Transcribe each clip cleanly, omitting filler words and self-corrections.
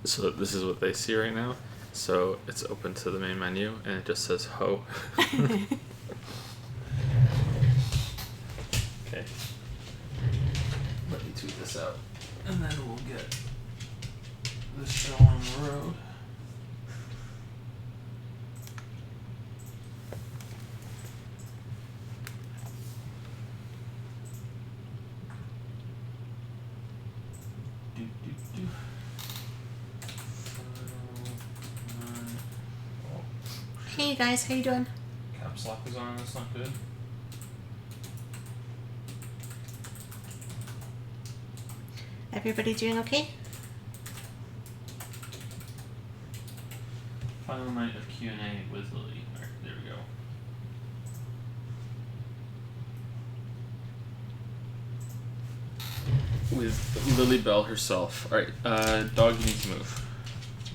So this is what they see right now. So it's open to the main menu and it just says ho. Okay. Let me tweet this out. And then we'll get the show on the road. Hey guys, how you doing? Caps lock is on, that's not good. Everybody doing okay? Final night of Q&A with Lily. Alright, there we go. With Lily Bell herself. Alright, dog, you need to move.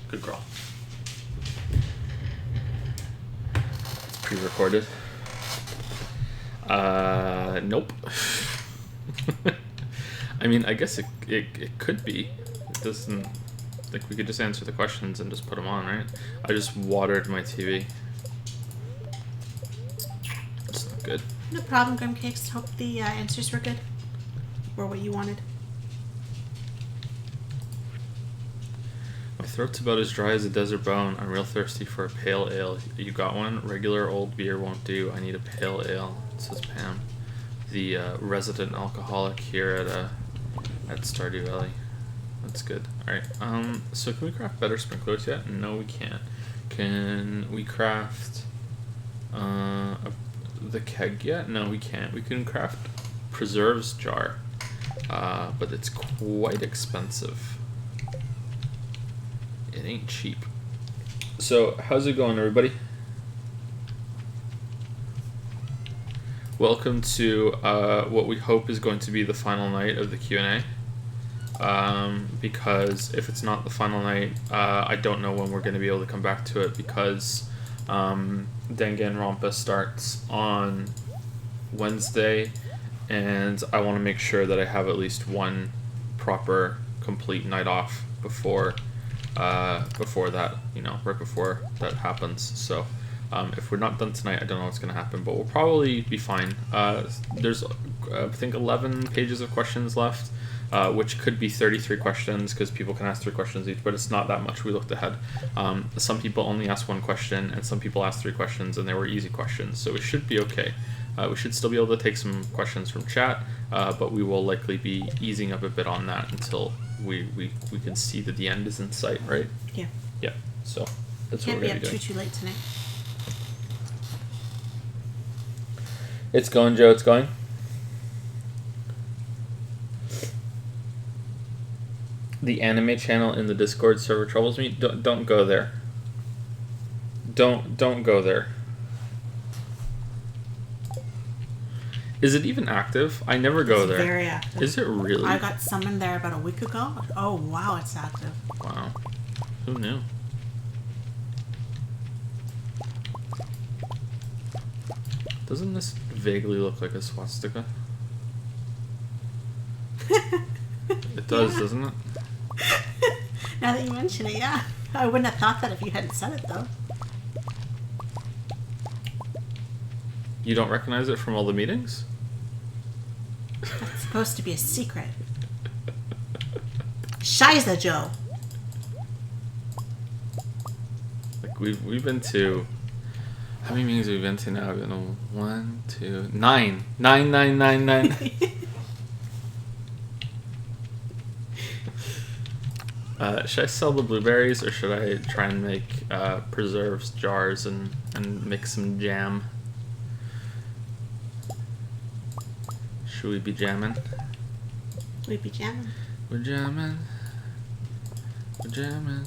Good girl. It's pre-recorded. Nope. I mean, I guess it could be. It doesn't... Like, we could just answer the questions and just put them on, right? I just watered my TV. It's not good. No problem, Grim Cakes. Hope the answers were good. Or what you wanted. My throat's about as dry as a desert bone. I'm real thirsty for a pale ale. You got one? Regular old beer won't do. I need a pale ale, says Pam, the resident alcoholic here at Stardew Valley. That's good. Alright, so can we craft better sprinklers yet? No, we can't. Can we craft the keg yet? No, we can't. We can craft preserves jar, but it's quite expensive. It ain't cheap. So, how's it going, everybody? Welcome to what we hope is going to be the final night of the Q&A. Because if it's not the final night, I don't know when we're going to be able to come back to it, because Danganronpa starts on Wednesday, and I want to make sure that I have at least one proper, complete night off before that, you know, right before that happens. So if we're not done tonight, I don't know what's going to happen, but we'll probably be fine. There's, I think, 11 pages of questions left, which could be 33 questions, because people can ask 3 questions each, but it's not that much. We looked ahead. Some people only asked 1 question, and some people asked 3 questions, and they were easy questions, so we should be okay. We should still be able to take some questions from chat, but we will likely be easing up a bit on that until we can see that the end is in sight, right? Yeah. Yeah, so that's Can't what be we're up going to be doing. too late tonight. It's going, Joe, it's going. The anime channel in the Discord server troubles me. Don't go there. Don't go there. Is it even active? I never go It's there. very active. Is it really? I got summoned there about a week ago. Oh wow, it's active. Wow. Who knew? Doesn't this vaguely look like a swastika? It does, Yeah. doesn't it? Now that you mention it, yeah. I wouldn't have thought that if you hadn't said it, though. You don't recognize it from all the meetings? That's supposed to be a secret. Shiza Joe. Like, we've been to... How many meetings have we been to now? We've been to 1, 2, 9. 9. Should I sell the blueberries, or should I try and make preserves jars and make some jam? Should we be jamming? We'd be jamming. We're jamming. We're jamming.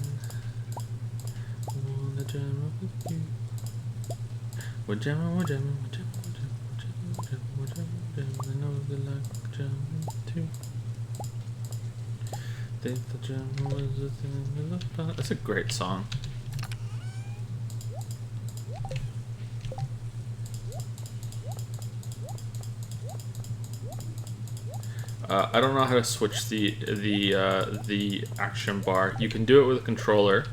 I wanna jam with you. We're jamming, we're jamming, we're jamming, we're jamming, we're jamming, we're jamming, I know they like jamming too. Think the jam was the thing we left out. That's a great song. I don't know how to switch the action bar. You can do it with a controller,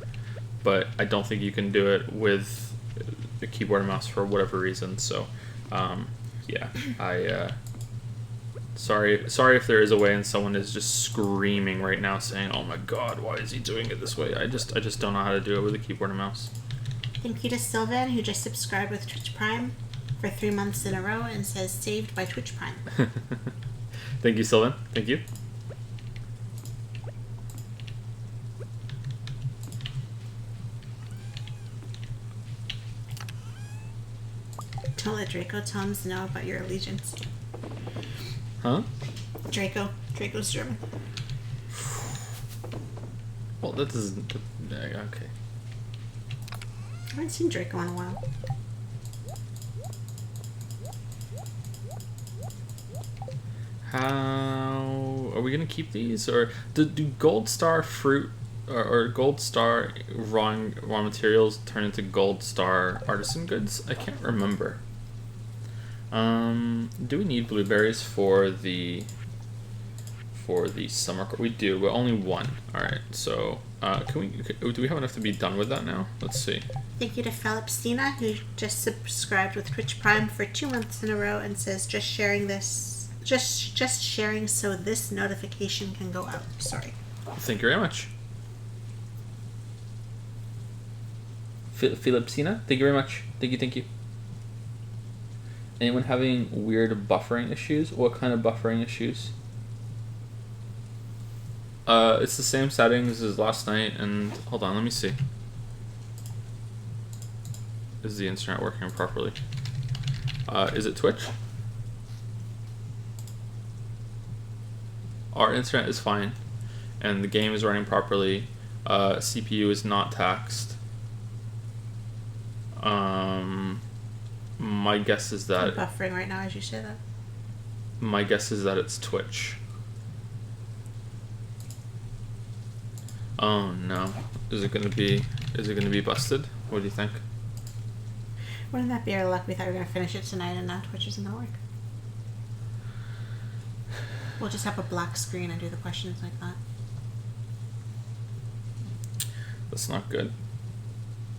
but I don't think you can do it with the keyboard and mouse for whatever reason. So, yeah, sorry if there is a way and someone is just screaming right now saying, "Oh my God, why is he doing it this way?" I just don't know how to do it with a keyboard and mouse. Thank you to Sylvan, who just subscribed with Twitch Prime for 3 months in a row and says saved by Twitch Prime. Thank you, Sylvan. Thank you. Don't let Draco Toms know about your allegiance. Huh? Draco's German. Well, that doesn't. Okay. I haven't seen Draco in a while. How are we gonna keep these, or do gold star fruit or gold star raw materials turn into gold star artisan goods? I can't remember. Do we need blueberries for the summer? We do, but only one. All right, so do we have enough to be done with that now? Let's see. Thank you to Philipstina, who just subscribed with Twitch Prime for 2 months in a row and says just sharing so this notification can go out. Sorry. Thank you very much. Philipsina, thank you very much. Thank you. Anyone having weird buffering issues? What kind of buffering issues? It's the same settings as last night, and hold on, let me see. Is the internet working properly? Is it Twitch? Our internet is fine, and the game is running properly. CPU is not taxed. My guess is that I'm buffering right now as you say that. My guess is that it's Twitch. Oh no. Is it gonna be busted? What do you think? Wouldn't that be our luck? We thought we were gonna finish it tonight and now Twitch isn't gonna work. We'll just have a black screen and do the questions like that. That's not good.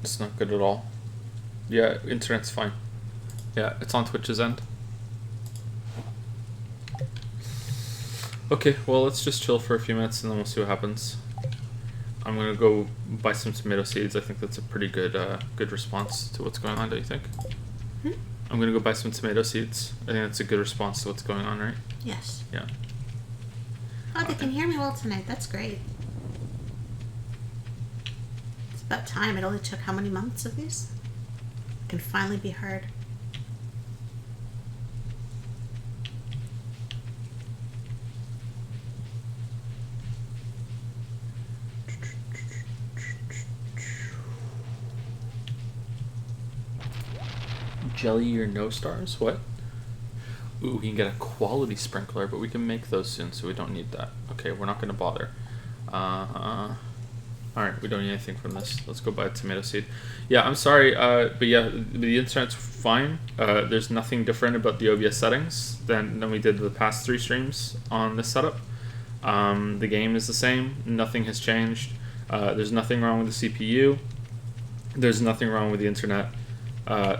It's not good at all. Yeah, internet's fine. Yeah, it's on Twitch's end. Okay, well, let's just chill for a few minutes and then we'll see what happens. I'm gonna go buy some tomato seeds. I think that's a pretty good good response to what's going on, don't you think? I'm gonna go buy some tomato seeds. I think that's a good response to what's going on, right? Yes. Yeah. Oh, they can hear me well tonight. That's great. It's about time. It only took how many months of these? It can finally be heard. Jelly or no stars? What? Ooh, we can get a quality sprinkler, but we can make those soon, so we don't need that. Okay, we're not going to bother. Alright, we don't need anything from this. Let's go buy a tomato seed. Yeah, I'm sorry, but yeah, the internet's fine. There's nothing different about the OBS settings than we did the past 3 streams on this setup. The game is the same. Nothing has changed. There's nothing wrong with the CPU. There's nothing wrong with the internet.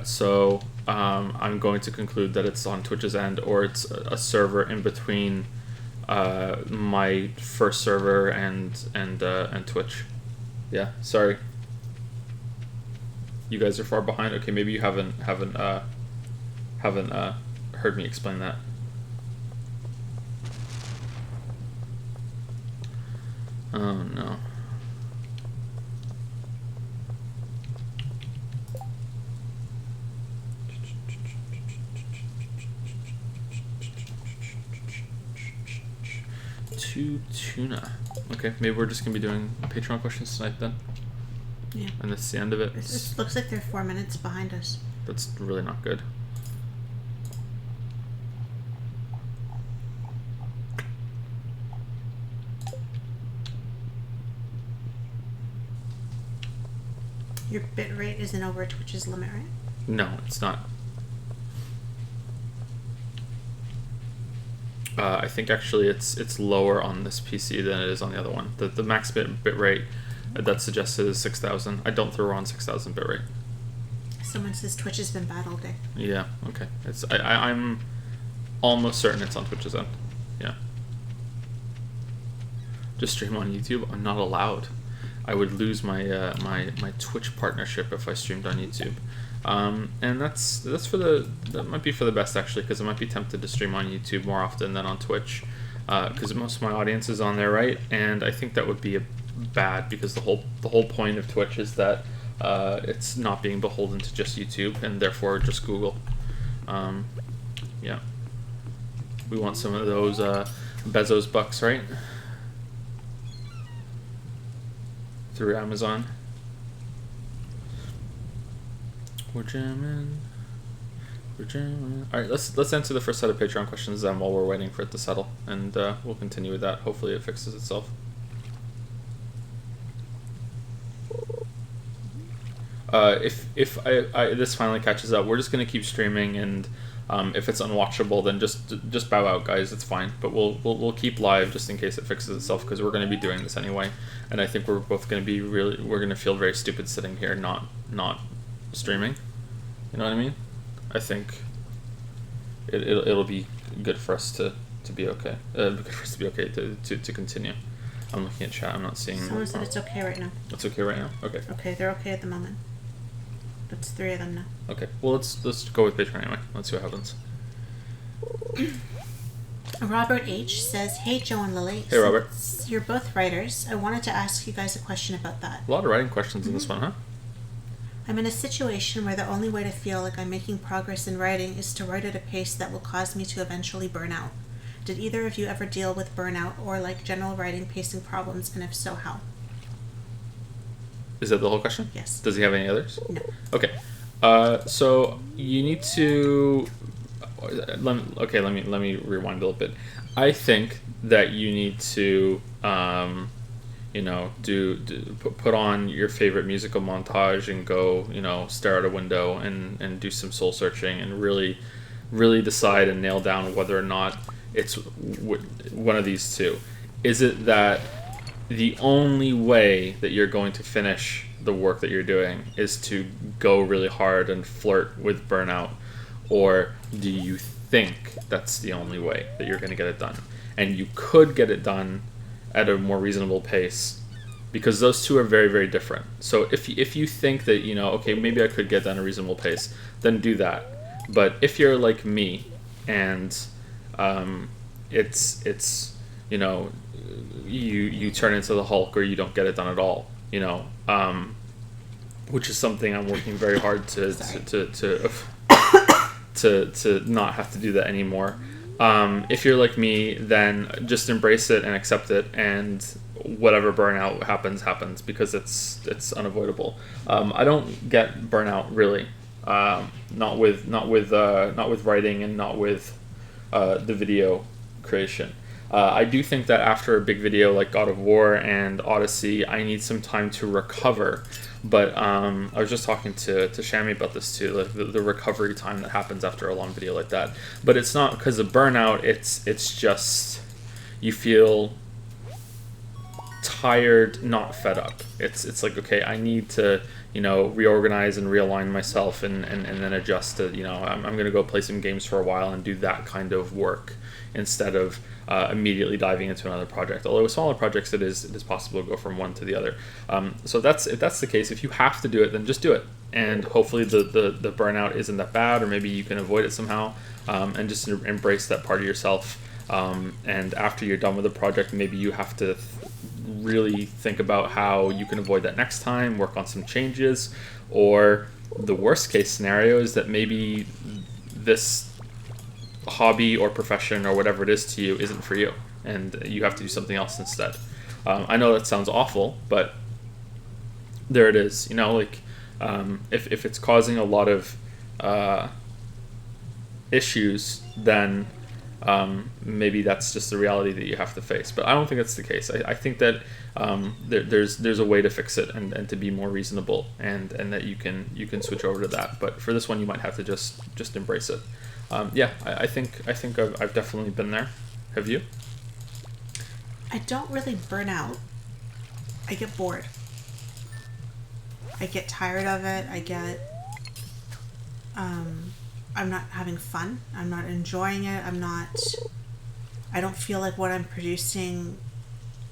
So I'm going to conclude that it's on Twitch's end, or it's a server in between my first server and Twitch. Yeah, sorry. You guys are far behind. Okay, maybe you haven't heard me explain that. Oh no. Tuna. Okay, maybe we're just gonna be doing Patreon questions tonight then. Yeah. And that's the end of it. It looks like they're 4 minutes behind us. That's really not good. Your bit rate isn't over Twitch's limit, right? No, it's not. I think actually it's lower on this PC than it is on the other one. The max bit rate that's suggested is 6,000. I don't throw around 6,000 bit rate. Someone says Twitch has been bad all day. Yeah. Okay. I'm almost certain it's on Twitch's end. Yeah. Just stream on YouTube. I'm not allowed. I would lose my my Twitch partnership if I streamed on YouTube. And that might be for the best actually, because I might be tempted to stream on YouTube more often than on Twitch, because most of my audience is on there, right? And I think that would be bad, because the whole point of Twitch is that it's not being beholden to just YouTube and therefore just Google. Yeah, we want some of those Bezos bucks, right? Through Amazon. We're jamming. All right, let's answer the first set of Patreon questions then while we're waiting for it to settle, and we'll continue with that. Hopefully, it fixes itself. If this finally catches up, we're just gonna keep streaming, and if it's unwatchable, then just bow out, guys. It's fine, but we'll keep live just in case it fixes itself, because we're gonna be doing this anyway, and I think we're both gonna be we're gonna feel very stupid sitting here not streaming. You know what I mean? I think it'll be good for us to be okay. Good for us to be okay to continue. I'm looking at chat. I'm not seeing. Someone said it's okay right now. It's okay right now. Okay. Okay, they're okay at the moment. That's 3 of them now. Okay. Well, let's go with Patreon anyway. Let's see what happens. Robert H says, "Hey Joe and Lily. Hey Robert. Since you're both writers, I wanted to ask you guys a question about that. A lot of writing questions in this one, huh? I'm in a situation where the only way to feel like I'm making progress in writing is to write at a pace that will cause me to eventually burn out. Did either of you ever deal with burnout or like general writing pacing problems, and if so, how?" Is that the whole question? Yes. Does he have any others? No. Okay. So you need to. Let me rewind a little bit. I think that you need to, put on your favorite musical montage and go, stare out a window and do some soul searching and really, really decide and nail down whether or not it's one of these two. Is it that the only way that you're going to finish the work that you're doing is to go really hard and flirt with burnout, or do you think that's the only way that you're going to get it done? And you could get it done at a more reasonable pace, because those two are very, very different. So if you think that, okay, maybe I could get done at a reasonable pace, then do that. But if you're like me and it's you turn into the Hulk, or you don't get it done at all, which is something I'm working very hard to not have to do that anymore. If you're like me, then just embrace it and accept it, and whatever burnout happens, because it's unavoidable. I don't get burnout really, not with writing and not with the video creation. I do think that after a big video like God of War and Odyssey, I need some time to recover. But I was just talking to Shami about this too, like the recovery time that happens after a long video like that. But it's not because of burnout. It's just you feel tired, not fed up. It's like, okay, I need to reorganize and realign myself and then adjust to I'm gonna go play some games for a while and do that kind of work instead of immediately diving into another project. Although with smaller projects, it is possible to go from one to the other. So if that's the case, if you have to do it, then just do it. And hopefully the burnout isn't that bad, or maybe you can avoid it somehow, and just embrace that part of yourself. And after you're done with the project, maybe you have to really think about how you can avoid that next time, work on some changes, or the worst case scenario is that maybe this hobby or profession or whatever it is to you isn't for you, and you have to do something else instead. I know that sounds awful, but there it is. If it's causing a lot of issues, then maybe that's just the reality that you have to face. But I don't think that's the case. I think that there's a way to fix it and to be more reasonable, and that you can switch over to that. But for this one, you might have to just embrace it. I think I've definitely been there, Have you? I don't really burn out. I get bored. I get tired of it. I'm not having fun. I'm not enjoying it. I don't feel like what I'm producing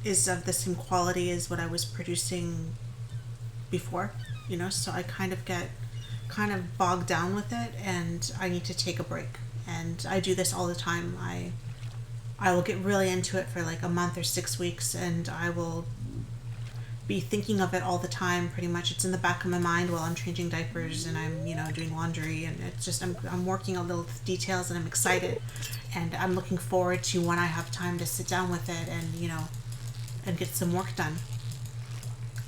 is of the same quality as what I was producing before, so I get kind of bogged down with it, and I need to take a break. And I do this all the time. I will get really into it for like a month or 6 weeks, and I will be thinking of it all the time. Pretty much, it's in the back of my mind while I'm changing diapers and I'm doing laundry, and it's just I'm working on little details, and I'm excited, and I'm looking forward to when I have time to sit down with it and and get some work done.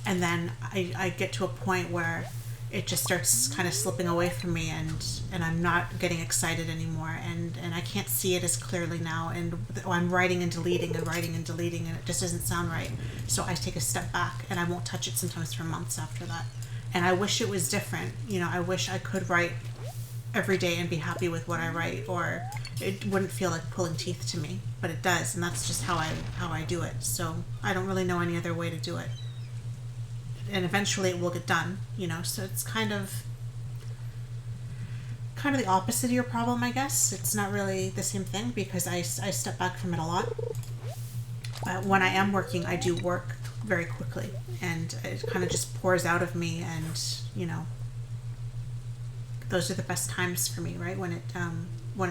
And then I get to a point where it just starts kind of slipping away from me, and I'm not getting excited anymore, and I can't see it as clearly now, and I'm writing and deleting and writing and deleting, and it just doesn't sound right. So I take a step back, and I won't touch it sometimes for months after that. And I wish it was different. I wish I could write every day and be happy with what I write, or it wouldn't feel like pulling teeth to me, but it does, and that's just how I do it. So I don't really know any other way to do it. And eventually it will get done, so it's kind of the opposite of your problem, I guess. It's not really the same thing, because I step back from it a lot. But when I am working, I do work very quickly, and it kind of just pours out of me, and those are the best times for me, right? When it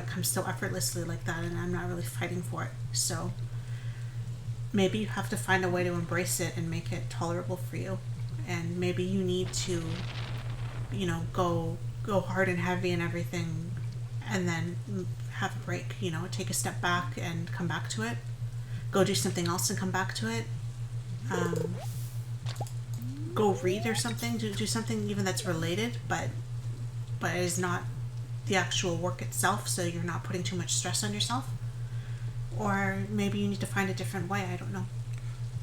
comes so effortlessly like that, and I'm not really fighting for it. So maybe you have to find a way to embrace it and make it tolerable for you. And maybe you need to, go hard and heavy and everything, and then have a break. Take a step back and come back to it. Go do something else and come back to it. Go read or something. Do something even that's related, but it is not the actual work itself. So you're not putting too much stress on yourself. Or maybe you need to find a different way. I don't know.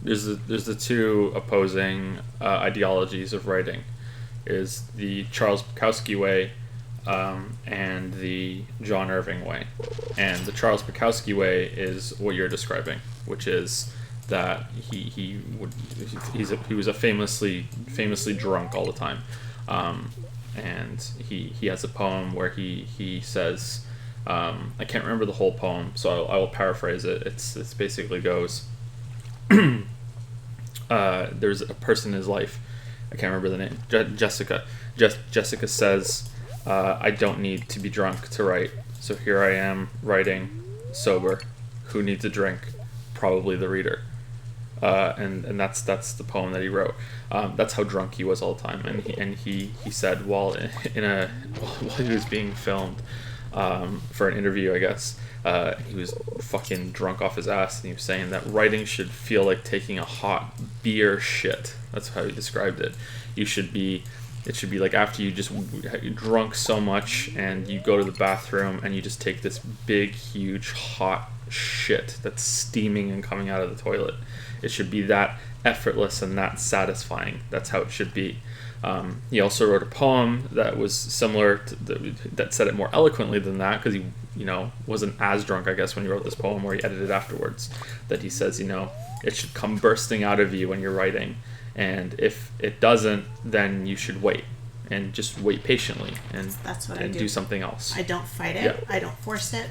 There's the two opposing ideologies of writing, is the Charles Bukowski way and the John Irving way. And the Charles Bukowski way is what you're describing, which is that he was a famously drunk all the time, and he has a poem where he says, I can't remember the whole poem, so I will paraphrase it. It's basically goes. There's a person in his life, I can't remember the name, Jessica. Jessica says, I don't need to be drunk to write, so here I am writing sober. Who needs a drink? Probably the reader. And that's the poem that he wrote. That's how drunk he was all the time, and he said while he was being filmed for an interview, I guess. He was fucking drunk off his ass, and he was saying that writing should feel like taking a hot beer shit. That's how he described it. It should be like after you just drunk so much and you go to the bathroom and you just take this big, huge, hot shit that's steaming and coming out of the toilet. It should be that effortless and that satisfying. That's how it should be. He also wrote a poem that was similar that said it more eloquently than that, because he wasn't as drunk, I guess, when he wrote this poem, where he edited afterwards, that he says it should come bursting out of you when you're writing, and if it doesn't, then you should wait, and just wait patiently, and that's what and do something else. I don't fight it. Yeah. I don't force it.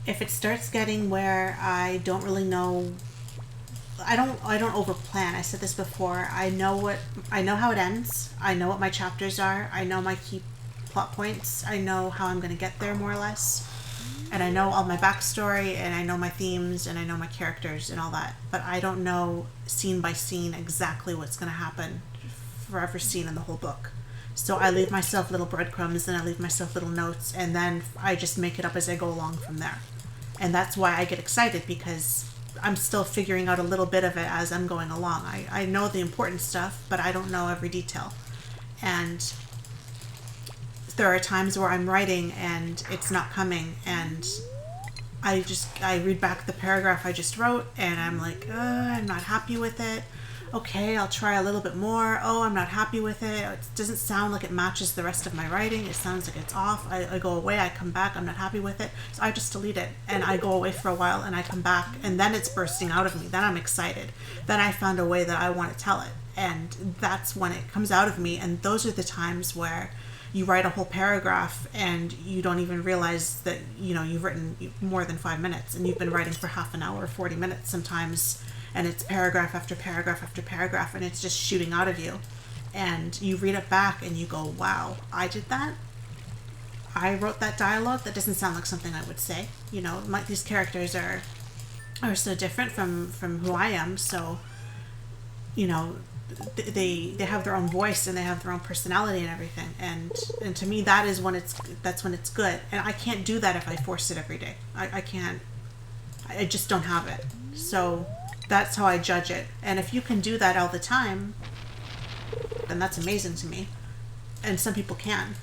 If it starts getting where I don't really know, I don't overplan. I said this before. I know how it ends. I know what my chapters are. I know my key plot points. I know how I'm going to get there, more or less. And I know all my backstory, and I know my themes, and I know my characters and all that. But I don't know scene by scene exactly what's going to happen for every scene in the whole book. So I leave myself little breadcrumbs, and I leave myself little notes, and then I just make it up as I go along from there. And that's why I get excited, because I'm still figuring out a little bit of it as I'm going along. I know the important stuff, but I don't know every detail. And there are times where I'm writing and it's not coming, and I read back the paragraph I just wrote, and I'm like, I'm not happy with it. okay, I'll try a little bit more. Oh, I'm not happy with it. It doesn't sound like it matches the rest of my writing. It sounds like it's off. I go away, I come back, I'm not happy with it. So I just delete it and I go away for a while and I come back and then it's bursting out of me. Then I'm excited. Then I found a way that I want to tell it. And that's when it comes out of me. And those are the times where you write a whole paragraph and you don't even realize that, you've written more than 5 minutes and you've been writing for half an hour, 40 minutes sometimes, and it's paragraph after paragraph after paragraph and it's just shooting out of you. And you read it back and you go, wow, I did that? I wrote that dialogue? That doesn't sound like something I would say. These characters are so different from who I am, so, they have their own voice and they have their own personality and everything, and to me that's when it's good. And I can't do that if I force it every day. I can't. I just don't have it. So that's how I judge it. And if you can do that all the time, then that's amazing to me. And some people can,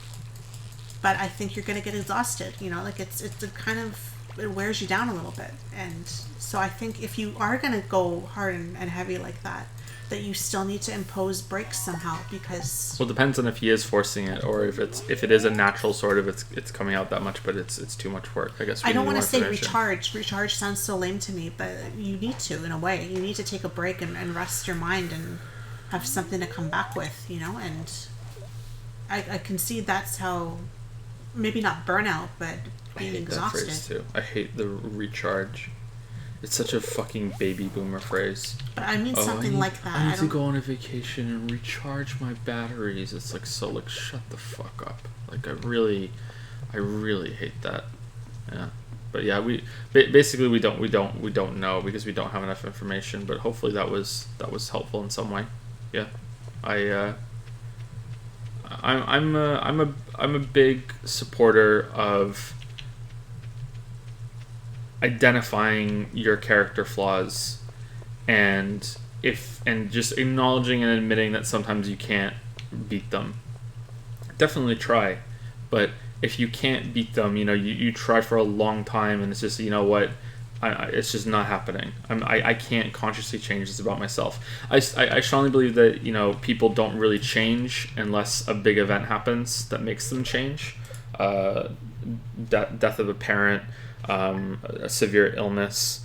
but I think you're gonna get exhausted. It's a kind of, it wears you down a little bit. And so I think if you are gonna go hard and heavy like that you still need to impose breaks somehow, because it depends on if he is forcing it or if it is a natural sort of it's coming out that much, but it's too much work, I guess. I don't want to say recharge sounds so lame to me, but you need to, in a way. You need to take a break and rest your mind and have something to come back with, and I can see that's how, maybe not burnout, but being exhausted. That phrase too. I hate the recharge. It's such a fucking baby boomer phrase. But I mean something like that. I need to go on a vacation and recharge my batteries. It's like, so, like, shut the fuck up. Like, I really hate that. Yeah. But yeah, we basically we don't know because we don't have enough information. But hopefully that was helpful in some way. Yeah. I'm a big supporter of identifying your character flaws and just acknowledging and admitting that sometimes you can't beat them. Definitely try, but if you can't beat them, you try for a long time and it's just, it's just not happening. I can't consciously change this about myself. I strongly believe that people don't really change unless a big event happens that makes them change. Death of a parent, a severe illness,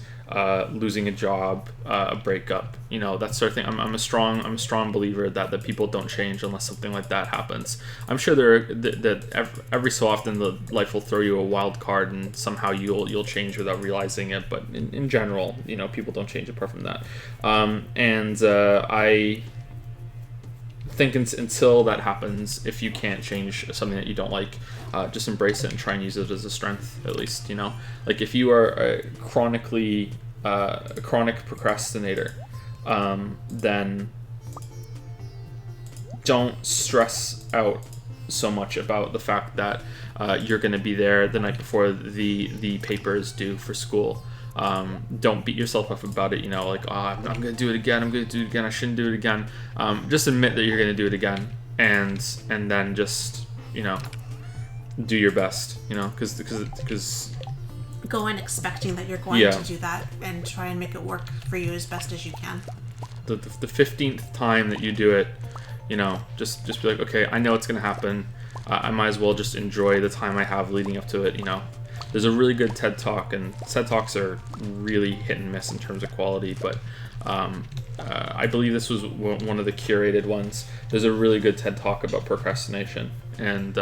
losing a job, a breakup, that sort of thing. I'm a strong believer that people don't change unless something like that happens. I'm sure that every so often the life will throw you a wild card and somehow you'll change without realizing it. But in general, people don't change apart from that. I think until that happens, if you can't change something that you don't like, just embrace it and try and use it as a strength, at least. Like if you are a chronic procrastinator, then don't stress out so much about the fact that you're going to be there the night before the paper is due for school. Don't beat yourself up about it, like, oh, I'm going to do it again, I shouldn't do it again. Just admit that you're going to do it again, and then just, do your best, because go in expecting that you're going to do that and try and make it work for you as best as you can. The 15th time that you do it, just be like, okay, I know it's going to happen. I might as well just enjoy the time I have leading up to it, There's a really good TED Talk, and TED Talks are really hit and miss in terms of quality, but I believe this was one of the curated ones. There's a really good TED Talk about procrastination, and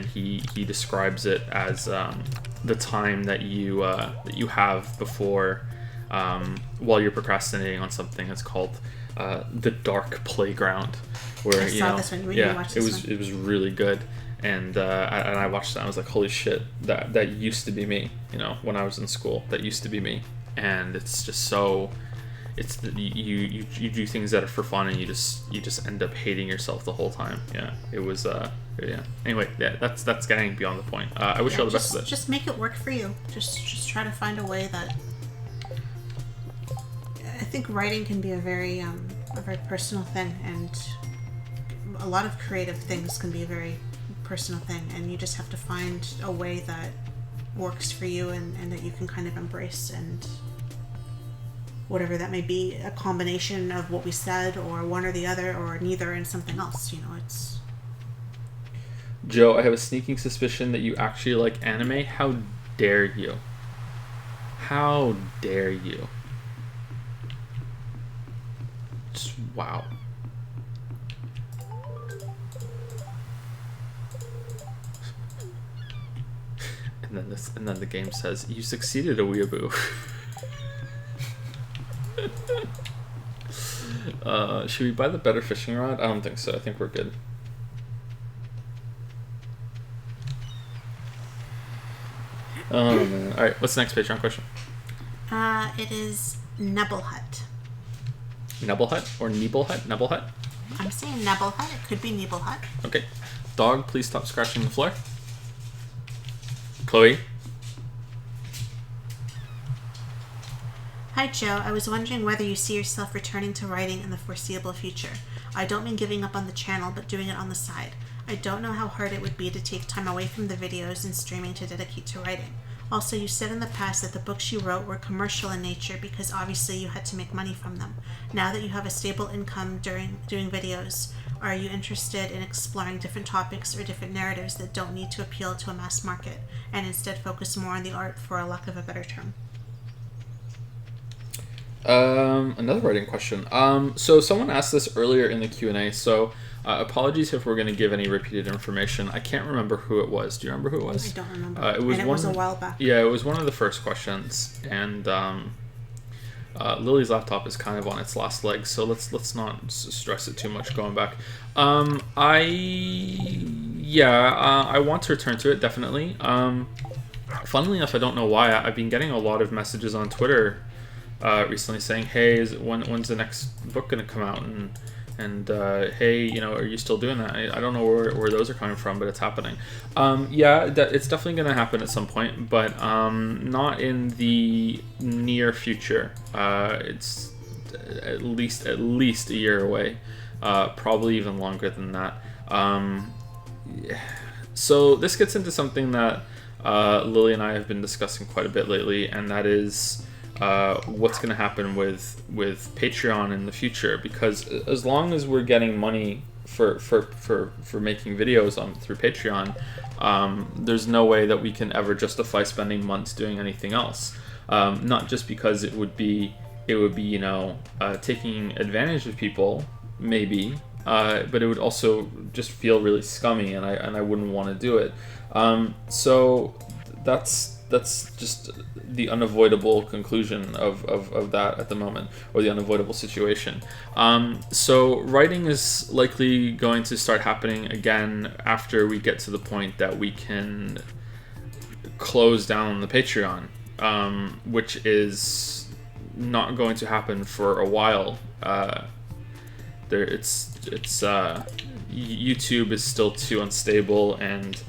he describes it as the time that you have before while you're procrastinating on something. It's called the dark playground, where I saw this one. You watched this one. It was really good. And I watched that and I was like, holy shit, that used to be me, when I was in school. That used to be me. And it's just so, you do things that are for fun and you just end up hating yourself the whole time. Yeah, it was, yeah. Anyway, yeah, that's getting beyond the point. I wish you all the best with it. Just make it work for you. Just try to find a way that, I think writing can be a very personal thing, and a lot of creative things can be a very personal thing, and you just have to find a way that works for you and that you can kind of embrace and whatever that may be, a combination of what we said, or one or the other, or neither, and something else. You know, it's. Joe, I have a sneaking suspicion that you actually like anime. How dare you? How dare you? Just, wow. And then the game says, "You succeeded, a weeaboo." Should we buy the better fishing rod? I don't think so. I think we're good. Oh man! All right, what's the next Patreon question? It is Nebelhut. Nebelhut or Nebelhut? Nebelhut? I'm saying Nebelhut. It could be Nebelhut. Okay. Dog, please stop scratching the floor. Chloe? Hi, Joe. I was wondering whether you see yourself returning to writing in the foreseeable future. I don't mean giving up on the channel, but doing it on the side. I don't know how hard it would be to take time away from the videos and streaming to dedicate to writing. Also, you said in the past that the books you wrote were commercial in nature because obviously you had to make money from them. Now that you have a stable income during doing videos, are you interested in exploring different topics or different narratives that don't need to appeal to a mass market and instead focus more on the art, for a lack of a better term? Another writing question. So someone asked this earlier in the Q&A, so apologies if we're going to give any repeated information. I can't remember who it was. Do you remember who it was? I don't remember. It was a while back. Yeah, it was one of the first questions, and Lily's laptop is kind of on its last legs, so let's not stress it too much going back. I want to return to it, definitely. Funnily enough, I don't know why. I've been getting a lot of messages on Twitter recently saying, "Hey, when's the next book going to come out?" And hey, you know, are you still doing that? I don't know where those are coming from, but it's happening. It's definitely going to happen at some point, but not in the near future. It's at least a year away, probably even longer than that. So this gets into something that Lily and I have been discussing quite a bit lately, and that is what's going to happen with Patreon in the future, because as long as we're getting money for making videos through Patreon, there's no way that we can ever justify spending months doing anything else. Not just because it would be you know, taking advantage of people, maybe, but it would also just feel really scummy, and I wouldn't want to do it. So that's just the unavoidable conclusion of that at the moment, or the unavoidable situation. So writing is likely going to start happening again after we get to the point that we can close down the Patreon, which is not going to happen for a while. YouTube is still too unstable, and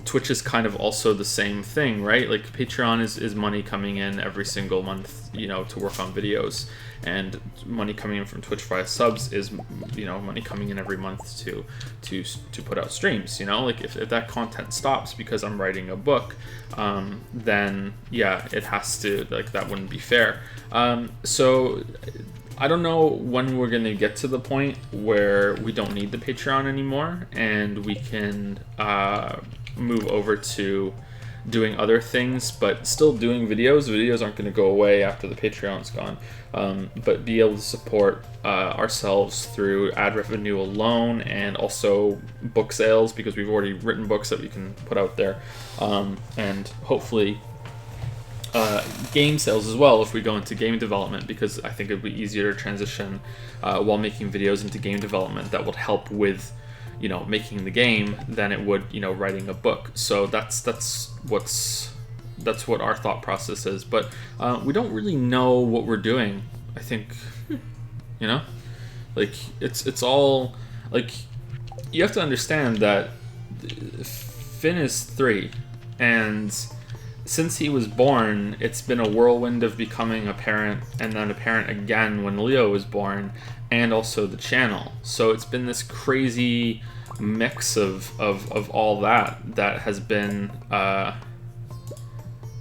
Twitch is kind of also the same thing, right? Like Patreon is money coming in every single month, you know, to work on videos, and money coming in from Twitch via subs is, you know, money coming in every month to put out streams. You know, like if that content stops because I'm writing a book, then yeah, it has to, like, that wouldn't be fair. So I don't know when we're going to get to the point where we don't need the Patreon anymore and we can move over to doing other things, but still doing videos. Videos aren't going to go away after the Patreon's gone, but be able to support ourselves through ad revenue alone, and also book sales, because we've already written books that we can put out there, and hopefully game sales as well if we go into game development, because I think it would be easier to transition while making videos into game development that would help with, you know, making the game than it would, you know, writing a book. So that's what our thought process is, but we don't really know what we're doing. I think, you know, like it's all, like, you have to understand that Finn is 3, and since he was born, it's been a whirlwind of becoming a parent, and then a parent again when Leo was born, and also the channel. So it's been this crazy mix of all that has been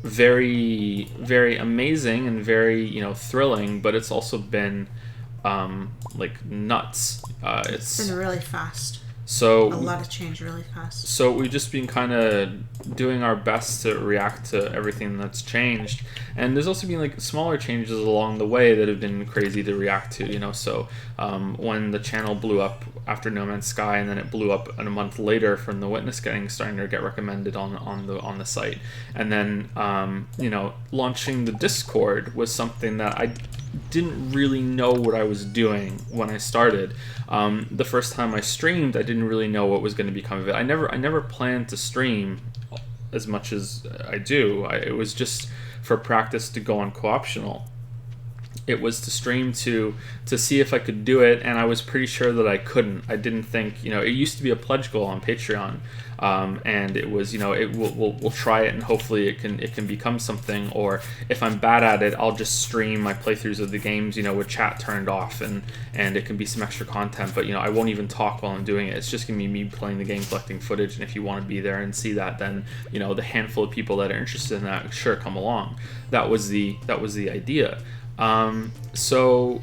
very, very amazing and very, thrilling, but it's also been like nuts. It's been really fast. So a lot of change really fast. So we've just been kind of doing our best to react to everything that's changed, and there's also been like smaller changes along the way that have been crazy to react to. So when the channel blew up after No Man's Sky, and then it blew up a month later from The Witness starting to get recommended on the site, and then launching the Discord was something that I didn't really know what I was doing when I started. The first time I streamed, I didn't really know what was going to become of it. I never planned to stream as much as I do. It was just for practice to go on co-optional. It was to stream to see if I could do it, and I was pretty sure that I couldn't. I didn't think, it used to be a pledge goal on Patreon, and it was, we'll try it and hopefully it can become something. Or if I'm bad at it, I'll just stream my playthroughs of the games, with chat turned off, and it can be some extra content. But I won't even talk while I'm doing it. It's just gonna be me playing the game, collecting footage. And if you want to be there and see that, then the handful of people that are interested in that, sure, come along. That was the idea. So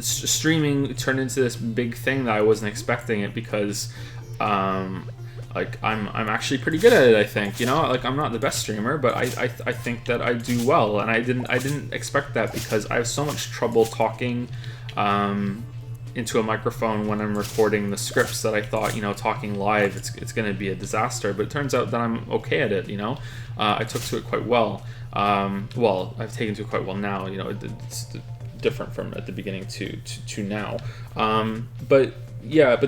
streaming turned into this big thing that I wasn't expecting it, because I'm actually pretty good at it, I think. I'm not the best streamer, but I think that I do well, and I didn't expect that, because I have so much trouble talking into a microphone when I'm recording the scripts that I thought, talking live, it's going to be a disaster. But it turns out that I'm okay at it. I took to it quite well. I've taken to it quite well now. It's different from at the beginning to now. But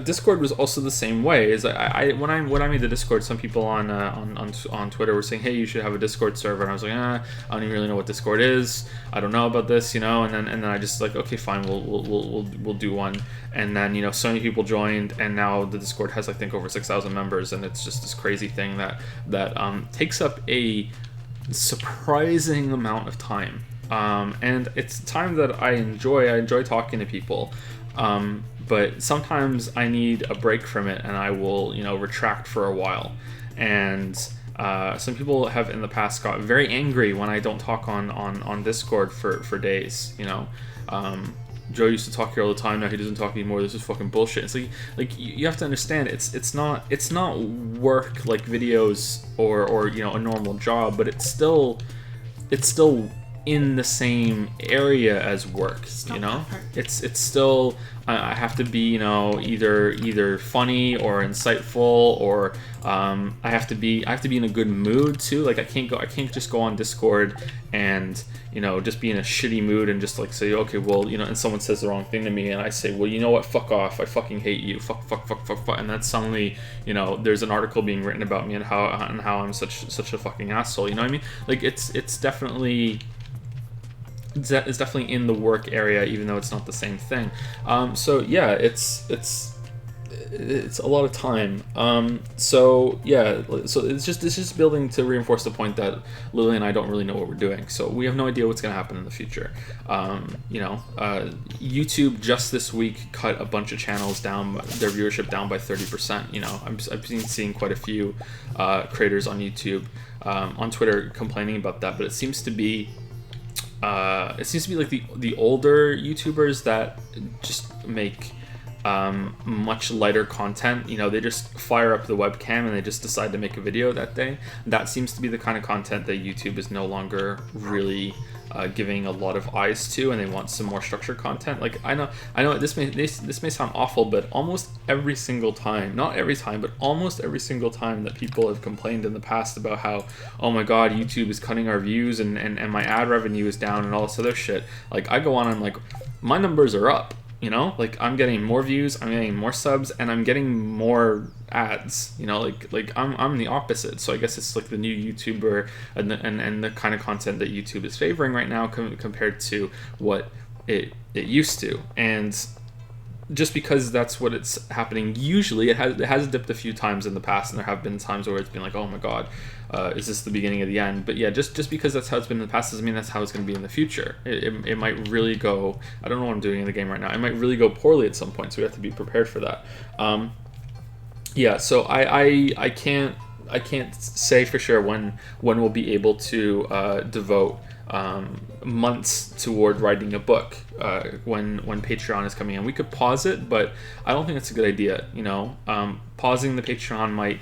Discord was also the same way. Is when I made the Discord, some people on Twitter were saying, "Hey, you should have a Discord server," and I was like, I don't even really know what Discord is. I don't know about this, and then I just like, okay, fine, we'll do one. And then so many people joined, and now the Discord has, I think, over 6,000 members, and it's just this crazy thing that takes up a surprising amount of time. And it's time that I enjoy. I enjoy talking to people. But sometimes I need a break from it, and I will, retract for a while. And some people have in the past got very angry when I don't talk on Discord for days. Joe used to talk here all the time. Now he doesn't talk anymore. This is fucking bullshit. It's like you have to understand. It's not work like videos or a normal job, but it's still in the same area as work. It's still, I have to be either funny or insightful, or I have to be in a good mood too. Like I can't just go on Discord and just be in a shitty mood and just like say, okay, well, and someone says the wrong thing to me, and I say, well, you know what, fuck off, I fucking hate you, fuck, and then suddenly there's an article being written about me and how I'm such a fucking asshole. You know what I mean? Like it's definitely in the work area, even though it's not the same thing. So yeah, it's a lot of time. So it's just building to reinforce the point that Lily and I don't really know what we're doing. So we have no idea what's going to happen in the future. YouTube just this week cut a bunch of channels down, their viewership down by 30%. I've been seeing quite a few creators on YouTube, on Twitter complaining about that, but it seems to be like the older YouTubers that just make much lighter content. They just fire up the webcam and they just decide to make a video that day. That seems to be the kind of content that YouTube is no longer really giving a lot of eyes to, and they want some more structured content. Like I know this may sound awful, but almost every single time, not every time, but almost every single time that people have complained in the past about how, oh my god, YouTube is cutting our views and my ad revenue is down and all this other shit, like I go on and like, my numbers are up. Like I'm getting more views, I'm getting more subs, and I'm getting more ads. Like I'm the opposite. So I guess it's like the new YouTuber and the kind of content that YouTube is favoring right now compared to what it used to. And just because that's what it's happening, usually it has dipped a few times in the past, and there have been times where it's been like, oh my god, is this the beginning of the end? But yeah, just because that's how it's been in the past doesn't mean that's how it's going to be in the future. It might really go, I don't know what I'm doing in the game right now, it might really go poorly at some point, so we have to be prepared for that. So I can't say for sure when we'll be able to devote months toward writing a book when Patreon is coming in. We could pause it, but I don't think it's a good idea. Pausing the Patreon might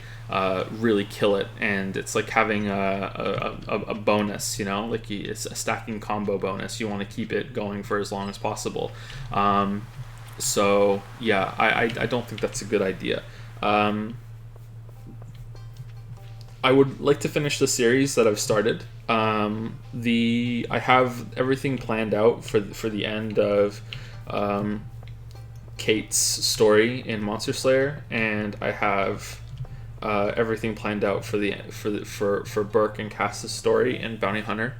really kill it, and it's like having a bonus. It's a stacking combo bonus. You want to keep it going for as long as possible. So yeah, I don't think that's a good idea. I would like to finish the series that I've started. I have everything planned out for the end of Kate's story in Monster Slayer, and I have everything planned out for Burke and Cass's story in Bounty Hunter.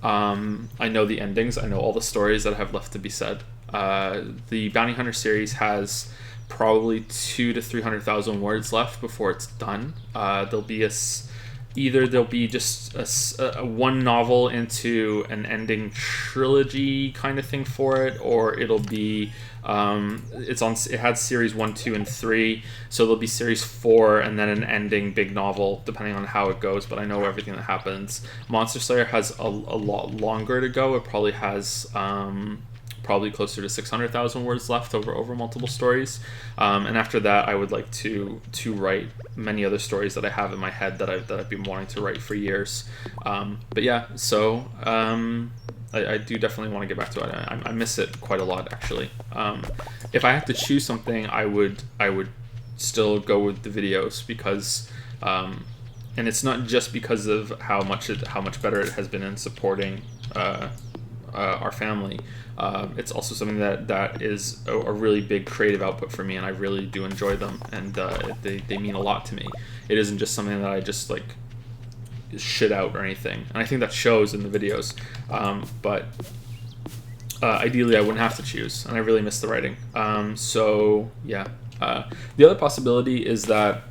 I know the endings. I know all the stories that have left to be said. The Bounty Hunter series has probably 200,000 to 300,000 words left before it's done. There'll be either there'll be just a one novel into an ending trilogy kind of thing for it, or it'll be it had series 1, 2, and 3, so there'll be series 4 and then an ending big novel depending on how it goes. But I know everything that happens. Monster Slayer has a lot longer to go. It probably has probably closer to 600,000 words left over multiple stories, and after that I would like to write many other stories that I have in my head that I've been wanting to write for years. But yeah, so I do definitely want to get back to it. I miss it quite a lot, actually. If I had to choose something, I would still go with the videos, because and it's not just because of how much better it has been in supporting our family. It's also something that is a really big creative output for me, and I really do enjoy them, and they mean a lot to me. It isn't just something that I just like shit out or anything, and I think that shows in the videos. But ideally I wouldn't have to choose, and I really miss the writing. So yeah, the other possibility is that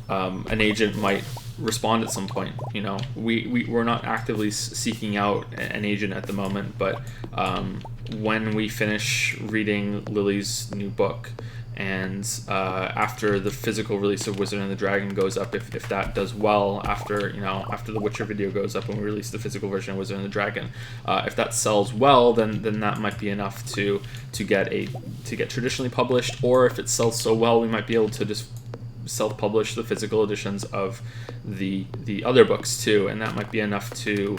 an agent might respond at some point. We're not actively seeking out an agent at the moment, but when we finish reading Lily's new book, and after the physical release of Wizard and the Dragon goes up, if that does well, after the Witcher video goes up, when we release the physical version of Wizard and the Dragon, if that sells well, then that might be enough to get traditionally published. Or if it sells so well, we might be able to just self-publish the physical editions of the other books too, and that might be enough to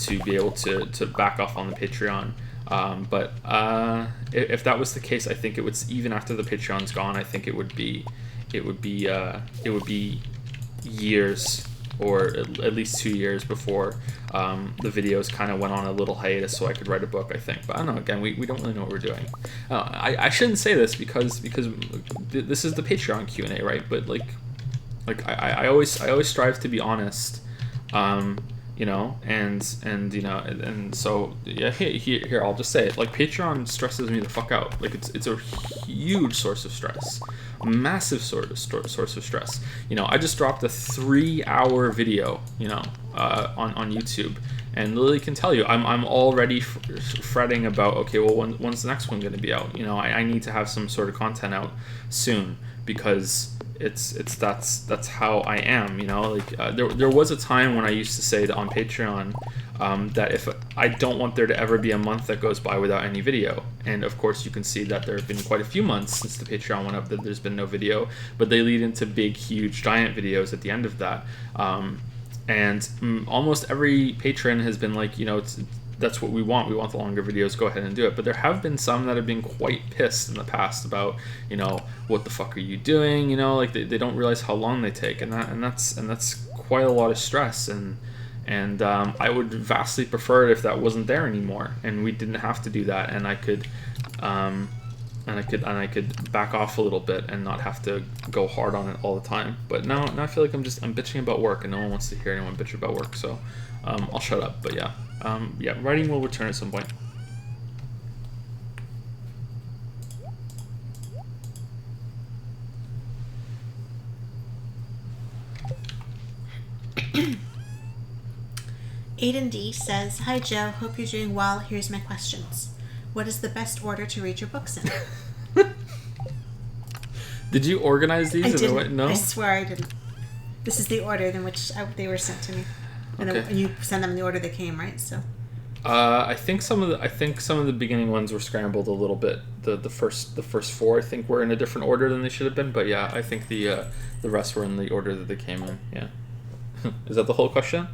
be able to back off on the Patreon. But if that was the case, I think it would, even after the Patreon's gone, I think it would be years, or at least 2 years before the videos kind of went on a little hiatus, so I could write a book, I think. But I don't know. Again, we don't really know what we're doing. I shouldn't say this because this is the Patreon Q&A, right? But I always strive to be honest. And so yeah, here I'll just say it. Patreon stresses me the fuck out. It's a huge source of stress, massive source of stress. I just dropped a 3-hour video, on YouTube, and Lily can tell you I'm already fretting about, okay, well, when's the next one going to be out? I need to have some sort of content out soon, because that's how I am. There was a time when I used to say that on Patreon, that if I don't want there to ever be a month that goes by without any video. And of course you can see that there have been quite a few months since the Patreon went up that there's been no video, but they lead into big, huge, giant videos at the end of that. And almost every patron has been like, that's what we want. We want the longer videos. Go ahead and do it. But there have been some that have been quite pissed in the past about, what the fuck are you doing? They don't realize how long they take, and that's quite a lot of stress. And I would vastly prefer it if that wasn't there anymore, and we didn't have to do that, and I could back off a little bit and not have to go hard on it all the time. But now I feel like I'm bitching about work, and no one wants to hear anyone bitch about work. So I'll shut up. But yeah. Writing will return at some point. Aiden D says, "Hi Joe, hope you're doing well. Here's my questions. What is the best order to read your books in?" Did you organize these I in the way? didn't. No. I swear I didn't. This is the order in which they were sent to me. And Okay. you send them in the order they came, right? So. I think some of the beginning ones were scrambled a little bit. The first four I think were in a different order than they should have been. But yeah, I think the rest were in the order that they came in. Yeah. Is that the whole question?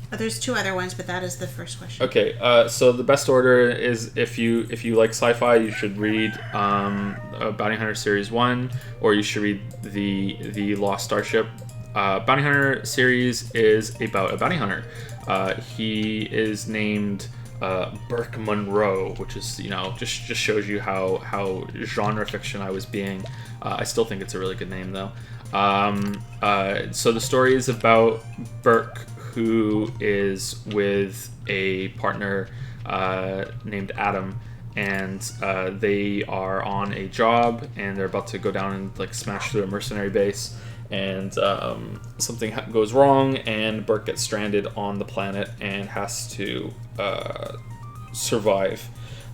There's two other ones, but that is the first question. Okay. So the best order is if you like sci-fi, you should read Bounty Hunter Series 1, or you should read the Lost Starship. Bounty Hunter series is about a bounty hunter. He is named Burke Monroe, which is just shows you how genre fiction I was being. I still think it's a really good name though. So the story is about Burke, who is with a partner named Adam, and they are on a job, and they're about to go down and like smash through a mercenary base, and something goes wrong, and Burke gets stranded on the planet and has to survive.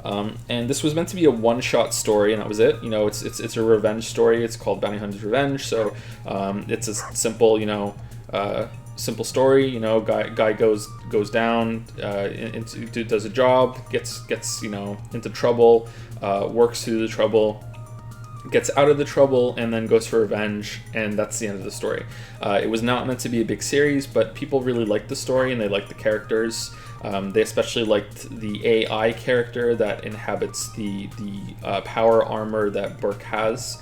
And this was meant to be a one-shot story, and that was it. It's a revenge story. It's called Bounty Hunter's Revenge, so it's a simple, simple story. Guy goes down, does a job, gets into trouble, works through the trouble, gets out of the trouble, and then goes for revenge, and that's the end of the story. It was not meant to be a big series, but people really liked the story and they liked the characters. They especially liked the AI character that inhabits the power armor that Burke has,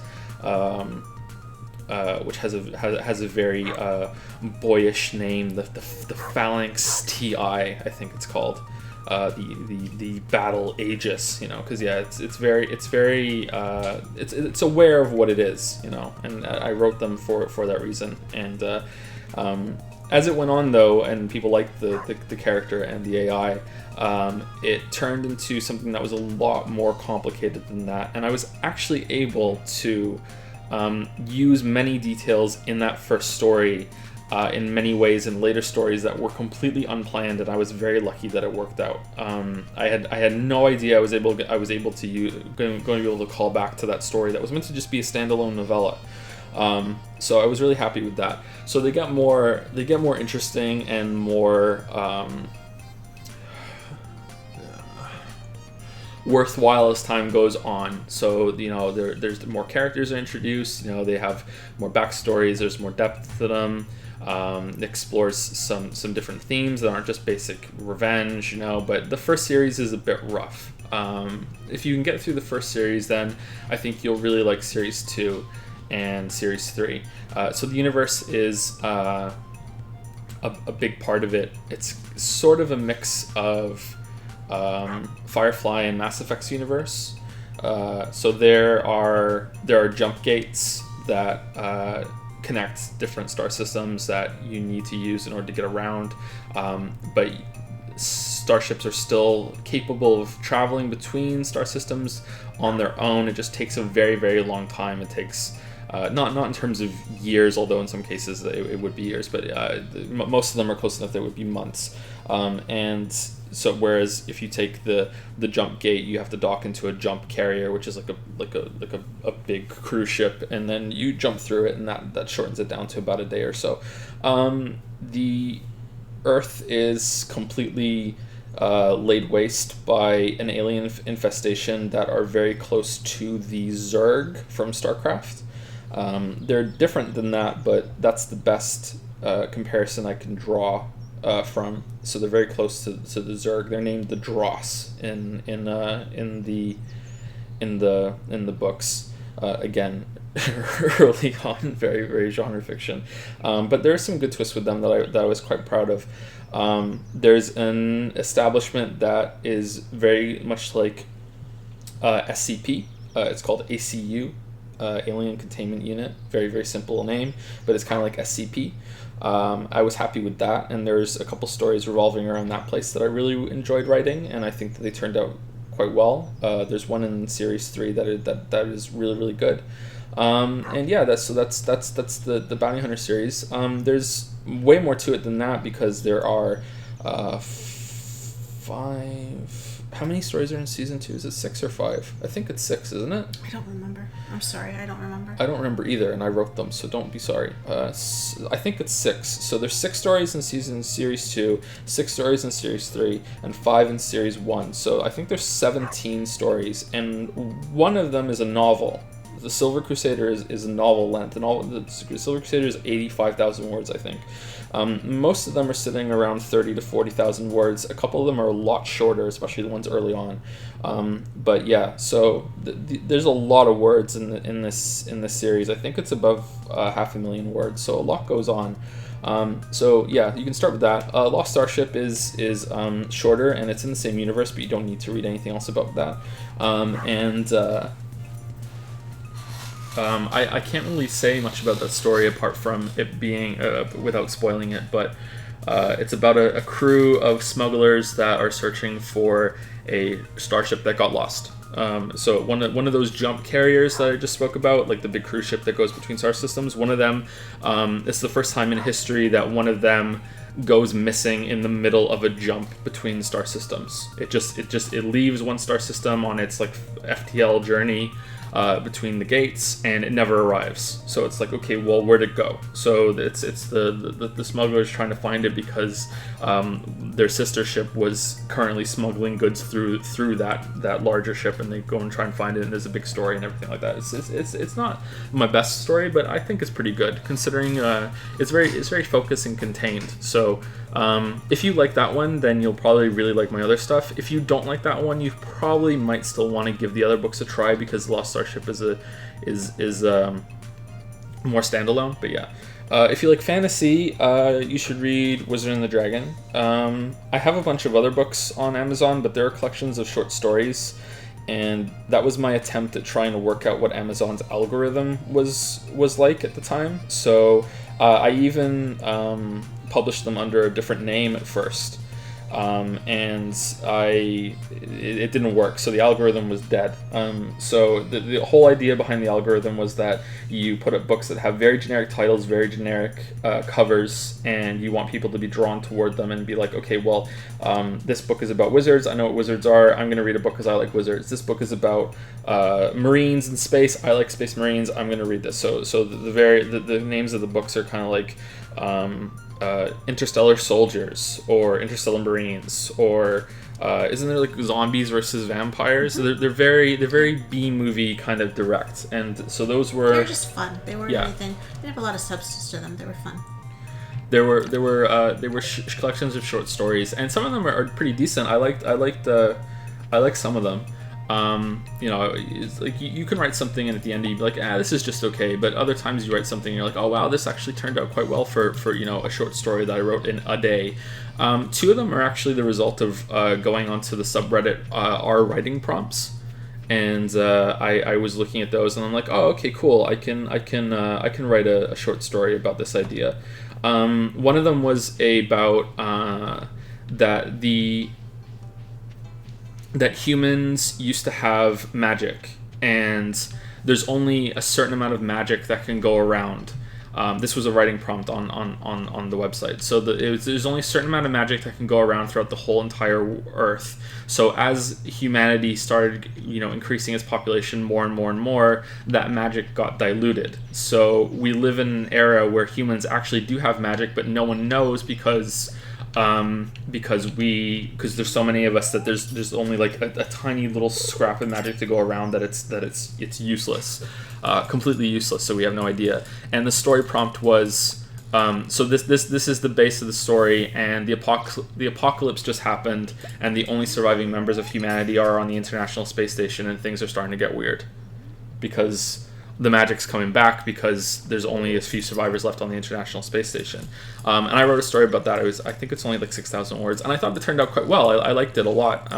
which has a very boyish name, the Phalanx TI, I think it's called. The battle Aegis, because it's aware of what it is, and I wrote them for that reason. And as it went on though, and people liked the character and the AI, it turned into something that was a lot more complicated than that, and I was actually able to use many details in that first story in many ways in later stories that were completely unplanned, and I was very lucky that it worked out. I had no idea I was going to be able to call back to that story that was meant to just be a standalone novella. So I was really happy with that. So they get more interesting and more worthwhile as time goes on. So there's more characters are introduced. They have more backstories. There's more depth to them. It explores some different themes that aren't just basic revenge. But the first series is a bit rough. If you can get through the first series, then I think you'll really like series 2 and series 3. So the universe is a big part of it. It's sort of a mix of Firefly and Mass Effect's universe. So there are jump gates that connect different star systems that you need to use in order to get around. But starships are still capable of traveling between star systems on their own. It just takes a very, very long time. It takes not in terms of years, although in some cases it would be years, but most of them are close enough that it would be months. And so whereas if you take the jump gate, you have to dock into a jump carrier, which is like a big cruise ship, and then you jump through it, and that shortens it down to about a day or so. The Earth is completely laid waste by an alien infestation that are very close to the Zerg from StarCraft. They're different than that, but that's the best comparison I can draw from. So they're very close to the Zerg. They're named the Dross in the books. Again, early on, very, very genre fiction. But there are some good twists with them that I was quite proud of. There's an establishment that is very much like SCP. It's called ACU. Alien Containment Unit. Very, very simple name, but it's kind of like SCP. I was happy with that, and there's a couple stories revolving around that place that I really enjoyed writing, and I think that they turned out quite well. There's one in series 3 that is really, really good. And yeah, that's the Bounty Hunter series. There's way more to it than that, because there are 5 How many stories are in season 2? Is it 6 or 5? I think it's 6, isn't it? I don't remember. I'm sorry, I don't remember. I don't remember either, and I wrote them, so don't be sorry. I think it's 6. So there's 6 stories in series 2, 6 stories in series 3, and 5 in series 1. So I think there's 17 stories, and one of them is a novel. The Silver Crusader is a novel length. The Silver Crusader is 85,000 words, I think. Most of them are sitting around 30 to 40,000 words. A couple of them are a lot shorter, especially the ones early on. But yeah, so there's a lot of words in this series. I think it's above 500,000 words, so a lot goes on. So yeah, you can start with that. Lost Starship is shorter, and it's in the same universe, but you don't need to read anything else about that. I can't really say much about that story apart from it being, without spoiling it, but it's about a crew of smugglers that are searching for a starship that got lost. So one of those jump carriers that I just spoke about, like the big cruise ship that goes between star systems, one of them, it's the first time in history that one of them goes missing in the middle of a jump between star systems. It leaves one star system on its like FTL journey between the gates, and it never arrives. So it's like, okay, well, where'd it go? So it's the smugglers trying to find it because their sister ship was currently smuggling goods through that larger ship, and they go and try and find it, and there's a big story and everything like that. It's not my best story, but I think it's pretty good considering it's very focused and contained. So if you like that one, then you'll probably really like my other stuff. If you don't like that one, you probably might still want to give the other books a try because Lost Starship is more standalone. But yeah, if you like fantasy, you should read Wizard and the Dragon. I have a bunch of other books on Amazon, but they're collections of short stories, and that was my attempt at trying to work out what Amazon's algorithm was like at the time. So I even published them under a different name at first, and it didn't work, so the algorithm was dead. So the whole idea behind the algorithm was that you put up books that have very generic titles, very generic covers, and you want people to be drawn toward them and be like, okay, well, this book is about wizards, I know what wizards are, I'm going to read a book because I like wizards. This book is about marines in space, I like space marines, I'm going to read this. So the names of the books are kind of like Interstellar Soldiers or Interstellar Marines, or isn't there like zombies versus vampires? Mm-hmm. So they're very B-movie kind of direct, and so those were... They're just fun. They weren't anything. They didn't have a lot of substance to them. They were fun. There were collections of short stories, and some of them are pretty decent. I liked some of them. It's like you can write something and at the end you'd be like, this is just okay. But other times you write something and you're like, oh wow, this actually turned out quite well for a short story that I wrote in a day. 2 of them are actually the result of going onto the subreddit r writing prompts, and I was looking at those and I'm like, oh okay, cool. I can write a short story about this idea. One of them was about that humans used to have magic, and there's only a certain amount of magic that can go around. This was a writing prompt on the website. So there's only a certain amount of magic that can go around throughout the whole entire Earth. So as humanity started, increasing its population more and more and more, that magic got diluted. So we live in an era where humans actually do have magic, but no one knows because there's so many of us that there's only like a tiny little scrap of magic to go around that it's useless, completely useless. So we have no idea. And the story prompt was, so this is the base of the story, and the apocalypse just happened, and the only surviving members of humanity are on the International Space Station, and things are starting to get weird because the magic's coming back because there's only a few survivors left on the International Space Station. And I wrote a story about that. I think it's only like 6,000 words, and I thought it turned out quite well. I liked it a lot.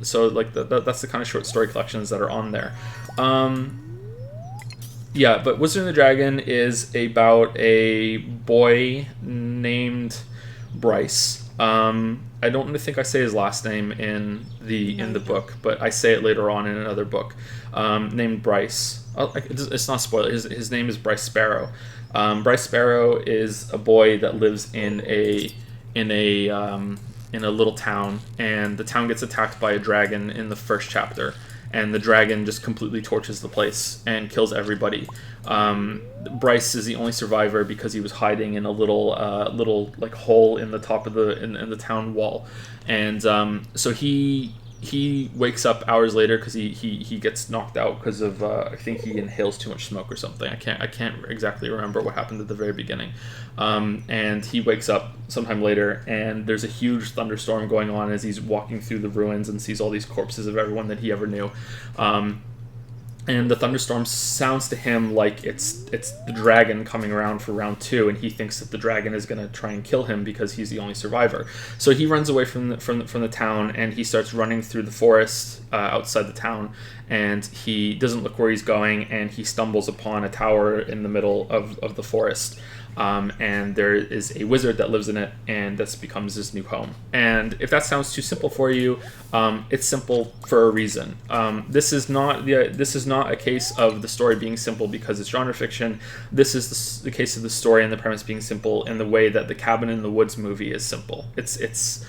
So like that's the kind of short story collections that are on there. Yeah, but Wizard and the Dragon is about a boy named Bryce. I don't think I say his last name in the book, but I say it later on in another book. Named Bryce. It's not a spoiler. His name is Bryce Sparrow. Bryce Sparrow is a boy that lives in a in a little town, and the town gets attacked by a dragon in the first chapter, and the dragon just completely torches the place and kills everybody. Bryce is the only survivor because he was hiding in a little like hole in the top of in the town wall, and so he wakes up hours later because he gets knocked out because of I think he inhales too much smoke or something. I can't exactly remember what happened at the very beginning, and he wakes up sometime later, and there's a huge thunderstorm going on as he's walking through the ruins and sees all these corpses of everyone that he ever knew. And the thunderstorm sounds to him like it's the dragon coming around for round 2, and he thinks that the dragon is going to try and kill him because he's the only survivor. So he runs away from the town, and he starts running through the forest outside the town, and he doesn't look where he's going, and he stumbles upon a tower in the middle of the forest. And there is a wizard that lives in it, and this becomes his new home. And if that sounds too simple for you, it's simple for a reason. This is not a case of the story being simple because it's genre fiction. This is the case of the story and the premise being simple in the way that the Cabin in the Woods movie is simple. It's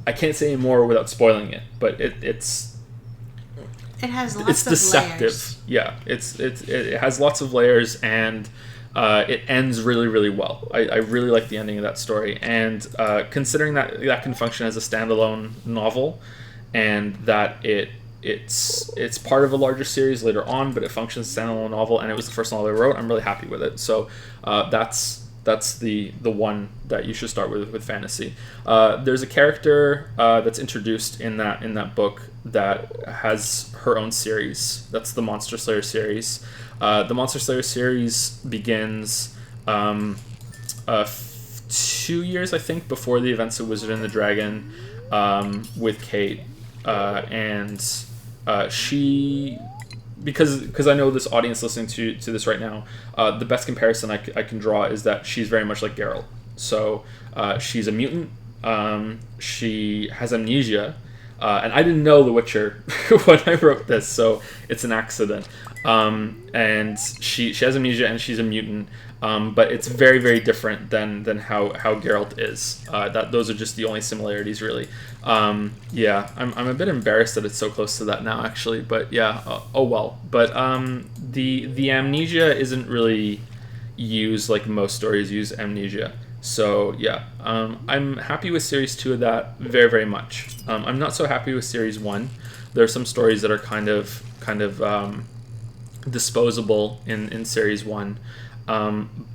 I can't say more without spoiling it, but it has lots of deceptive. layers. Yeah, it has lots of layers, and it ends really, really well. I really like the ending of that story, and considering that can function as a standalone novel, and that it's part of a larger series later on, but it functions as a standalone novel, and it was the first novel I wrote, I'm really happy with it. So that's the one that you should start with fantasy. There's a character that's introduced in that book that has her own series. That's the Monster Slayer series. The Monster Slayer series begins 2 years, I think, before the events of Wizard and the Dragon, with Kate, and she, because I know this audience listening to this right now, the best comparison I can draw is that she's very much like Geralt. So she's a mutant. She has amnesia. And I didn't know The Witcher when I wrote this, so it's an accident. And she has amnesia, and she's a mutant. But it's very, very different than how Geralt is. Those are just the only similarities, really. Yeah, I'm a bit embarrassed that it's so close to that now, actually. But yeah, oh well. But the amnesia isn't really used like most stories use amnesia. So yeah, I'm happy with series 2 of that very, very much. I'm not so happy with series 1. There are some stories that are kind of disposable in series 1.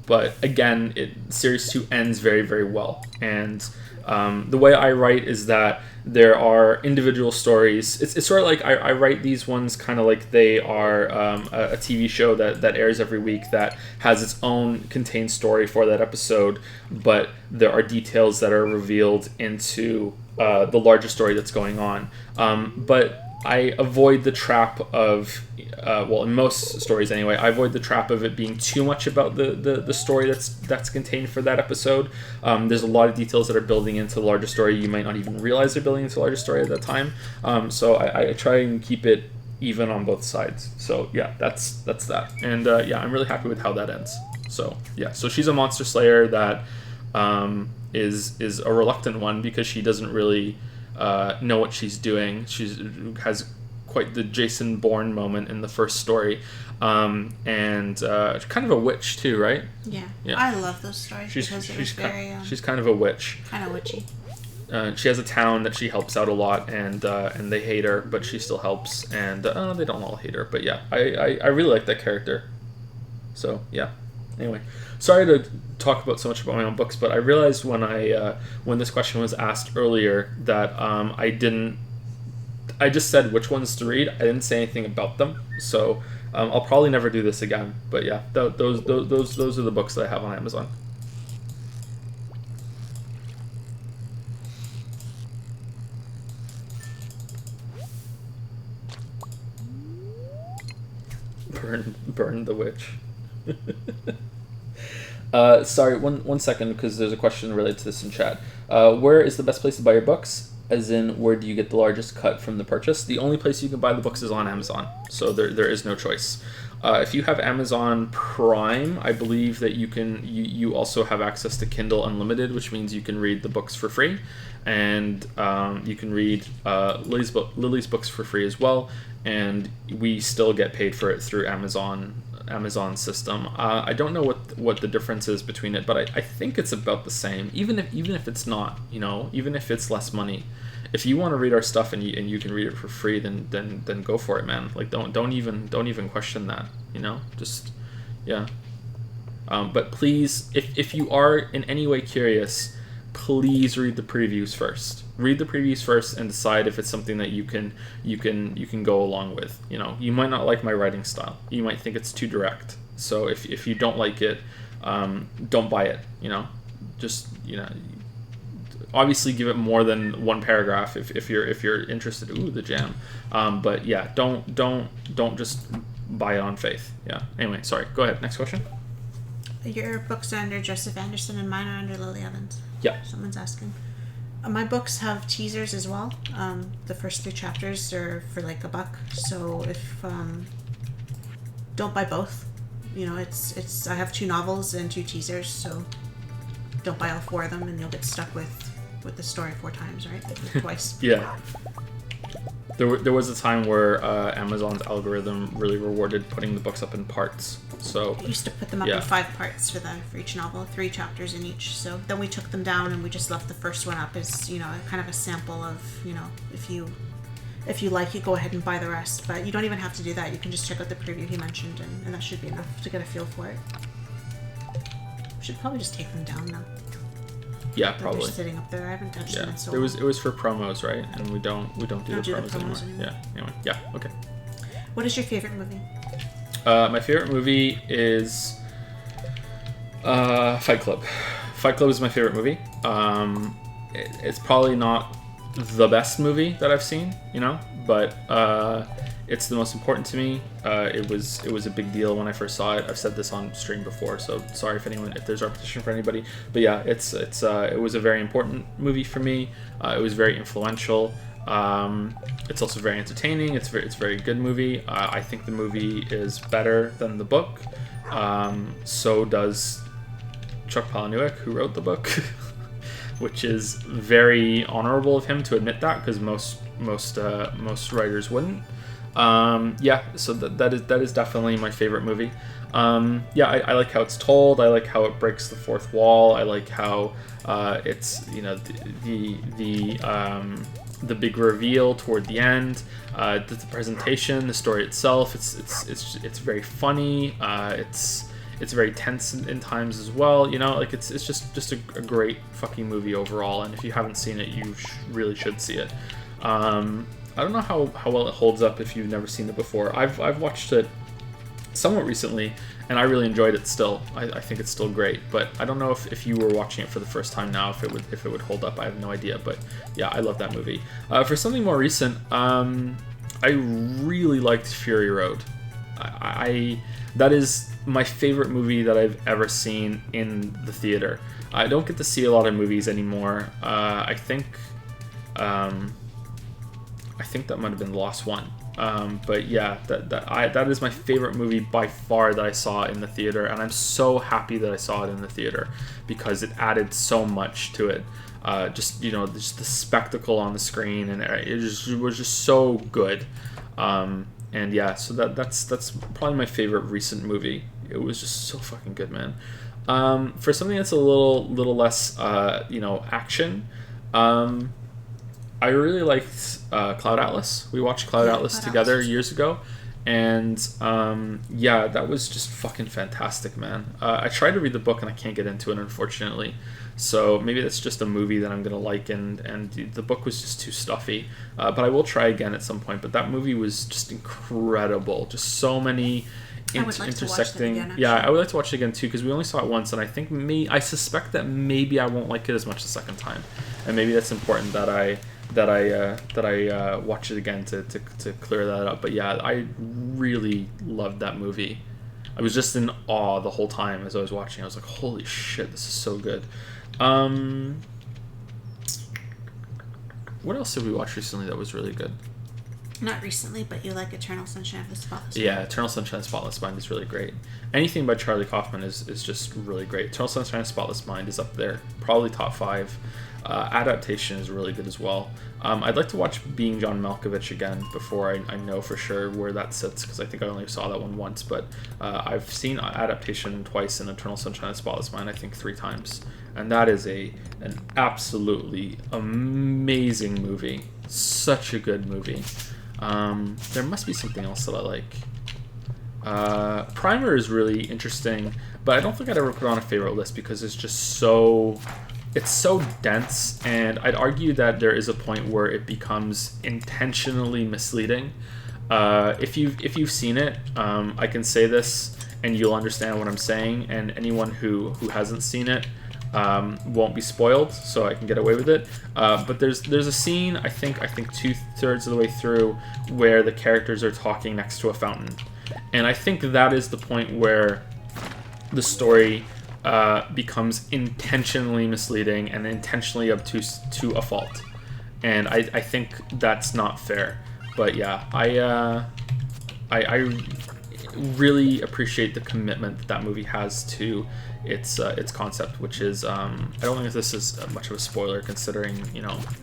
But again, series 2 ends very, very well. And the way I write is that there are individual stories. It's sort of like I write these ones kind of like they are a TV show that airs every week that has its own contained story for that episode, but there are details that are revealed into the larger story that's going on. But I avoid the trap of, well, in most stories anyway, I avoid the trap of it being too much about the story that's contained for that episode. There's a lot of details that are building into the larger story. You might not even realize they're building into the larger story at that time. So I try and keep it even on both sides. So yeah, that's that. And yeah, I'm really happy with how that ends. So yeah, so she's a monster slayer that is a reluctant one because she doesn't really know what she's doing. She has quite the Jason Bourne moment in the first story, and kind of a witch too, right? Yeah. I love those stories because it was very she's kind of a witch, kind of witchy. She has a town that she helps out a lot, and they hate her, but she still helps, and they don't all hate her, but yeah, I really like that character. So yeah. Anyway, sorry to talk about so much about my own books, but I realized when this question was asked earlier that I just said which ones to read. I didn't say anything about them, so I'll probably never do this again. But yeah, those are the books that I have on Amazon. Burn the witch. Sorry, one second, because there's a question related to this in chat. Where is the best place to buy your books? As in, where do you get the largest cut from the purchase? The only place you can buy the books is on Amazon, so there is no choice. If you have Amazon Prime, I believe that you also have access to Kindle Unlimited, which means you can read the books for free, and you can read Lily's books for free as well, and we still get paid for it through Amazon system. I don't know what the difference is between it, but I think it's about the same. Even if it's not, even if it's less money, if you want to read our stuff and you can read it for free, then go for it, man. Like don't even question that. Just yeah. But please, if you are in any way curious, please read the previews first. Read the previews first and decide if it's something that you can go along with. You might not like my writing style. You might think it's too direct. So if you don't like it, don't buy it. Just obviously give it more than one paragraph if you're interested. Ooh, the jam. But yeah, don't just buy it on faith. Yeah. Anyway, sorry. Go ahead. Next question. Your books are under Joseph Anderson and mine are under Lily Evans. Yeah. Someone's asking. My books have teasers as well. The first 3 chapters are for like $1. So if don't buy both. It's I have 2 novels and 2 teasers, so don't buy all 4 of them and you'll get stuck with the story 4 times, right? Twice. Yeah. There was a time where Amazon's algorithm really rewarded putting the books up in parts. So I used to put them up in 5 parts for each novel, 3 chapters in each. So then we took them down and we just left the first one up as kind of a sample of if you like it, go ahead and buy the rest. But you don't even have to do that. You can just check out the preview he mentioned, and that should be enough to get a feel for it. We should probably just take them down now. Yeah, They're probably. just sitting up there. I haven't touched them in so It long. was for promos, right? And we don't do the promos anymore. Yeah. Anyway, yeah. Okay. What is your favorite movie? My favorite movie is Fight Club. Fight Club is my favorite movie. It's probably not the best movie that I've seen, but it's the most important to me. It was a big deal when I first saw it. I've said this on stream before, so sorry if there's repetition for anybody. But yeah, it was a very important movie for me. It was very influential. It's also very entertaining. It's a very good movie. I think the movie is better than the book. So does Chuck Palahniuk, who wrote the book, which is very honorable of him to admit that, because most writers wouldn't. So that is definitely my favorite movie. I like how it's told. I like how it breaks the fourth wall. I like how it's the big reveal toward the end, the presentation, the story itself. It's very funny. It's very tense in times as well. It's just a great fucking movie overall. And if you haven't seen it, you really should see it. I don't know how well it holds up if you've never seen it before. I've watched it somewhat recently, and I really enjoyed it still. I think it's still great, but I don't know if you were watching it for the first time now, if it would hold up. I have no idea, but yeah, I love that movie. For something more recent, I really liked Fury Road. That is my favorite movie that I've ever seen in the theater. I don't get to see a lot of movies anymore. I think that might have been the last one. But yeah, that is my favorite movie by far that I saw in the theater, and I'm so happy that I saw it in the theater because it added so much to it. Just the spectacle on the screen, and it was just so good. And yeah, so that's probably my favorite recent movie. It was just so fucking good, man. For something that's a little less action. I really liked Cloud Atlas. We watched Cloud Atlas together years ago, and that was just fucking fantastic, man. I tried to read the book and I can't get into it, unfortunately. So maybe that's just a movie that I'm gonna like, and the book was just too stuffy. But I will try again at some point. But that movie was just incredible. Just so many intersecting. I would like to watch it again too, because we only saw it once, and I suspect that maybe I won't like it as much the second time, and maybe that's important that I watch it again to clear that up. But yeah, I really loved that movie. I was just in awe the whole time as I was watching. I was like, holy shit, this is so good. What else did we watch recently that was really good? Not recently, but you like Eternal Sunshine of the Spotless Mind. Yeah, Eternal Sunshine of the Spotless Mind is really great. Anything by Charlie Kaufman is just really great. Eternal Sunshine of the Spotless Mind is up there, probably top 5. Adaptation is really good as well. I'd like to watch Being John Malkovich again before I know for sure where that sits, because I think I only saw that one once, but I've seen Adaptation twice and Eternal Sunshine of the Spotless Mind I think 3 times, and that is an absolutely amazing movie. Such a good movie. There must be something else that I like. Primer is really interesting, but I don't think I'd ever put it on a favorite list because it's just so dense, and I'd argue that there is a point where it becomes intentionally misleading. If you've seen it, I can say this and you'll understand what I'm saying, and anyone who hasn't seen it won't be spoiled, so I can get away with it. But there's a scene, I think 2/3 of the way through, where the characters are talking next to a fountain, and I think that is the point where the story becomes intentionally misleading and intentionally obtuse to a fault, and I think that's not fair. But yeah, I really appreciate the commitment that movie has to its concept, which is I don't think this is much of a spoiler, considering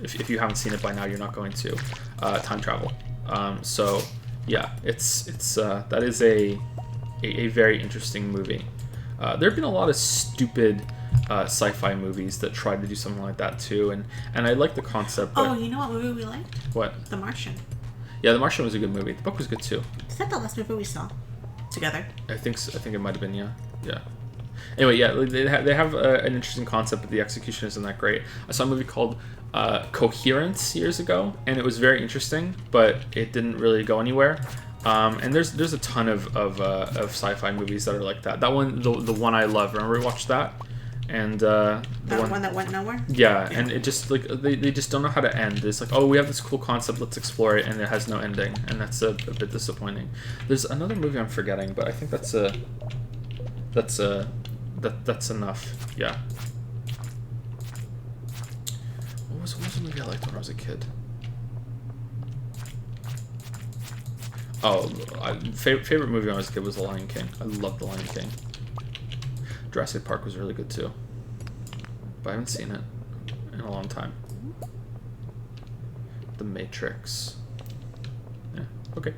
if you haven't seen it by now, you're not going to time travel. So yeah, it's that is a very interesting movie. There have been a lot of stupid sci-fi movies that tried to do something like that too, and I like the concept. But... Oh, you know what movie we liked? What? The Martian. Yeah, The Martian was a good movie. The book was good too. Is that the last movie we saw together? I think so. I think it might have been, yeah. Anyway, yeah, they have an interesting concept, but the execution isn't that great. I saw a movie called Coherence years ago, and it was very interesting, but it didn't really go anywhere. And there's a ton of sci-fi movies that are like that. That one, the one I love. Remember we watched that, and the one that went nowhere. Yeah, and it just like they just don't know how to end. It's like, oh, we have this cool concept, let's explore it, and it has no ending, and that's a bit disappointing. There's another movie I'm forgetting, but I think that's enough. Yeah. What was a movie I liked when I was a kid? Oh, favorite movie when I was a kid was The Lion King. I loved The Lion King. Jurassic Park was really good too, but I haven't seen it in a long time. The Matrix. Yeah, okay.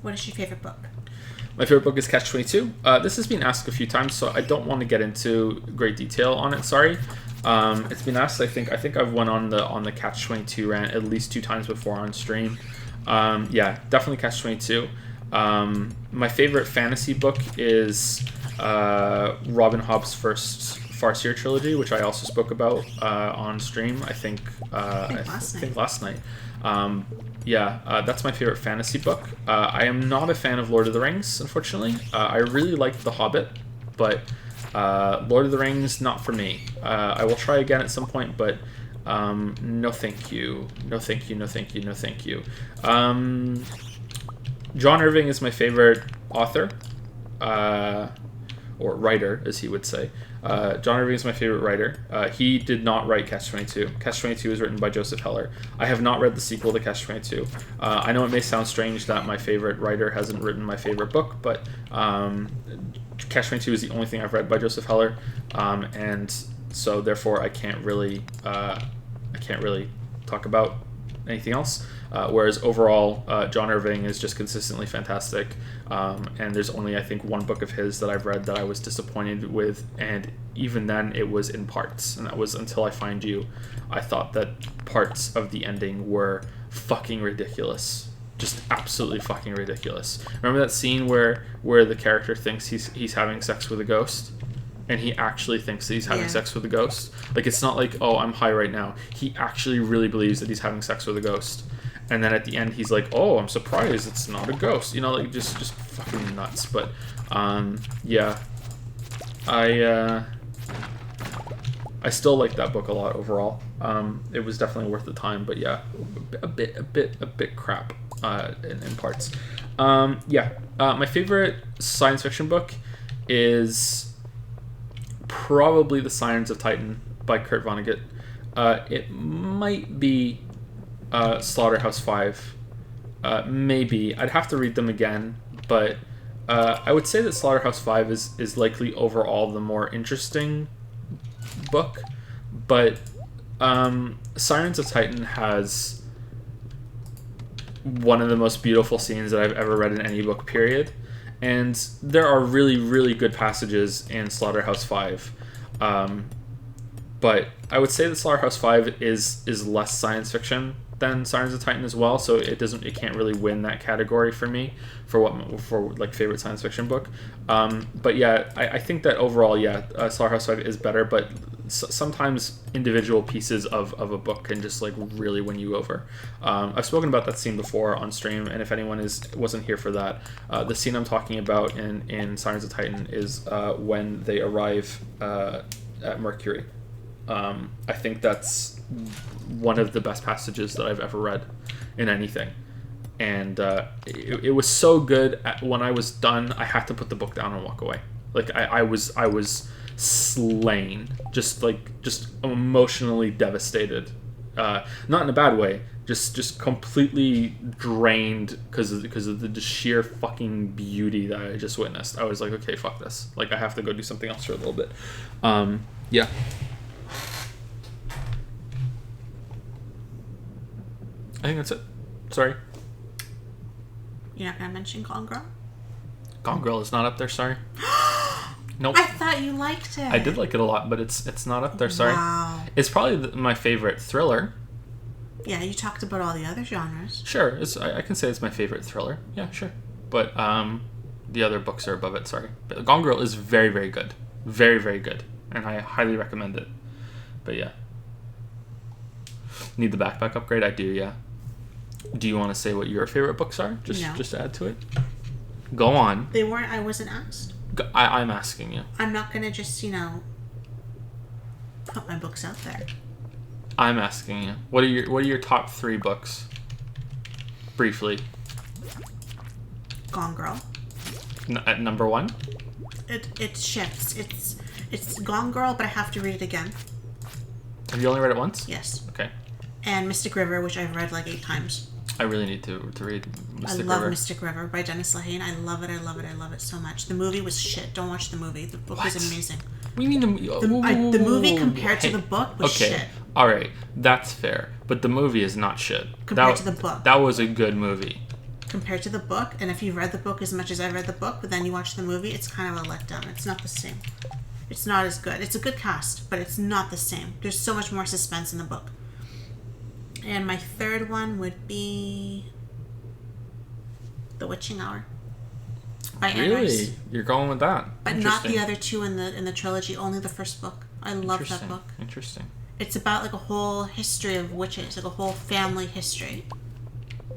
What is your favorite book? My favorite book is Catch-22. This has been asked a few times, so I don't want to get into great detail on it. Sorry. It's been asked. I think I've went on the Catch-22 rant at least 2 times before on stream. Yeah, definitely Catch-22. My favorite fantasy book is Robin Hobb's first Farseer trilogy, which I also spoke about on stream. I think last night. Yeah, that's my favorite fantasy book. I am not a fan of Lord of the Rings, unfortunately. I really liked The Hobbit, but Lord of the Rings, not for me. I will try again at some point, but no thank you. No thank you, no thank you, no thank you. John Irving is my favorite author, or writer, as he would say. John Irving is my favorite writer. He did not write Catch-22. Catch-22 is written by Joseph Heller. I have not read the sequel to Catch-22. I know it may sound strange that my favorite writer hasn't written my favorite book, but Catch-22 is the only thing I've read by Joseph Heller, and so therefore I can't really talk about anything else. Whereas overall, John Irving is just consistently fantastic, and there's only, I think, one book of his that I've read that I was disappointed with, and even then it was in parts, and that was Until I Find You. I thought that parts of the ending were fucking ridiculous. Just absolutely fucking ridiculous. Remember that scene where the character thinks he's having sex with a ghost? And he actually thinks that he's having sex with a ghost? Like, it's not like, oh, I'm high right now. He actually really believes that he's having sex with a ghost. And then at the end, he's like, oh, I'm surprised it's not a ghost. You know, like, just fucking nuts. But, yeah. I still like that book a lot overall. It was definitely worth the time, but yeah, a bit crap in parts. Yeah. My favorite science fiction book is probably The Sirens of Titan by Kurt Vonnegut. It might be Slaughterhouse 5. Maybe. I'd have to read them again, but I would say that Slaughterhouse 5 is likely overall the more interesting book, but Sirens of Titan has one of the most beautiful scenes that I've ever read in any book, period. And there are really, really good passages in Slaughterhouse 5. But I would say that Slaughterhouse 5 is less science fiction than Sirens of Titan as well, so it can't really win that category for me for like favorite science fiction book. But yeah, I think that overall, Slaughterhouse 5 is better, but sometimes individual pieces of a book can just like really win you over. I've spoken about that scene before on stream, and if anyone wasn't here for that, the scene I'm talking about in Sirens of Titan is when they arrive at Mercury. I think that's one of the best passages that I've ever read in anything, and it was so good. When I was done, I had to put the book down and walk away. Like I was slain, just emotionally devastated, not in a bad way, just completely drained because of the sheer fucking beauty that I just witnessed. I was like, okay, fuck this. Like I have to go do something else for a little bit. Yeah. I think that's it. Sorry. You're not gonna mention Gone Girl? Gone Girl is not up there, sorry. Nope. I thought you liked it. I did like it a lot, but it's not up there, sorry. Wow. It's probably my favorite thriller. Yeah, you talked about all the other genres. Sure, I can say it's my favorite thriller. Yeah, sure. But the other books are above it, sorry. But Gone Girl is very, very good. Very, very good. And I highly recommend it. But yeah. Need the backpack upgrade? I do, yeah. Do you want to say what your favorite books are? Just to add to it? Go on. They weren't. I wasn't asked. I'm asking you. I'm not going to just, put my books out there. I'm asking you. What are your top 3 books? Briefly. Gone Girl. At number 1? It shifts. It's Gone Girl, but I have to read it again. Have you only read it once? Yes. Okay. And Mystic River, which I've read like 8 times. I really need to read Mystic River. I love Mystic River by Dennis Lehane. I love it. I love it. I love it so much. The movie was shit. Don't watch the movie. The book was amazing. What do you mean the movie compared to the book was shit. All right, that's fair. But the movie is not shit. Compared to the book. That was a good movie. Compared to the book, and if you've read the book as much as I read the book, but then you watch the movie, it's kind of a letdown. It's not the same. It's not as good. It's a good cast, but it's not the same. There's so much more suspense in the book. And my third one would be The Witching Hour by Anne Rice. Really? You're going with that? But not the other 2 in the trilogy, only the first book. I love that book. Interesting. It's about like a whole history of witches, like a whole family history.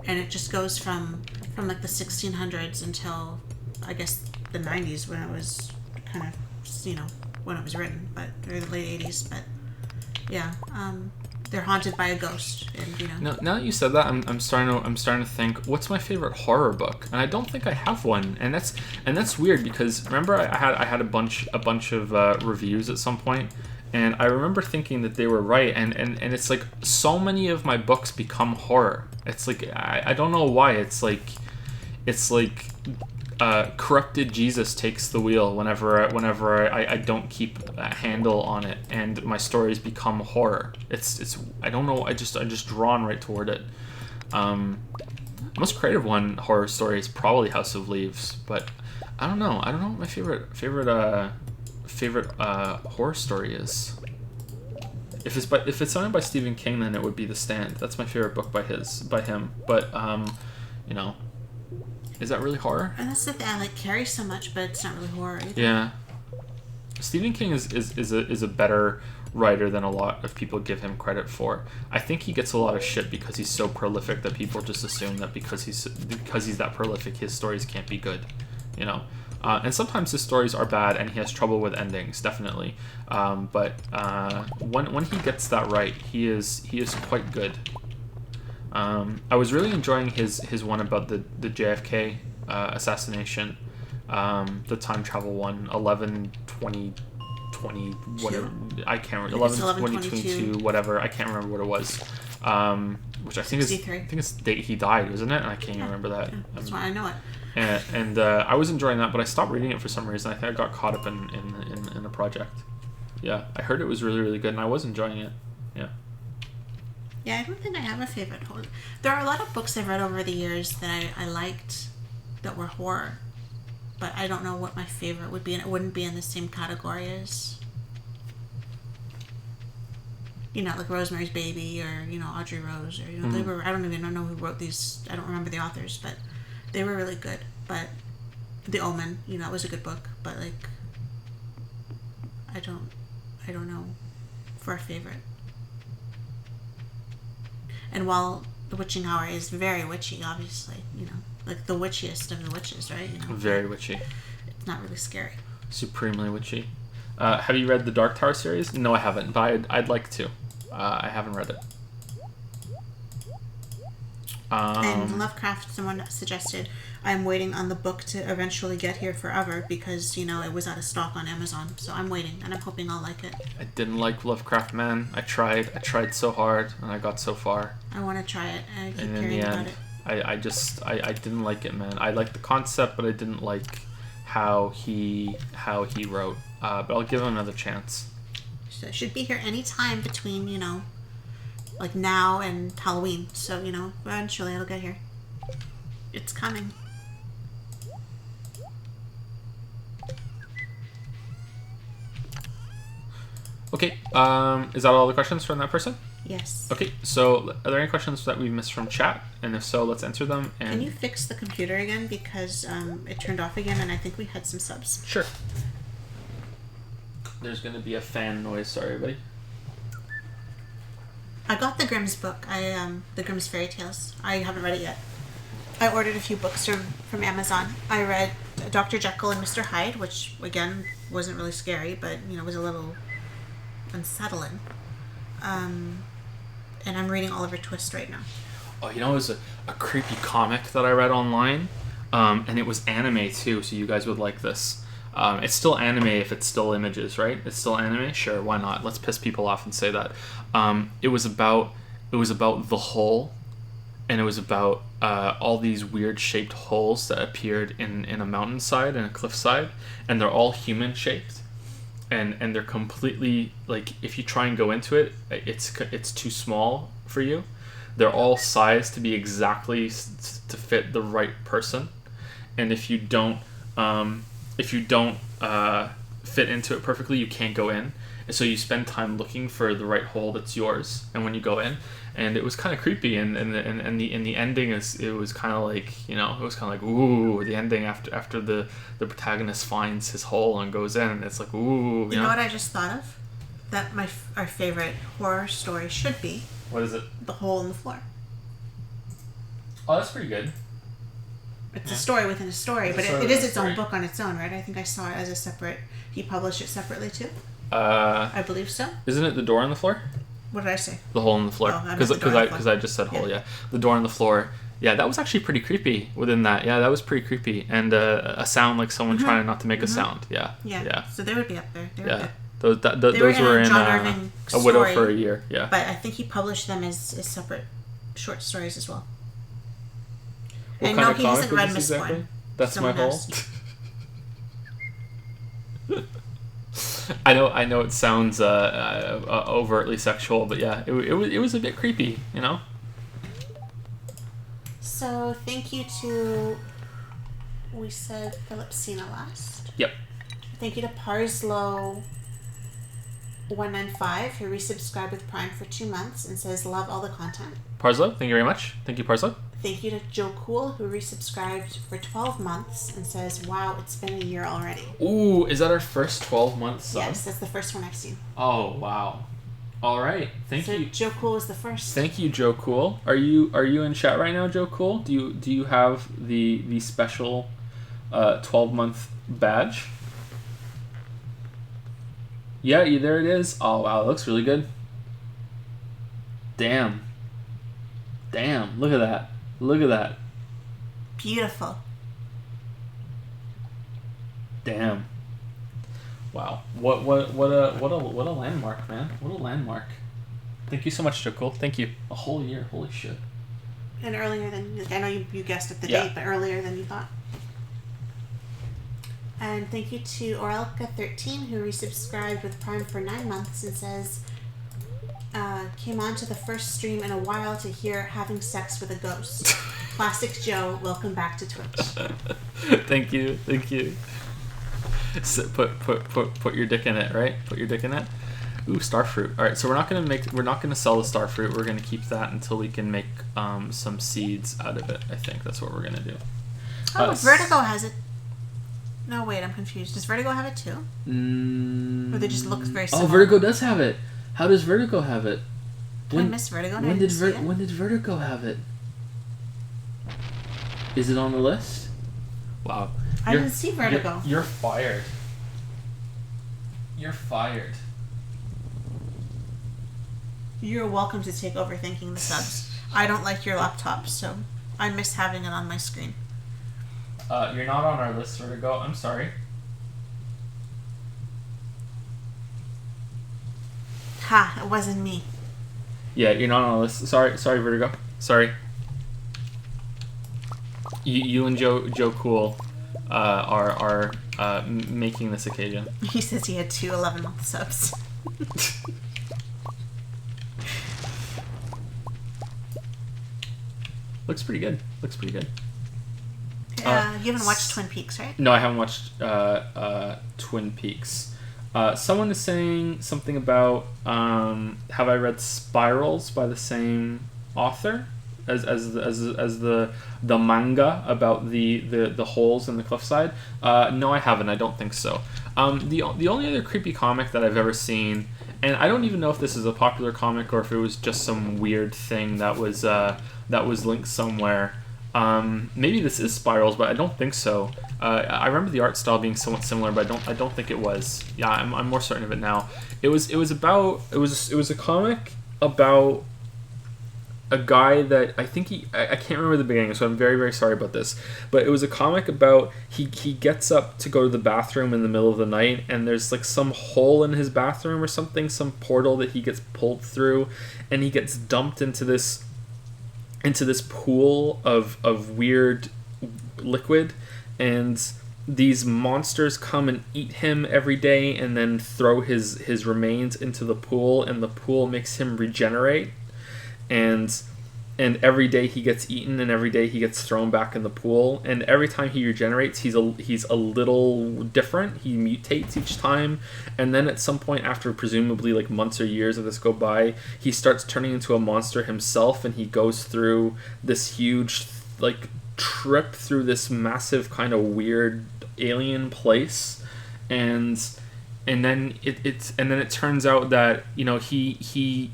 And it just goes from like the 1600s until I guess the 90s when it was kind of, when it was written, but or the late 80s, but yeah, they're haunted by a ghost, and Now that you said that, I'm starting to think, what's my favorite horror book? And I don't think I have one, and that's weird because remember I had a bunch of reviews at some point, and I remember thinking that they were right, and it's like so many of my books become horror. It's like I don't know why. It's like corrupted Jesus takes the wheel whenever I don't keep a handle on it, and my stories become horror. It's I don't know. I just drawn right toward it. Most creative horror story is probably House of Leaves, but I don't know what my favorite horror story is. If it's something by Stephen King, then it would be The Stand. That's my favorite book by him. But is that really horror? And that's the thing. I like Carrie so much, but it's not really horror either. Yeah. Stephen King is a better writer than a lot of people give him credit for. I think he gets a lot of shit because he's so prolific that people just assume that because he's that prolific, his stories can't be good. And sometimes his stories are bad, and he has trouble with endings, definitely. But when he gets that right, he is quite good. I was really enjoying his one about the JFK assassination, the time travel one, 11/20/20 whatever. I can't remember. 11/20/22 whatever. I can't remember what it was. which I think is 63. I think it's the date he died, isn't it? And I can't even remember that. Yeah, that's why I know it. And I was enjoying that, but I stopped reading it for some reason. I think I got caught up in a project. Yeah, I heard it was really, really good, and I was enjoying it. Yeah. Yeah, I don't think I have a favorite horror. There are a lot of books I've read over the years that I liked that were horror, but I don't know what my favorite would be, and it wouldn't be in the same category as, like Rosemary's Baby or, Audrey Rose or, they were, I don't even know who wrote these, I don't remember the authors, but they were really good. But The Omen, it was a good book, but like, I don't know for a favorite. And while The Witching Hour is very witchy, obviously, like the witchiest of the witches, right? Very witchy. It's not really scary. Supremely witchy. Have you read the Dark Tower series? No, I haven't, but I'd like to. I haven't read it. And Lovecraft, someone suggested, I'm waiting on the book to eventually get here forever because, it was out of stock on Amazon. So I'm waiting, and I'm hoping I'll like it. I didn't like Lovecraft, man. I tried so hard, and I got so far. I want to try it. I keep And in hearing the about end, it. I didn't like it, man. I liked the concept, but I didn't like how he wrote. But I'll give him another chance. So it should be here any time between, like now and Halloween. So, eventually it'll get here. It's coming. Okay, is that all the questions from that person? Yes. Okay, so are there any questions that we missed from chat? And if so, let's answer them. And Can you fix the computer again? Because it turned off again, and I think we had some subs. Sure. There's going to be a fan noise. Sorry, everybody. I got the Grimm's book. The Grimm's Fairy Tales. I haven't read it yet. I ordered a few books from Amazon. I read Dr. Jekyll and Mr. Hyde, which, again, wasn't really scary, but, was a little unsettling. And I'm reading Oliver Twist right now. Oh, it was a creepy comic that I read online, and it was anime too, so you guys would like this. It's still anime if it's still images, right? It's still anime? Sure, why not? Let's piss people off and say that. It was about the hole, and it was about all these weird shaped holes that appeared in a mountainside and a cliffside, and they're all human shaped. And they're completely, like, if you try and go into it, it's too small for you. They're all sized to be exactly to fit the right person, and if you don't fit into it perfectly, you can't go in. And so you spend time looking for the right hole that's yours, and when you go in, and it was kind of creepy, and the ending it was kind of like, it was kind of like, ooh, the ending after the protagonist finds his hole and goes in, and it's like, ooh. You know what I just thought of? That our favorite horror story should be. What is it? The Hole in the Floor. Oh, that's pretty good. It's a story within a story, but it is its own book on its own, right? I think I saw it as a separate. He published it separately too. I believe so. Isn't it The Door on the Floor? What did I say? The Hole in the Floor. Because I just said hole. Yeah, The Door on the Floor. Yeah, that was actually pretty creepy. Within that, yeah, that was pretty creepy, and a sound like someone trying not to make a sound. Yeah. Yeah. So they would be up there. They were yeah. good. Those were in John Irving A Widow story, for a Year. Yeah. But I think he published them as separate short stories as well. What and kind no, of he comic hasn't was read this Miss exactly? Bourne. That's Someone my hole. I know it sounds overtly sexual, but yeah, it was a bit creepy, So thank you to, we said Philip Sina last. Yep. Thank you to Parslow 195 who resubscribed with Prime for 2 months and says love all the content. Parslow, thank you very much. Thank you, Parslow. Thank you to Joe Cool who resubscribed for 12 months and says, wow, it's been a year already. Ooh, is that our first 12 months? Yes, that's the first one I've seen. Oh, wow. All right, thank you. Joe Cool was the first. Thank you, Joe Cool. Are you in chat right now, Joe Cool? Do you have the special 12-month badge? Yeah, there it is. Oh wow, it looks really good. Damn, look at that. Look at that. Beautiful. Damn. Wow. What a landmark, man. What a landmark. Thank you so much, Joe Cool. Thank you. A whole year. Holy shit. And earlier than... I know you guessed at the Yeah. date, but earlier than you thought. And thank you to Orelka13, who resubscribed with Prime for 9 months and says, came on to the first stream in a while to hear having sex with a ghost. Classic Joe, welcome back to Twitch. Thank you. So put your dick in it, right? Put your dick in it. Ooh, starfruit. All right, so we're not gonna sell the starfruit. We're gonna keep that until we can make some seeds out of it. I think that's what we're gonna do. Oh, Vertigo has it. No, wait, I'm confused. Does Vertigo have it too? Or they just look very similar? Oh, Vertigo does have it. How does Vertigo have it? I missed Vertigo. When did Vertigo have it? Is it on the list? Wow. I didn't see Vertigo. You're fired. You're fired. You're welcome to take over thanking the subs. I don't like your laptop, so I miss having it on my screen. You're not on our list, Vertigo. I'm sorry. Ha, it wasn't me. Yeah, you're not on our list. Sorry, Vertigo. Sorry. You and Joe Cool are making this occasion. He says he had 2 11-month subs. Looks pretty good. You haven't watched Twin Peaks, right? No, I haven't watched Twin Peaks. Someone is saying something about have I read Spirals by the same author as the manga about the holes in the cliffside? No, I haven't. I don't think so. The only other creepy comic that I've ever seen, and I don't even know if this is a popular comic or if it was just some weird thing that was linked somewhere. Maybe this is Spirals, but I don't think so. I remember the art style being somewhat similar, but I don't think it was. Yeah, I'm more certain of it now. It was a comic about a guy that I think I can't remember the beginning, so I'm very, very sorry about this. But it was a comic about he gets up to go to the bathroom in the middle of the night, and there's like some hole in his bathroom or something, some portal that he gets pulled through, and he gets dumped into this pool of weird liquid, and these monsters come and eat him every day and then throw his remains into the pool, and the pool makes him regenerate, and every day he gets eaten and every day he gets thrown back in the pool, and every time he regenerates he's a little different. He mutates each time, and then at some point after presumably like months or years of this go by, he starts turning into a monster himself, and he goes through this huge like trip through this massive kind of weird alien place, and then it turns out that, you know, he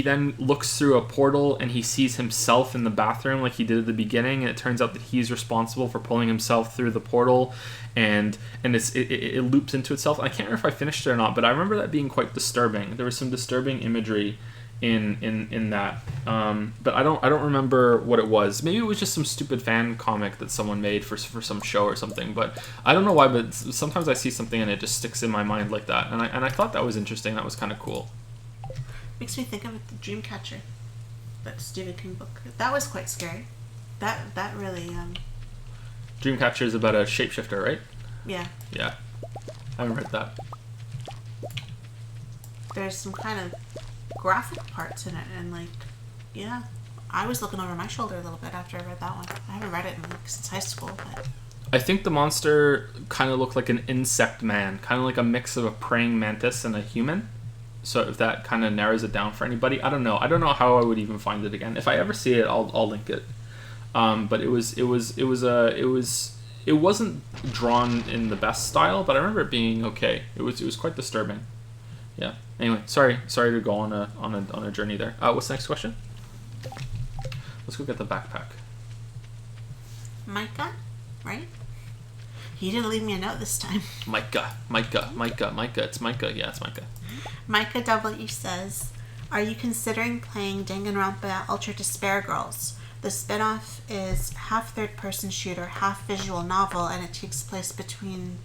then looks through a portal and he sees himself in the bathroom like he did at the beginning, and it turns out that he's responsible for pulling himself through the portal, and it loops into itself. I can't remember if I finished it or not, but I remember that being quite disturbing. There was some disturbing imagery in that, but I don't remember what it was. Maybe it was just some stupid fan comic that someone made for some show or something, but I don't know why, but sometimes I see something and it just sticks in my mind like that, and I thought that was interesting. That was kind of cool. Makes me think of the Dreamcatcher, that Stephen King book. That was quite scary. That really Dreamcatcher is about a shapeshifter, right? Yeah. Yeah, I haven't read that. There's some kind of graphic parts in it, and like, yeah, I was looking over my shoulder a little bit after I read that one. I haven't read it in since high school, but I think the monster kind of looked like an insect man, kind of like a mix of a praying mantis and a human. So if that kind of narrows it down for anybody, I don't know how I would even find it again. If I ever see it, I'll link it. But it wasn't drawn in the best style, but I remember it being okay. It was quite disturbing. Yeah. Anyway, sorry to go on a journey there. What's the next question? Let's go get the backpack. Micah, right? He didn't leave me a note this time. Micah. It's Micah. Yeah, it's Micah. Micah W says, "Are you considering playing Danganronpa Ultra Despair Girls? The spinoff is half third-person shooter, half visual novel, and it takes place between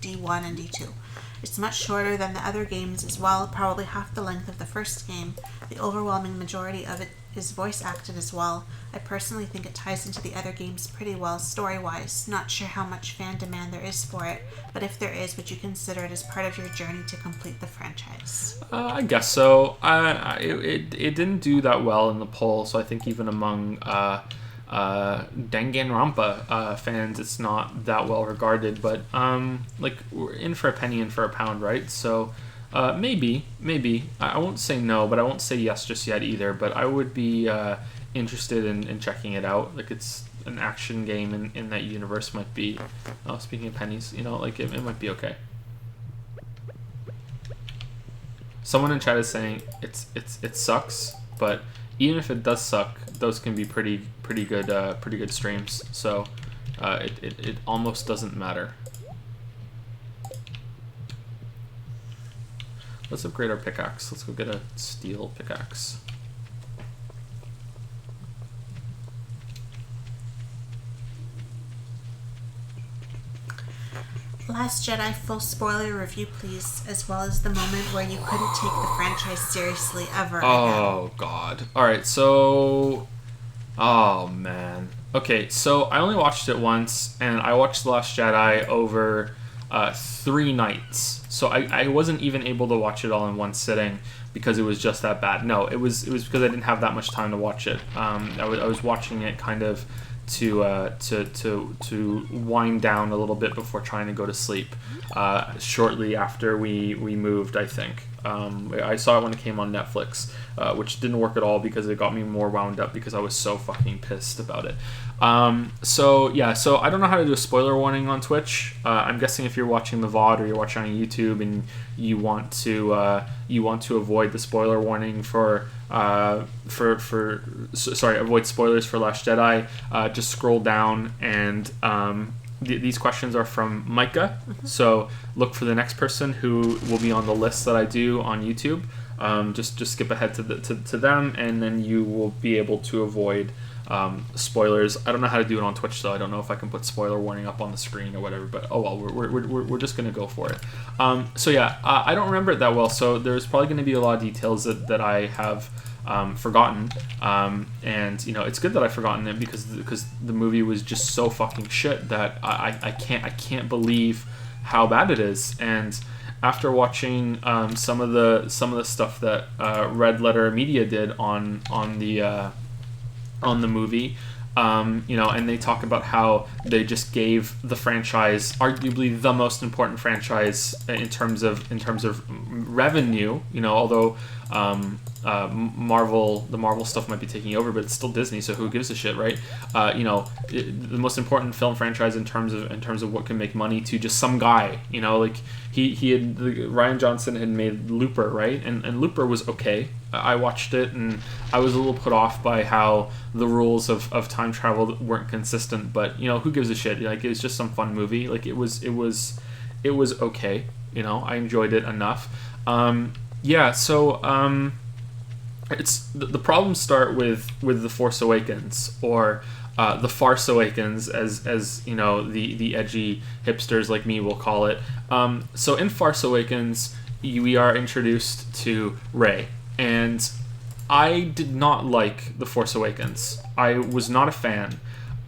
D1 and D2. It's much shorter than the other games as well, probably half the length of the first game. The overwhelming majority of it is voice acted as well. I personally think it ties into the other games pretty well story-wise. Not sure how much fan demand there is for it, but if there is, would you consider it as part of your journey to complete the franchise? I guess so. It didn't do that well in the poll, so I think even among Danganronpa fans, it's not that well regarded. But like, we're in for a penny, in for a pound, right? So maybe. I won't say no, but I won't say yes just yet either. But I would be interested in checking it out. Like, it's an action game in that universe. Might be. Oh, speaking of pennies, like it might be okay. Someone in chat is saying it sucks, but even if it does suck, those can be pretty good streams. So it almost doesn't matter. Let's upgrade our pickaxe. Let's go get a steel pickaxe. Last Jedi full spoiler review, please, as well as the moment where you couldn't take the franchise seriously ever again. Oh, God. Alright, so... Oh, man. Okay, so I only watched it once, and I watched The Last Jedi over 3 nights. So I wasn't even able to watch it all in one sitting because it was just that bad. No, it was because I didn't have that much time to watch it. I was watching it kind of to wind down a little bit before trying to go to sleep. Shortly after we moved, I think. I saw it when it came on Netflix, which didn't work at all because it got me more wound up because I was so fucking pissed about it. So I don't know how to do a spoiler warning on Twitch. I'm guessing if you're watching the VOD or you're watching on YouTube and you want to avoid the spoiler warning avoid spoilers for Last Jedi, just scroll down and these questions are from Micah. So look for the next person who will be on the list that I do on YouTube. Just skip ahead to them, and then you will be able to avoid spoilers. I don't know how to do it on Twitch, so I don't know if I can put spoiler warning up on the screen or whatever, but oh well, we're just gonna go for it. I don't remember it that well, so there's probably going to be a lot of details that I have forgotten, and it's good that I've forgotten it because the movie was just so fucking shit that I can't believe how bad it is. And after watching some of the stuff that Red Letter Media did on the movie, and they talk about how they just gave the franchise, arguably the most important franchise in terms of revenue, although the Marvel stuff might be taking over, but it's still Disney, so who gives a shit, right? The most important film franchise in terms of what can make money to just some guy, like Ryan Johnson had made Looper, right? And Looper was okay. I watched it and I was a little put off by how the rules of time travel weren't consistent, but who gives a shit? Like, it was just some fun movie. Like, it was okay. I enjoyed it enough. It's the problems start with The Force Awakens, or The Farce Awakens, as the edgy hipsters like me will call it. So in Farce Awakens, we are introduced to Rey, and I did not like The Force Awakens. I was not a fan.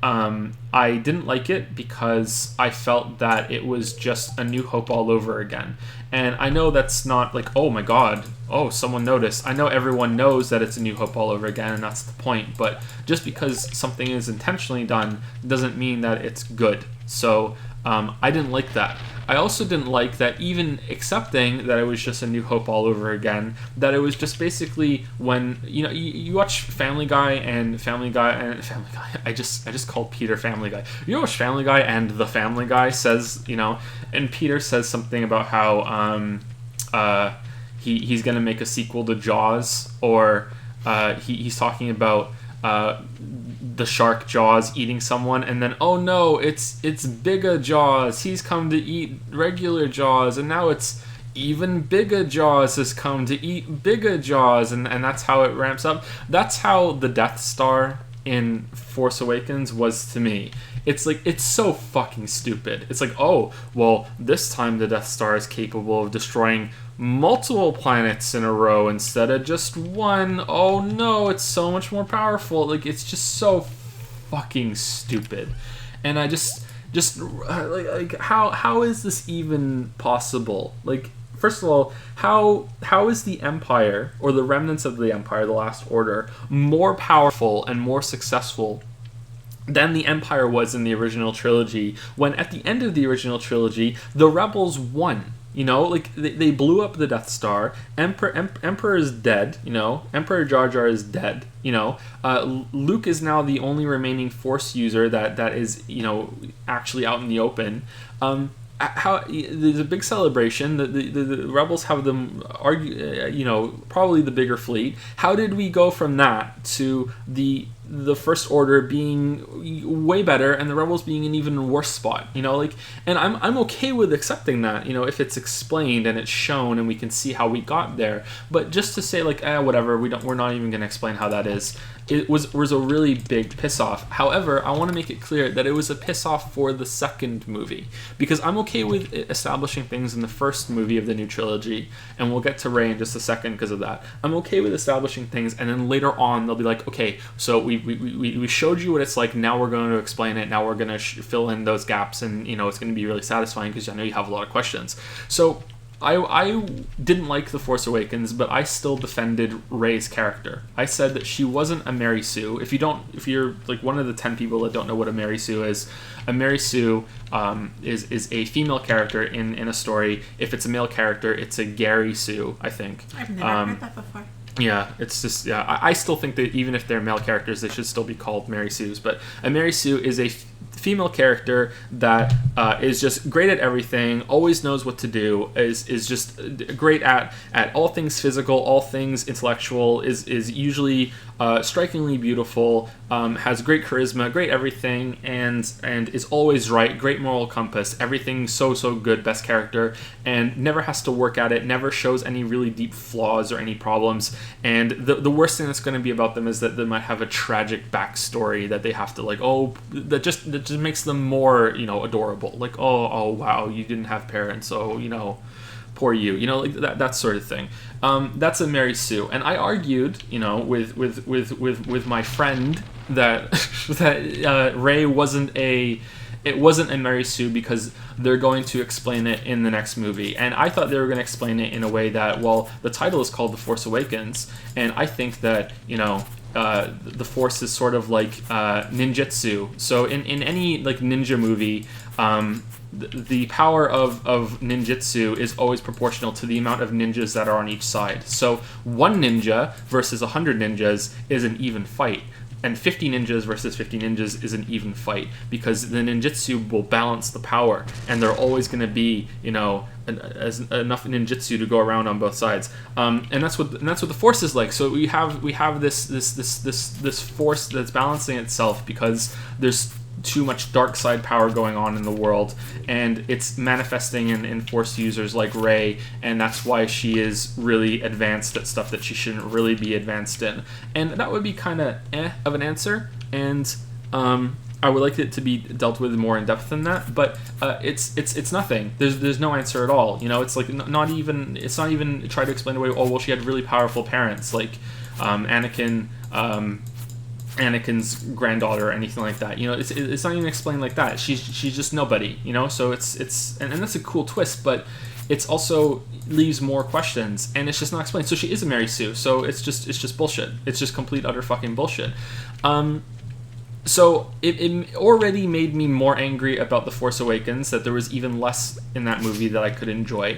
I didn't like it because I felt that it was just A New Hope all over again. And I know that's not like, oh my god, oh, someone noticed. I know everyone knows that it's A New Hope all over again, and that's the point. But just because something is intentionally done doesn't mean that it's good. So I didn't like that. I also didn't like that, even accepting that it was just A New Hope all over again, that it was just basically when, you watch Family Guy. I just called Peter Family Guy. You watch Family Guy, and the Family Guy says, and Peter says something about how he's going to make a sequel to Jaws, or he's talking about the shark Jaws eating someone, and then, oh no, it's bigger Jaws. He's come to eat regular Jaws, and now it's even bigger Jaws has come to eat bigger Jaws, and that's how it ramps up. That's how the Death Star in Force Awakens was to me. It's like, it's so fucking stupid. It's like, oh, well, this time the Death Star is capable of destroying multiple planets in a row instead of just one. Oh no, it's so much more powerful. Like, it's just so fucking stupid. And I just like how is this even possible? Like, first of all, how is the Empire, or the remnants of the Empire, the Last Order, more powerful and more successful than the Empire was in the original trilogy, when at the end of the original trilogy, the Rebels won? You know, like, they blew up the Death Star. Emperor is dead. You know, Emperor Jar Jar is dead. You know, Luke is now the only remaining Force user that is, you know, actually out in the open. How there's a big celebration. The rebels have them you know, probably the bigger fleet. How did we go from that to the First Order being way better and the rebels being an even worse spot? You know, like, and I'm okay with accepting that, you know, if it's explained and it's shown and we can see how we got there. But just to say, like, whatever, we're not even going to explain how that is. It was a really big piss off. However, I want to make it clear that it was a piss off for the second movie, because I'm okay with establishing things in the first movie of the new trilogy, and we'll get to Rey in just a second because of that. I'm okay with establishing things, and then later on they'll be like, okay, so we showed you what it's like. Now we're going to explain it. Now we're going to fill in those gaps, and, you know, it's going to be really satisfying because I know you have a lot of questions. So I didn't like The Force Awakens, but I still defended Rey's character. I said that she wasn't a Mary Sue. If you're like one of the 10 people that don't know what a Mary Sue is, a Mary Sue is a female character in a story. If it's a male character, it's a Gary Sue, I think. I've never heard that before. Yeah, it's just, yeah, I still think that even if they're male characters, they should still be called Mary Sues. But a Mary Sue is a female character that is just great at everything, always knows what to do, is just great at all things physical, all things intellectual, is usually strikingly beautiful, has great charisma, great everything, and is always right, great moral compass, everything so good, best character, and never has to work at it, never shows any really deep flaws or any problems. And the worst thing that's going to be about them is that they might have a tragic backstory that they have to, like, that just makes them more, you know, adorable. Like, oh wow, you didn't have parents, so, you know, poor you, know, like that sort of thing. That's a Mary Sue, and I argued, you know, with my friend that Rey wasn't a Mary Sue because they're going to explain it in the next movie. And I thought they were going to explain it in a way that, well, the title is called The Force Awakens, and I think that, you know, the Force is sort of like ninjutsu. So in any, like, ninja movie, the power of ninjutsu is always proportional to the amount of ninjas that are on each side. So one ninja versus 100 ninjas is an even fight. And 50 ninjas versus 50 ninjas is an even fight, because the ninjutsu will balance the power, and there are always going to be, you know, enough ninjutsu to go around on both sides. And that's what the Force is like. So we have this Force that's balancing itself because there's too much dark side power going on in the world, and it's manifesting in Force users like Rey, and that's why she is really advanced at stuff that she shouldn't really be advanced in. And that would be kind of of an answer, and I would like it to be dealt with more in depth than that, but it's nothing. There's no answer at all. You know, it's like not even try to explain away. Oh well, she had really powerful parents, like Anakin's granddaughter or anything like that. You know, it's not even explained like that. She's just nobody, you know. So it's and that's a cool twist, but it's also leaves more questions, and it's just not explained. So she is a Mary Sue. So it's just bullshit. It's just complete utter fucking bullshit. So it already made me more angry about The Force Awakens that there was even less in that movie that I could enjoy.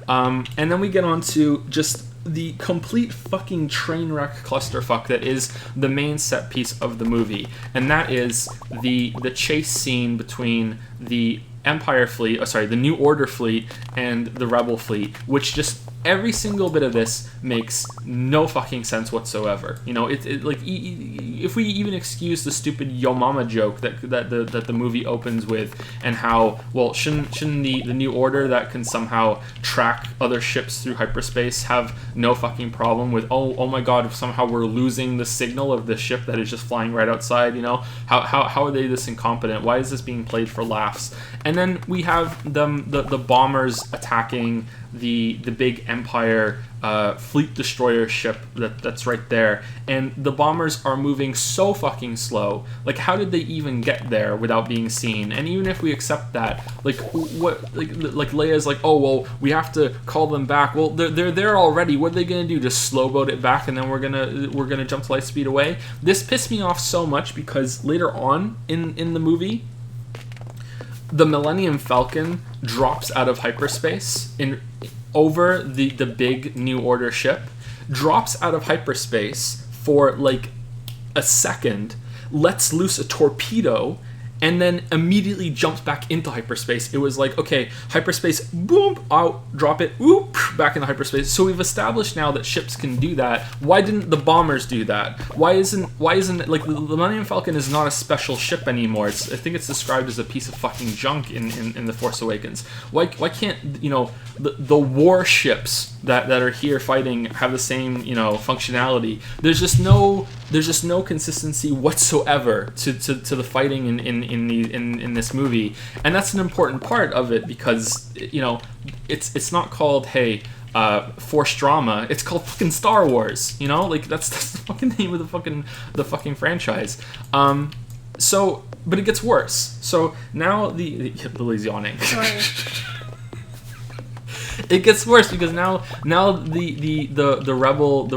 And then we get on to just the complete fucking train wreck clusterfuck that is the main set piece of the movie, and that is the chase scene between the Empire fleet, the New Order fleet, and the Rebel fleet, which just every single bit of this makes no fucking sense whatsoever. You know, if we even excuse the stupid Yo Mama joke that the movie opens with, and how, well, shouldn't the New Order that can somehow track other ships through hyperspace have no fucking problem with, oh my god, if somehow we're losing the signal of the ship that is just flying right outside, you know, how are they this incompetent? Why is this being played for laughs? And then we have the bombers attacking the big Empire fleet destroyer ship that's right there, and the bombers are moving so fucking slow. Like, how did they even get there without being seen? And even if we accept that, like, what, like Leia's like, oh well, we have to call them back. Well, they're there already. What are they gonna do? Just slow boat it back, and then we're gonna jump to light speed away? This pissed me off so much because later on in the movie, the Millennium Falcon drops out of hyperspace over the big New Order ship, drops out of hyperspace for like a second, lets loose a torpedo, and then immediately jumps back into hyperspace. It was like, okay, hyperspace, boom, out, drop it, whoop, back into hyperspace. So we've established now that ships can do that. Why didn't the bombers do that? Why isn't it, like, the Millennium Falcon is not a special ship anymore? I think it's described as a piece of fucking junk in The Force Awakens. Why can't, you know, the warships that are here fighting have the same, you know, functionality? There's just no consistency whatsoever to the fighting in this movie, and that's an important part of it, because, you know, it's not called, hey, Force drama. It's called fucking Star Wars. You know, like, that's the fucking name of the fucking franchise. So, but it gets worse. So now Lily's yawning. Sorry. It gets worse because now the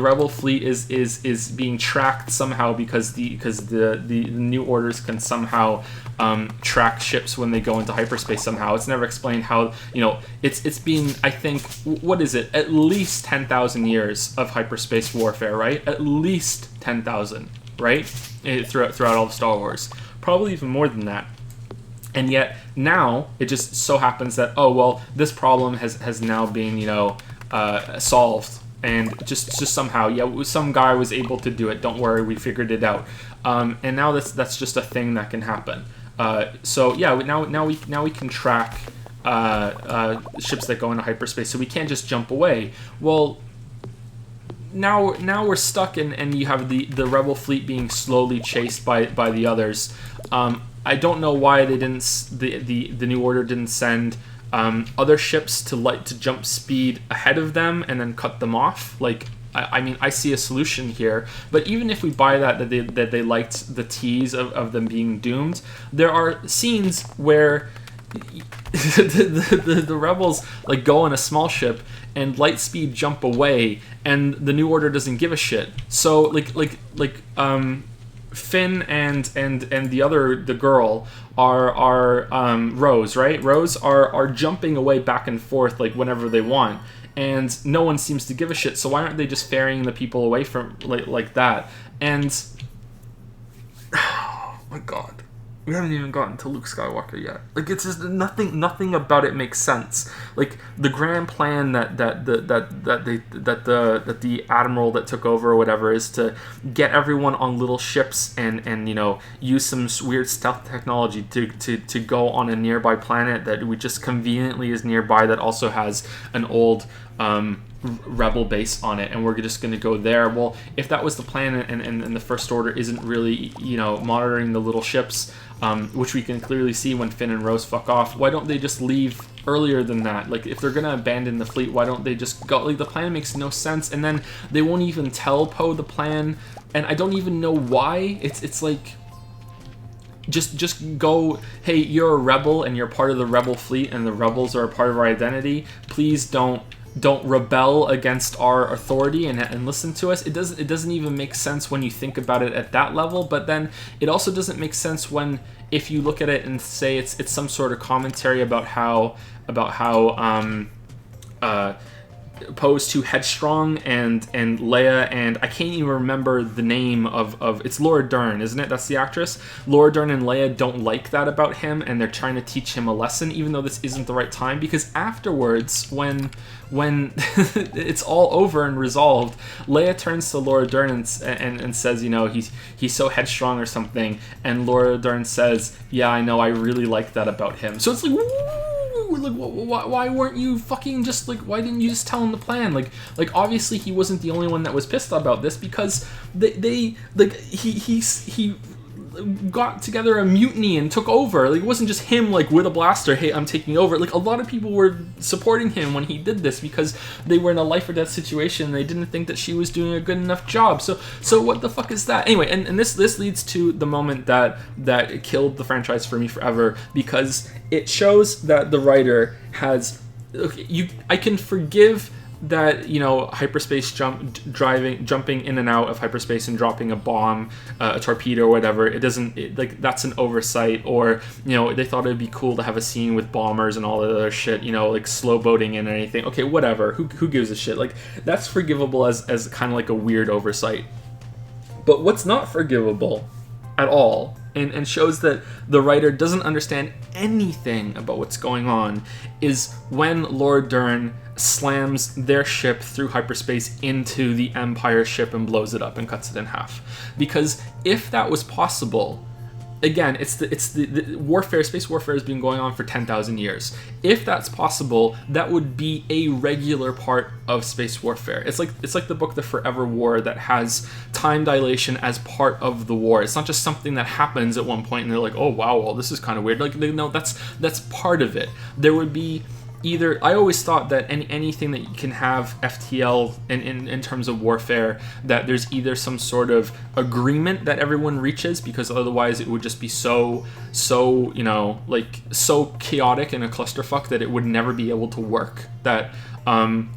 rebel fleet is being tracked somehow, because the New Orders can somehow track ships when they go into hyperspace somehow. It's never explained how, you know, it's been, I think, what is it, at least 10,000 years of hyperspace warfare, right? At least 10,000, right? Throughout all of Star Wars, probably even more than that. And yet now it just so happens that, oh well, this problem has now been, you know, solved, and just somehow, yeah, some guy was able to do it. Don't worry, we figured it out. And now that's just a thing that can happen. So yeah, now we can track ships that go into hyperspace. So we can't just jump away. Well, now we're stuck, and you have the rebel fleet being slowly chased by the others. I don't know why they didn't. The New Order didn't send other ships to jump speed ahead of them and then cut them off. Like, I mean, I see a solution here. But even if we buy that they liked the tease of them being doomed, there are scenes where the rebels, like, go on a small ship and light speed jump away, and the New Order doesn't give a shit. So like Finn and the girl are Rose, right? Rose are jumping away back and forth, like, whenever they want, and no one seems to give a shit. So why aren't they just ferrying the people away from like that? And oh my god, we haven't even gotten to Luke Skywalker yet. Like, it's just nothing about it makes sense. Like, the grand plan that the admiral that took over or whatever is to get everyone on little ships and you know, use some weird stealth technology to go on a nearby planet that we just conveniently is nearby, that also has an old rebel base on it, and we're just going to go there. Well, if that was the plan, and the First Order isn't really, you know, monitoring the little ships, which we can clearly see when Finn and Rose fuck off, why don't they just leave earlier than that? Like, if they're going to abandon the fleet, why don't they just go? Like, the plan makes no sense, and then they won't even tell Poe the plan, and I don't even know why. It's like, just go, hey, you're a rebel and you're part of the rebel fleet, and the rebels are a part of our identity. Please don't rebel against our authority and listen to us. It doesn't even make sense when you think about it at that level. But then it also doesn't make sense if you look at it and say it's some sort of commentary about how opposed to Headstrong and Leia, and I can't even remember the name of it's Laura Dern, isn't it? That's the actress. Laura Dern and Leia don't like that about him, and they're trying to teach him a lesson, even though this isn't the right time, because afterwards, when it's all over and resolved, Leia turns to Laura Dern and says, you know, he's so headstrong or something, and Laura Dern says, yeah, I know, I really like that about him. So it's like, like, why weren't you fucking just like, why didn't you just tell him the plan? Like obviously he wasn't the only one that was pissed about this, because they like he got together a mutiny and took over. Like, it wasn't just him like with a blaster, hey, I'm taking over. Like, a lot of people were supporting him when he did this because they were in a life or death situation and they didn't think that she was doing a good enough job. So what the fuck is that? Anyway, and this leads to the moment that killed the franchise for me forever, because it shows that the writer has, I can forgive that, you know, hyperspace jumping in and out of hyperspace and dropping a bomb, a torpedo or whatever, it doesn't, like, that's an oversight. Or, you know, they thought it'd be cool to have a scene with bombers and all that other shit, you know, like slow boating in or anything. Okay, whatever, who gives a shit? Like, that's forgivable as kind of like a weird oversight. But what's not forgivable at all, and shows that the writer doesn't understand anything about what's going on, is when Laura Dern slams their ship through hyperspace into the Empire ship and blows it up and cuts it in half. Because if that was possible, again, it's the warfare, space warfare has been going on for 10,000 years. If that's possible, that would be a regular part of space warfare. It's like the book The Forever War that has time dilation as part of the war. It's not just something that happens at one point and they're like, oh wow, well, this is kind of weird. Like, no, that's part of it. There would be either, I always thought that anything that you can have FTL in terms of warfare, that there's either some sort of agreement that everyone reaches, because otherwise it would just be so you know, like, so chaotic and a clusterfuck that it would never be able to work, that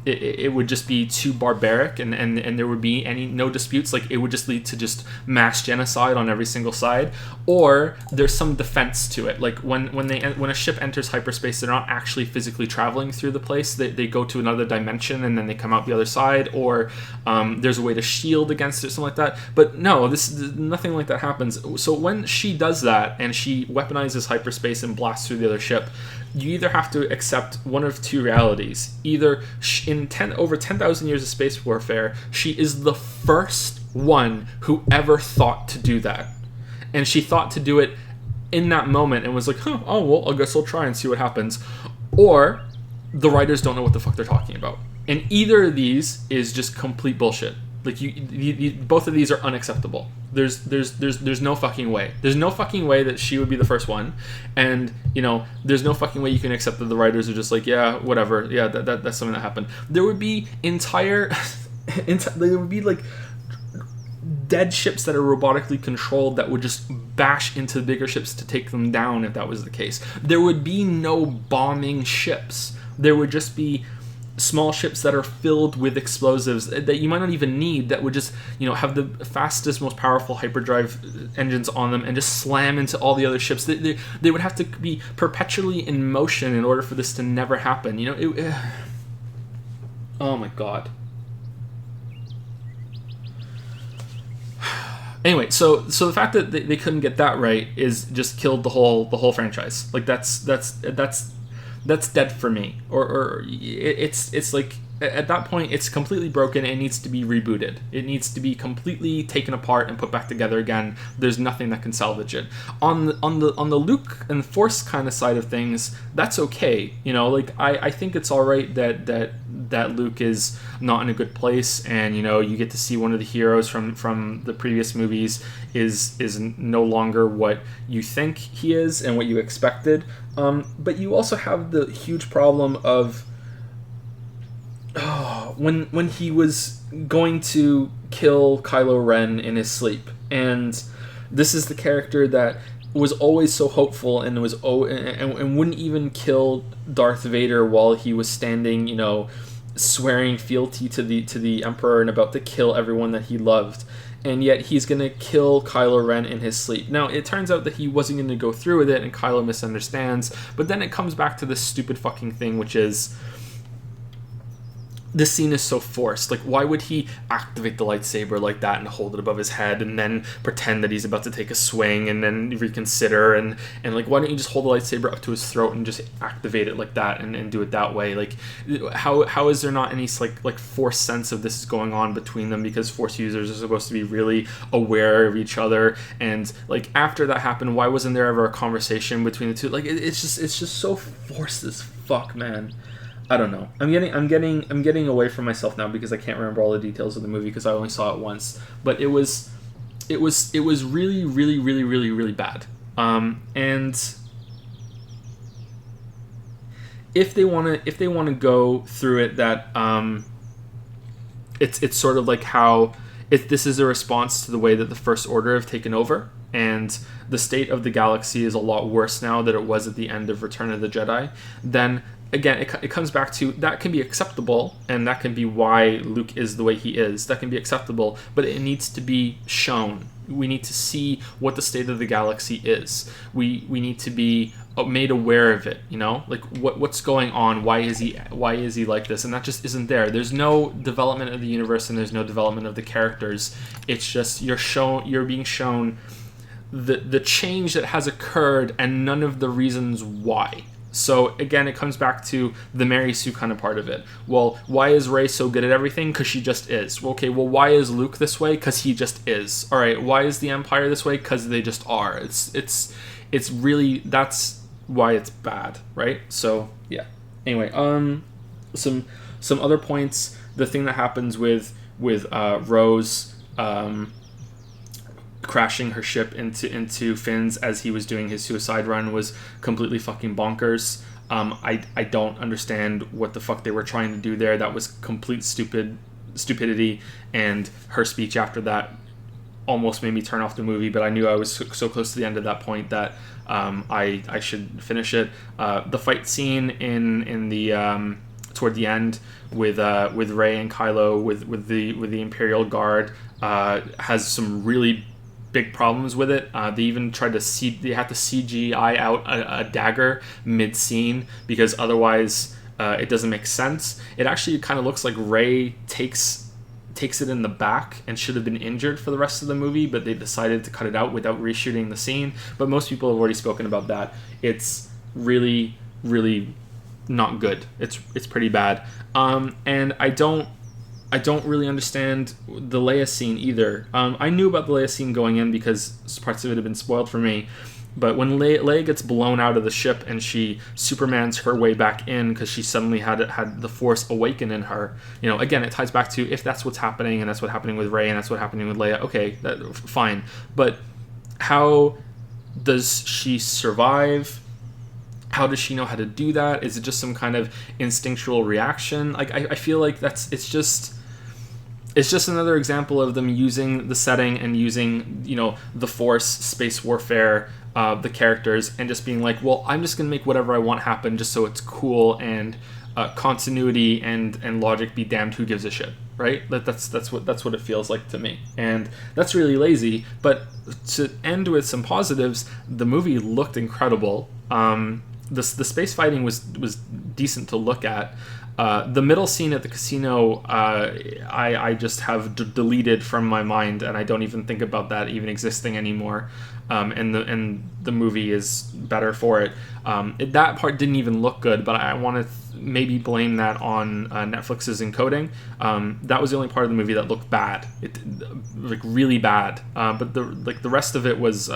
it would just be too barbaric, and there would be no disputes. Like, it would just lead to just mass genocide on every single side. Or there's some defense to it, like when a ship enters hyperspace, they're not actually physically traveling through the place. They go to another dimension and then they come out the other side, or there's a way to shield against it, something like that. But no, nothing like that happens. So when she does that and she weaponizes hyperspace and blasts through the other ship, you either have to accept one of two realities. Either in over 10,000 years of space warfare, she is the first one who ever thought to do that. And she thought to do it in that moment and was like, oh, well, I guess I'll try and see what happens. Or the writers don't know what the fuck they're talking about. And either of these is just complete bullshit. Like, both of these are unacceptable. There's no fucking way. There's no fucking way that she would be the first one, and, you know, there's no fucking way you can accept that the writers are just like, yeah, whatever, yeah, that's something that happened. There would be there would be like dead ships that are robotically controlled that would just bash into the bigger ships to take them down if that was the case. There would be no bombing ships. There would just be small ships that are filled with explosives that you might not even need, that would just, you know, have the fastest, most powerful hyperdrive engines on them and just slam into all the other ships. They would have to be perpetually in motion in order for this to never happen. You know, oh my god. Anyway, so the fact that they couldn't get that right is just killed the whole franchise. Like, that's dead for me. Or it's like, at that point, it's completely broken. It needs to be rebooted. It needs to be completely taken apart and put back together again. There's nothing that can salvage it. On the Luke and Force kind of side of things, that's okay. You know, like, I think it's all right that Luke is not in a good place, and, you know, you get to see one of the heroes from the previous movies is no longer what you think he is and what you expected. But you also have the huge problem of when he was going to kill Kylo Ren in his sleep, and this is the character that was always so hopeful and and wouldn't even kill Darth Vader while he was standing, you know, swearing fealty to the Emperor and about to kill everyone that he loved. And yet he's going to kill Kylo Ren in his sleep. Now, it turns out that he wasn't going to go through with it, and Kylo misunderstands. But then it comes back to this stupid fucking thing, which is, this scene is so forced. Like, why would he activate the lightsaber like that and hold it above his head and then pretend that he's about to take a swing and then reconsider and like, why don't you just hold the lightsaber up to his throat and just activate it like that and do it that way? Like, how is there not any like forced sense of this is going on between them, because Force users are supposed to be really aware of each other? And like, after that happened, why wasn't there ever a conversation between the two? Like, it's just so forced as fuck, man. I don't know. I'm getting away from myself now because I can't remember all the details of the movie because I only saw it once. But it was really, really, really, really, really bad. And if they want to go through it, that it's sort of like how this is a response to the way that the First Order have taken over, and the state of the galaxy is a lot worse now than it was at the end of Return of the Jedi, then again, it comes back to that can be acceptable, and that can be why Luke is the way he is. That can be acceptable, but it needs to be shown. We need to see what the state of the galaxy is. We need to be made aware of it. You know, like what's going on? Why is he like this? And that just isn't there. There's no development of the universe, and there's no development of the characters. It's just you're being shown the change that has occurred, and none of the reasons why. So again, it comes back to the Mary Sue kind of part of it. Well, why is Rey so good at everything? Because she just is. Well, okay, well, why is Luke this way? Because he just is. All right, why is the Empire this way? Because they just are. It's really, that's why it's bad, right? So yeah. Anyway, some other points. The thing that happens with Rose crashing her ship into Finn's as he was doing his suicide run was completely fucking bonkers. I don't understand what the fuck they were trying to do there. That was complete stupidity, and her speech after that almost made me turn off the movie, but I knew I was so close to the end of that point that I should finish it. The fight scene in the toward the end with Rey and Kylo with the Imperial Guard has some really big problems with it. They even tried they had to CGI out a dagger mid-scene because otherwise it doesn't make sense. It actually kind of looks like Rey takes it in the back and should have been injured for the rest of the movie, but they decided to cut it out without reshooting the scene. But most people have already spoken about that. It's really, really not good. It's pretty bad. And I don't really understand the Leia scene either. I knew about the Leia scene going in because parts of it had been spoiled for me. But when Leia gets blown out of the ship and she Supermans her way back in because she suddenly had the Force awaken in her, you know, again, it ties back to if that's what's happening and that's what's happening with Rey and that's what's happening with Leia, okay, fine. But how does she survive? How does she know how to do that? Is it just some kind of instinctual reaction? Like, I feel like it's just another example of them using the setting and using, you know, the Force, space warfare, the characters, and just being like, well, I'm just going to make whatever I want happen just so it's cool, and continuity and logic be damned, who gives a shit, right? That's what it feels like to me. And that's really lazy, but to end with some positives, the movie looked incredible. The space fighting was decent to look at. The middle scene at the casino, I just have deleted from my mind, and I don't even think about that even existing anymore. And the movie is better for it. That part didn't even look good, but I want to maybe blame that on Netflix's encoding. That was the only part of the movie that looked bad, like really bad. But the rest of it was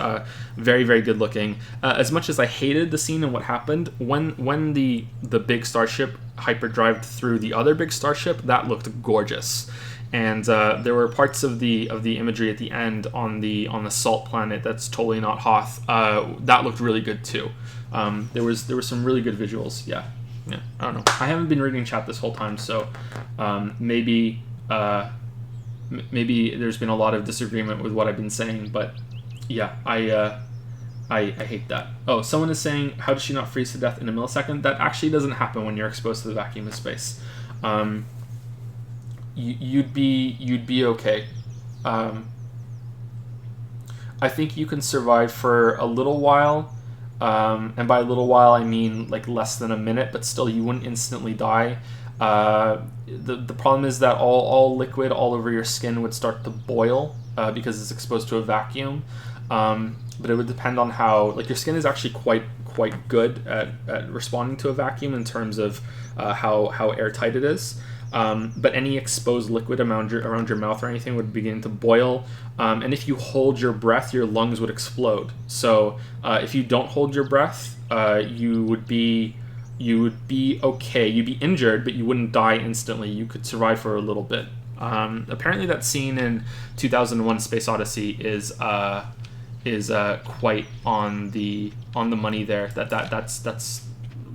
very, very good looking. As much as I hated the scene and what happened when the big starship hyperdrived through the other big starship, that looked gorgeous. And there were parts of the imagery at the end on the salt planet that's totally not Hoth. That looked really good too. There were some really good visuals. Yeah. I don't know. I haven't been reading chat this whole time, so maybe there's been a lot of disagreement with what I've been saying. But yeah, I hate that. Oh, someone is saying, how does she not freeze to death in a millisecond? That actually doesn't happen when you're exposed to the vacuum of space. You'd be okay. I think you can survive for a little while, and by a little while I mean like less than a minute, but still you wouldn't instantly die. The problem is that all liquid all over your skin would start to boil because it's exposed to a vacuum. But it would depend on how, like, your skin is actually quite good at responding to a vacuum in terms of how airtight it is. But any exposed liquid around your mouth or anything would begin to boil. And if you hold your breath, your lungs would explode. So if you don't hold your breath, you would be okay. You'd be injured, but you wouldn't die instantly. You could survive for a little bit. Apparently, that scene in 2001: Space Odyssey is quite on the money there. That's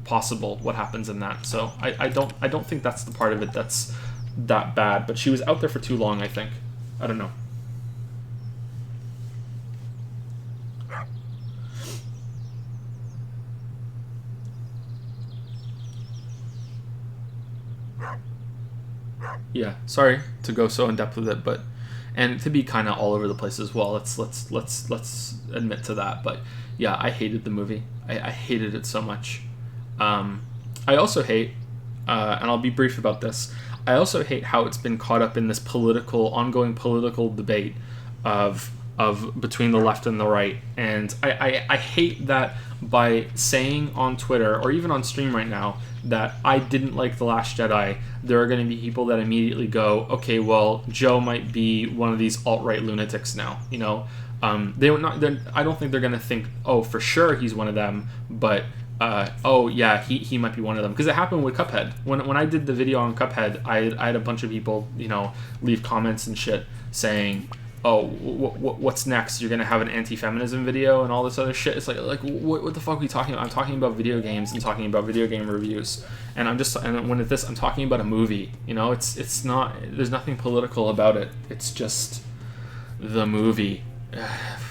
possible what happens in that. So I don't think that's the part of it that's that bad. But she was out there for too long, I think. I don't know. Yeah, sorry to go so in depth with it, but and to be kind of all over the place as well. Let's admit to that. But yeah, I hated the movie. I hated it so much. I also hate, and I'll be brief about this. I also hate how it's been caught up in this ongoing political debate of between the left and the right. And I hate that by saying on Twitter or even on stream right now that I didn't like The Last Jedi, there are going to be people that immediately go, okay, well, Joe might be one of these alt-right lunatics now, you know? I don't think they're going to think, oh, for sure he's one of them, but oh yeah, he might be one of them, because it happened with Cuphead. When I did the video on Cuphead, I had a bunch of people, you know, leave comments and shit saying, oh, what's next? You're gonna have an anti-feminism video and all this other shit. It's like what the fuck are we talking about? I'm talking about video games and talking about video game reviews, and I'm talking about a movie. You know, it's not. There's nothing political about it. It's just the movie.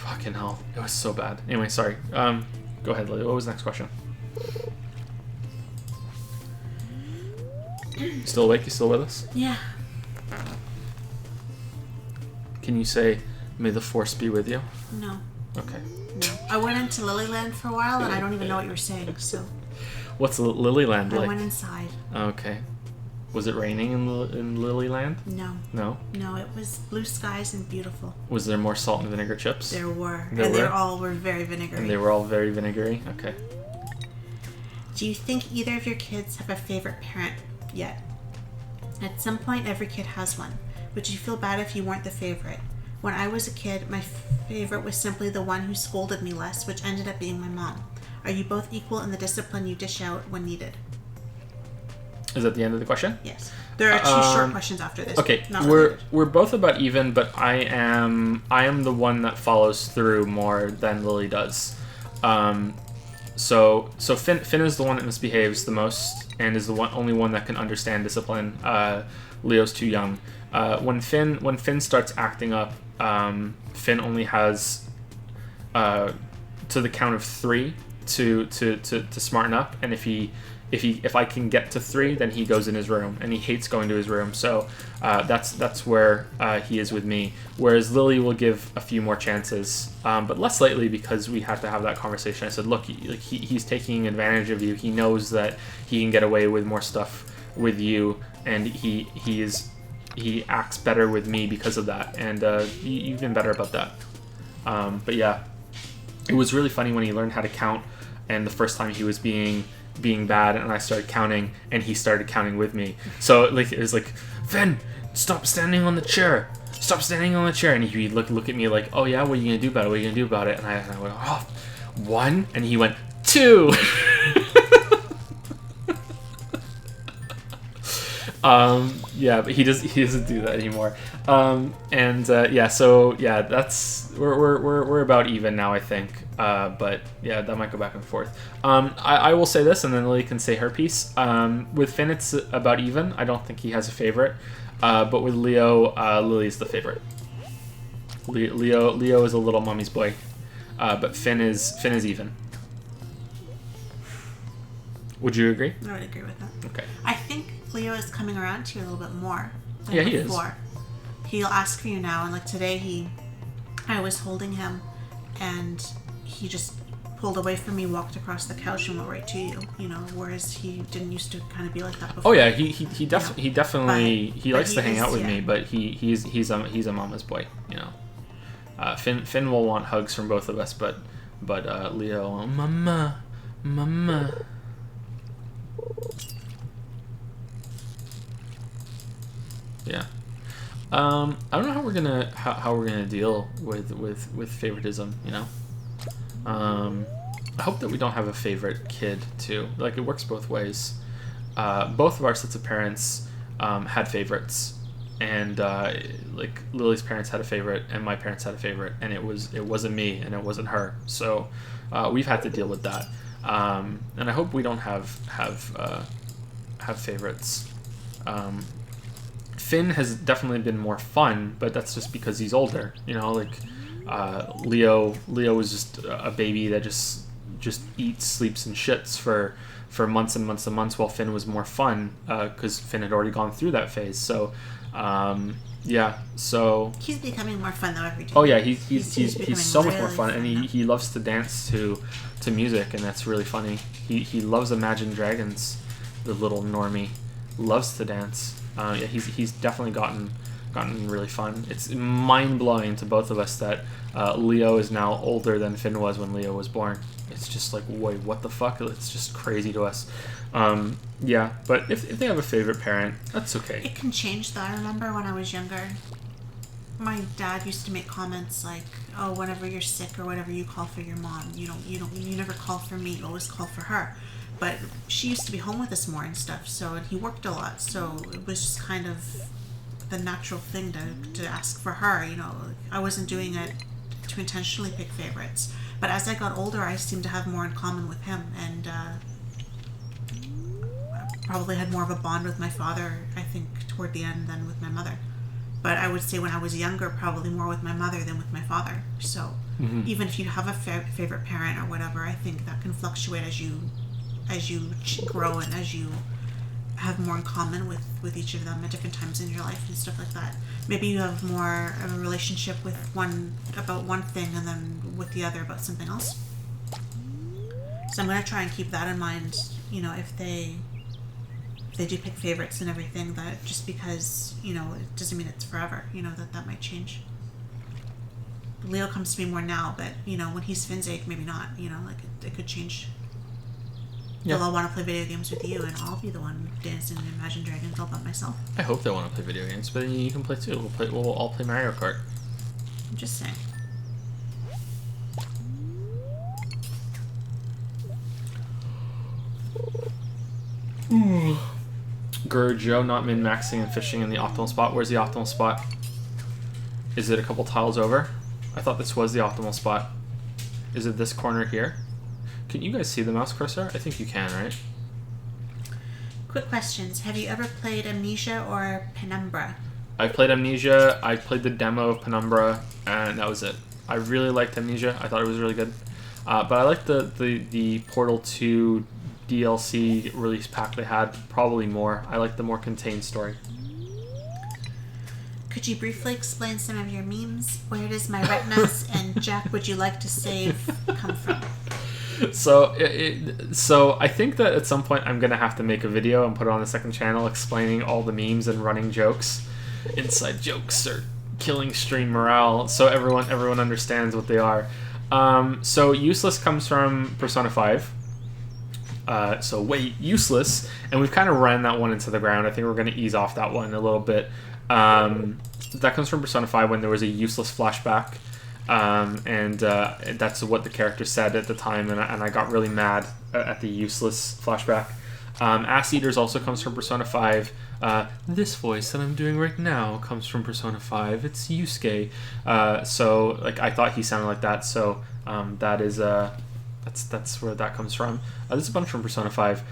Fucking hell, it was so bad. Anyway, sorry. Go ahead, Lily. What was the next question? Still awake? You still with us? Yeah. Can you say, "May the Force be with you"? No. Okay. No. I went into Lilyland for a while, and I don't even know what you were saying. So. What's Lilyland like? I went inside. Okay. Was it raining in Lilyland? No. No? No, it was blue skies and beautiful. Was there more salt and vinegar chips? There were. They all were very vinegary. And they were all very vinegary? Okay. Do you think either of your kids have a favorite parent yet? At some point, every kid has one. Would you feel bad if you weren't the favorite? When I was a kid, my favorite was simply the one who scolded me less, which ended up being my mom. Are you both equal in the discipline you dish out when needed? Is that the end of the question? Yes. There are two short questions after this. Okay, not related. we're both about even, but I am the one that follows through more than Lily does. So Finn is the one that misbehaves the most and is the only one that can understand discipline. Leo's too young. When Finn starts acting up, Finn only has to the count of 3 to smarten up, and if I can get to 3, then he goes in his room, and he hates going to his room. So that's where he is with me. Whereas Lily will give a few more chances, but less lately, because we had to have that conversation. I said, look, he's taking advantage of you. He knows that he can get away with more stuff with you, and he acts better with me because of that. And you've been better about that. But yeah, it was really funny when he learned how to count, and the first time he was being bad, and I started counting, and he started counting with me. So it was like, Finn, stop standing on the chair. Stop standing on the chair. And he'd look at me like, oh yeah, what are you gonna do about it? What are you gonna do about it? And I went, oh, 1, and he went 2. Yeah, but he doesn't do that anymore. Yeah, so yeah, that's we're about even now, I think. But yeah, that might go back and forth. I will say this, and then Lily can say her piece. With Finn, it's about even. I don't think he has a favorite. But with Leo, Lily's the favorite. Leo is a little mommy's boy, but Finn is even. Would you agree? I would agree with that. Okay. I think Leo is coming around to you a little bit more than Yeah, he before. He'll ask for you now, and like today, I was holding him, and he just pulled away from me, walked across the couch, and went right to you. You know, whereas he didn't used to kind of be like that before. Oh yeah, he definitely he likes to hang out with yeah. me, but he's a mama's boy. You know, Finn will want hugs from both of us, but Leo, mama. Yeah. I don't know how we're gonna deal with favoritism. You know. I hope that we don't have a favorite kid too. Like, it works both ways. Both of our sets of parents had favorites, and like Lily's parents had a favorite, and my parents had a favorite, and it wasn't me, and it wasn't her. So we've had to deal with that, and I hope we don't have favorites. Finn has definitely been more fun, but that's just because he's older. You know, like Leo was just a baby that just eats, sleeps, and shits for months and months and months, while Finn was more fun because Finn had already gone through that phase. So yeah, so he's becoming more fun though every day. Oh yeah, he's so much more really fun, and he loves to dance to music, and that's really funny. He loves Imagine Dragons, the little normie, loves to dance. Yeah, he's definitely gotten really fun. It's mind blowing to both of us that Leo is now older than Finn was when Leo was born. It's just like, wait, what the fuck? It's just crazy to us. Yeah, but if they have a favorite parent, that's okay. It can change though. I remember when I was younger, my dad used to make comments like, "Oh, whenever you're sick or whatever, you call for your mom. You never call for me. You always call for her." But she used to be home with us more and stuff. So, and he worked a lot. So it was just kind of the natural thing to ask for her. You know, I wasn't doing it to intentionally pick favorites. But as I got older, I seemed to have more in common with him, and probably had more of a bond with my father, I think, toward the end than with my mother. But I would say when I was younger, probably more with my mother than with my father. So even if you have a favorite parent or whatever, I think that can fluctuate as you grow and as you have more in common with each of them at different times in your life and stuff like that. Maybe you have more of a relationship with one about one thing and then with the other about something else. So I'm going to try and keep that in mind, you know, if they do pick favorites and everything, that just because, you know, it doesn't mean it's forever, you know, that might change. Leo comes to me more now, but, you know, when he's Finn's age, maybe not, you know, like it could change. Yeah. They'll all want to play video games with you, and I'll be the one dancing in Imagine Dragons all by myself. I hope they want to play video games, but you can play too. We'll all play Mario Kart. I'm just saying. Joe not min-maxing and fishing in the optimal spot. Where's the optimal spot? Is it a couple tiles over? I thought this was the optimal spot. Is it this corner here? Can you guys see the mouse cursor? I think you can, right? Quick questions. Have you ever played Amnesia or Penumbra? I played Amnesia. I played the demo of Penumbra, and that was it. I really liked Amnesia. I thought it was really good. But I liked the Portal 2 DLC release pack they had probably more. I like the more contained story. Could you briefly explain some of your memes? Where does my retinas and Jack would you like to save come from? So so I think that at some point I'm gonna have to make a video and put it on the second channel explaining all the memes and running jokes. Inside jokes are killing stream morale, so everyone understands what they are. So useless comes from Persona 5. So wait, useless, and we've kind of ran that one into the ground. I think we're going to ease off that one a little bit. That comes from Persona 5 when there was a useless flashback, and that's what the character said at the time, and I got really mad at the useless flashback. Ass Eaters also comes from Persona 5. This voice that I'm doing right now comes from Persona 5. It's Yusuke. So like I thought he sounded like that, so that is that's where that comes from. There's a bunch from Persona 5.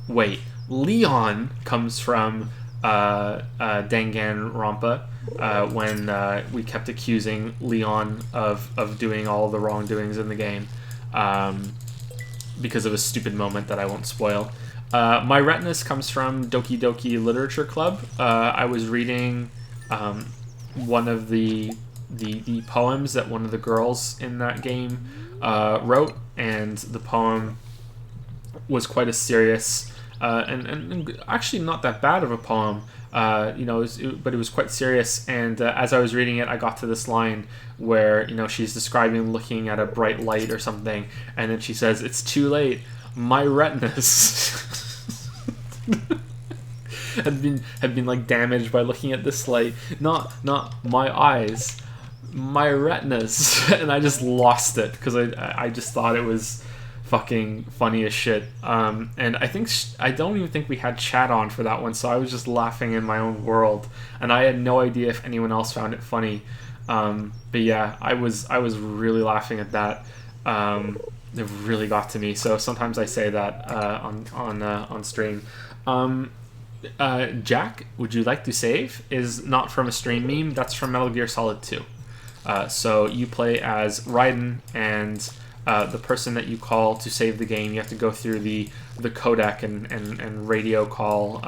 Wait, Leon comes from Danganronpa, when we kept accusing Leon of doing all the wrongdoings in the game, because of a stupid moment that I won't spoil. My retinas comes from Doki Doki Literature Club. I was reading one of the poems that one of the girls in that game wrote, and the poem was quite a serious and actually not that bad of a poem. But it was quite serious. And as I was reading it, I got to this line where she's describing looking at a bright light or something, and then she says, "It's too late. My retinas had been like damaged by looking at this light. Not my eyes, my retinas." And I just lost it because I just thought it was fucking funny as shit. And I don't even think we had chat on for that one, so I was just laughing in my own world, and I had no idea if anyone else found it funny. But yeah, I was really laughing at that. It really got to me. So sometimes I say that on stream. Jack, would you like to save? Is not from a stream meme. That's from Metal Gear Solid 2. So you play as Raiden, and the person that you call to save the game, you have to go through the codec and radio call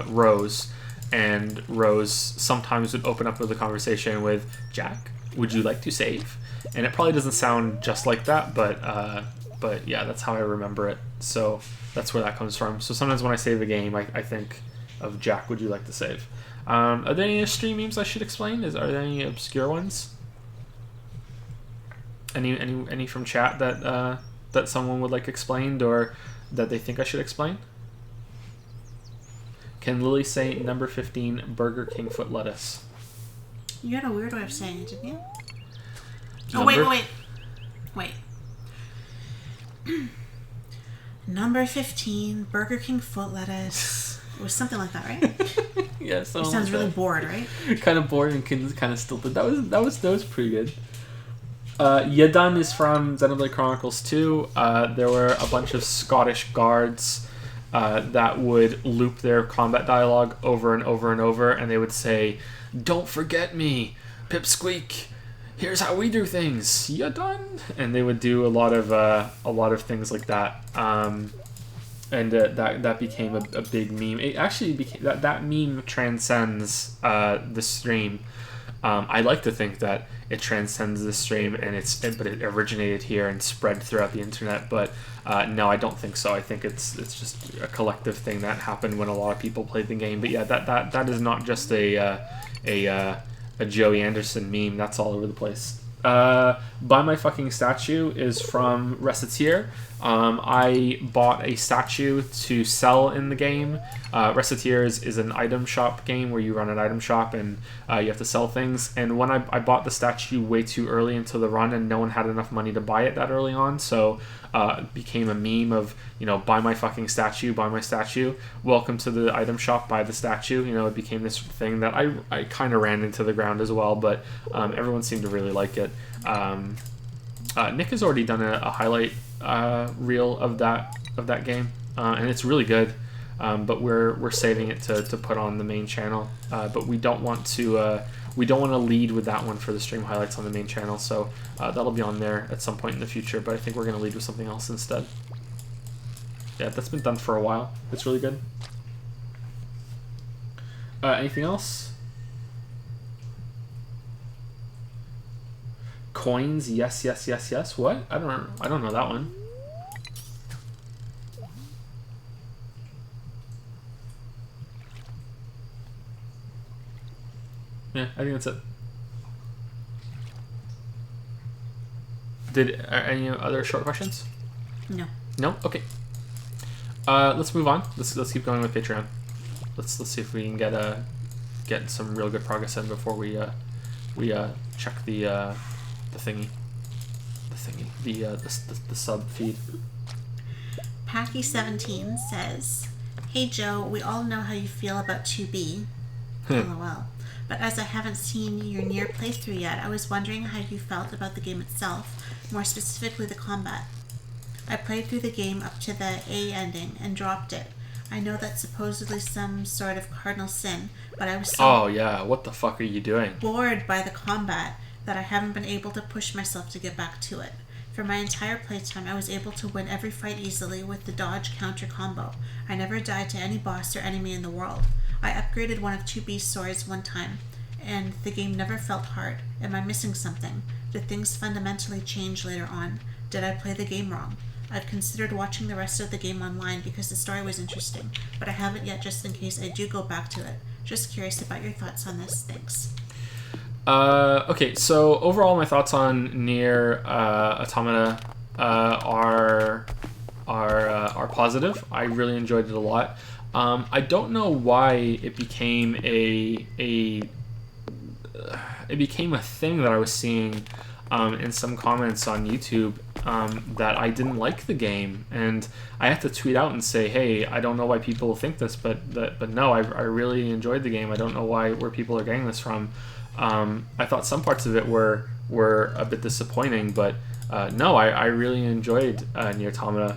Rose. And Rose sometimes would open up with a conversation with, "Jack, would you like to save?" And it probably doesn't sound just like that, but yeah, that's how I remember it. So that's where that comes from. So sometimes when I save a game, I think of Jack, would you like to save? Are there any stream memes I should explain? Are there any obscure ones? Any from chat that someone would like explained, or that they think I should explain? Can Lily say number 15 Burger King foot lettuce? You had a weird way of saying it, didn't you? Number? Oh, wait. Number 15 Burger King foot lettuce. It was something like that, right? Yeah, It sounds really bored, right? Kind of bored and kind of stilted. That was pretty good. Yadan is from Xenoblade Chronicles 2. There were a bunch of Scottish guards that would loop their combat dialogue over and over and over, and they would say, "Don't forget me, Pipsqueak. Here's how we do things. Yadan." And they would do a lot of things like that. And that became a big meme. It actually became that meme transcends the stream. I like to think that it transcends the stream, but it originated here and spread throughout the internet. But no, I don't think so. I think it's just a collective thing that happened when a lot of people played the game. But yeah, that is not just a Joey Anderson meme. That's all over the place. Buy My Fucking Statue is from Recettear. I bought a statue to sell in the game. Recettear is an item shop game where you run an item shop and you have to sell things. And when I bought the statue way too early into the run, and no one had enough money to buy it that early on, so it became a meme of, buy my fucking statue, buy my statue. Welcome to the item shop, buy the statue. It became this thing that I kind of ran into the ground as well, but everyone seemed to really like it. Nick has already done a highlight reel of that game, and it's really good. But we're saving it to put on the main channel. But we don't want to lead with that one for the stream highlights on the main channel. So that'll be on there at some point in the future. But I think we're gonna lead with something else instead. Yeah, that's been done for a while. It's really good. Anything else? Coins, yes. What? I don't know that one. Yeah, I think that's it. Any other short questions? No. No? Okay. Let's move on. Let's keep going with Patreon. Let's see if we can get some real good progress in before we check the sub feed. Packy17 says, "Hey Joe, we all know how you feel about 2B. LOL. But as I haven't seen your near playthrough yet, I was wondering how you felt about the game itself, more specifically the combat. I played through the game up to the A ending and dropped it. I know that's supposedly some sort of cardinal sin, but I was so Oh yeah, what the fuck are you doing? bored by the combat that I haven't been able to push myself to get back to it. For my entire playtime, I was able to win every fight easily with the dodge counter combo. I never died to any boss or enemy in the world. I upgraded one of 2B's swords one time, and the game never felt hard. Am I missing something? Did things fundamentally change later on? Did I play the game wrong? I've considered watching the rest of the game online because the story was interesting, but I haven't yet just in case I do go back to it. Just curious about your thoughts on this. Thanks. Okay, so overall, my thoughts on Nier Automata are positive. I really enjoyed it a lot. I don't know why it became it became a thing that I was seeing in some comments on YouTube that I didn't like the game, and I have to tweet out and say, hey, I don't know why people think this, but no, I really enjoyed the game. I don't know where people are getting this from. I thought some parts of it were a bit disappointing, but no, I really enjoyed Nier Automata.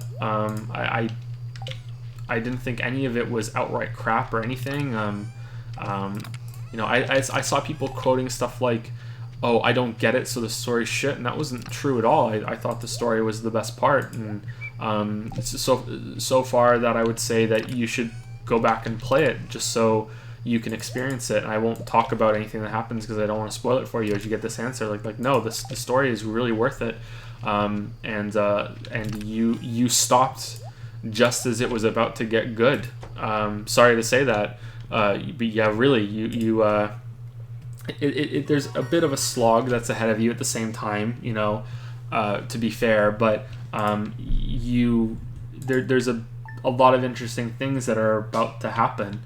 I didn't think any of it was outright crap or anything. I saw people quoting stuff like, oh, I don't get it, so the story's shit, and that wasn't true at all. I thought the story was the best part, and it's so far that I would say that you should go back and play it just so you can experience it. And I won't talk about anything that happens because I don't want to spoil it for you as you get this answer. Like no, the story is really worth it, and you stopped just as it was about to get good. Sorry to say that, but yeah, really, there's a bit of a slog that's ahead of you at the same time, to be fair, but there's a lot of interesting things that are about to happen.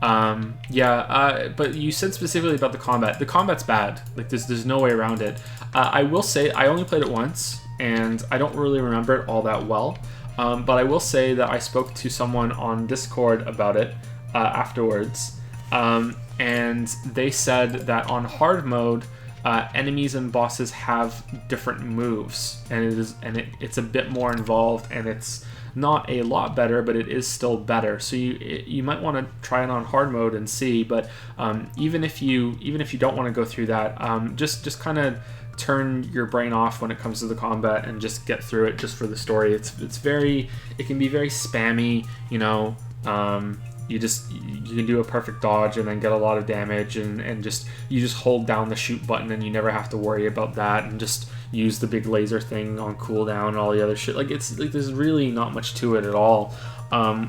But you said specifically about the combat. The combat's bad. Like there's no way around it. I will say I only played it once, and I don't really remember it all that well. But I will say that I spoke to someone on Discord about it afterwards, and they said that on hard mode, enemies and bosses have different moves, and it's a bit more involved, and it's not a lot better, but it is still better. So you might want to try it on hard mode and see. But even if you don't want to go through that, just kind of turn your brain off when it comes to the combat and just get through it just for the story. It can be very spammy, you can do a perfect dodge and then get a lot of damage, and you just hold down the shoot button and you never have to worry about that, and just use the big laser thing on cooldown and all the other shit. There's really not much to it at all.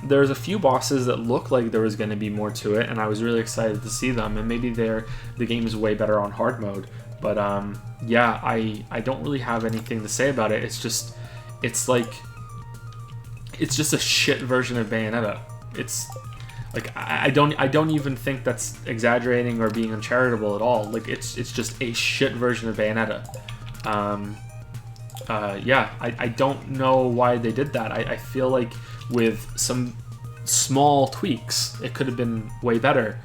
There's a few bosses that look like there was going to be more to it, and I was really excited to see them, and maybe the game is way better on hard mode. But I don't really have anything to say about it. It's just a shit version of Bayonetta. It's like I don't even think that's exaggerating or being uncharitable at all. Like it's just a shit version of Bayonetta. I don't know why they did that. I feel like with some small tweaks, it could have been way better.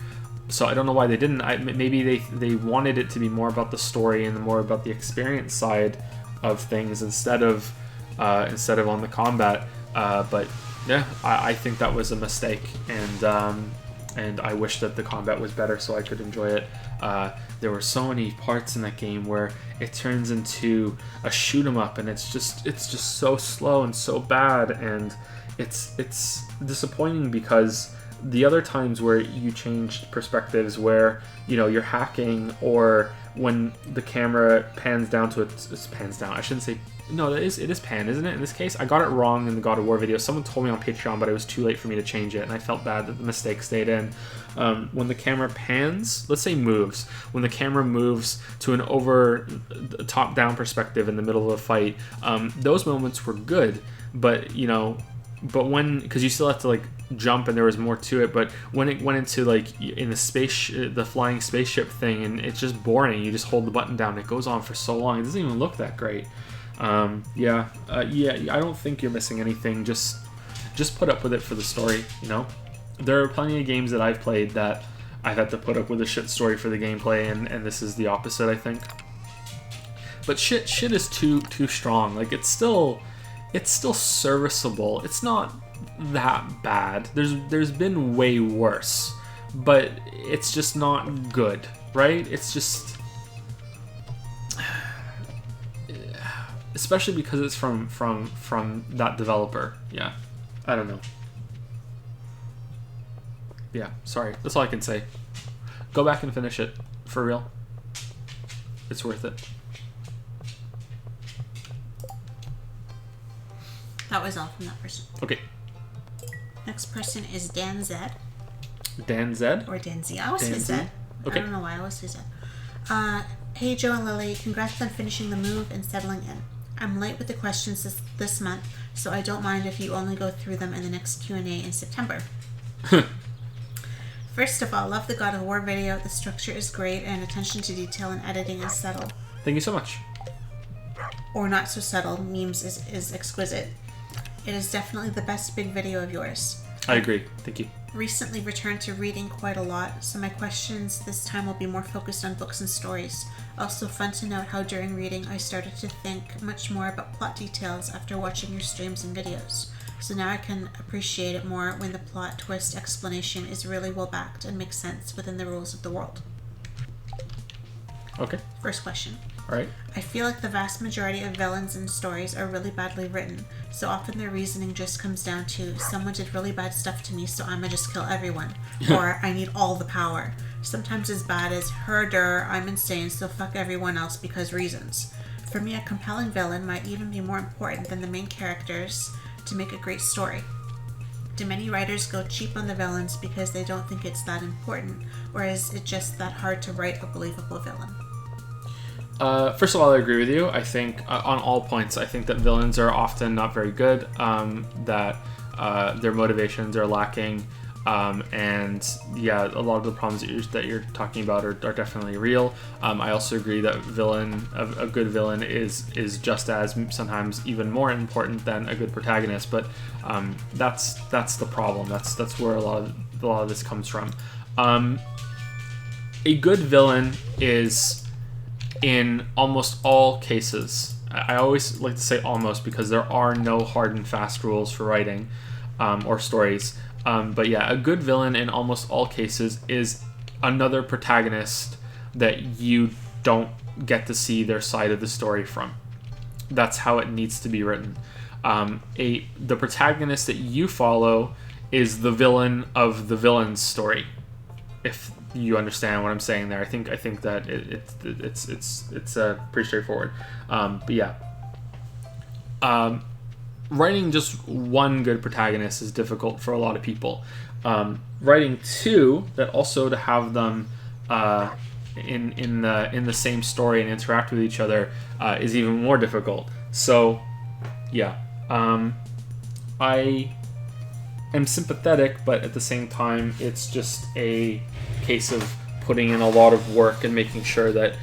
So I don't know why they didn't. Maybe they wanted it to be more about the story and more about the experience side of things instead of on the combat. But yeah, I think that was a mistake, and I wish that the combat was better so I could enjoy it. There were so many parts in that game where it turns into a shoot 'em up, and it's just so slow and so bad, and it's disappointing because the other times where you changed perspectives, where you're hacking, or when the camera pans down to it pans down. I shouldn't say. No, it is pan, isn't it? In this case, I got it wrong in the God of War video. Someone told me on Patreon, but it was too late for me to change it, and I felt bad that the mistake stayed in. When the camera pans, let's say moves, when the camera moves to an over top-down perspective in the middle of a fight, those moments were good, but because you still have to jump and there was more to it, but when it went into in the flying spaceship thing, and it's just boring. You just hold the button down. It goes on for so long. It doesn't even look that great. I don't think you're missing anything. Just put up with it for the story. There are plenty of games that I've played that I've had to put up with a shit story for the gameplay, and this is the opposite, I think. But shit is too strong. It's still serviceable. It's not that bad. There's been way worse, but it's just not good, right? It's just. Especially because it's from that developer. Yeah, I don't know. Yeah, sorry. That's all I can say. Go back and finish it. For real. It's worth it. That was all from that person. Okay. Next person is Dan Z. Dan Zed? Or Dan Z. I always say Dan Z? Z. Okay. I don't know why I always say Z. Hey Joe and Lily, congrats on finishing the move and settling in. I'm late with the questions this month, so I don't mind if you only go through them in the next Q&A in September. First of all, love the God of War video. The structure is great and attention to detail and editing is subtle. Thank you so much. Or not so subtle, memes is exquisite. It is definitely the best big video of yours. I agree. Thank you. Recently returned to reading quite a lot, so my questions this time will be more focused on books and stories. Also fun to note how during reading I started to think much more about plot details after watching your streams and videos. So now I can appreciate it more when the plot twist explanation is really well backed and makes sense within the rules of the world. Okay. First question. Alright. I feel like the vast majority of villains in stories are really badly written, so often their reasoning just comes down to someone did really bad stuff to me, so I'ma just kill everyone, or I need all the power. Sometimes as bad as herder, I'm insane, so fuck everyone else because reasons. For me, a compelling villain might even be more important than the main characters to make a great story. Do many writers go cheap on the villains because they don't think it's that important, or is it just that hard to write a believable villain? First of all, I agree with you. I think on all points, I think that villains are often not very good, that their motivations are lacking, and yeah, a lot of the problems that you're talking about are definitely real. I also agree that a good villain is just as, sometimes even more important than a good protagonist, but that's the problem. That's where a lot of this comes from. A good villain is, in almost all cases, I always like to say almost because there are no hard and fast rules for writing or stories. But yeah, a good villain in almost all cases is another protagonist that you don't get to see their side of the story from. That's how it needs to be written. The protagonist that you follow is the villain of the villain's story. If you understand what I'm saying there, I think that it's pretty straightforward. But yeah, writing just one good protagonist is difficult for a lot of people. Writing two that also to have them in the same story and interact with each other is even more difficult. So yeah, I am sympathetic, but at the same time, it's just a case of putting in a lot of work and making sure that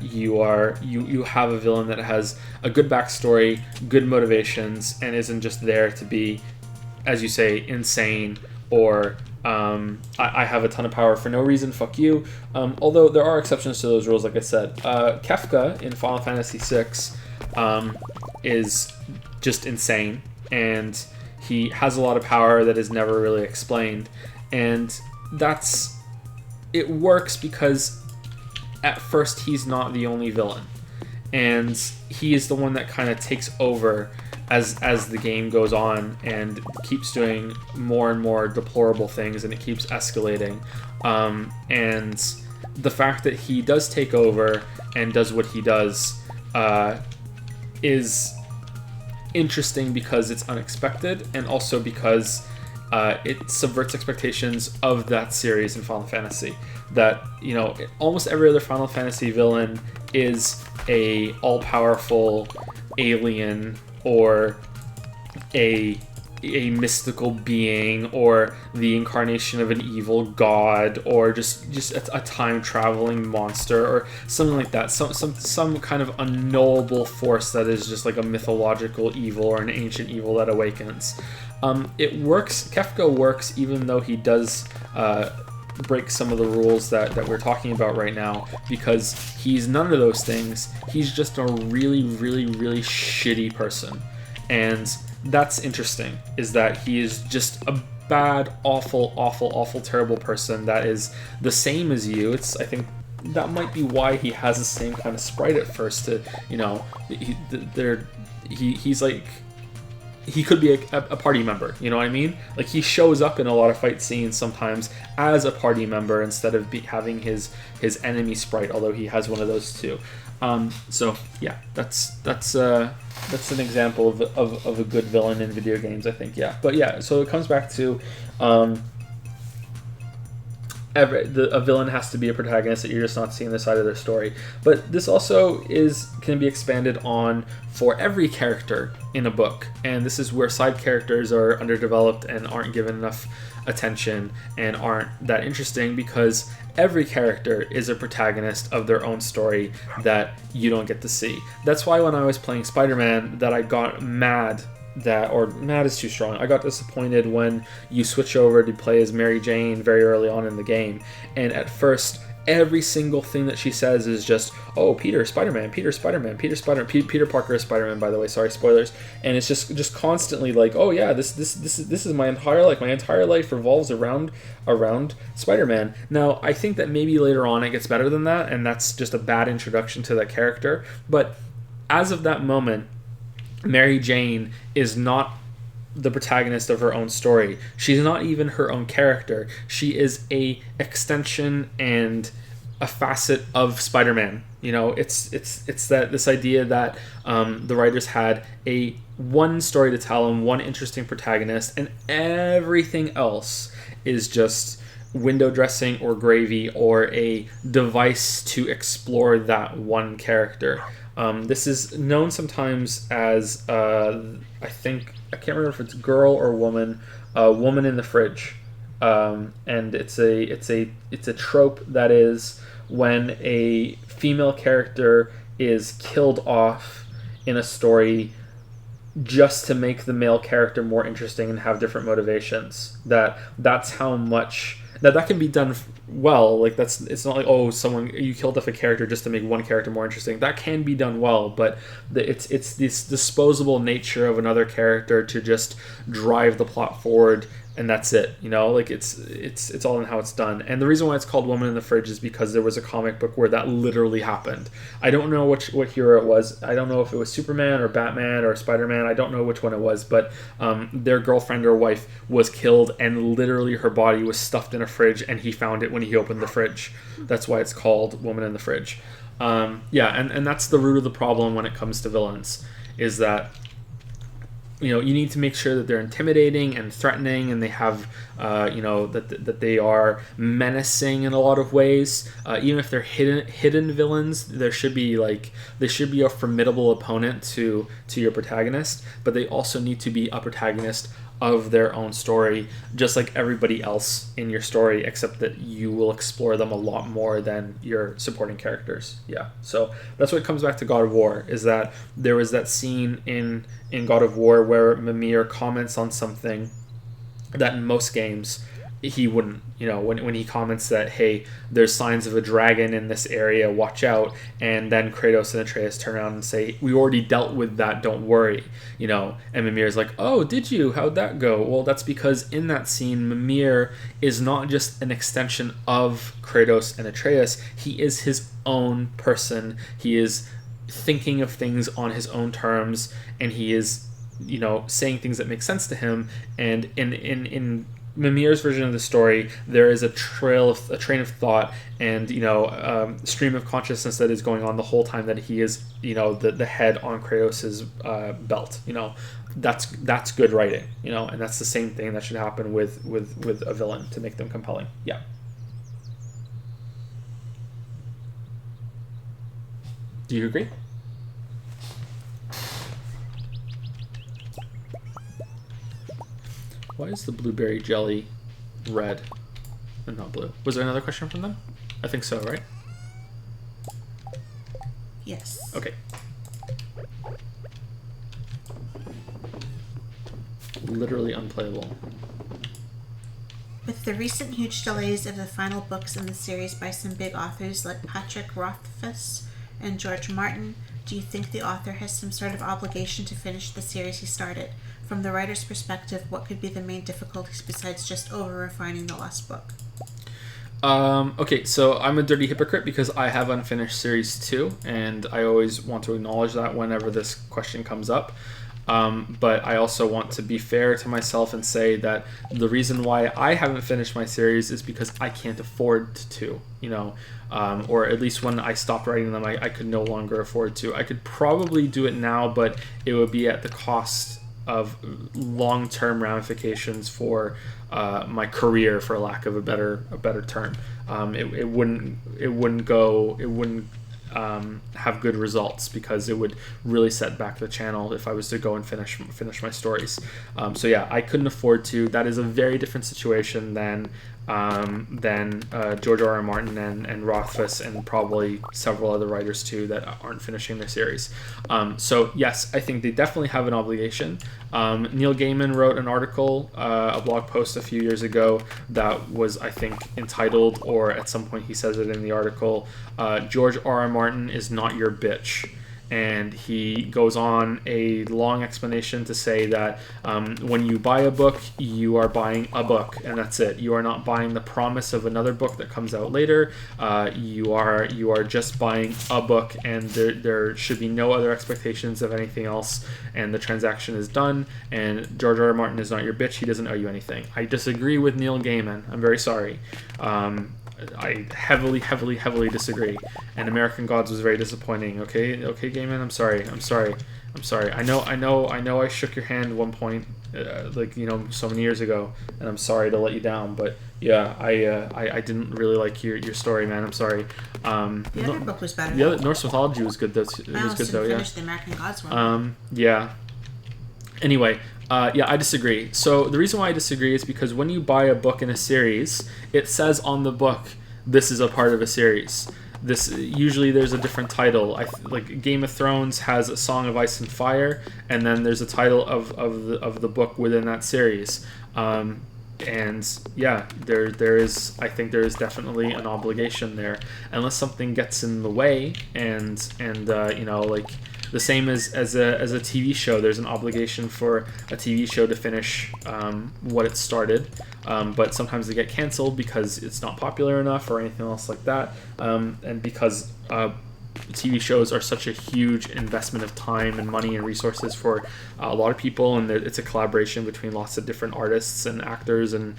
you have a villain that has a good backstory, good motivations, and isn't just there to be, as you say, insane or I have a ton of power for no reason, fuck you. Although there are exceptions to those rules, like I said. Kefka in Final Fantasy VI is just insane, and he has a lot of power that is never really explained, and it works because at first he's not the only villain, and he is the one that kind of takes over as the game goes on and keeps doing more and more deplorable things, and it keeps escalating. And the fact that he does take over and does what he does is interesting because it's unexpected, and also because it subverts expectations of that series in Final Fantasy. That, you know, almost every other Final Fantasy villain is a all-powerful alien or a mystical being or the incarnation of an evil god or just a time-traveling monster or something like that. Some kind of unknowable force that is just like a mythological evil or an ancient evil that awakens. It works. Kefka works even though he does break some of the rules that we're talking about right now, because he's none of those things. He's just a really, really, really shitty person. And that's interesting, is that he is just a bad, awful, awful, awful, terrible person that is the same as you. I think that might be why he has the same kind of sprite at first. He's like, he could be a party member, you know what I mean? Like, he shows up in a lot of fight scenes sometimes as a party member instead of having his enemy sprite, although he has one of those too. So yeah, that's an example of a good villain in video games, I think. Yeah, but yeah, so it comes back to a villain has to be a protagonist that you're just not seeing the side of their story. But this also can be expanded on for every character in a book, and this is where side characters are underdeveloped and aren't given enough attention and aren't that interesting, because every character is a protagonist of their own story that you don't get to see. That's why when I was playing Spider-Man that I got mad is too strong. I got disappointed when you switch over to play as Mary Jane very early on in the game, and at first every single thing that she says is just, "Oh, Peter, Spider-Man, Peter, Spider-Man, Peter, Spider-Man, Peter Parker is Spider-Man." By the way, sorry, spoilers. And it's just constantly like, "Oh yeah, this is my entire life. My entire life revolves around Spider-Man." Now, I think that maybe later on it gets better than that, and that's just a bad introduction to that character. But as of that moment, Mary Jane is not the protagonist of her own story. She's not even her own character. She is a extension and a facet of Spider-Man. You know, it's that this idea that the writers had one story to tell and one interesting protagonist, and everything else is just window dressing or gravy or a device to explore that one character. This is known sometimes as I can't remember if it's girl or woman, woman in the fridge, and it's a trope that is when a female character is killed off in a story just to make the male character more interesting and have different motivations. That's how much that can be done well. Like it's not like, oh, you killed off a character just to make one character more interesting. That can be done well, but it's this disposable nature of another character to just drive the plot forward, and that's it. You know, like it's all in how it's done. And the reason why it's called Woman in the Fridge is because there was a comic book where that literally happened. I don't know what hero it was. I don't know if it was Superman or Batman or Spider-Man. I don't know which one it was, but their girlfriend or wife was killed, and literally her body was stuffed in a fridge, and he found it when he opened the fridge. That's why it's called Woman in the Fridge. And that's the root of the problem when it comes to villains, is that you need to make sure that they're intimidating and threatening, and they have that they are menacing in a lot of ways. Even if they're hidden villains, they should be a formidable opponent to your protagonist, but they also need to be a protagonist of their own story, just like everybody else in your story, except that you will explore them a lot more than your supporting characters. Yeah, so that's what comes back to God of War, is that there was that scene in God of War where Mimir comments on something that in most games he wouldn't. When he comments that, hey, there's signs of a dragon in this area, watch out, and then Kratos and Atreus turn around and say, we already dealt with that, don't worry. And Mimir's like, oh, did you? How'd that go? Well, that's because in that scene, Mimir is not just an extension of Kratos and Atreus, he is his own person. He is thinking of things on his own terms, and he is saying things that make sense to him. And in Mimir's version of the story, there is a train of thought and stream of consciousness that is going on the whole time that he is the head on Kratos' belt. That's good writing. And that's the same thing that should happen with a villain to make them compelling. Yeah. Do you agree? Why is the blueberry jelly red and not blue? Was there another question from them? I think so, right? Yes. Okay. Literally unplayable. With the recent huge delays of the final books in the series by some big authors like Patrick Rothfuss and George Martin, do you think the author has some sort of obligation to finish the series he started? From the writer's perspective, what could be the main difficulties besides just over-refining the last book? Okay, so I'm a dirty hypocrite because I have unfinished Series 2, and I always want to acknowledge that whenever this question comes up. But I also want to be fair to myself and say that the reason why I haven't finished my series is because I can't afford to, or at least when I stopped writing them, I could no longer afford to. I could probably do it now, but it would be at the cost of long-term ramifications for my career, for lack of a better term. It wouldn't have good results because it would really set back the channel if I was to go and finish my stories. So yeah, I couldn't afford to. That is a very different situation than George R.R. Martin and Rothfuss and probably several other writers too that aren't finishing their series. So yes, I think they definitely have an obligation. Neil Gaiman wrote an article, a blog post a few years ago that was, I think, entitled, or at some point he says it in the article, George R.R. Martin is not your bitch. And he goes on a long explanation to say that when you buy a book, you are buying a book, and that's it. You are not buying the promise of another book that comes out later. You are just buying a book, and there should be no other expectations of anything else. And the transaction is done. And George R.R. Martin is not your bitch. He doesn't owe you anything. I disagree with Neil Gaiman. I'm very sorry. I heavily disagree. And American Gods was very disappointing. Okay, Gaiman, I'm sorry. I know I shook your hand at one point, so many years ago, and I'm sorry to let you down. But yeah, I didn't really like your story, man. I'm sorry. The other book was better. The other Norse mythology was good. It was good though. Yeah. Finished the American Gods one. Yeah. Anyway. I disagree. So the reason why I disagree is because when you buy a book in a series, it says on the book, this is a part of a series. This usually there's a different title. Like Game of Thrones has a Song of Ice and Fire, and then there's a title of the book within that series. And yeah, there is. I think there is definitely an obligation there, unless something gets in the way, and the same as a TV show. There's an obligation for a TV show to finish what it started, but sometimes they get canceled because it's not popular enough or anything else like that, and because TV shows are such a huge investment of time and money and resources for a lot of people, and it's a collaboration between lots of different artists and actors and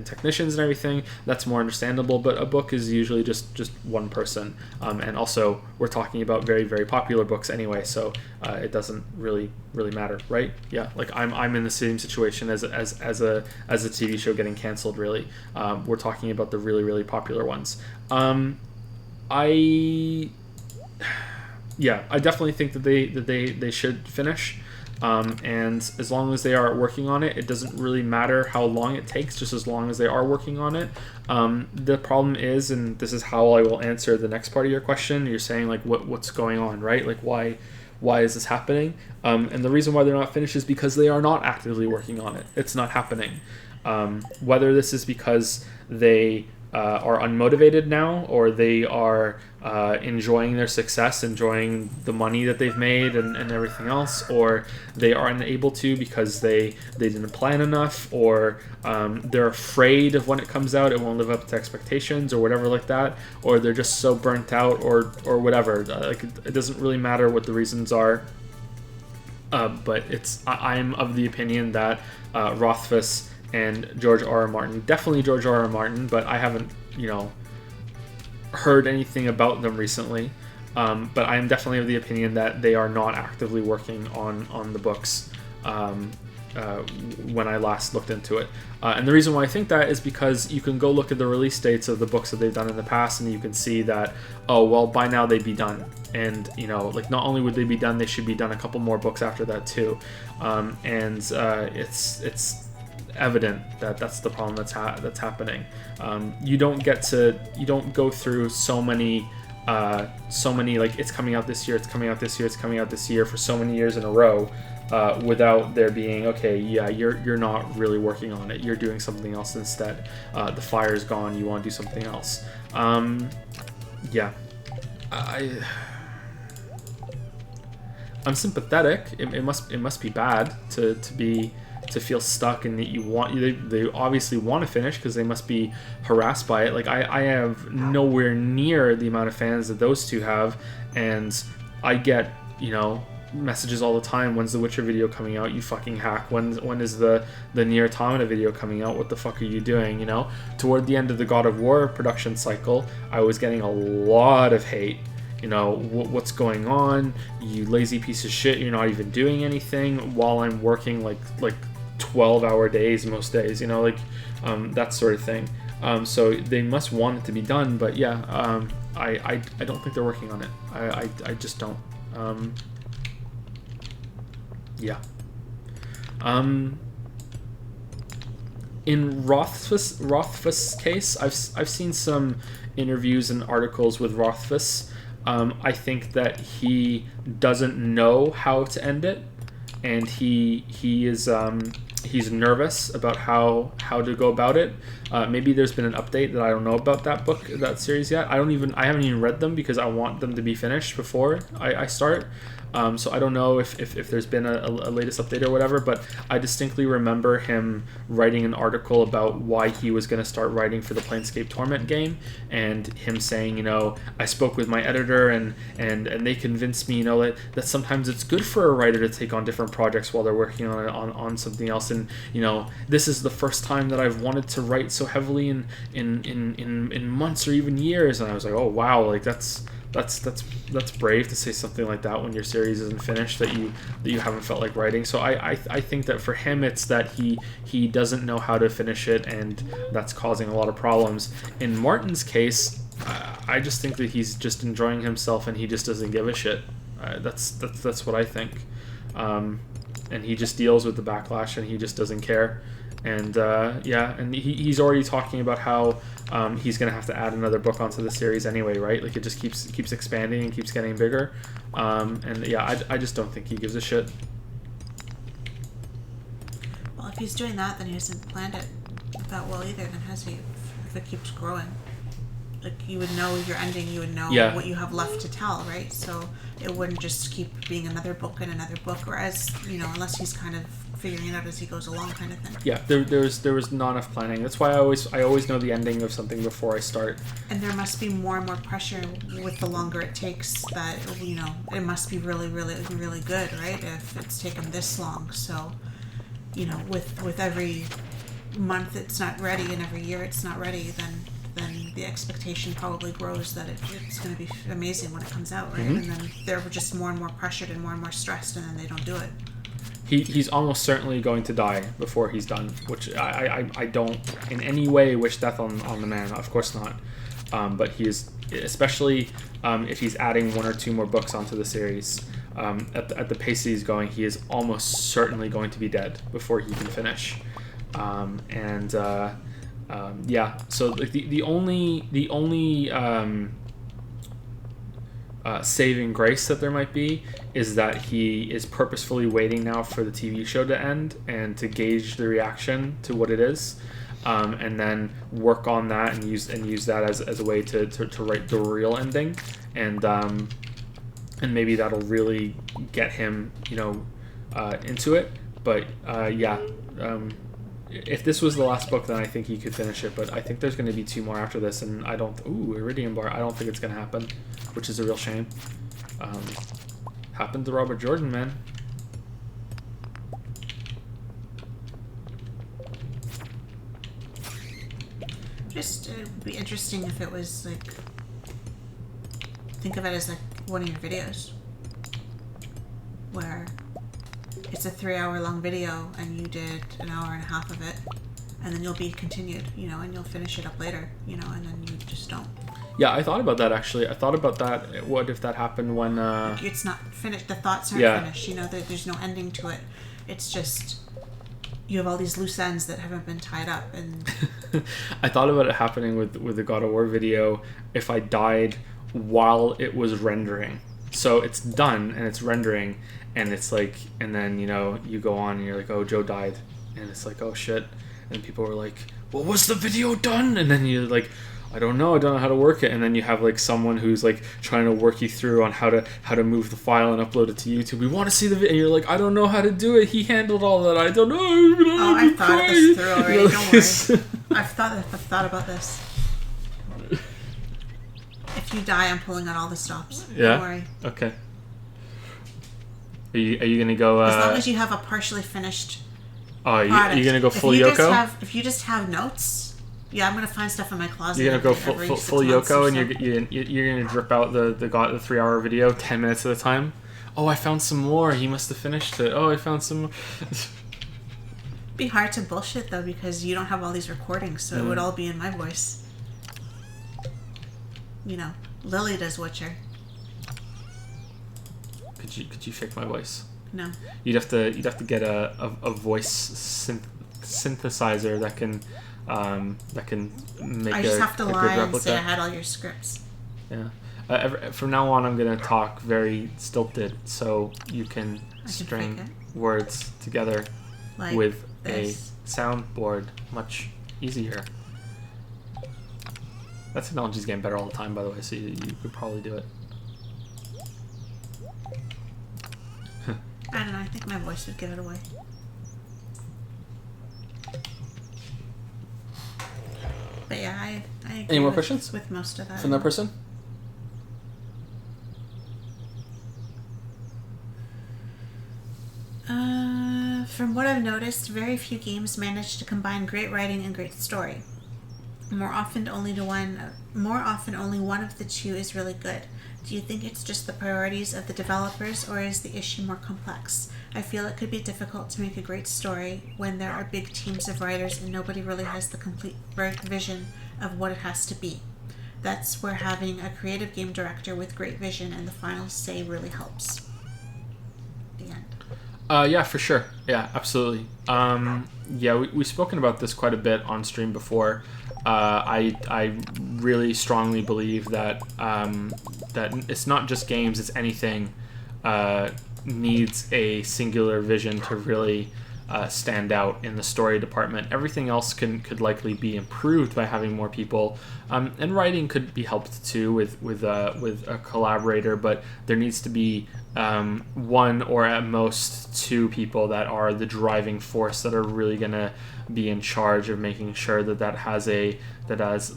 technicians and everything. That's more understandable, but a book is usually just one person, and also we're talking about very, very popular books anyway, so it doesn't really matter, right? Yeah, like I'm in the same situation as a TV show getting canceled. Really, we're talking about the really, really popular ones. I definitely think that they should finish, and as long as they are working on it, it doesn't really matter how long it takes, just as long as they are working on it. The problem is, and this is how I will answer the next part of your question, you're saying like what's going on, right? Like why is this happening? And the reason why they're not finished is because they are not actively working on it. It's not happening. Whether this is because they are unmotivated now, or they are enjoying their success, enjoying the money that they've made and everything else, or they are unable to because they didn't plan enough, or they're afraid of when it comes out it won't live up to expectations or whatever like that, or they're just so burnt out or whatever. It doesn't really matter what the reasons are, but I'm of the opinion that Rothfuss and George R.R. Martin, definitely George R.R. Martin, but I haven't, heard anything about them recently. But I am definitely of the opinion that they are not actively working on the books when I last looked into it. And the reason why I think that is because you can go look at the release dates of the books that they've done in the past, and you can see that, oh, well, by now they'd be done. And, not only would they be done, they should be done a couple more books after that too. It's evident that that's the problem that's happening. You don't go through so many like it's coming out this year, it's coming out this year, it's coming out this year for so many years in a row without there being, okay, yeah, you're not really working on it, you're doing something else instead. The fire's gone, you want to do something else. I'm sympathetic. It must be bad to feel stuck, and that they obviously want to finish because they must be harassed by it. Like I have nowhere near the amount of fans that those two have, and I get messages all the time. When's the Witcher video coming out? You fucking hack. When is the Nier Automata video coming out? What the fuck are you doing? You know, toward the end of the God of War production cycle, I was getting a lot of hate. You know, what's going on? You lazy piece of shit. You're not even doing anything while I'm working like 12-hour days most days. You know, like that sort of thing. So they must want it to be done, but yeah, I don't think they're working on it. I just don't. Yeah. In Rothfuss's case, I've seen some interviews and articles with Rothfuss. I think that he doesn't know how to end it, and he is he's nervous about how to go about it. Maybe there's been an update that I don't know about that series yet. I haven't even read them because I want them to be finished before I start. So I don't know if there's been a latest update or whatever, but I distinctly remember him writing an article about why he was going to start writing for the Planescape Torment game, and him saying, you know, I spoke with my editor and they convinced me, you know, that sometimes it's good for a writer to take on different projects while they're working on something else, and you know, this is the first time that I've wanted to write so heavily in months or even years. And I was like, oh wow, like that's brave to say something like that when your series isn't finished, that you haven't felt like writing. So I think that for him it's that he doesn't know how to finish it, and that's causing a lot of problems. In Martin's case, I just think that he's just enjoying himself and he just doesn't give a shit. That's what I think. And he just deals with the backlash and he just doesn't care. And and he's already talking about how he's gonna have to add another book onto the series anyway, right? Like it just keeps expanding and keeps getting bigger. I just don't think he gives a shit. Well, if he's doing that, then he hasn't planned it that well either. Then has he? If it keeps growing, like you would know your ending, you would know what you have left to tell, right? So it wouldn't just keep being another book and another book, whereas, you know, unless he's kind of figuring it out as he goes along, kind of thing. Yeah, there was not enough planning. That's why I always know the ending of something before I start. And there must be more and more pressure with the longer it takes. That, you know, it must be really, really, really good, right? If it's taken this long, so, you know, with every month it's not ready and every year it's not ready, then the expectation probably grows that it's going to be amazing when it comes out, right? Mm-hmm. And then they're just more and more pressured and more stressed, and then they don't do it. He's almost certainly going to die before he's done, which I don't in any way wish death on the man. Of course not. But he is, especially if he's adding one or two more books onto the series, at the pace that he's going, he is almost certainly going to be dead before he can finish. So like the only saving grace that there might be is that he is purposefully waiting now for the TV show to end and to gauge the reaction to what it is, and then work on that and use that as a way to write the real ending, and maybe that'll really get him, you know, into it. But if this was the last book, then I think he could finish it. But I think there's going to be two more after this, and Iridium Bar. I don't think it's going to happen, which is a real shame. Happened to Robert Jordan, man. Just it would be interesting if it was like, think of it as like one of your videos, where it's a 3-hour long video and you did an hour and a half of it, and then you'll be continued, you know, and you'll finish it up later, you know, and then you just don't. Yeah, I thought about that actually. I thought about that. What if that happened when it's not finished, the thoughts aren't finished, you know, there's no ending to it. It's just you have all these loose ends that haven't been tied up. And I thought about it happening with the God of War video if I died while it was rendering. So it's done and it's rendering, and it's like, and then, you know, you go on and you're like, oh, Joe died, and it's like, oh shit, and people were like, well, was the video done? And then you're like, I don't know how to work it, and then you have like someone who's like trying to work you through on how to move the file and upload it to YouTube. We want to see the video, and you're like, I don't know how to do it. He handled all that. I don't know. I thought this through already. Don't worry. I've thought about this. If you die, I'm pulling out all the stops. Yeah. Don't worry. Okay. Are you gonna go? As long as you have a partially finished Oh, are product. you gonna go full if you Yoko? If you just have notes, yeah, I'm gonna find stuff in my closet. You're gonna go every full 6 months Yoko, or and so. you're gonna drip out the 3-hour video 10 minutes at a time. Oh, I found some more. He must have finished it. Oh, I found some more. Be hard to bullshit though because you don't have all these recordings, so it would all be in my voice. You know, Lily does Witcher. Could you fake my voice? No. You'd have to get a voice synthesizer that can make I just have to a good lie and replica. say I had all your scripts. Yeah. From now on, I'm gonna talk very stilted, so you can string fake words together Like with this. a soundboard much easier. That technology's getting better all the time, by the way, so you could probably do it. I don't know. I think my voice would give it away. But yeah, I agree Any more with, questions with most of that. from that person? From what I've noticed, very few games manage to combine great writing and great story. More often, only one of the two is really good. Do you think it's just the priorities of the developers, or is the issue more complex? I feel it could be difficult to make a great story when there are big teams of writers and nobody really has the complete vision of what it has to be. That's where having a creative game director with great vision and the final say really helps. The end. Yeah, for sure. Yeah, absolutely. Yeah, we've spoken about this quite a bit on stream before. I really strongly believe that that it's not just games; it's anything needs a singular vision to really stand out in the story department. Everything else could likely be improved by having more people, and writing could be helped too with a collaborator. But there needs to be one or at most two people that are the driving force that are really gonna be in charge of making sure that has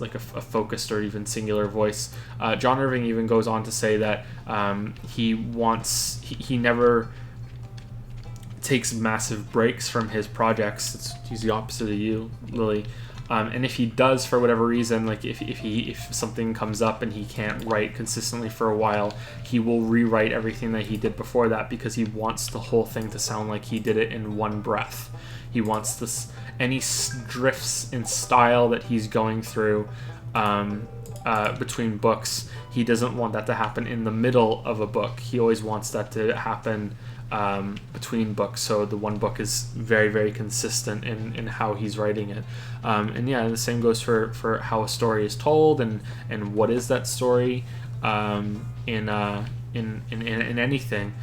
like a focused or even singular voice. John Irving even goes on to say that he never takes massive breaks from his projects. He's the opposite of you, Lily. And if he does, for whatever reason, like if something comes up and he can't write consistently for a while, he will rewrite everything that he did before that because he wants the whole thing to sound like he did it in one breath. He wants this any drifts in style that he's going through between books. He doesn't want that to happen in the middle of a book. He always wants that to happen between books, so the one book is very, very consistent in how he's writing it. And yeah, the same goes for how a story is told and what is that story in anything.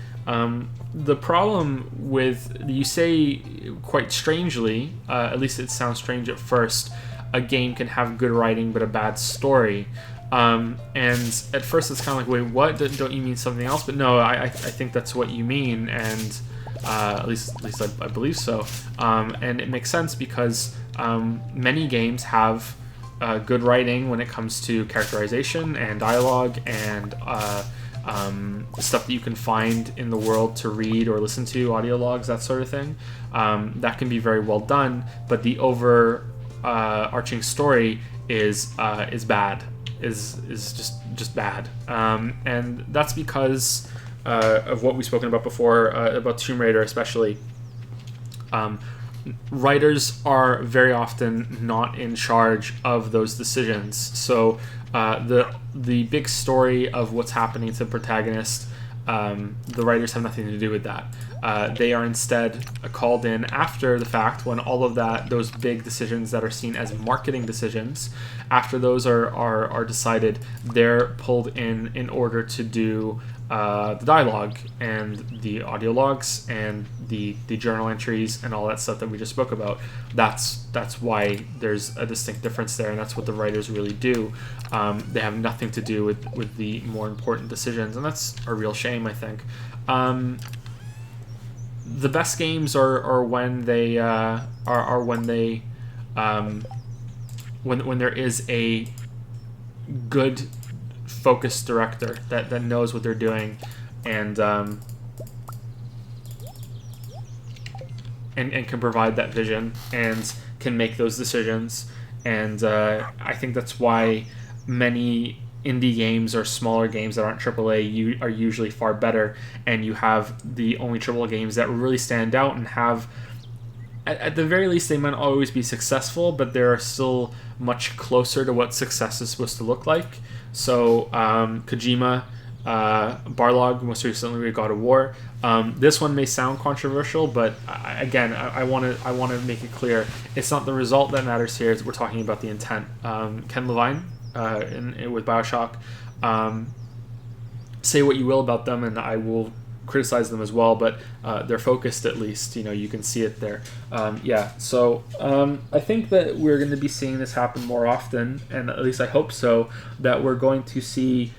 The problem with, you say quite strangely, at least it sounds strange at first, a game can have good writing but a bad story. And at first it's kind of like, wait, what? Don't you mean something else? But no, I think that's what you mean, and at least I believe so. And it makes sense because many games have good writing when it comes to characterization and dialogue and stuff that you can find in the world to read or listen to, audio logs, that sort of thing. That can be very well done, but the overarching story is bad. Is just bad, and that's because of what we've spoken about before, about Tomb Raider especially. Writers are very often not in charge of those decisions, so the big story of what's happening to the protagonist, the writers have nothing to do with that. They are instead called in after the fact when all of those big decisions that are seen as marketing decisions, after those are decided, they're pulled in order to do the dialogue and the audio logs and the journal entries and all that stuff that we just spoke about. That's why there's a distinct difference there, and that's what the writers really do. They have nothing to do with the more important decisions, and that's a real shame, I think. The best games are when they when there is a good focused director that knows what they're doing, and and can provide that vision and can make those decisions. And I think that's why many indie games or smaller games that aren't AAA are usually far better, and you have the only AAA games that really stand out and have, at the very least, they might always be successful, but they're still much closer to what success is supposed to look like. So Kojima, Barlog, most recently we God of War. This one may sound controversial, but I want to make it clear, it's not the result that matters here. We're talking about the intent. Ken Levine with BioShock. Say what you will about them, and I will criticize them as well, but they're focused, at least. You can see it there. So I think that we're going to be seeing this happen more often, and at least I hope so, that we're going to see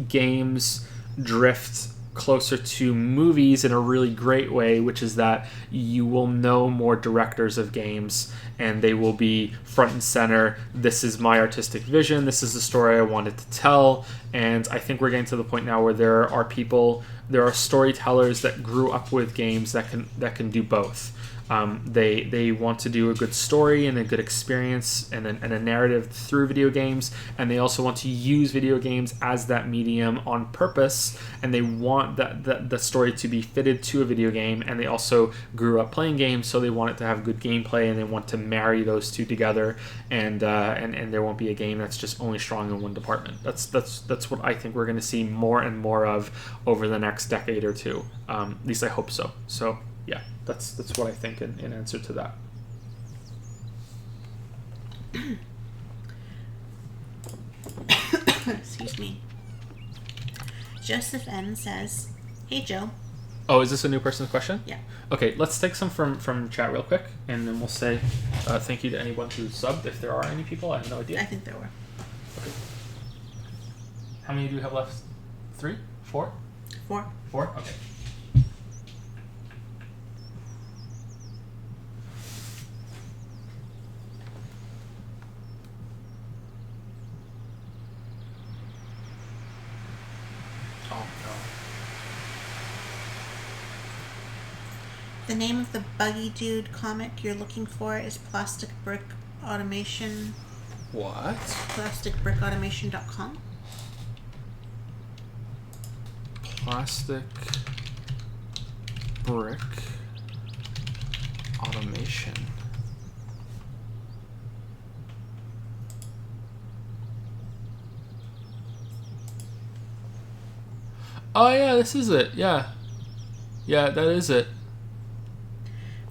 games drift closer to movies in a really great way, which is that you will know more directors of games and they will be front and center. This is my artistic vision. This is the story I wanted to tell. And I think we're getting to the point now where there are storytellers that grew up with games that can do both. They want to do a good story and a good experience and a narrative through video games, and they also want to use video games as that medium on purpose, and they want the story to be fitted to a video game, and they also grew up playing games, so they want it to have good gameplay, and they want to marry those two together, and there won't be a game that's just only strong in one department. That's what I think we're going to see more and more of over the next decade or two. At least I hope so. So yeah, that's what I think in answer to that. Excuse me. Joseph N says, "Hey Joe." Oh, is this a new person's question? Yeah. Okay, let's take some from chat real quick, and then we'll say thank you to anyone who subbed, if there are any people. I have no idea. I think there were. Okay. How many do we have left? 3? 4? 4. 4? Okay. The name of the Buggy Dude comic you're looking for is Plastic Brick Automation. What? PlasticBrickAutomation.com. Plastic Brick Automation. Oh yeah, this is it. Yeah, that is it.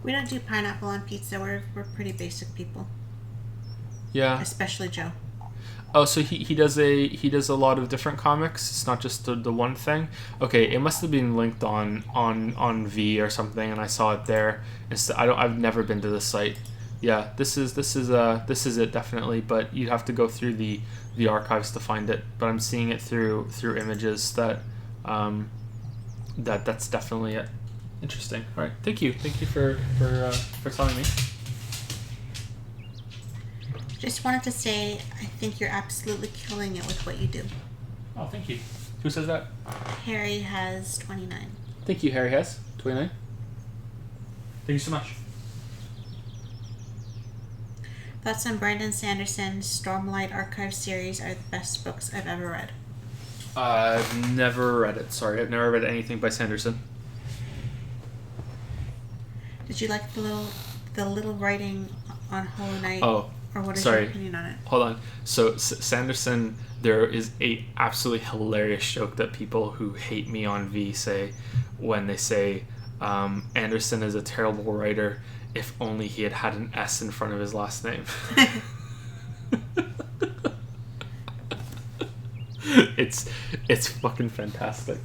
We don't do pineapple on pizza. We're pretty basic people. Yeah. Especially Joe. Oh, so he does a lot of different comics. It's not just the one thing. Okay, it must have been linked on V or something, and I saw it there. I've never been to this site. Yeah, this is it definitely. But you have to go through the archives to find it. But I'm seeing it through images that's definitely it. Interesting. All right, thank you for telling me. Just wanted to say, I think you're absolutely killing it with what you do. Oh, thank you. Who says that? Harry has 29. Thank you, Harry has 29. Thank you so much. Thoughts on Brandon Sanderson's Stormlight Archive series are the best books I've ever read. I've never read it. Sorry, I've never read anything by Sanderson. Did you like the little writing on Hollow Knight? Oh, or what is sorry. your opinion on it? Hold on. So Sanderson, there is a absolutely hilarious joke that people who hate me on V say when they say Anderson is a terrible writer. If only he had an S in front of his last name. It's fucking fantastic.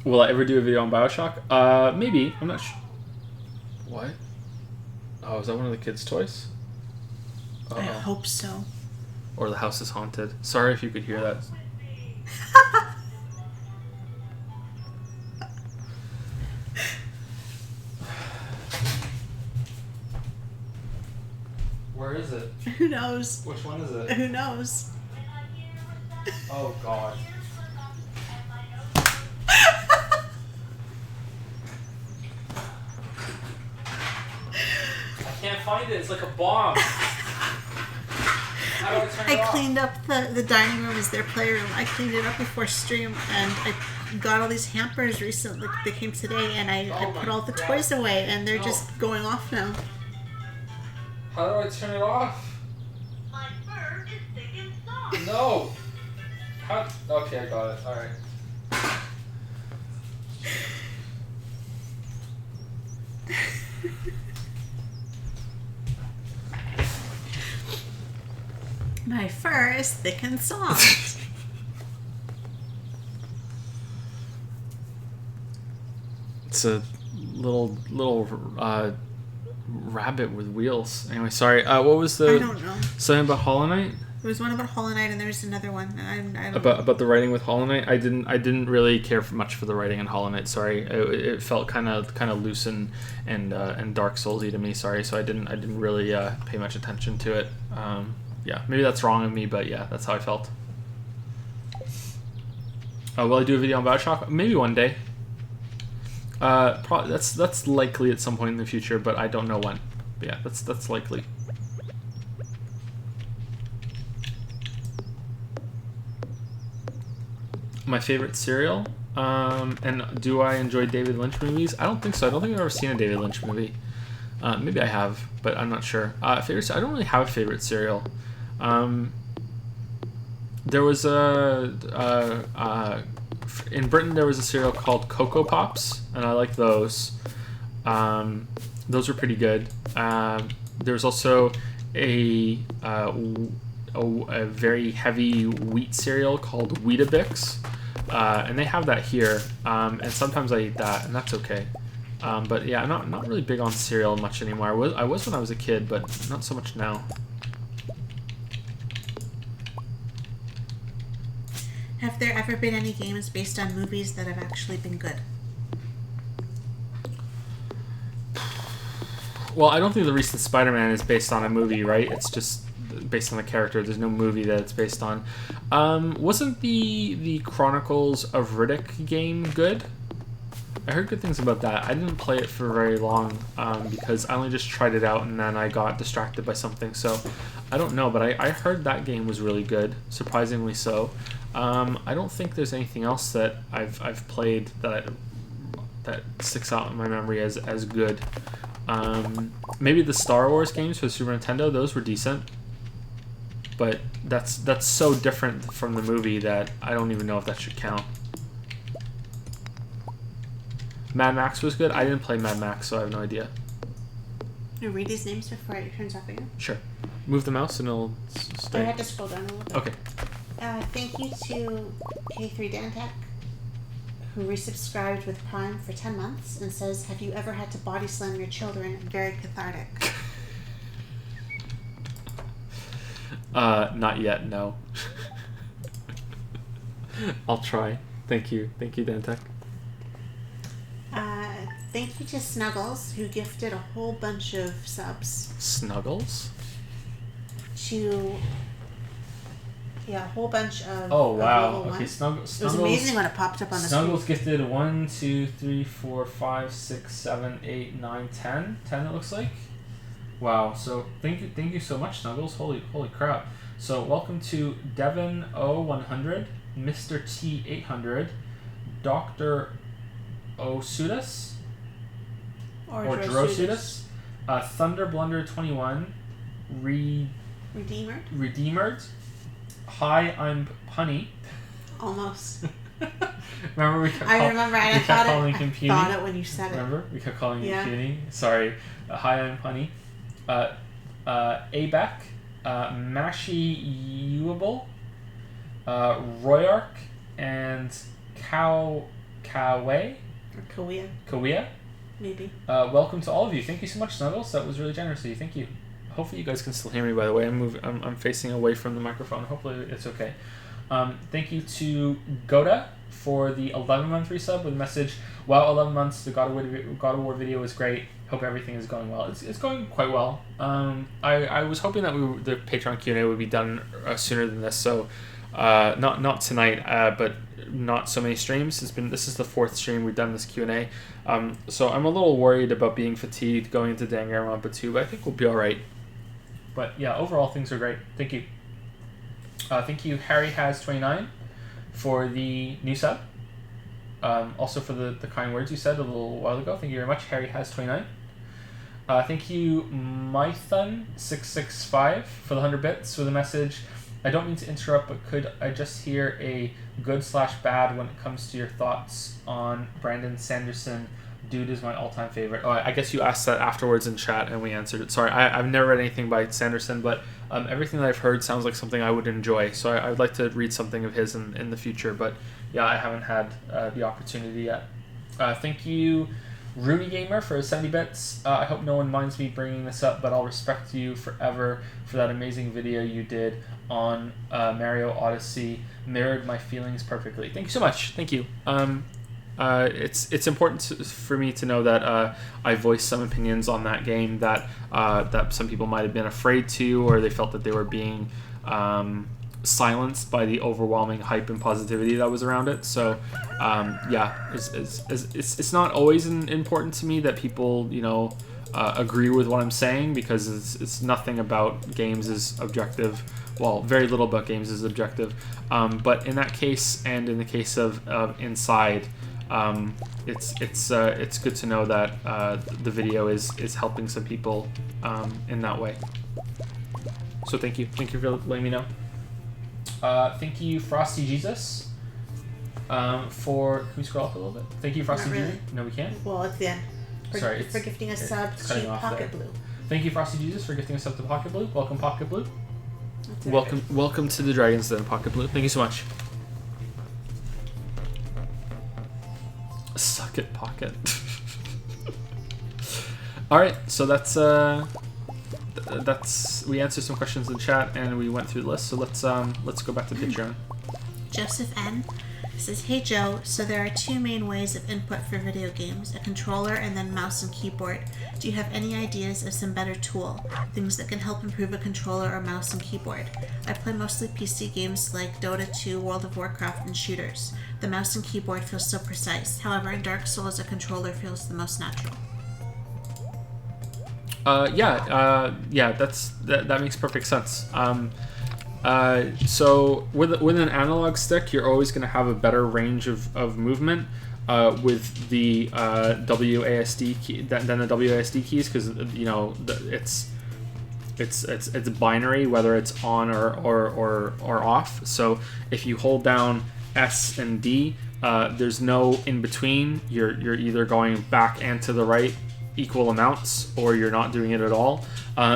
Will I ever do a video on BioShock? Maybe. I'm not sure. What? Oh, is that one of the kids' toys? I hope so. Or the house is haunted. Sorry if you could hear that. Where is it? Who knows? Which one is it? Who knows? Oh, God. find it. It's like a bomb. How do I turn it I off? cleaned up the dining room as their playroom. I cleaned it up before stream, and I got all these hampers recently. They came today, and I Oh put my all the God. toys away, and they're No. just going off now. How do I turn it off? My fur is thick and soft. No. How? Okay, I got it. All right. My fur is thick and soft. It's a little rabbit with wheels. Anyway, sorry. What was I the don't know. something about Hollow Knight? There was one about Hollow Knight, and there's another one. I don't know. About the writing with Hollow Knight? I didn't really care for much for the writing in Hollow Knight. Sorry, it felt kind of loose and Dark Soulsy to me. Sorry, so I didn't really pay much attention to it. Yeah, maybe that's wrong of me, but yeah, that's how I felt. Will I do a video on Bioshock? Maybe one day. That's likely at some point in the future, but I don't know when. But yeah, that's likely. My favorite cereal. And do I enjoy David Lynch movies? I don't think so. I don't think I've ever seen a David Lynch movie. Maybe I have, but I'm not sure. Favorite? I don't really have a favorite cereal. There was in Britain there was a cereal called Cocoa Pops, and I like those. Those were pretty good. There was also a very heavy wheat cereal called Weetabix, and they have that here. And sometimes I eat that, and that's okay. But yeah, I'm not really big on cereal much anymore. I was when I was a kid, but not so much now. Have there ever been any games based on movies that have actually been good? Well, I don't think the recent Spider-Man is based on a movie, right? It's just based on the character. There's no movie that it's based on. Wasn't the Chronicles of Riddick game good? I heard good things about that. I didn't play it for very long because I only just tried it out and then I got distracted by something. So I don't know, but I heard that game was really good, surprisingly so. I don't think there's anything else that I've played that sticks out in my memory as good. Maybe the Star Wars games for the Super Nintendo; those were decent. But that's so different from the movie that I don't even know if that should count. Mad Max was good. I didn't play Mad Max, so I have no idea. Can you read these names before it turns off again? Sure. Move the mouse and it'll I stay. have to scroll down a little bit. Okay. Thank you to K3 Dantech, who resubscribed with Prime for 10 months and says, "Have you ever had to body slam your children? Very cathartic." Not yet, no. I'll try. Thank you, Dantech. Thank you to Snuggles, who gifted a whole bunch of subs Snuggles? to... Yeah, a whole bunch of... Oh of wow. level Okay, one. Snuggles. It was amazing when it popped up on the Snuggles screen. gifted 1, 2, 3, 4, 5, 6, 7, 8, 9, 10. 10 it looks like. Wow. So thank you so much, Snuggles. Holy crap. So welcome to Devon O100, Mr. T800, Dr. Osudas or Drosudas, Thunder Blunder 21, Redeemer? Hi, I'm Punny. Almost. Remember we kept I remember, and I calling him Puny? thought it when you said it. Remember? We kept calling Yeah. him Puny. Sorry. Hi, I'm Punny. Abeck, Mashy Royark, and Kawe. Or Kawea. maybe. Welcome to all of you. Thank you so much, Snuggles. That was really generous of you. Thank you. Hopefully you guys can still hear me, by the way. I'm facing away from the microphone. Hopefully it's okay. Thank you to Goda for the 11-month resub with a message. Wow, 11 months. The God of War video was great. Hope everything is going well. It's going quite well. I was hoping that the Patreon Q&A would be done sooner than this. So not tonight, but not so many streams. This is the 4th stream we've done this Q&A. So I'm a little worried about being fatigued going into Danganronpa 2, but I think we'll be all right. But yeah, overall things are great. Thank you. Thank you, Harry has 29, for the new sub. Also for the kind words you said a little while ago. Thank you very much, Harry has 29. Thank you, Mython665, for the 100 bits with a message. I don't mean to interrupt, but could I just hear a good/bad when it comes to your thoughts on Brandon Sanderson? Dude is my all-time favorite. Oh, I guess you asked that afterwards in chat and we answered it. Sorry, I've never read anything by Sanderson, but everything that I've heard sounds like something I would enjoy. So I would like to read something of his in the future, but yeah, I haven't had the opportunity yet. Thank you, Rooney Gamer, for 70 bits. I hope no one minds me bringing this up, but I'll respect you forever for that amazing video you did on Mario Odyssey. Mirrored my feelings perfectly. Thank you so much. Thank you. It's important for me to know that I voiced some opinions on that game that some people might have been afraid to, or they felt that they were being silenced by the overwhelming hype and positivity that was around it. So yeah, it's not always important to me that people agree with what I'm saying, because it's nothing about games is objective. Well, very little about games is objective. But in that case, and in the case of Inside, it's good to know that the video is helping some people in that way. So thank you for letting me know. Thank you, Frosty Jesus, for... Can we scroll up a little bit? Thank you, Frosty Not really. Jesus. No, we can't? Well, it's the end. Sorry, For gifting a sub it's cutting to off Pocket there. Blue. Thank you, Frosty Jesus, for gifting us up to Pocket Blue. Welcome, Pocket Blue. That's it. Welcome to the Dragon's Den, Pocket Blue. Thank you so much. Suck it, Pocket. All right, so that's we answered some questions in chat and we went through the list. So let's go back to Patreon. Joseph N. says, "Hey Joe, so there are two main ways of input for video games, a controller and then mouse and keyboard. Do you have any ideas of some better tool, things that can help improve a controller or mouse and keyboard? I play mostly PC games like Dota 2, World of Warcraft, and shooters. The mouse and keyboard feels so precise. However, in Dark Souls, a controller feels the most natural." Yeah, that makes perfect sense. So with an analog stick, you're always going to have a better range of movement with the WASD key than the WASD keys, because it's binary, whether it's on or off. So if you hold down S and D, there's no in between. You're either going back and to the right equal amounts, or you're not doing it at all.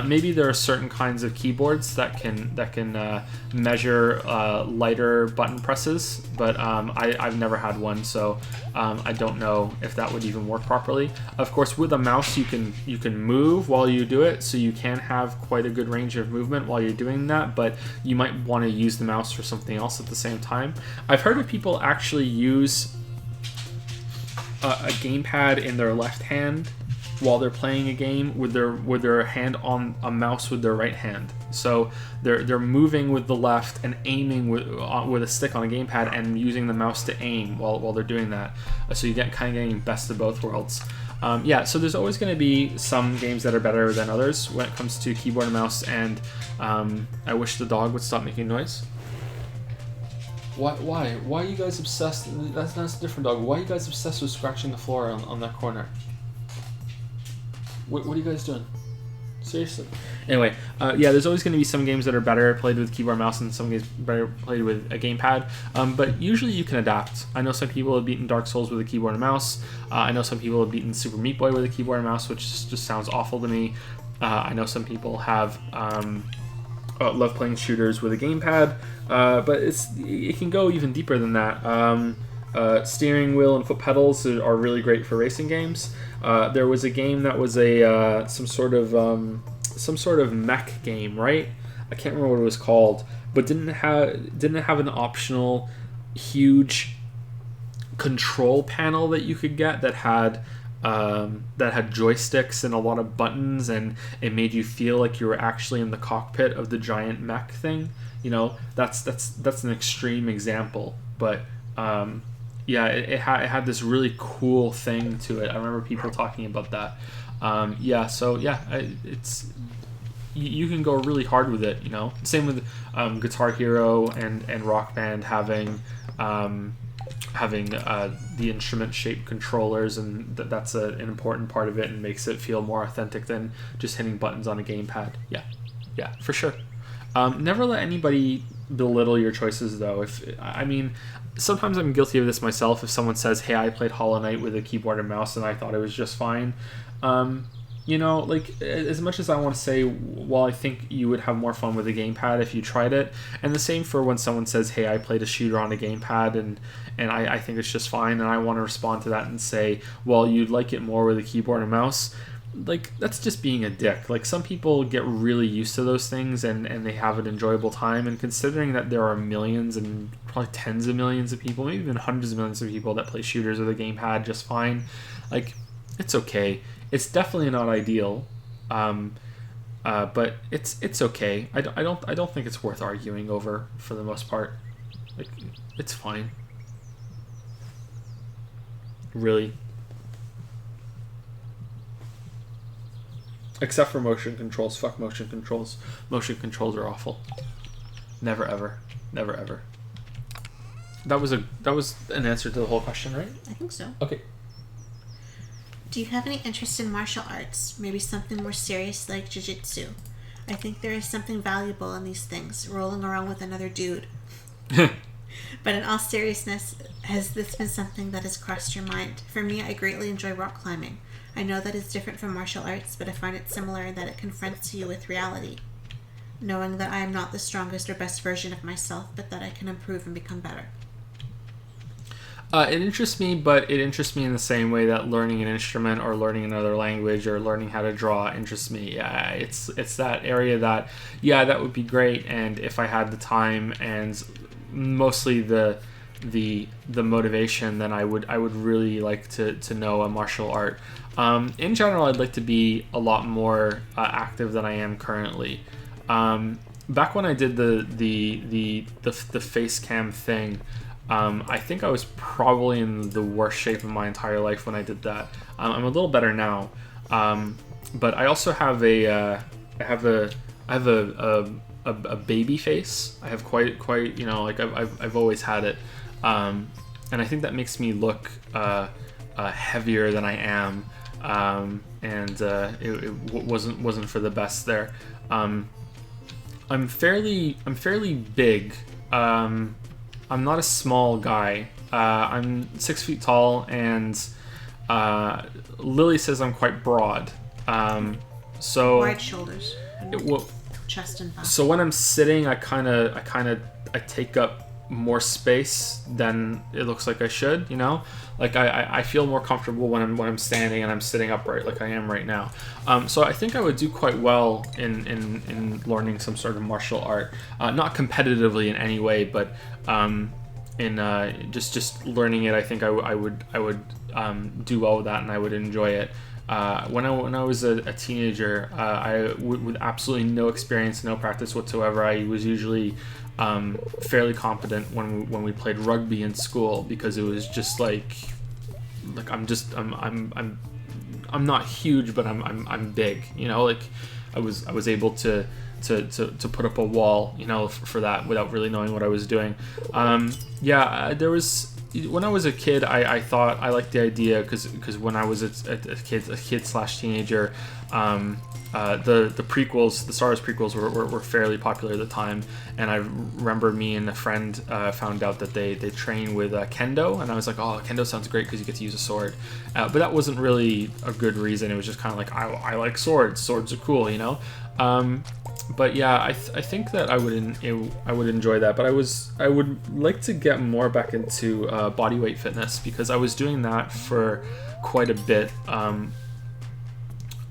Maybe there are certain kinds of keyboards that can measure lighter button presses, but I've never had one, so I don't know if that would even work properly. Of course, with a mouse you can move while you do it, so you can have quite a good range of movement while you're doing that, but you might want to use the mouse for something else at the same time. I've heard of people actually use a gamepad in their left hand while they're playing a game with their hand on a mouse with their right hand. So they're moving with the left and aiming with a stick on a gamepad and using the mouse to aim while they're doing that. So you get kind of getting best of both worlds. Yeah, so there's always going to be some games that are better than others when it comes to keyboard and mouse. And I wish the dog would stop making noise. Why are you guys obsessed? That's a different dog. Why are you guys obsessed with scratching the floor on that corner? What are you guys doing? Seriously. Anyway, yeah, there's always going to be some games that are better played with keyboard and mouse and some games better played with a gamepad. But usually you can adapt. I know some people have beaten Dark Souls with a keyboard and mouse. I know some people have beaten Super Meat Boy with a keyboard and mouse, which just sounds awful to me. I know some people have love playing shooters with a gamepad. But it can go even deeper than that. Steering wheel and foot pedals are really great for racing games. There was a game that was some sort of mech game, right? I can't remember what it was called, but didn't have an optional huge control panel that you could get that had joysticks and a lot of buttons, and it made you feel like you were actually in the cockpit of the giant mech thing. That's an extreme example, but yeah, it had this really cool thing to it. I remember people talking about that. Yeah, so yeah, it's you can go really hard with it, you know. Same with Guitar Hero and Rock Band having the instrument shaped controllers, and that's an important part of it and makes it feel more authentic than just hitting buttons on a gamepad. Yeah, for sure. Never let anybody belittle your choices, though. Sometimes I'm guilty of this myself. If someone says, "Hey, I played Hollow Knight with a keyboard and mouse, and I thought it was just fine," you know, like, as much as I want to say, well, I think you would have more fun with a gamepad if you tried it, and the same for when someone says, "Hey, I played a shooter on a gamepad, and I think it's just fine," and I want to respond to that and say, well, you'd like it more with a keyboard and mouse. Like, that's just being a dick. Like, some people get really used to those things and they have an enjoyable time, and considering that there are millions and probably tens of millions of people, maybe even hundreds of millions of people that play shooters with a gamepad just fine, like, it's okay. It's definitely not ideal, but it's okay. I don't think it's worth arguing over for the most part. Like, it's fine. Really. Except for motion controls. Fuck motion controls. Motion controls are awful. Never ever. Never ever. That was an answer to the whole question, right? I think so. Okay. Do you have any interest in martial arts? Maybe something more serious like jiu-jitsu? I think there is something valuable in these things, rolling around with another dude. But in all seriousness, has this been something that has crossed your mind? For me, I greatly enjoy rock climbing. I know that it's different from martial arts, but I find it similar in that it confronts you with reality. Knowing that I am not the strongest or best version of myself, but that I can improve and become better. It interests me, but it interests me in the same way that learning an instrument or learning another language or learning how to draw interests me. Yeah, it's that area that, yeah, that would be great, and if I had the time and mostly the motivation, then I would really like to know a martial art. In general, I'd like to be a lot more active than I am currently. Back when I did the face cam thing, I think I was probably in the worst shape of my entire life when I did that. I'm a little better now, but I also have a baby face. I have quite you know, like I've always had it, and I think that makes me look heavier than I am, and it wasn't for the best there. I'm fairly big. I'm not a small guy. I'm 6 feet tall, and Lily says I'm quite broad. So wide shoulders, chest and back. So when I'm sitting, I take up more space than it looks like I should. You know, like I feel more comfortable when I'm standing and I'm sitting upright, like I am right now. So I think I would do quite well in learning some sort of martial art, not competitively in any way, but in just learning it. I think I would do well with that, and I would enjoy it. When I was a teenager, with absolutely no experience, no practice whatsoever, I was usually fairly competent when we played rugby in school, because it was just like I'm not huge, but I'm big, you know, like I was able to put up a wall, you know, for that without really knowing what I was doing. There was, when I was a kid, I thought I liked the idea because when I was a kid/teenager, the prequels, the Star Wars prequels were fairly popular at the time, and I remember me and a friend found out that they train with kendo, and I was like, oh, kendo sounds great because you get to use a sword, but that wasn't really a good reason. It was just kind of like, I like swords are cool, you know. But yeah, I think that I would enjoy that, but I would like to get more back into bodyweight fitness, because I was doing that for quite a bit,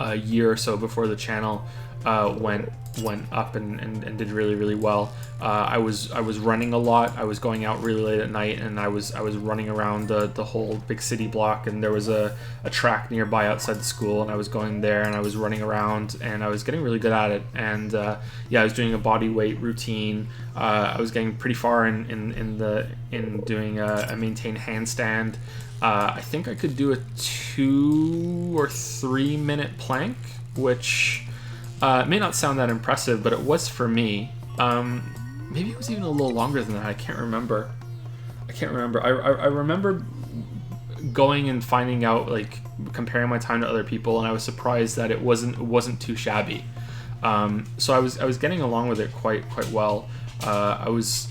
a year or so before the channel went went up and did really, really well. I was running a lot. I was going out really late at night, and I was running around the whole big city block, and there was a track nearby outside the school, and I was going there, and I was running around, and I was getting really good at it. And I was doing a body weight routine. I was getting pretty far in doing a maintained handstand. I think I could do a 2 or 3 minute plank, which may not sound that impressive, but it was for me. Maybe it was even a little longer than that. I can't remember. I remember going and finding out, like, comparing my time to other people, and I was surprised that it wasn't too shabby. So I was getting along with it quite well. I was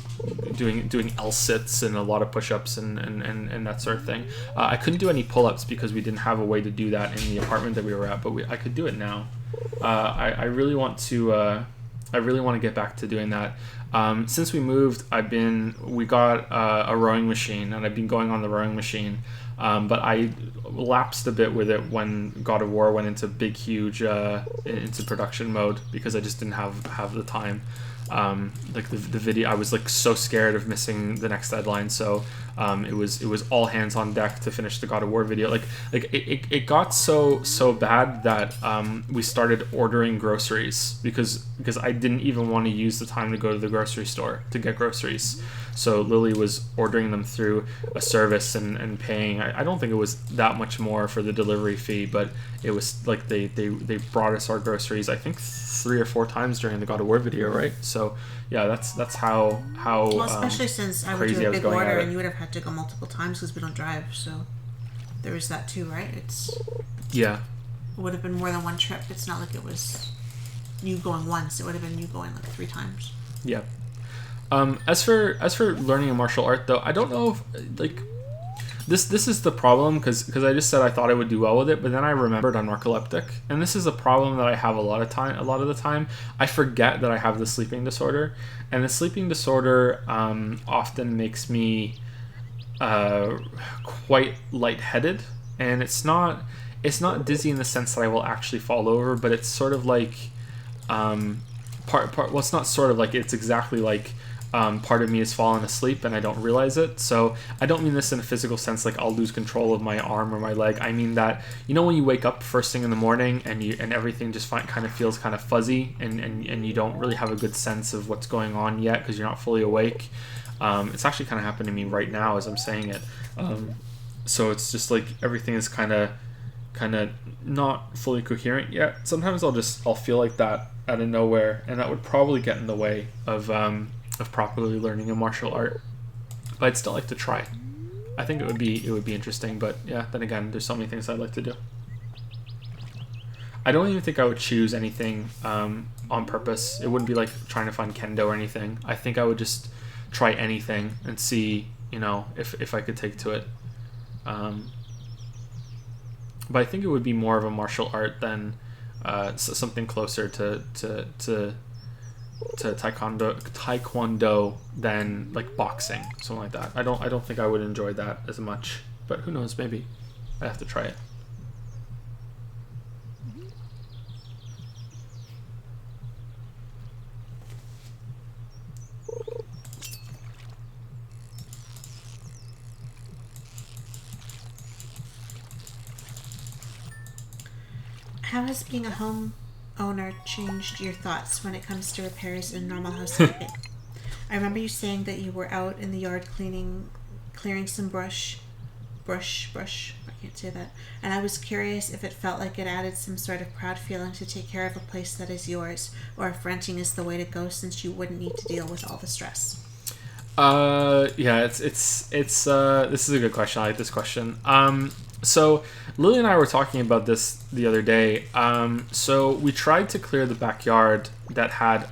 doing L-sits and a lot of push-ups and that sort of thing. I couldn't do any pull-ups because we didn't have a way to do that in the apartment that we were at, but I could do it now. I really want to get back to doing that. Since we moved, we got a rowing machine, and I've been going on the rowing machine. But I lapsed a bit with it when God of War went into into production mode, because I just didn't have the time. Like the video, I was like so scared of missing the next deadline, so it was all hands on deck to finish the God of War video. Like it got so bad that we started ordering groceries because I didn't even want to use the time to go to the grocery store to get groceries. So Lily was ordering them through a service and paying. I don't think it was that much more for the delivery fee, but it was like they brought us our groceries, I think 3 or 4 times during the God of War video, right? So yeah, that's how well, especially since I would crazy do I a was big going order at it. and you would have had to go multiple times because we don't drive, so there was that too, right? It would have been more than one trip. It's not like it was you going once. It would have been you going like 3 times. Yeah. As for learning a martial art, though, I don't know if, like, this is the problem, because I just said I thought I would do well with it, but then I remembered I'm narcoleptic, and this is a problem that I have a lot of the time. I forget that I have the sleeping disorder, and the sleeping disorder often makes me quite lightheaded, and it's not dizzy in the sense that I will actually fall over, but it's sort of like well, it's not sort of like, it's exactly like part of me has fallen asleep and I don't realize it. So I don't mean this in a physical sense, like I'll lose control of my arm or my leg. I mean that, you know, when you wake up first thing in the morning and everything just kind of feels kind of fuzzy and you don't really have a good sense of what's going on yet because you're not fully awake. It's actually kind of happened to me right now as I'm saying it. So it's just like everything is kind of not fully coherent yet. Sometimes I'll feel like that out of nowhere, and that would probably get in the way of properly learning a martial art. But I'd still like to try. I think it would be interesting, but yeah, then again, there's so many things I'd like to do. I don't even think I would choose anything on purpose. It wouldn't be like trying to find kendo or anything. I think I would just try anything and see, you know, if I could take to it. But I think it would be more of a martial art than something closer to taekwondo than like boxing, something like that. I don't think I would enjoy that as much, but who knows, maybe I have to try it. How has being a homeowner changed your thoughts when it comes to repairs and normal housekeeping? I remember you saying that you were out in the yard clearing some brush, I can't say that. And I was curious if it felt like it added some sort of proud feeling to take care of a place that is yours, or if renting is the way to go since you wouldn't need to deal with all the stress. Yeah, it's this is a good question. I like this question. So Lily and I were talking about this the other day. So we tried to clear the backyard that had,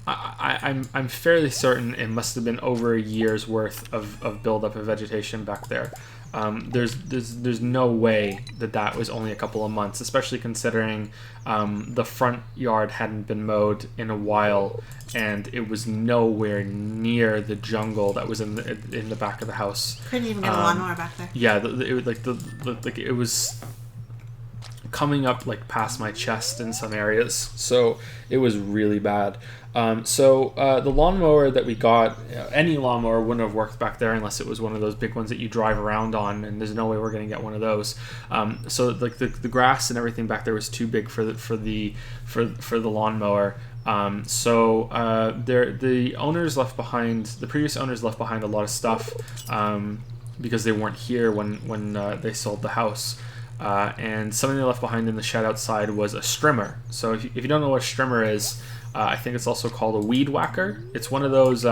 I'm fairly certain it must have been over a year's worth of buildup of vegetation back there. There's no way that was only a couple of months, especially considering the front yard hadn't been mowed in a while, and it was nowhere near the jungle that was in the back of the house. Couldn't even get a lawnmower back there. Yeah, it was coming up like past my chest in some areas. So it was really bad. The lawnmower that we got, any lawnmower wouldn't have worked back there unless it was one of those big ones that you drive around on, and there's no way we're going to get one of those. So like the grass and everything back there was too big for the lawnmower. The owners left behind, the previous owners left behind a lot of stuff because they weren't here when they sold the house. And something they left behind in the shed outside was a strimmer. So if you don't know what a strimmer is, I think it's also called a weed whacker. It's one of those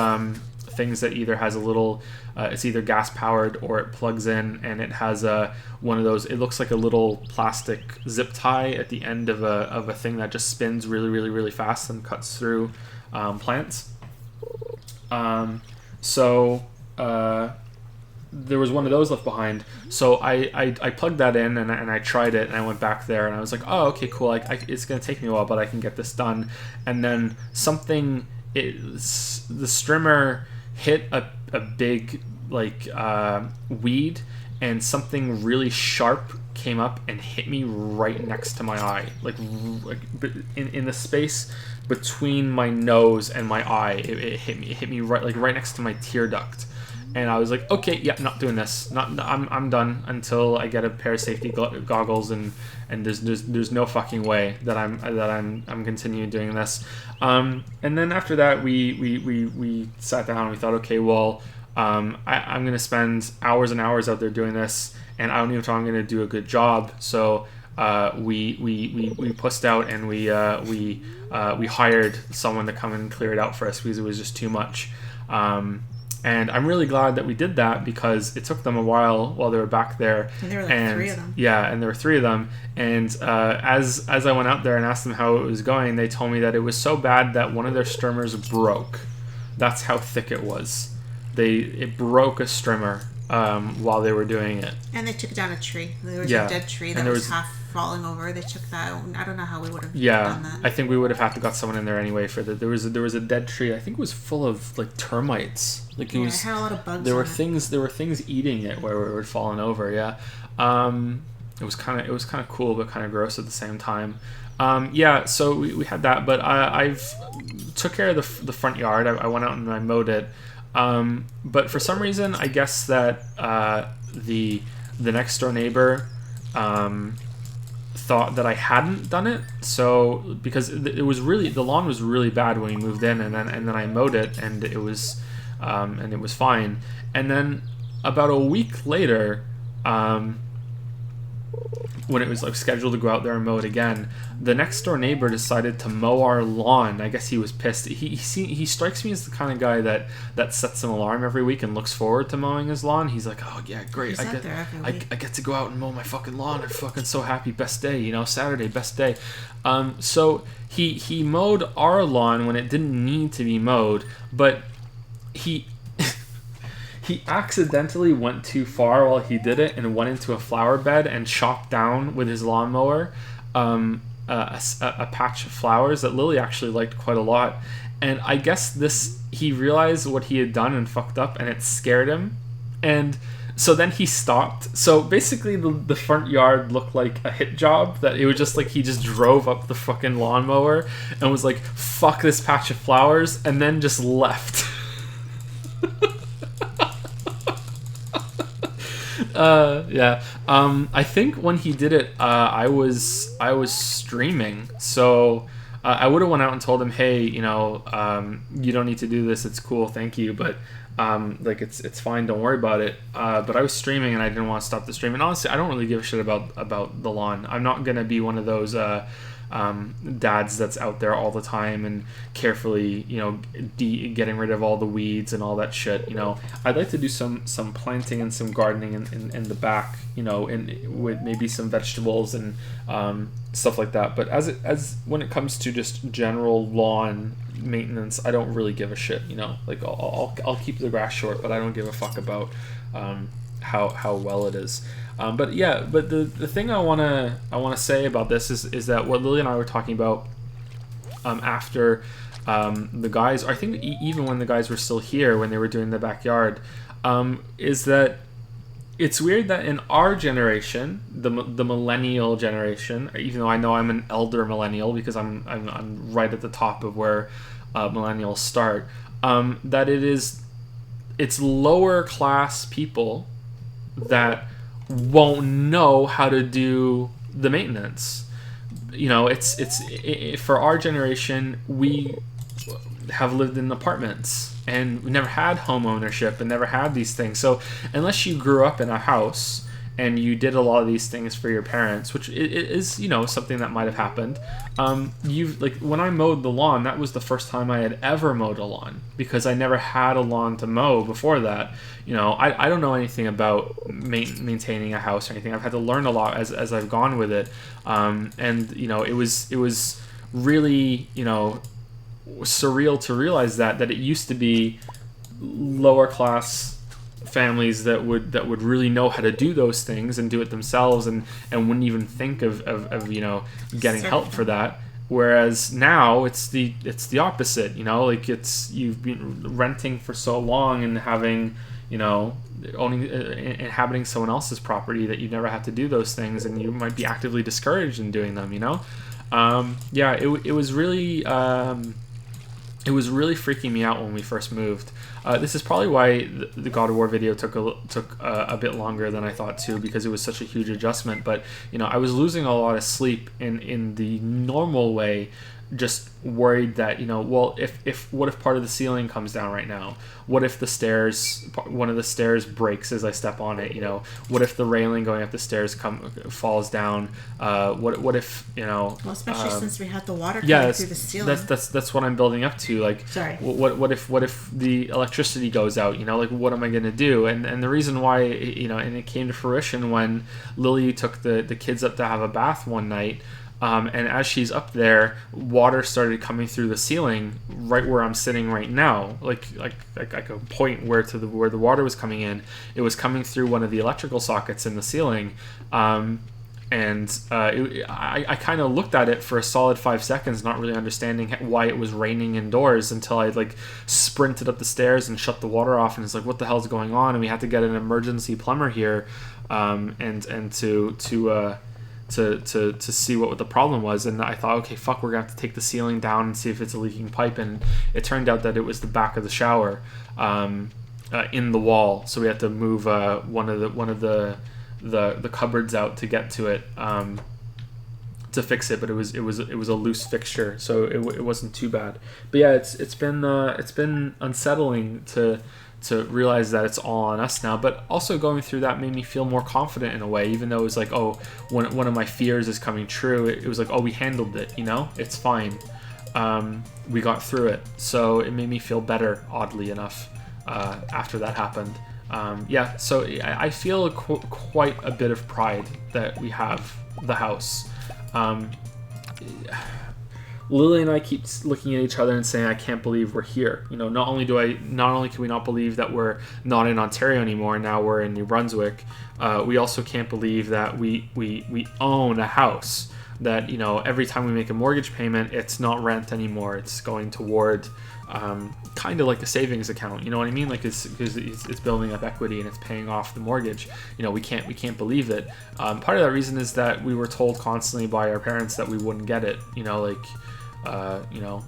things that either has a little, it's either gas powered or it plugs in, and it has one of those. It looks like a little plastic zip tie at the end of a thing that just spins really, really, really fast and cuts through plants. There was one of those left behind, so I plugged that in and I tried it, and I went back there and I was like, oh, okay, cool, it's going to take me a while, but I can get this done. And then the strimmer hit a big weed, and something really sharp came up and hit me right next to my eye, like in the space between my nose and my eye. It hit me right next to my tear duct. And I was like, okay, yeah, not doing this. I'm done until I get a pair of safety goggles, and there's no fucking way that I'm continuing doing this. And then after that, we sat down and we thought, okay, well, I'm gonna spend hours and hours out there doing this, and I don't even know if I'm gonna do a good job. So we pussed out, and we hired someone to come and clear it out for us because it was just too much. And I'm really glad that we did that, because it took them a while they were back there. And there were like 3 of them. Yeah, and there were 3 of them. And as I went out there and asked them how it was going, they told me that it was so bad that one of their strimmers broke. That's how thick it was. It broke a strimmer while they were doing it. And they took down a tree. There was a dead tree that was half falling over. They took that out. I don't know how we would have done that. I think we would have had to got someone in there anyway for that. There was a dead tree. I think it was full of like termites. Like it had a lot of bugs. There were things eating it where it had fallen over. Yeah. It was kind of cool but kind of gross at the same time. So we had that, but I've took care of the front yard. I went out and I mowed it. But for some reason, I guess that the next door neighbor thought that I hadn't done it. So because the lawn was really bad when we moved in, and then I mowed it, and it was fine. And then about a week later, when it was like scheduled to go out there and mow it again, the next door neighbor decided to mow our lawn. I guess he was pissed. He strikes me as the kind of guy that sets an alarm every week and looks forward to mowing his lawn. He's like, oh yeah, great, I get to go out and mow my fucking lawn. I'm fucking so happy. Best day, Saturday, best day. So he mowed our lawn when it didn't need to be mowed, but he accidentally went too far while he did it and went into a flower bed and chopped down with his lawnmower a patch of flowers that Lily actually liked quite a lot. And I guess he realized what he had done and fucked up, and it scared him. And so then he stopped. So basically the front yard looked like a hit job, that it was just like he just drove up the fucking lawnmower and was like, fuck this patch of flowers, and then just left. I think when he did it, I was streaming, so I would have went out and told him, hey, you don't need to do this, it's cool, thank you, but it's fine, don't worry about it. But I was streaming and I didn't want to stop the stream, and honestly, I don't really give a shit about the lawn. I'm not gonna be one of those dads that's out there all the time and carefully, getting rid of all the weeds and all that shit. I'd like to do some planting and some gardening in the back, with maybe some vegetables and stuff like that. But as when it comes to just general lawn maintenance, I don't really give a shit. I'll keep the grass short, but I don't give a fuck about how well it is. But the thing I wanna say about this is that what Lily and I were talking about after the guys, I think even when the guys were still here when they were doing the backyard, is that it's weird that in our generation, the millennial generation, even though I know I'm an elder millennial because I'm right at the top of where millennials start, that it's lower class people that won't know how to do the maintenance. You know, it's for our generation, we have lived in apartments and we never had home ownership and never had these things. So unless you grew up in a house and you did a lot of these things for your parents, which it is, you know, something that might have happened. You've like when I mowed the lawn, that was the first time I had ever mowed a lawn because I never had a lawn to mow before that. You know, I don't know anything about maintaining a house or anything. I've had to learn a lot as I've gone with it. And you know, it was really, you know, surreal to realize that it used to be lower class families that would really know how to do those things and do it themselves and wouldn't even think of you know, getting help for that, whereas now it's the opposite. You know, like you've been renting for so long and having, you know, owning inhabiting someone else's property that you never have to do those things, and you might be actively discouraged in doing them, you know. It was really freaking me out when we first moved. This is probably why the God of War video took a bit longer than I thought to, because it was such a huge adjustment. But you know, I was losing a lot of sleep in the normal way, just worried that, you know, well, if what if part of the ceiling comes down right now? What if one of the stairs breaks as I step on it? You know, what if the railing going up the stairs falls down? What if, you know? Well, especially since we had the water coming through the ceiling. That's what I'm building up to. Like, sorry. What if the electricity goes out? You know, like what am I gonna do? And the reason why, you know, and it came to fruition when Lily took the kids up to have a bath one night. And as she's up there, water started coming through the ceiling right where I'm sitting right now. Like I could point where the water was coming in. It was coming through one of the electrical sockets in the ceiling. I kind of looked at it for a solid 5 seconds, not really understanding why it was raining indoors, until I like sprinted up the stairs and shut the water off, and it's like, what the hell's going on? And we had to get an emergency plumber here, and to see what the problem was. And I thought, okay, fuck, we're gonna have to take the ceiling down and see if it's a leaking pipe. And it turned out that it was the back of the shower in the wall, so we had to move one of the cupboards out to get to it to fix it. But it was a loose fixture, so it wasn't too bad. But yeah, it's been unsettling to realize that it's all on us now. But also going through that made me feel more confident in a way, even though it was like, oh, one of my fears is coming true. It was like, oh, we handled it, you know, it's fine. We got through it, so it made me feel better, oddly enough, after that happened. So I feel quite a bit of pride that we have the house. Lily and I keep looking at each other and saying, I can't believe we're here. You know, not only can we not believe that we're not in Ontario anymore, now we're in New Brunswick, we also can't believe that we own a house, that, you know, every time we make a mortgage payment, it's not rent anymore, it's going toward kind of like a savings account, you know what I mean? Like it's building up equity and it's paying off the mortgage. You know, we can't believe it. Part of that reason is that we were told constantly by our parents that we wouldn't get it, you know, like you know,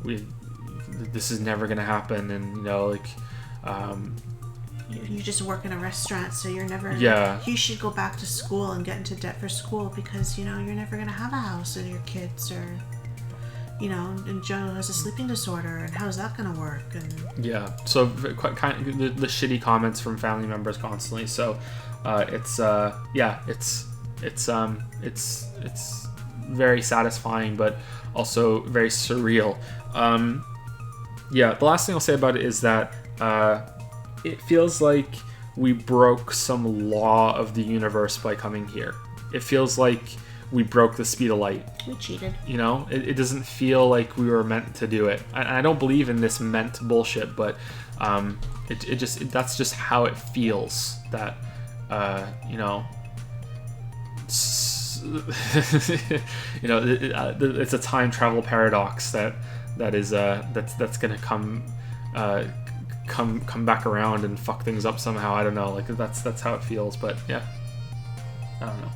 this is never gonna happen, and you know, like you just work in a restaurant, so you're never, you should go back to school and get into debt for school because, you know, you're never gonna have a house and your kids are, you know, and Joe has a sleeping disorder, and how's that gonna work? And so quite kind of the shitty comments from family members constantly. So it's very satisfying, but also very surreal. The last thing I'll say about it is that it feels like we broke some law of the universe by coming here. It feels like we broke the speed of light. We cheated. You know, it doesn't feel like we were meant to do it. And I don't believe in this meant bullshit, but that's just how it feels. That you know. You know, it's a time travel paradox that's gonna come come back around and fuck things up somehow. I don't know. Like that's how it feels. But yeah, I don't know.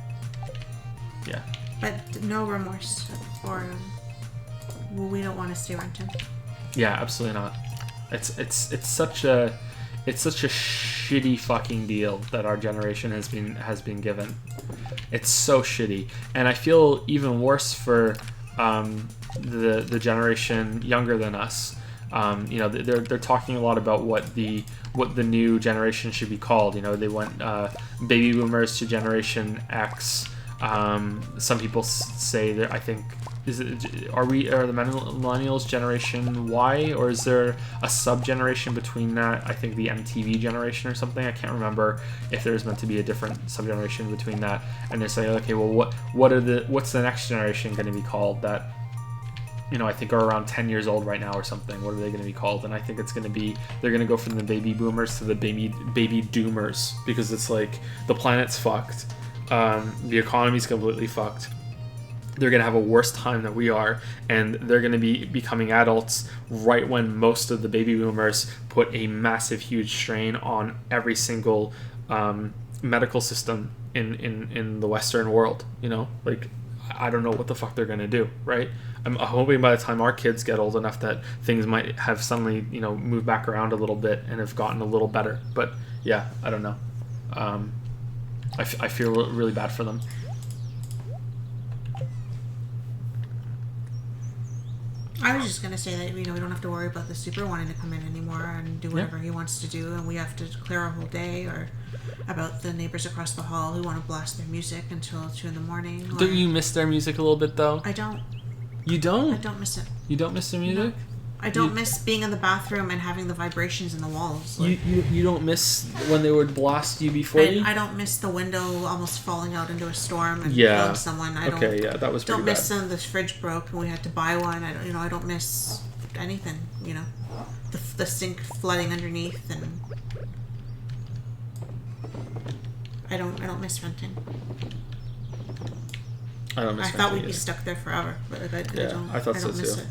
Yeah. But no remorse, or we don't want to stay rented. Yeah, absolutely not. It's such a shitty fucking deal that our generation has been given. It's so shitty, and I feel even worse for the generation younger than us. You know, they're talking a lot about what the new generation should be called. You know, they went baby boomers to Generation X. Some people say that, I think, are the millennials Generation Y, or is there a sub generation between that? I think the MTV generation or something. I can't remember if there's meant to be a different sub generation between that. And they're saying, okay, well, what's the next generation going to be called? That, you know, I think are around 10 years old right now or something. What are they going to be called? And I think it's going to be, they're going to go from the baby boomers to the baby doomers, because it's like the planet's fucked. The economy's completely fucked. They're going to have a worse time than we are, and they're going to be becoming adults right when most of the baby boomers put a massive, huge strain on every single medical system in the Western world. You know, like, I don't know what the fuck they're going to do, right? I'm hoping by the time our kids get old enough that things might have suddenly, you know, moved back around a little bit and have gotten a little better. But yeah, I don't know. I feel really bad for them. I was just gonna say that, you know, we don't have to worry about the super wanting to come in anymore and do whatever he wants to do, and we have to clear our whole day, or about the neighbors across the hall who want to blast their music until 2 a.m. Don't you miss their music a little bit though? I don't. You don't? I don't miss it. You don't miss their music? No. I don't miss being in the bathroom and having the vibrations in the walls. Like, you don't miss when they would blast you before you? I don't miss the window almost falling out into a storm and Yeah. killing someone. I don't, Okay, yeah, that was pretty don't miss bad. the fridge broke and we had to buy one. I don't miss anything. You know, the sink flooding underneath, and I don't miss renting. I don't miss I thought renting we'd be either. stuck there forever, but like, I Yeah, don't. I thought I so don't miss too. it.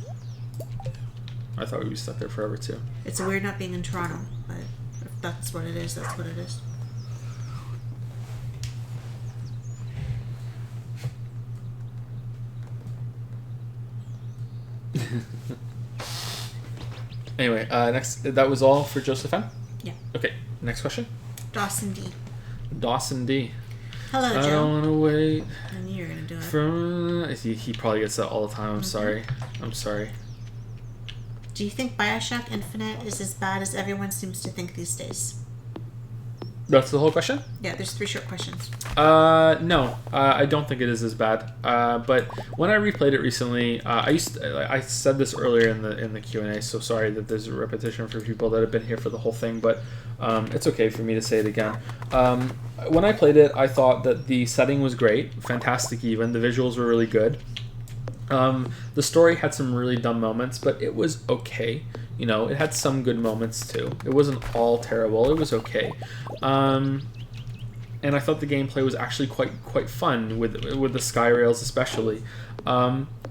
I thought we'd be stuck there forever too. It's weird not being in Toronto, but if that's what it is, that's what it is. Anyway, next, that was all for Joseph M? Yeah. Okay, next question. Dawson D. Dawson D. Hello, I Joe. don't want to wait I knew you were gonna do it. for... He probably gets that all the time. I'm sorry. I'm sorry. Do you think Bioshock Infinite is as bad as everyone seems to think these days? That's the whole question? Yeah, there's 3 short questions. No, I don't think it is as bad. But when I replayed it recently, I said this earlier in the Q&A, so sorry that there's a repetition for people that have been here for the whole thing, but it's okay for me to say it again. When I played it, I thought that the setting was great, fantastic even. The visuals were really good. The story had some really dumb moments, but it was okay. You know, it had some good moments too. It wasn't all terrible. It was okay. And I thought the gameplay was actually quite fun with the sky rails especially.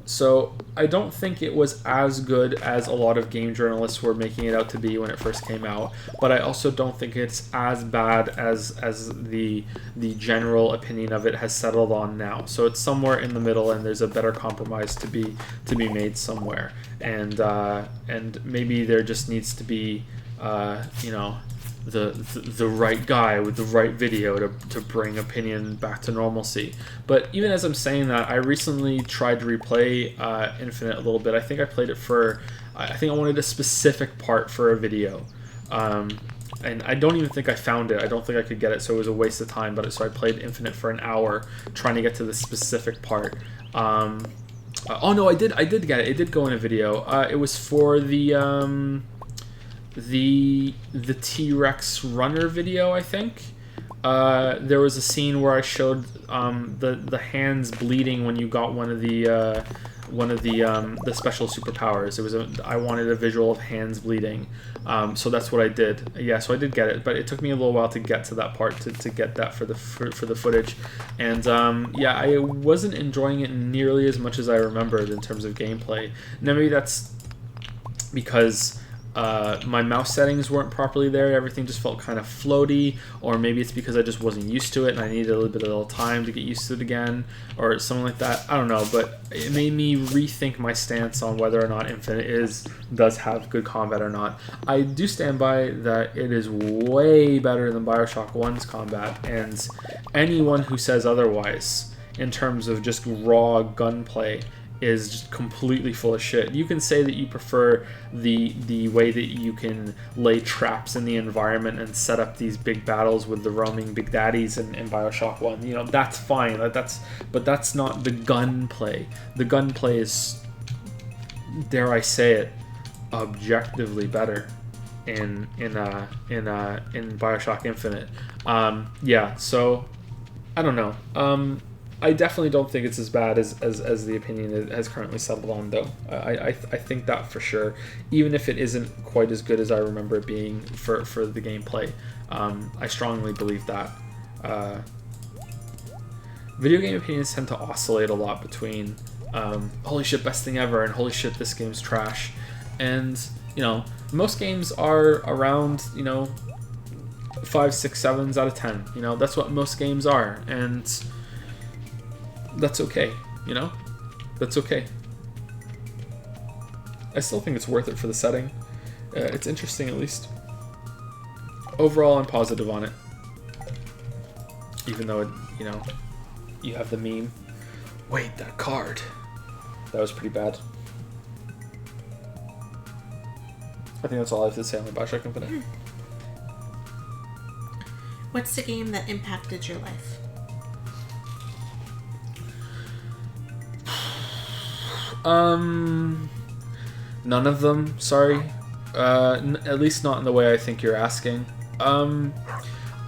So I don't think it was as good as a lot of game journalists were making it out to be when it first came out, but I also don't think it's as bad as the general opinion of it has settled on now. So it's somewhere in the middle, and there's a better compromise to be made somewhere, and maybe there just needs to be you know, the right guy with the right video to bring opinion back to normalcy. But even as I'm saying that, I recently tried to replay Infinite a little bit. I think I played it for, I think I wanted a specific part for a video. And I don't even think I found it. I don't think I could get it, so it was a waste of time. But so I played Infinite for an hour trying to get to this specific part. Oh no, I did get it. It did go in a video. It was for the T-Rex runner video, I think. There was a scene where I showed the hands bleeding when you got one of the special superpowers. It was I wanted a visual of hands bleeding, so that's what I did. Yeah, so I did get it, but it took me a little while to get to that part to get that for the footage, and yeah, I wasn't enjoying it nearly as much as I remembered in terms of gameplay. Now maybe that's because my mouse settings weren't properly there. Everything just felt kind of floaty, or maybe it's because I just wasn't used to it and I needed a little time to get used to it again, or something like that. I don't know, but it made me rethink my stance on whether or not Infinite does have good combat or not. I do stand by that it is way better than Bioshock 1's combat, and anyone who says otherwise in terms of just raw gunplay is just completely full of shit. You can say that you prefer the way that you can lay traps in the environment and set up these big battles with the roaming big daddies in Bioshock 1. You know, that's fine. But that's not the gunplay. The gunplay is, dare I say it, objectively better in Bioshock Infinite. Yeah, so I don't know. I definitely don't think it's as bad as the opinion has currently settled on, though. I think that for sure, even if it isn't quite as good as I remember it being for the gameplay. I strongly believe that. Video game opinions tend to oscillate a lot between holy shit, best thing ever, and holy shit, this game's trash. And, you know, most games are around, 5, 6, 7s out of 10. You know, that's what most games are. And that's okay, That's okay. I still think it's worth it for the setting. It's interesting, at least. Overall, I'm positive on it. Even though, you have the meme. Wait, that card. That was pretty bad. I think that's all I have to say on the Bioshock Infinite. What's the game that impacted your life? None of them, sorry. At least not in the way I think you're asking. I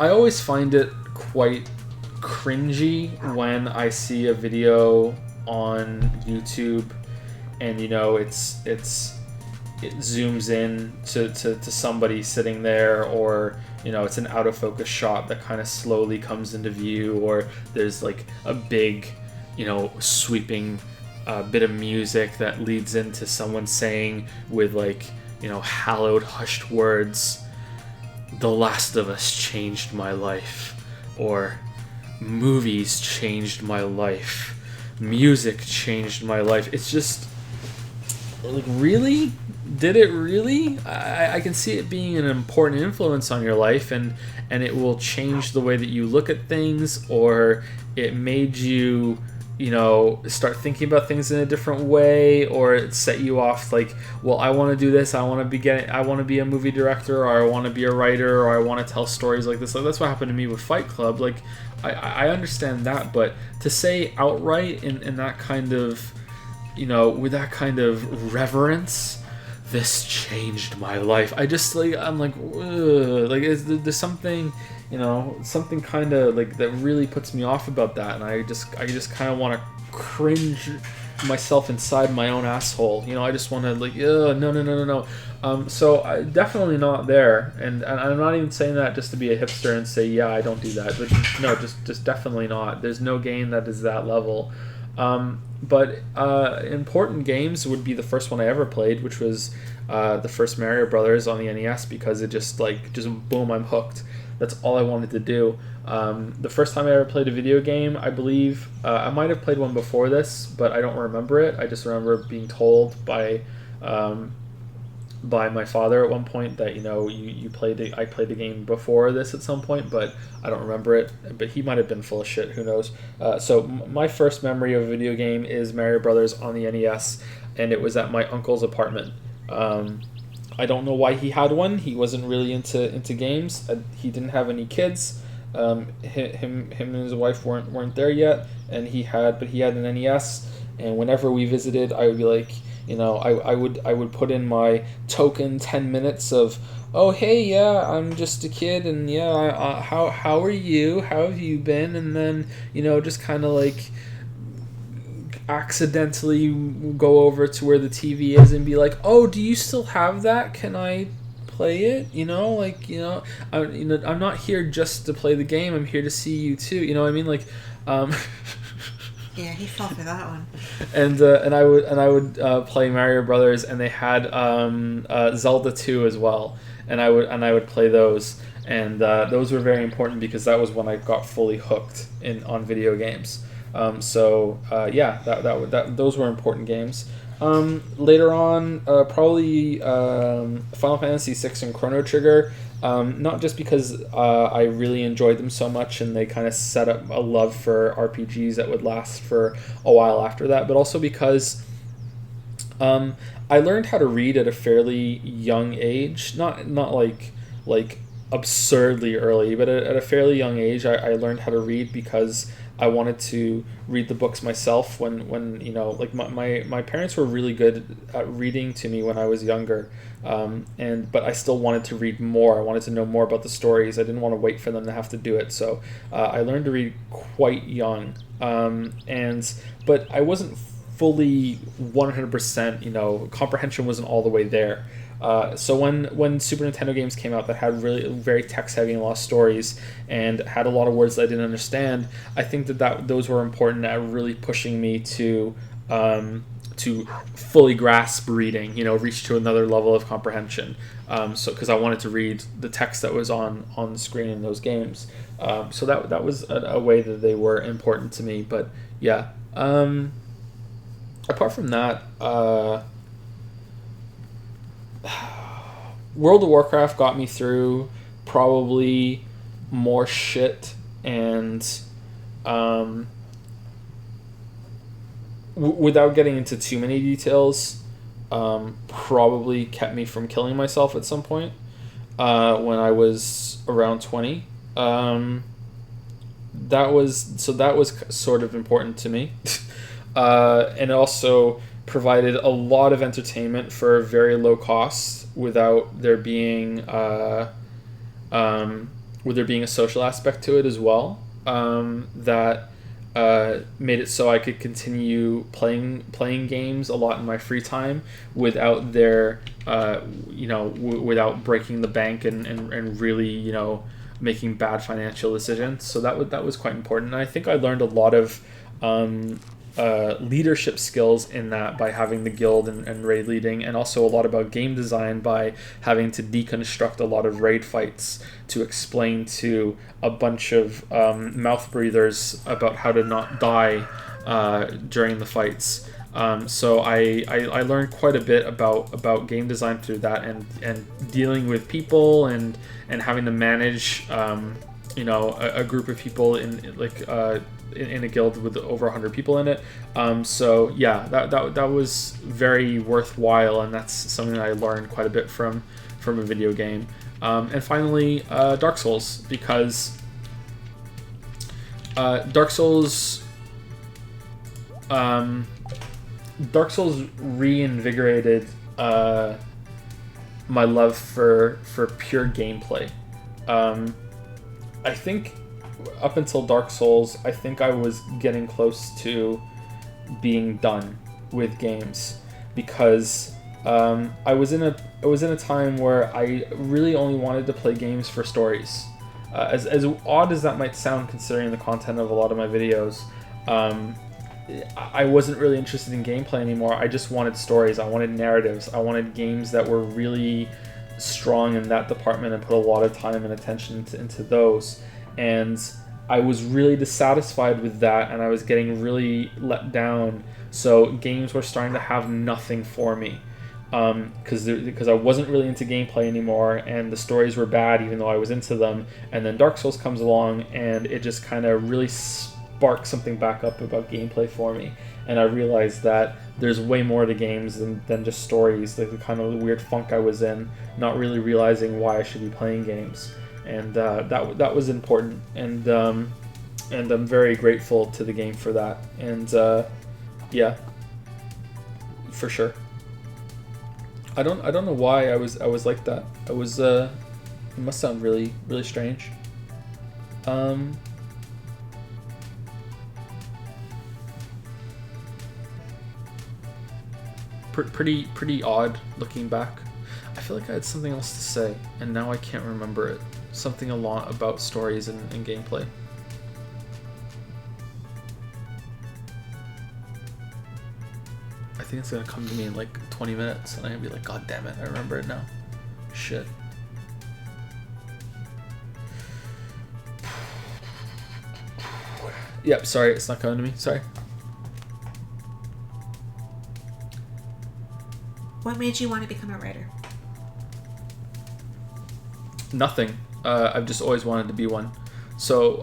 always find it quite cringy when I see a video on YouTube and, it zooms in to somebody sitting there, or, it's an out of focus shot that kind of slowly comes into view, or there's like a big, sweeping bit of music that leads into someone saying with hallowed, hushed words, "The Last of Us changed my life," or "Movies changed my life," "Music changed my life." It's just like, really? Did it really? I can see it being an important influence on your life, and it will change the way that you look at things, or it made you start thinking about things in a different way, or it set you off like, well, I want to do this, I want to be a movie director, or I want to be a writer, or I want to tell stories like this. Like, that's what happened to me with Fight Club. Like, I understand that, but to say outright in that kind of, with that kind of reverence, "This changed my life," I'm like, ugh. Like, there's something, something kind of like that really puts me off about that, and I just kind of want to cringe myself inside my own asshole. I just want to no. So definitely not there, and I'm not even saying that just to be a hipster and say, yeah, I don't do that, but no, just definitely not. There's no game that is that level. But important games would be the first one I ever played, which was the first Mario Brothers on the NES, because it just boom, I'm hooked. That's all I wanted to do. The first time I ever played a video game, I believe, I might have played one before this, but I don't remember it. I just remember being told by my father at one point that I played the game before this at some point, but I don't remember it. But he might have been full of shit. Who knows? So my first memory of a video game is Mario Brothers on the NES, and it was at my uncle's apartment. I don't know why he had one. He wasn't really into games. He didn't have any kids. Him and his wife weren't there yet, and he had an NES. And whenever we visited, I would be like, I would put in my token 10 minutes of, oh hey, yeah, I'm just a kid, and yeah, how are you? How have you been? And then just kind of like accidentally go over to where the TV is and be like, oh, do you still have that? Can I play it? I'm not here just to play the game. I'm here to see you too. You know what I mean? Like, Yeah, he fell for that one. And I would play Mario Brothers, and they had Zelda 2 as well, and I would play those, and those were very important because that was when I got fully hooked on video games. Yeah, those were important games. Later on, probably Final Fantasy VI and Chrono Trigger. Not just because I really enjoyed them so much and they kind of set up a love for RPGs that would last for a while after that, but also because I learned how to read at a fairly young age. Not like absurdly early, but at a fairly young age, I learned how to read because I wanted to read the books myself when like my parents were really good at reading to me when I was younger, but I still wanted to read more. I wanted to know more about the stories. I didn't want to wait for them to have to do it, so I learned to read quite young, but I wasn't fully 100%, comprehension wasn't all the way there. So when Super Nintendo games came out that had really very text heavy and a lot of stories and had a lot of words that I didn't understand, I think that those were important at really pushing me to fully grasp reading, reach to another level of comprehension. Because I wanted to read the text that was on the screen in those games. So that was a way that they were important to me. But yeah, apart from that. World of Warcraft got me through probably more shit and without getting into too many details, probably kept me from killing myself at some point when I was around 20. That was sort of important to me. And also provided a lot of entertainment for very low cost without there being a social aspect to it as well, that made it so I could continue playing games a lot in my free time without without breaking the bank and really making bad financial decisions. So that was quite important, and I think I learned a lot of leadership skills in that by having the guild and raid leading, and also a lot about game design by having to deconstruct a lot of raid fights to explain to a bunch of mouth breathers about how to not die during the fights. So I learned quite a bit about game design through that, and dealing with people and having to manage a group of people in a guild with over 100 people in it. So yeah, that was very worthwhile, and that's something that I learned quite a bit from a video game. And finally, Dark Souls, because Dark Souls reinvigorated my love for pure gameplay. I think up until Dark Souls, I think I was getting close to being done with games, because I was in a time where I really only wanted to play games for stories. As odd as that might sound, considering the content of a lot of my videos, I wasn't really interested in gameplay anymore. I just wanted stories. I wanted narratives. I wanted games that were really strong in that department and put a lot of time and attention into those. And I was really dissatisfied with that, and I was getting really let down. So games were starting to have nothing for me, because I wasn't really into gameplay anymore, and the stories were bad even though I was into them. And then Dark Souls comes along, and it just kind of really sparked something back up about gameplay for me. And I realized that there's way more to games than just stories, like the kind of weird funk I was in, not really realizing why I should be playing games. And that was important, and I'm very grateful to the game for that. And yeah, for sure. I don't know why I was like that. I was it must sound really strange. Pretty odd looking back. I feel like I had something else to say, and now I can't remember it. Something a lot about stories and gameplay. I think it's gonna come to me in like 20 minutes, and I'm gonna be like, God damn it, I remember it now. Shit. Yep, sorry, it's not coming to me. Sorry. What made you want to become a writer? Nothing. I've just always wanted to be one. So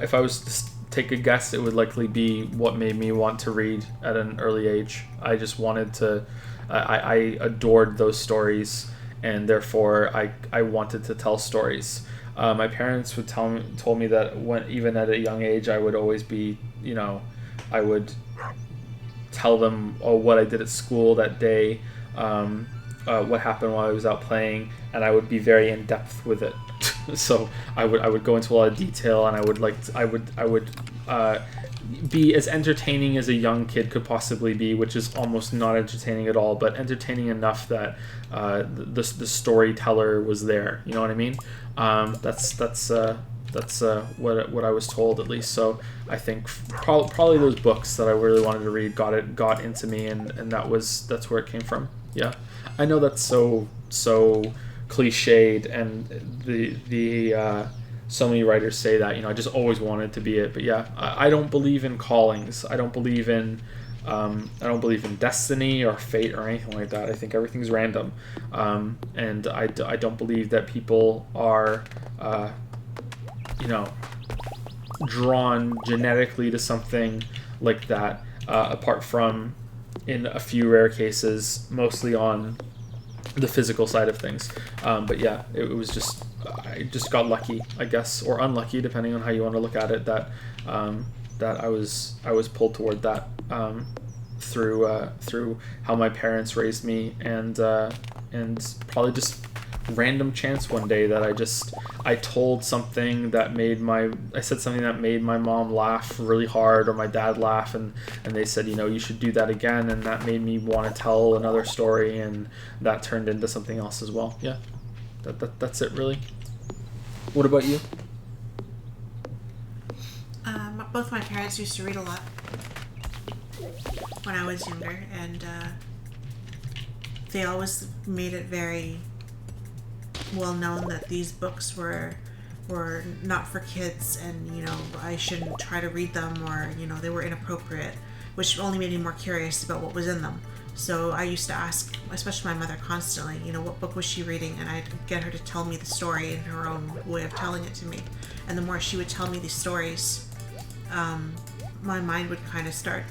if I was to take a guess, it would likely be what made me want to read at an early age. I just wanted to. I adored those stories, and therefore I wanted to tell stories. My parents would told me that even at a young age, I would always be, I would tell them what I did at school that day, what happened while I was out playing, and I would be very in depth with it. So I would go into a lot of detail, and I would be as entertaining as a young kid could possibly be, which is almost not entertaining at all, but entertaining enough that the storyteller was there. You know what I mean? That's what I was told, at least. So I think probably those books that I really wanted to read got into me, and that's where it came from. Yeah, I know that's so cliched, and the so many writers say that, I just always wanted to be it. But yeah, I don't believe in callings. I don't believe in destiny or fate or anything like that. I think everything's random, and I don't believe that people are drawn genetically to something like that, apart from in a few rare cases, mostly on the physical side of things. But yeah, it was just, I just got lucky, I guess, or unlucky, depending on how you want to look at it, that I was pulled toward that through how my parents raised me, and probably just random chance one day that I said something that made my mom laugh really hard, or my dad laugh, and they said, you should do that again, and that made me want to tell another story, and that turned into something else as well. Yeah, that's it really. What about you? Both my parents used to read a lot when I was younger, and they always made it very well known that these books were not for kids, and I shouldn't try to read them, or they were inappropriate, which only made me more curious about what was in them. So I used to ask, especially my mother, constantly, what book was she reading, and I'd get her to tell me the story in her own way of telling it to me. And the more she would tell me these stories, my mind would kind of start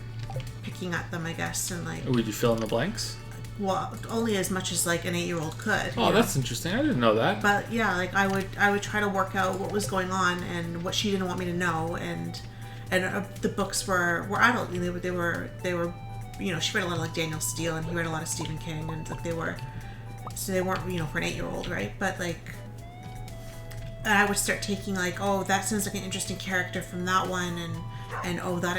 picking at them, I guess, and Would you fill in the blanks? Well, only as much as an 8-year-old could. Oh, that's interesting. I didn't know that. But yeah, I would try to work out what was going on and what she didn't want me to know, and the books were adult. They were she read a lot of Daniel Steele, and he read a lot of Stephen King, and they weren't for an 8-year-old, right? But I would start taking oh, that sounds like an interesting character from that one, and oh, that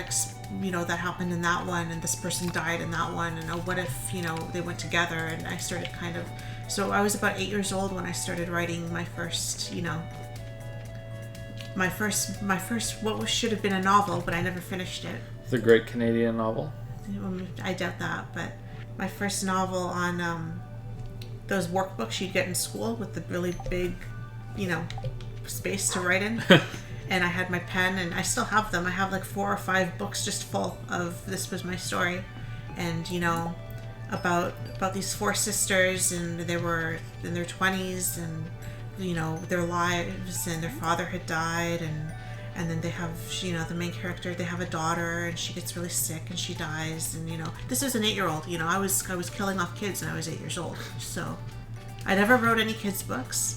that happened in that one, and this person died in that one, and oh, what if they went together? And I started so I was about 8 years old when I started writing my first what should have been a novel, but I never finished it. The Great Canadian Novel. I doubt that, but my first novel on those workbooks you'd get in school with the really big space to write in. And I had my pen, and I still have them. I have 4 or 5 books just full of this was my story, and about these 4 sisters, and they were in their 20s, and their lives, and their father had died, and then they have the main character, they have a daughter, and she gets really sick and she dies, and this is an 8-year-old. I was killing off kids when I was 8 years old. So I never wrote any kids books.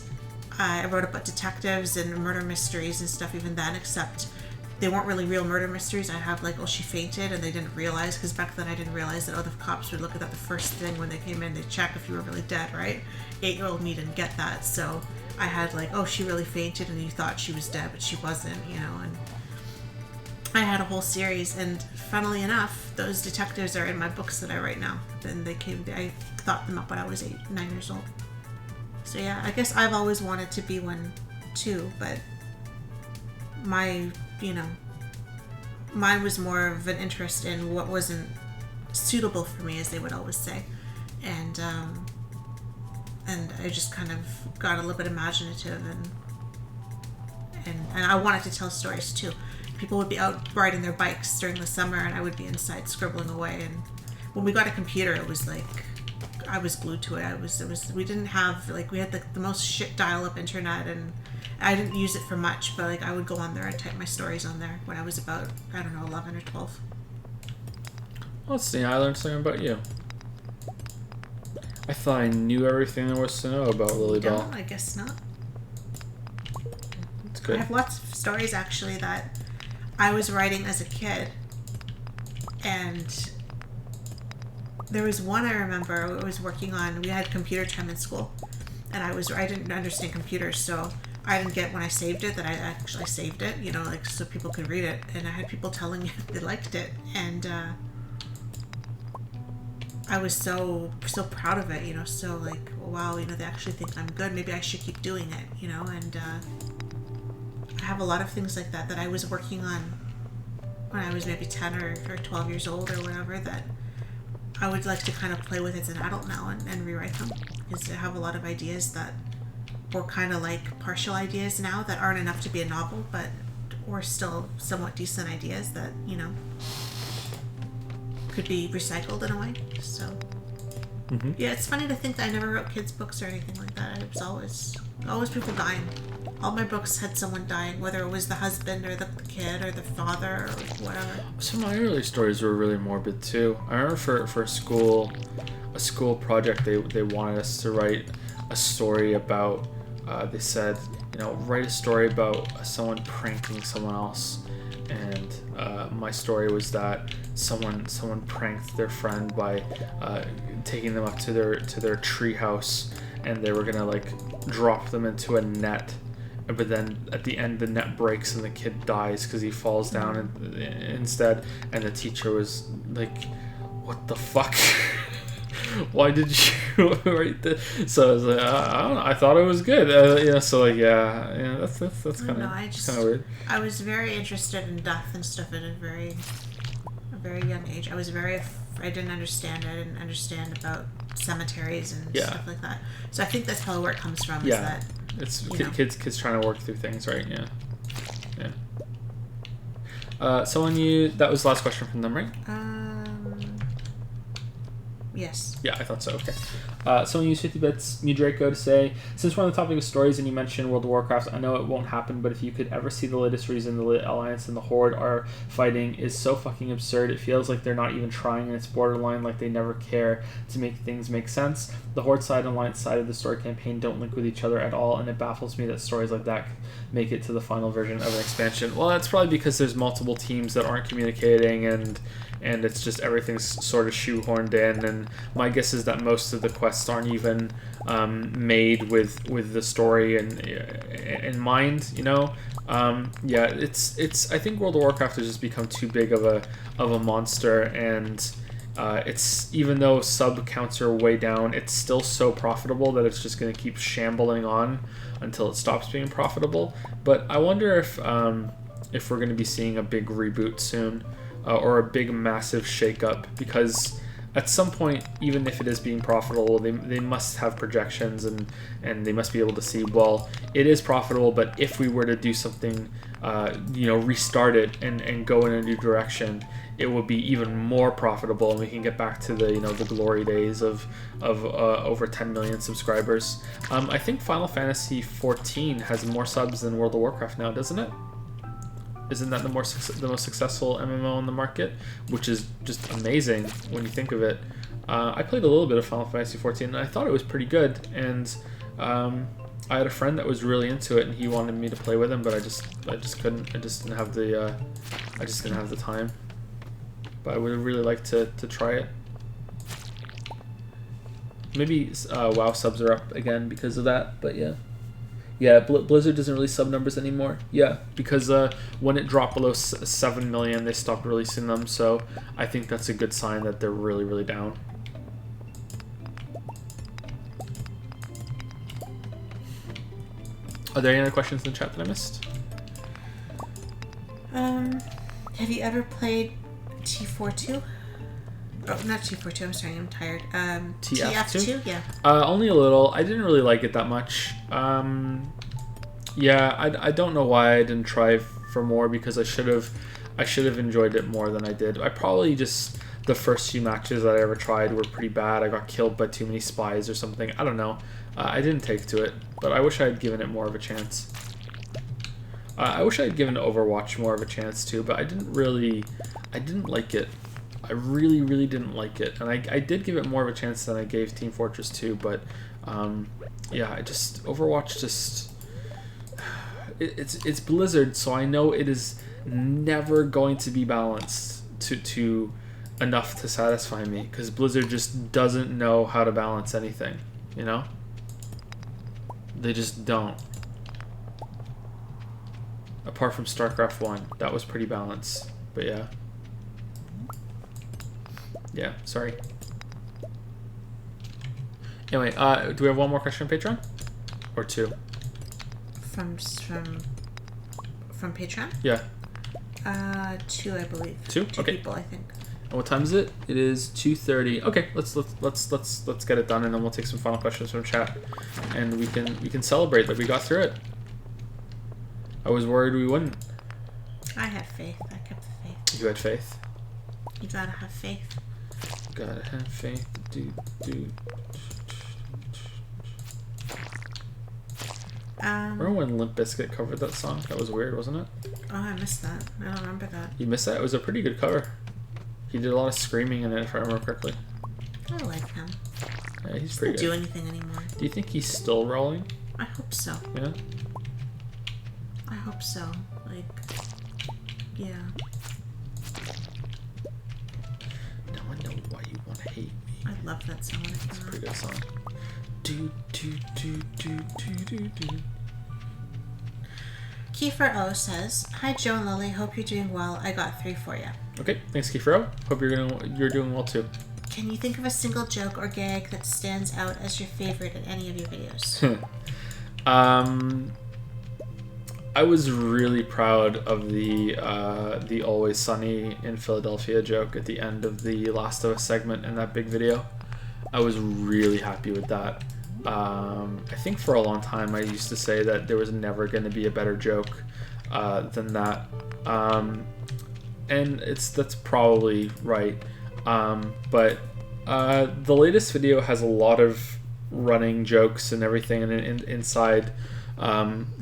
I wrote about detectives and murder mysteries and stuff even then, except they weren't really real murder mysteries. I have oh, she fainted, and they didn't realize, because back then I didn't realize that the cops would look at that the first thing when they came in. They'd check if you were really dead, right? 8-year-old me didn't get that, so I had oh, she really fainted, and you thought she was dead, but she wasn't, and I had a whole series, and funnily enough, those detectives are in my books that I write now. And I thought them up when I was 9 years old. So yeah, I guess I've always wanted to be one too, but mine was more of an interest in what wasn't suitable for me, as they would always say. And I just kind of got a little bit imaginative, and I wanted to tell stories too. People would be out riding their bikes during the summer, and I would be inside scribbling away. And when we got a computer, it was like I was glued to it. We didn't have, like, we had the most shit dial-up internet, and I didn't use it for much, but like I would go on there and type my stories on there when I was about, I don't know, 11 or 12. Let's see, I learned something about you. I thought I knew everything there was to know about Lily No, Bell. I guess not. It's I good. have lots of stories actually that I was writing as a kid, and there was one I remember I was working on. We had computer time in school, and I didn't understand computers, so I didn't get when I saved it that I actually saved it, you know, like so people could read it, and I had people telling me they liked it, and I was so proud of it, you know, so like, wow, you know, they actually think I'm good, maybe I should keep doing it, you know. And I have a lot of things like that I was working on when I was maybe 10 or 12 years old or whatever, that I would like to kind of play with as an adult now and rewrite them, because I have a lot of ideas that were kind of like partial ideas now that aren't enough to be a novel, but or still somewhat decent ideas that, you know, could be recycled in a way. So yeah, it's funny to think that I never wrote kids' books or anything like that. It was always people dying. All my books had someone dying, whether it was the husband or the kid or the father or whatever. Some of my early stories were really morbid too. I remember for a school project, they wanted us to write a story about, they said, you know, write a story about someone pranking someone else. And my story was that someone pranked their friend by taking them up to their tree house, and they were gonna like drop them into a net, but then at the end the net breaks and the kid dies because he falls down instead, and the teacher was like, what the fuck? Why did you write this? So I was like, I don't know, I thought it was good, you know. So like, yeah, that's kind of weird. I was very interested in death and stuff at a very young age. I didn't understand. I didn't understand about cemeteries and stuff like that. So I think that's probably where it comes from. Yeah, is that, it's kids trying to work through things, right? Yeah. That was the last question from them, right? Yes. Yeah, I thought so. Okay. Someone used 50 bits, me Draco, to say, since we're on the topic of stories and you mentioned World of Warcraft, I know it won't happen, but if you could ever see the latest reason the Alliance and the Horde are fighting is so fucking absurd, it feels like they're not even trying, and it's borderline like they never care to make things make sense. The Horde side and Alliance side of the story campaign don't link with each other at all, and it baffles me that stories like that make it to the final version of an expansion. Well, that's probably because there's multiple teams that aren't communicating, and it's just everything's sort of shoehorned in, and my guess is that most of the quests aren't even made with the story in mind, you know. It's I think World of Warcraft has just become too big of a monster, and it's, even though sub counts are way down, it's still so profitable that it's just going to keep shambling on until it stops being profitable. But I wonder if we're going to be seeing a big reboot soon. Or a big massive shakeup, because at some point, even if it is being profitable, they must have projections, and they must be able to see, well, it is profitable, but if we were to do something, restart it and go in a new direction, it would be even more profitable, and we can get back to the glory days of over 10 million subscribers. I think Final Fantasy XIV has more subs than World of Warcraft now, doesn't it? Isn't that the most successful MMO on the market? Which is just amazing when you think of it. I played a little bit of Final Fantasy XIV, and I thought it was pretty good. And I had a friend that was really into it, and he wanted me to play with him, but I just couldn't. I just didn't have the time. But I would really like to try it. Maybe WoW subs are up again because of that. But yeah. Yeah, Blizzard doesn't release sub numbers anymore. Yeah, because when it dropped below 7 million, they stopped releasing them. So I think that's a good sign that they're really, really down. Are there any other questions in the chat that I missed? Have you ever played T42? Oh, not T42. I'm sorry. I'm tired. TF2? TF2. Yeah. Only a little. I didn't really like it that much. Yeah, I don't know why I didn't try for more, because I should have enjoyed it more than I did. I probably just, the first few matches that I ever tried were pretty bad. I got killed by too many spies or something. I don't know. I didn't take to it, but I wish I had given it more of a chance. I wish I had given Overwatch more of a chance too, but I didn't like it. I really, really didn't like it. And I did give it more of a chance than I gave Team Fortress 2, but yeah, Overwatch just... It's Blizzard, so I know it is never going to be balanced to enough to satisfy me, because Blizzard just doesn't know how to balance anything, you know? They just don't. Apart from StarCraft 1, that was pretty balanced, but yeah. Yeah, sorry. Anyway, do we have one more question on Patreon? Or two? From Patreon? Yeah. Two, I believe. Two? Two Okay. people, I think. And what time is it? It is 2:30. Okay, let's get it done, and then we'll take some final questions from chat, and we can celebrate that we got through it. I was worried we wouldn't. I had faith. I kept the faith. You had faith. You gotta have faith. Gotta have faith. Remember when Limp Bizkit covered that song? That was weird, wasn't it? Oh, I missed that. I don't remember that. You missed that? It was a pretty good cover. He did a lot of screaming in it, if I remember correctly. I like him. Yeah, he's He pretty doesn't do good. anything anymore. Do you think he's still rolling? I hope so. Yeah? I hope so. Like, yeah. Now I know why you want to hate me. I love that song. When it It's a came pretty out. good song. Do. Kiefer O says, "Hi Joe and Lily. Hope you're doing well. I got 3 for you. Okay, thanks, Kifro. Hope you're doing well too. Can you think of a single joke or gag that stands out as your favorite in any of your videos?" I was really proud of the Always Sunny in Philadelphia joke at the end of the Last of Us segment in that big video. I was really happy with that. I think for a long time I used to say that there was never going to be a better joke than that. And that's probably right. But the latest video has a lot of running jokes and everything, and inside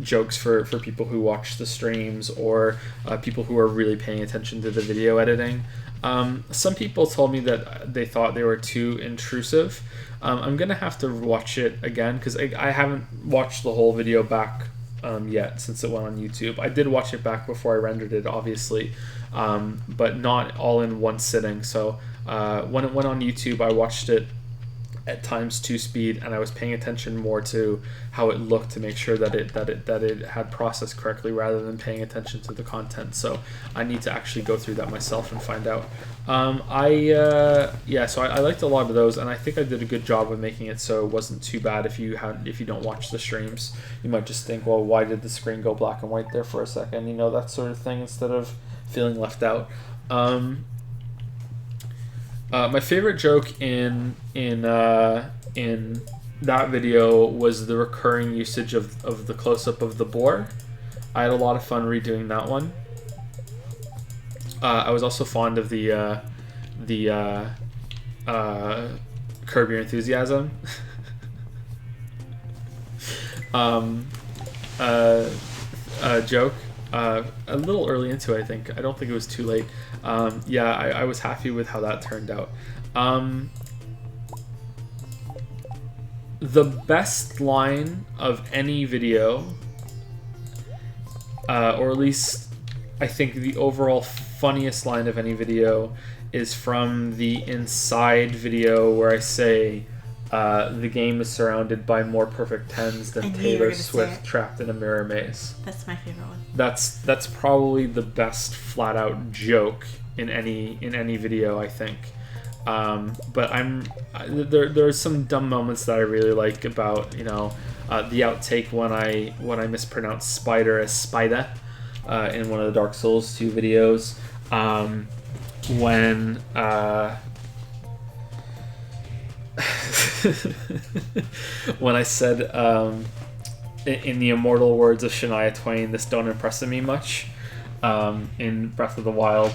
jokes for people who watch the streams, or people who are really paying attention to the video editing. Some people told me that they thought they were too intrusive. I'm gonna have to watch it again, because I haven't watched the whole video back yet since it went on YouTube. I did watch it back before I rendered it, obviously, but not all in one sitting. So when it went on YouTube, I watched it at ×2 speed, and I was paying attention more to how it looked to make sure that it had processed correctly, rather than paying attention to the content. So I need to actually go through that myself and find out. So I liked a lot of those, and I think I did a good job of making it so it wasn't too bad. If you don't watch the streams, you might just think, well, why did the screen go black and white there for a second? You know, that sort of thing, instead of feeling left out. My favorite joke in that video was the recurring usage of the close-up of the boar. I had a lot of fun redoing that one. I was also fond of the Curb Your Enthusiasm joke. A little early into it, I think. I don't think it was too late. I was happy with how that turned out. The best line of any video, or at least I think the overall funniest line of any video, is from the Inside video where I say the game is surrounded by more perfect 10s than I knew you were Taylor gonna say Swift it. trapped in a mirror maze. That's my favorite one. That's probably the best flat out joke in any video, I think. But there's some dumb moments that I really like about, the outtake when I mispronounce spider as spider in one of the Dark Souls 2 videos. When when I said in the immortal words of Shania Twain, this don't impress me much, in Breath of the Wild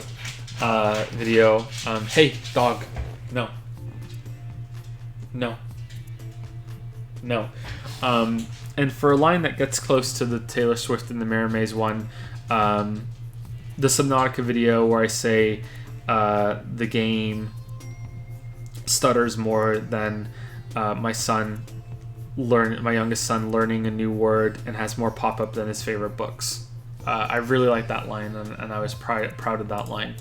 video, hey dog, no, and for a line that gets close to the Taylor Swift and the Mary Maze one, the Subnautica video where I say the game stutters more than my youngest son learning a new word and has more pop-up than his favorite books. I really like that line, and I was proud of that line.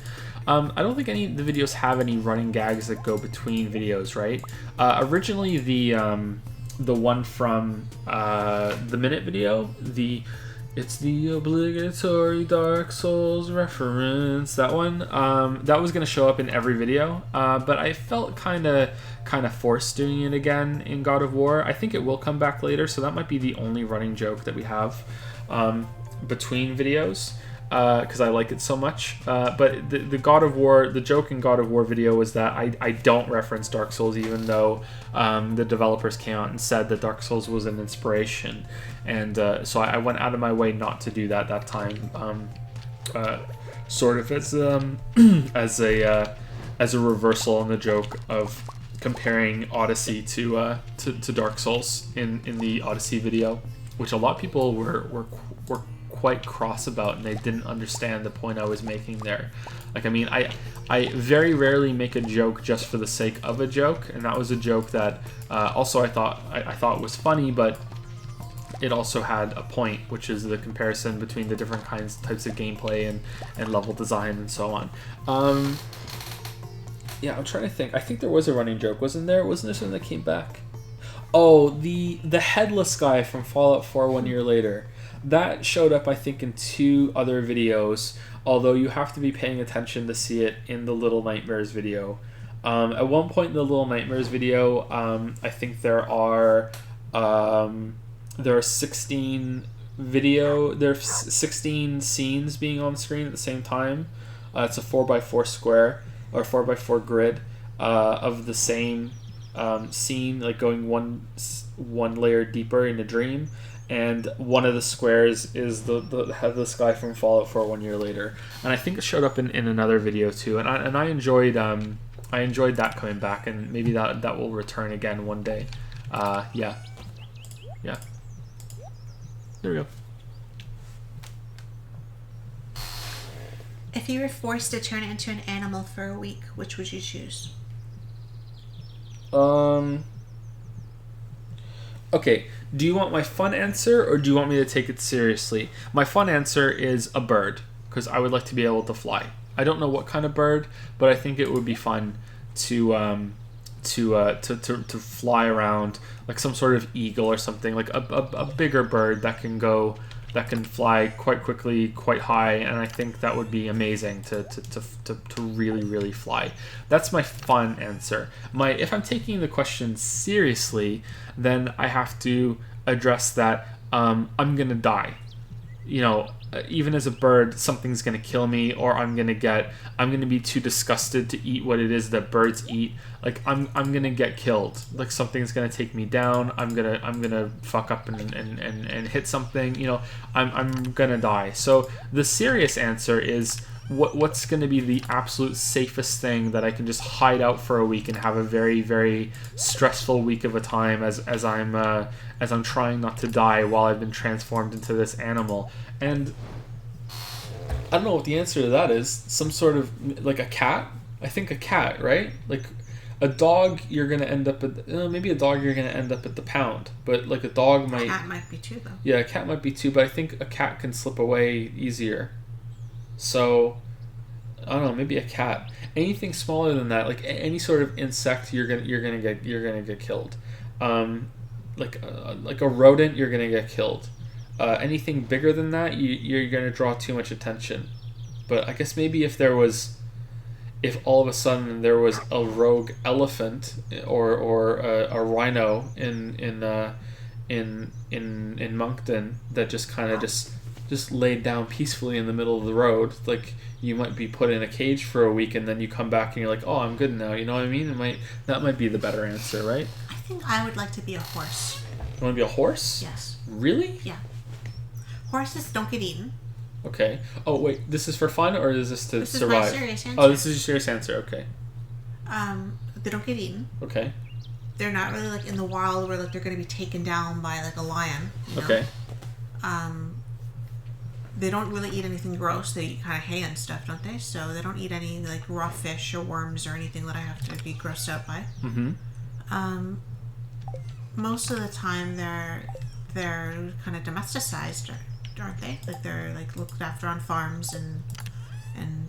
I don't think any of the videos have any running gags that go between videos, right? Originally, the one from the Minute video, it's the obligatory Dark Souls reference, that one, that was going to show up in every video, but I felt kind of forced doing it again in God of War. I think it will come back later, so that might be the only running joke that we have between videos, because I like it so much. But the God of War, the joke in God of War video was that I don't reference Dark Souls, even though the developers came out and said that Dark Souls was an inspiration, and so I went out of my way not to do that time, sort of as a reversal on the joke of comparing Odyssey to Dark Souls in the Odyssey video, which a lot of people were quite cross about, and they didn't understand the point I was making there. Like, I mean, I very rarely make a joke just for the sake of a joke, and that was a joke that also I thought was funny, but it also had a point, which is the comparison between the different types of gameplay and level design and so on. Yeah, I'm trying to think. I think there was a running joke, wasn't there? Wasn't there something that came back? Oh, the headless guy from Fallout 4 1 year later. That showed up, I think, in 2 other videos, although you have to be paying attention to see it in the Little Nightmares video. At one point in the Little Nightmares video, I think there are 16 scenes being on screen at the same time. It's a 4x4 square, or 4x4 grid, of the same scene, like going one layer deeper in a dream. And one of the squares is the headless guy from Fallout 4 1 year later, and I think it showed up in another video too. And I enjoyed that coming back, and maybe that will return again one day. Yeah. There we go. If you were forced to turn into an animal for a week, which would you choose? Okay, do you want my fun answer, or do you want me to take it seriously? My fun answer is a bird, because I would like to be able to fly. I don't know what kind of bird, but I think it would be fun to fly around, like some sort of eagle or something, like a bigger bird that can fly quite quickly, quite high, and I think that would be amazing to really fly. That's my fun answer. If I'm taking the question seriously, then I have to address that I'm gonna die. You know, even as a bird, something's gonna kill me, or I'm gonna be too disgusted to eat what it is that birds eat. Like I'm gonna get killed. Like something's gonna take me down. I'm gonna fuck up and hit something. You know, I'm gonna die. So the serious answer is what's going to be the absolute safest thing that I can just hide out for a week and have a very, very stressful week of a time as I'm trying not to die while I've been transformed into this animal. And I don't know what the answer to that is. Some sort of, like a cat? I think a cat, right? Like a dog, you're going to end up at, maybe a dog, you're going to end up at the pound. But like a dog might... A cat might be too, though. Yeah, a cat might be too, but I think a cat can slip away easier. So, I don't know, maybe a cat. Anything smaller than that, like any sort of insect, you're gonna get killed. Like a rodent, you're gonna get killed. Anything bigger than that, you're gonna draw too much attention. But I guess maybe if all of a sudden there was a rogue elephant or a rhino in Moncton that just kind of just just laid down peacefully in the middle of the road. Like, you might be put in a cage for a week and then you come back and you're like, oh, I'm good now. You know what I mean? That might be the better answer, right? I think I would like to be a horse. You want to be a horse? Yes. Really? Yeah. Horses don't get eaten. Okay. Oh, wait. This is for fun, or is this to survive? This is my serious answer. Oh, this is your serious answer. Okay. They don't get eaten. Okay. They're not really like in the wild where like they're going to be taken down by like a lion. You know? Okay. They don't really eat anything gross. They eat kind of hay and stuff, don't they? So they don't eat any like raw fish or worms or anything that I have to be grossed out by. Mm-hmm. Most of the time they're kind of domesticized, aren't they? Like they're like looked after on farms and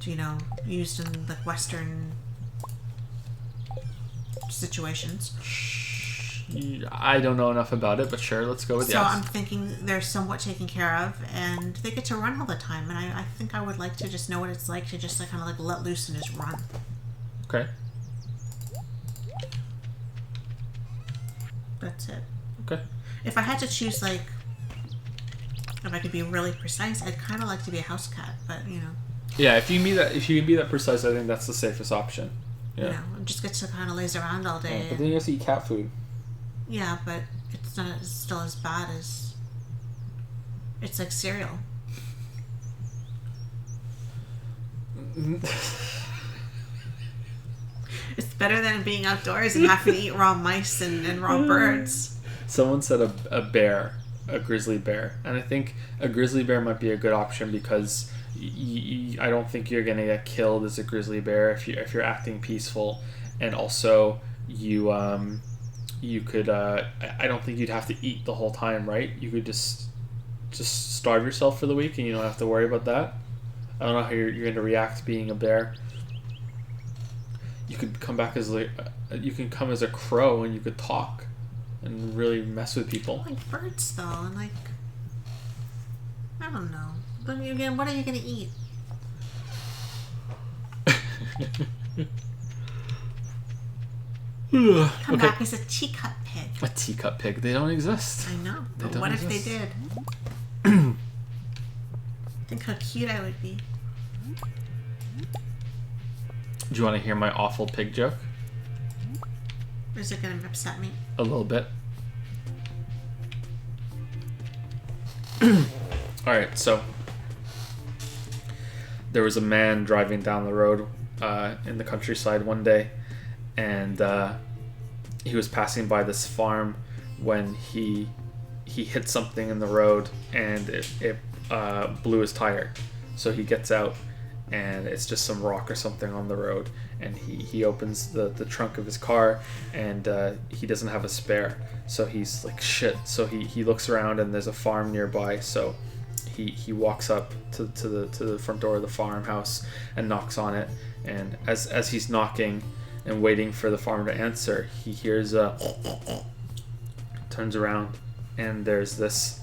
you know, used in like Western situations. I don't know enough about it, but sure, let's go with So yes. I'm thinking they're somewhat taken care of, and they get to run all the time. And I think I would like to just know what it's like to just like kind of like let loose and just run. Okay. That's it. Okay. If I had to choose, like, if I could be really precise, I'd kind of like to be a house cat, but you know. Yeah, if you can be that precise, I think that's the safest option. Yeah. You know, just get to kind of laze around all day. But then you have to eat cat food. Yeah, but it's not still as bad as. It's like cereal. It's better than being outdoors and having to eat raw mice and raw birds. Someone said a grizzly bear, and I think a grizzly bear might be a good option because I don't think you're gonna get killed as a grizzly bear if you're acting peaceful, and also you could I don't think you'd have to eat the whole time, right? You could just starve yourself for the week and you don't have to worry about that. I don't know how you're going to react being a bear. You could come back as you can come as a crow and you could talk and really mess with people. Like birds though, and like I don't know. But again, what are you gonna eat? Come back as a teacup pig. A teacup pig? They don't exist. I know, They but don't what if exist. they did? Think how cute I would be. Do you want to hear my awful pig joke? Is it gonna upset me? A little bit. Alright, so there was a man driving down the road in the countryside one day, and he was passing by this farm when he hit something in the road and it blew his tire. So he gets out and it's just some rock or something on the road, and he opens the trunk of his car and he doesn't have a spare, so he's like shit. So he looks around and there's a farm nearby, so he walks up to the front door of the farmhouse and knocks on it, and as he's knocking and waiting for the farmer to answer, he hears turns around and there's this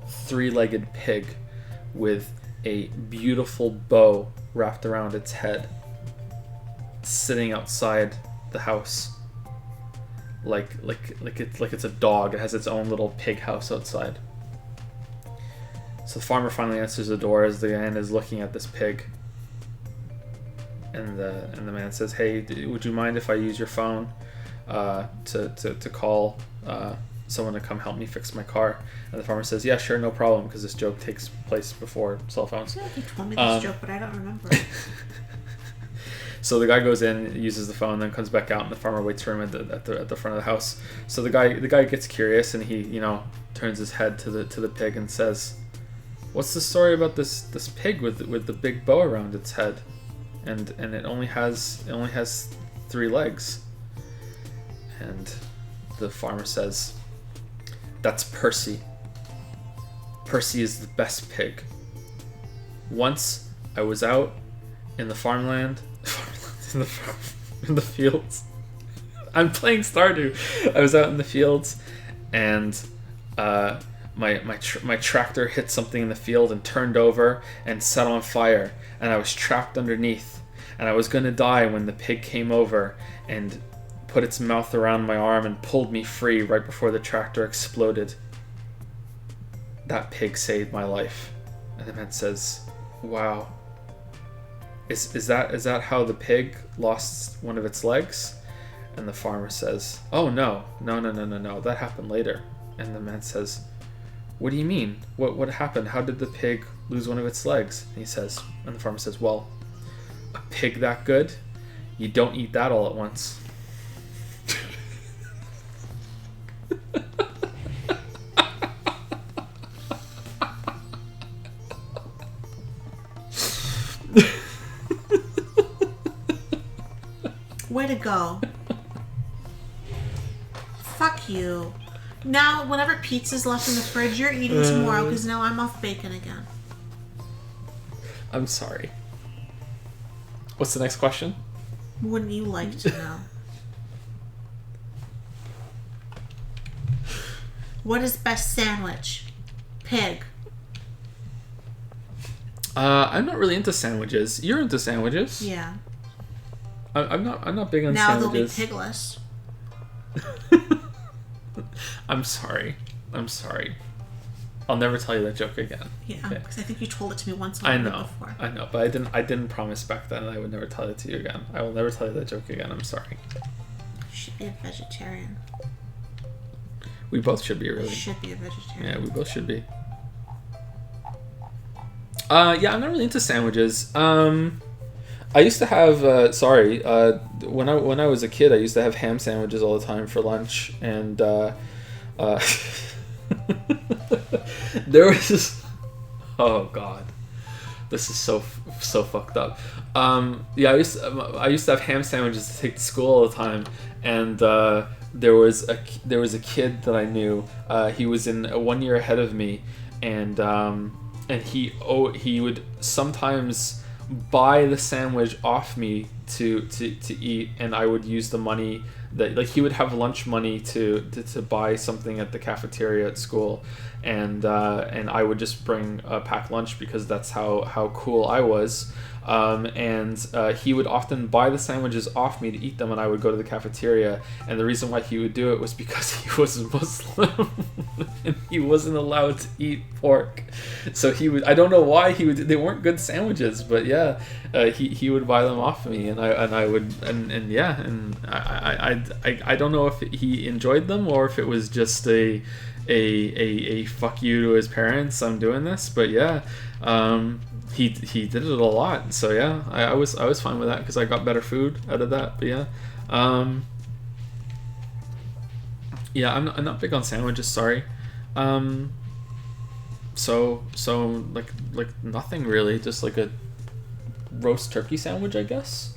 three-legged pig with a beautiful bow wrapped around its head, sitting outside the house, like it's a dog. It has its own little pig house outside. So the farmer finally answers the door as the man is looking at this pig, and the man says, "Hey, would you mind if I use your phone to call someone to come help me fix my car?" And the farmer says, "Yeah, sure, no problem," because this joke takes place before cell phones. I feel like you told me this joke, but I don't remember. So the guy goes in, uses the phone, then comes back out, and the farmer waits for him at the front of the house. So the guy gets curious, and he turns his head to the pig and says, "What's the story about this pig with the big bow around its head, and it only has 3 legs?" And the farmer says, "That's Percy. Percy is the best pig. Once I was out in the farmland, in the fields. I'm playing Stardew. I was out in the fields, and my tractor hit something in the field and turned over and set on fire, and I was trapped underneath, and I was gonna die when the pig came over and put its mouth around my arm and pulled me free right before the tractor exploded." That pig saved my life. And the man says, wow. Is that how the pig lost one of its legs? And the farmer says, oh no, that happened later. And the man says, what do you mean? What happened? How did the pig lose one of its legs? And the farmer says, well, a pig that good, you don't eat that all at once. Way to go. Fuck you. Now, whatever pizza's left in the fridge, you're eating tomorrow because now I'm off bacon again. I'm sorry. What's the next question? Wouldn't you like to know? What is best sandwich? Pig. I'm not really into sandwiches. You're into sandwiches. Yeah. I'm not big on Now sandwiches. they'll be pigless. I'm sorry. I'll never tell you that joke again. Yeah, Okay. because I think you told it to me once I already know, before. but I didn't promise back then I would never tell it to you again. I will never tell you that joke again. I'm sorry. You should be a vegetarian. We both should be, You really. should be a vegetarian. Yeah, we both should be. Yeah, I'm not really into sandwiches. I used to have when I was a kid, I used to have ham sandwiches all the time for lunch, and there was this. Oh God, this is so fucked up. Yeah, I used to have ham sandwiches to take to school all the time, and there was a kid that I knew. He was in 1 year ahead of me, and he would sometimes buy the sandwich off me to eat, and I would use the money that, like, he would have lunch money to buy something at the cafeteria at school, and I would just bring a packed lunch because that's how cool I was. He would often buy the sandwiches off me to eat them, and I would go to the cafeteria, and the reason why he would do it was because he was Muslim and he wasn't allowed to eat pork. So I don't know why they weren't good sandwiches, but yeah, he would buy them off me, and I would I don't know if he enjoyed them or if it was just a fuck you to his parents, I'm doing this, but yeah. He did it a lot, so yeah, I was fine with that because I got better food out of that. But yeah, yeah, I'm not big on sandwiches. Sorry. So like nothing really, just like a roast turkey sandwich, I guess.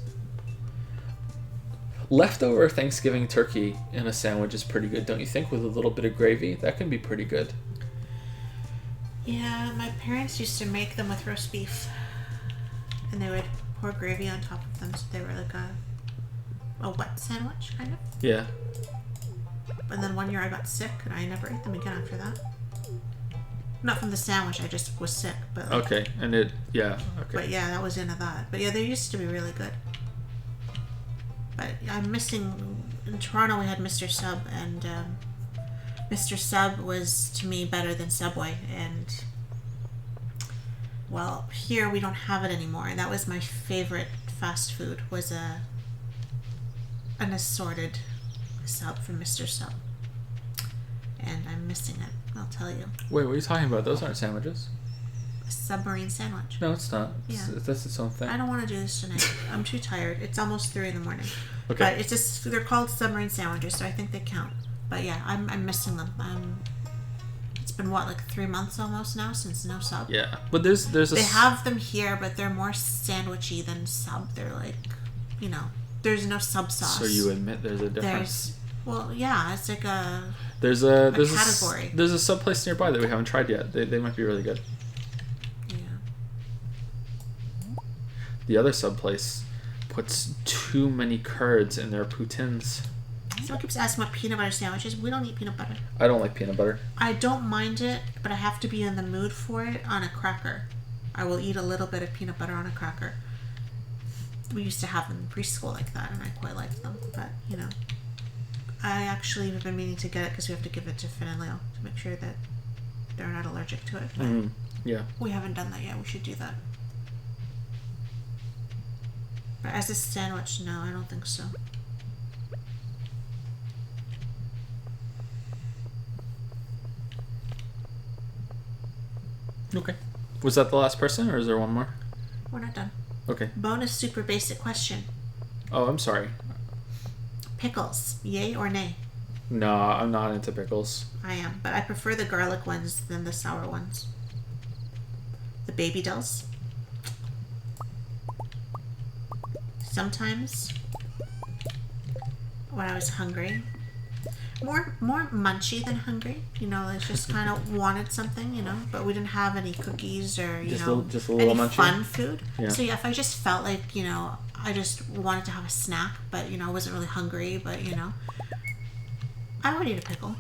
Leftover Thanksgiving turkey in a sandwich is pretty good, don't you think? With a little bit of gravy, that can be pretty good. Yeah, my parents used to make them with roast beef, and they would pour gravy on top of them, so they were like a wet sandwich, kind of. Yeah. And then 1 year I got sick, and I never ate them again after that. Not from the sandwich, I just was sick. But like, Okay, and okay. But yeah, that was into that. But yeah, they used to be really good. But I'm missing. In Toronto, we had Mr. Sub, and Mr. Sub was to me better than Subway, and well, here we don't have it anymore, and that was my favorite fast food, was an assorted sub from Mr. Sub, and I'm missing it, I'll tell you. Wait, what are you talking about? Those aren't sandwiches. A submarine sandwich. No, it's not. Yeah. That's its own thing. I don't want to do this tonight. I'm too tired. It's almost 3 a.m. Okay. But it's just, they're called submarine sandwiches, so I think they count. But yeah, I'm missing them. It's been what, like 3 months almost now since no sub. Yeah, but there's They have them here, but they're more sandwichy than sub. They're like, there's no sub sauce. So you admit there's a difference. Well, yeah, it's like There's a category. There's a sub place nearby that we haven't tried yet. They might be really good. Yeah. The other sub place puts too many curds in their poutines. Someone keeps asking about peanut butter sandwiches. We don't eat peanut butter. I don't like peanut butter. I don't mind it, but I have to be in the mood for it on a cracker. I will eat a little bit of peanut butter on a cracker. We used to have them in preschool like that, and I quite liked them. But, I actually have been meaning to get it because we have to give it to Finn and Leo to make sure that they're not allergic to it. But Yeah. we haven't done that yet. We should do that. But as a sandwich, no, I don't think so. Okay. Was that the last person, or is there one more? We're not done. Okay. Bonus super basic question. Oh, I'm sorry. Pickles, yay or nay? No, I'm not into pickles. I am, but I prefer the garlic ones than the sour ones. The baby dolls. Sometimes, when I was hungry, more munchy than hungry. You know, I just kind of wanted something. You know, but we didn't have any cookies or Just a little any munchy? fun food. Yeah. So yeah, if I just felt like I just wanted to have a snack, but I wasn't really hungry, but I would eat a pickle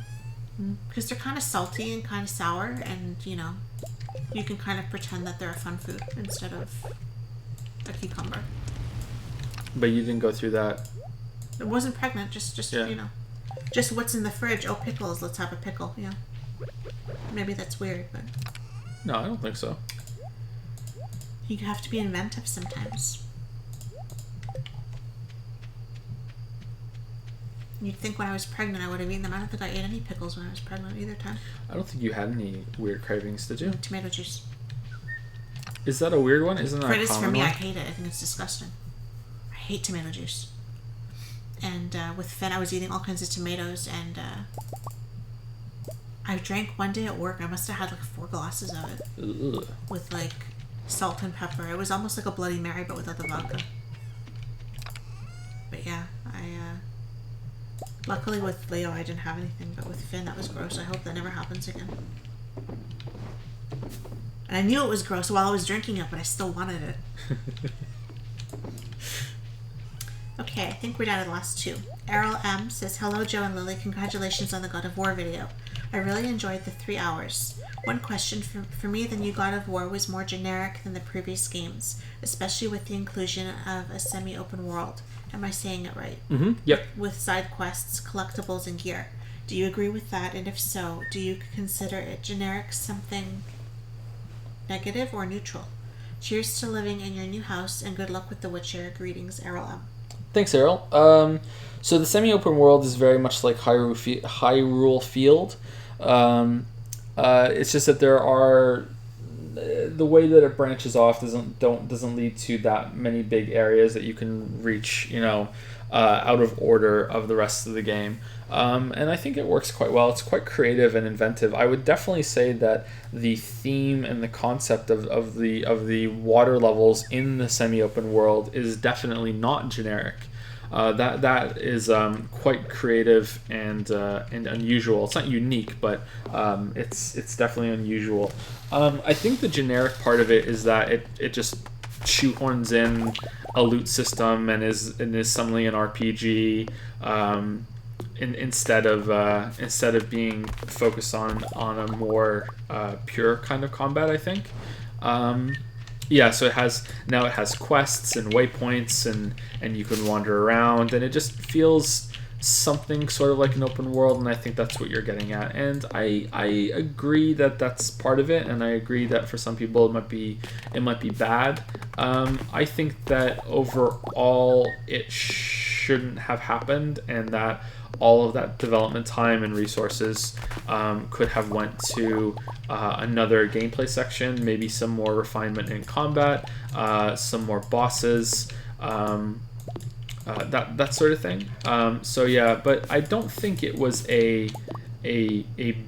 because they're kind of salty and kind of sour, and you can kind of pretend that they're a fun food instead of a cucumber. But you didn't go through that. It wasn't pregnant, just Yeah. just what's in the fridge. Oh, pickles, let's have a pickle. Yeah, maybe that's weird, but No, I don't think so. you have to be inventive sometimes. You'd think when I was pregnant I would have eaten them. I don't think I ate any pickles when I was pregnant either time. I don't think you had any weird cravings, did you? Tomato juice. Is that a weird one? Isn't that For a it is common for me, one? I hate it. I think it's disgusting. I hate tomato juice. And with Finn, I was eating all kinds of tomatoes, and I drank one day at work. I must have had like 4 glasses of it Ugh. with like salt and pepper. It was almost like a Bloody Mary, but without the vodka. But yeah, luckily with Leo, I didn't have anything, but with Finn, that was gross. I hope that never happens again. And I knew it was gross while I was drinking it, but I still wanted it. Okay, I think we're down to the last 2. Errol M says, "Hello, Joe and Lily. Congratulations on the God of War video. I really enjoyed the 3 hours. One question for me, the new God of War was more generic than the previous games, especially with the inclusion of a semi-open world. Am I saying it right? Mm-hmm. Yep. With side quests, collectibles, and gear. Do you agree with that? And if so, do you consider it generic, something negative, or neutral? Cheers to living in your new house, and good luck with The Witcher. Greetings, Errol M." Thanks, Errol. So the semi-open world is very much like Hyrule Field. It's just that there are the way that it branches off doesn't lead to that many big areas that you can reach, out of order of the rest of the game. And I think it works quite well. It's quite creative and inventive. I would definitely say that the theme and the concept of the water levels in the semi-open world is definitely not generic. That is quite creative and unusual. It's not unique, but it's definitely unusual. I think the generic part of it is that it just shoehorns in a loot system and is suddenly an RPG. Instead of being focused on a more pure kind of combat, I think. So it has quests and waypoints and you can wander around, and it just feels something sort of like an open world, and I think that's what you're getting at. And I agree that that's part of it, and I agree that for some people it might be bad. I think that overall it shouldn't have happened, and that all of that development time and resources could have went to another gameplay section, maybe some more refinement in combat, some more bosses, that sort of thing. But I don't think it was a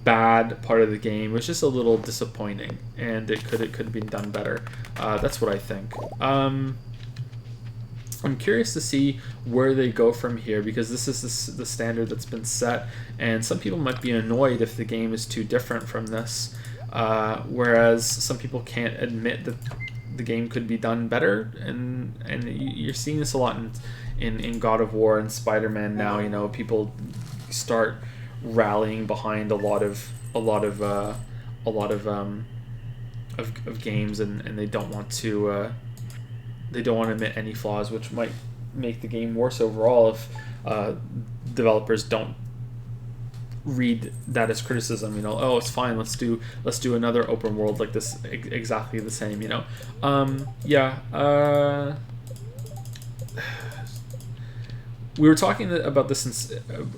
bad part of the game. It was just a little disappointing, and it could have been done better. That's what I think. I'm curious to see where they go from here, because this is the standard that's been set, and some people might be annoyed if the game is too different from this, whereas some people can't admit that the game could be done better, and you're seeing this a lot in God of War and Spider-Man now. People start rallying behind a lot of games, and they don't want to. They don't want to admit any flaws, which might make the game worse overall if developers don't read that as criticism. You know, oh, it's fine. Let's do another open world like this, exactly the same. You know, yeah. We were talking about this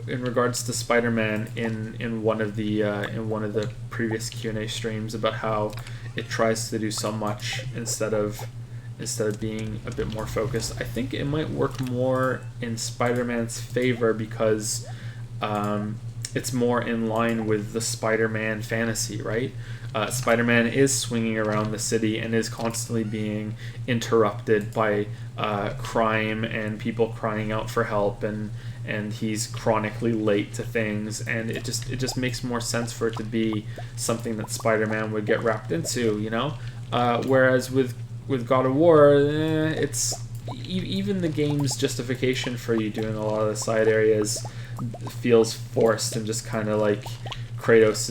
in regards to Spider-Man in one of the previous Q&A streams about how it tries to do so much instead of being a bit more focused. I think it might work more in Spider-Man's favor because it's more in line with the Spider-Man fantasy, right? Spider-Man is swinging around the city and is constantly being interrupted by crime and people crying out for help, and he's chronically late to things, and it just makes more sense for it to be something that Spider-Man would get wrapped into, you know. Whereas with God of War, it's even the game's justification for you doing a lot of the side areas feels forced and just kind of like Kratos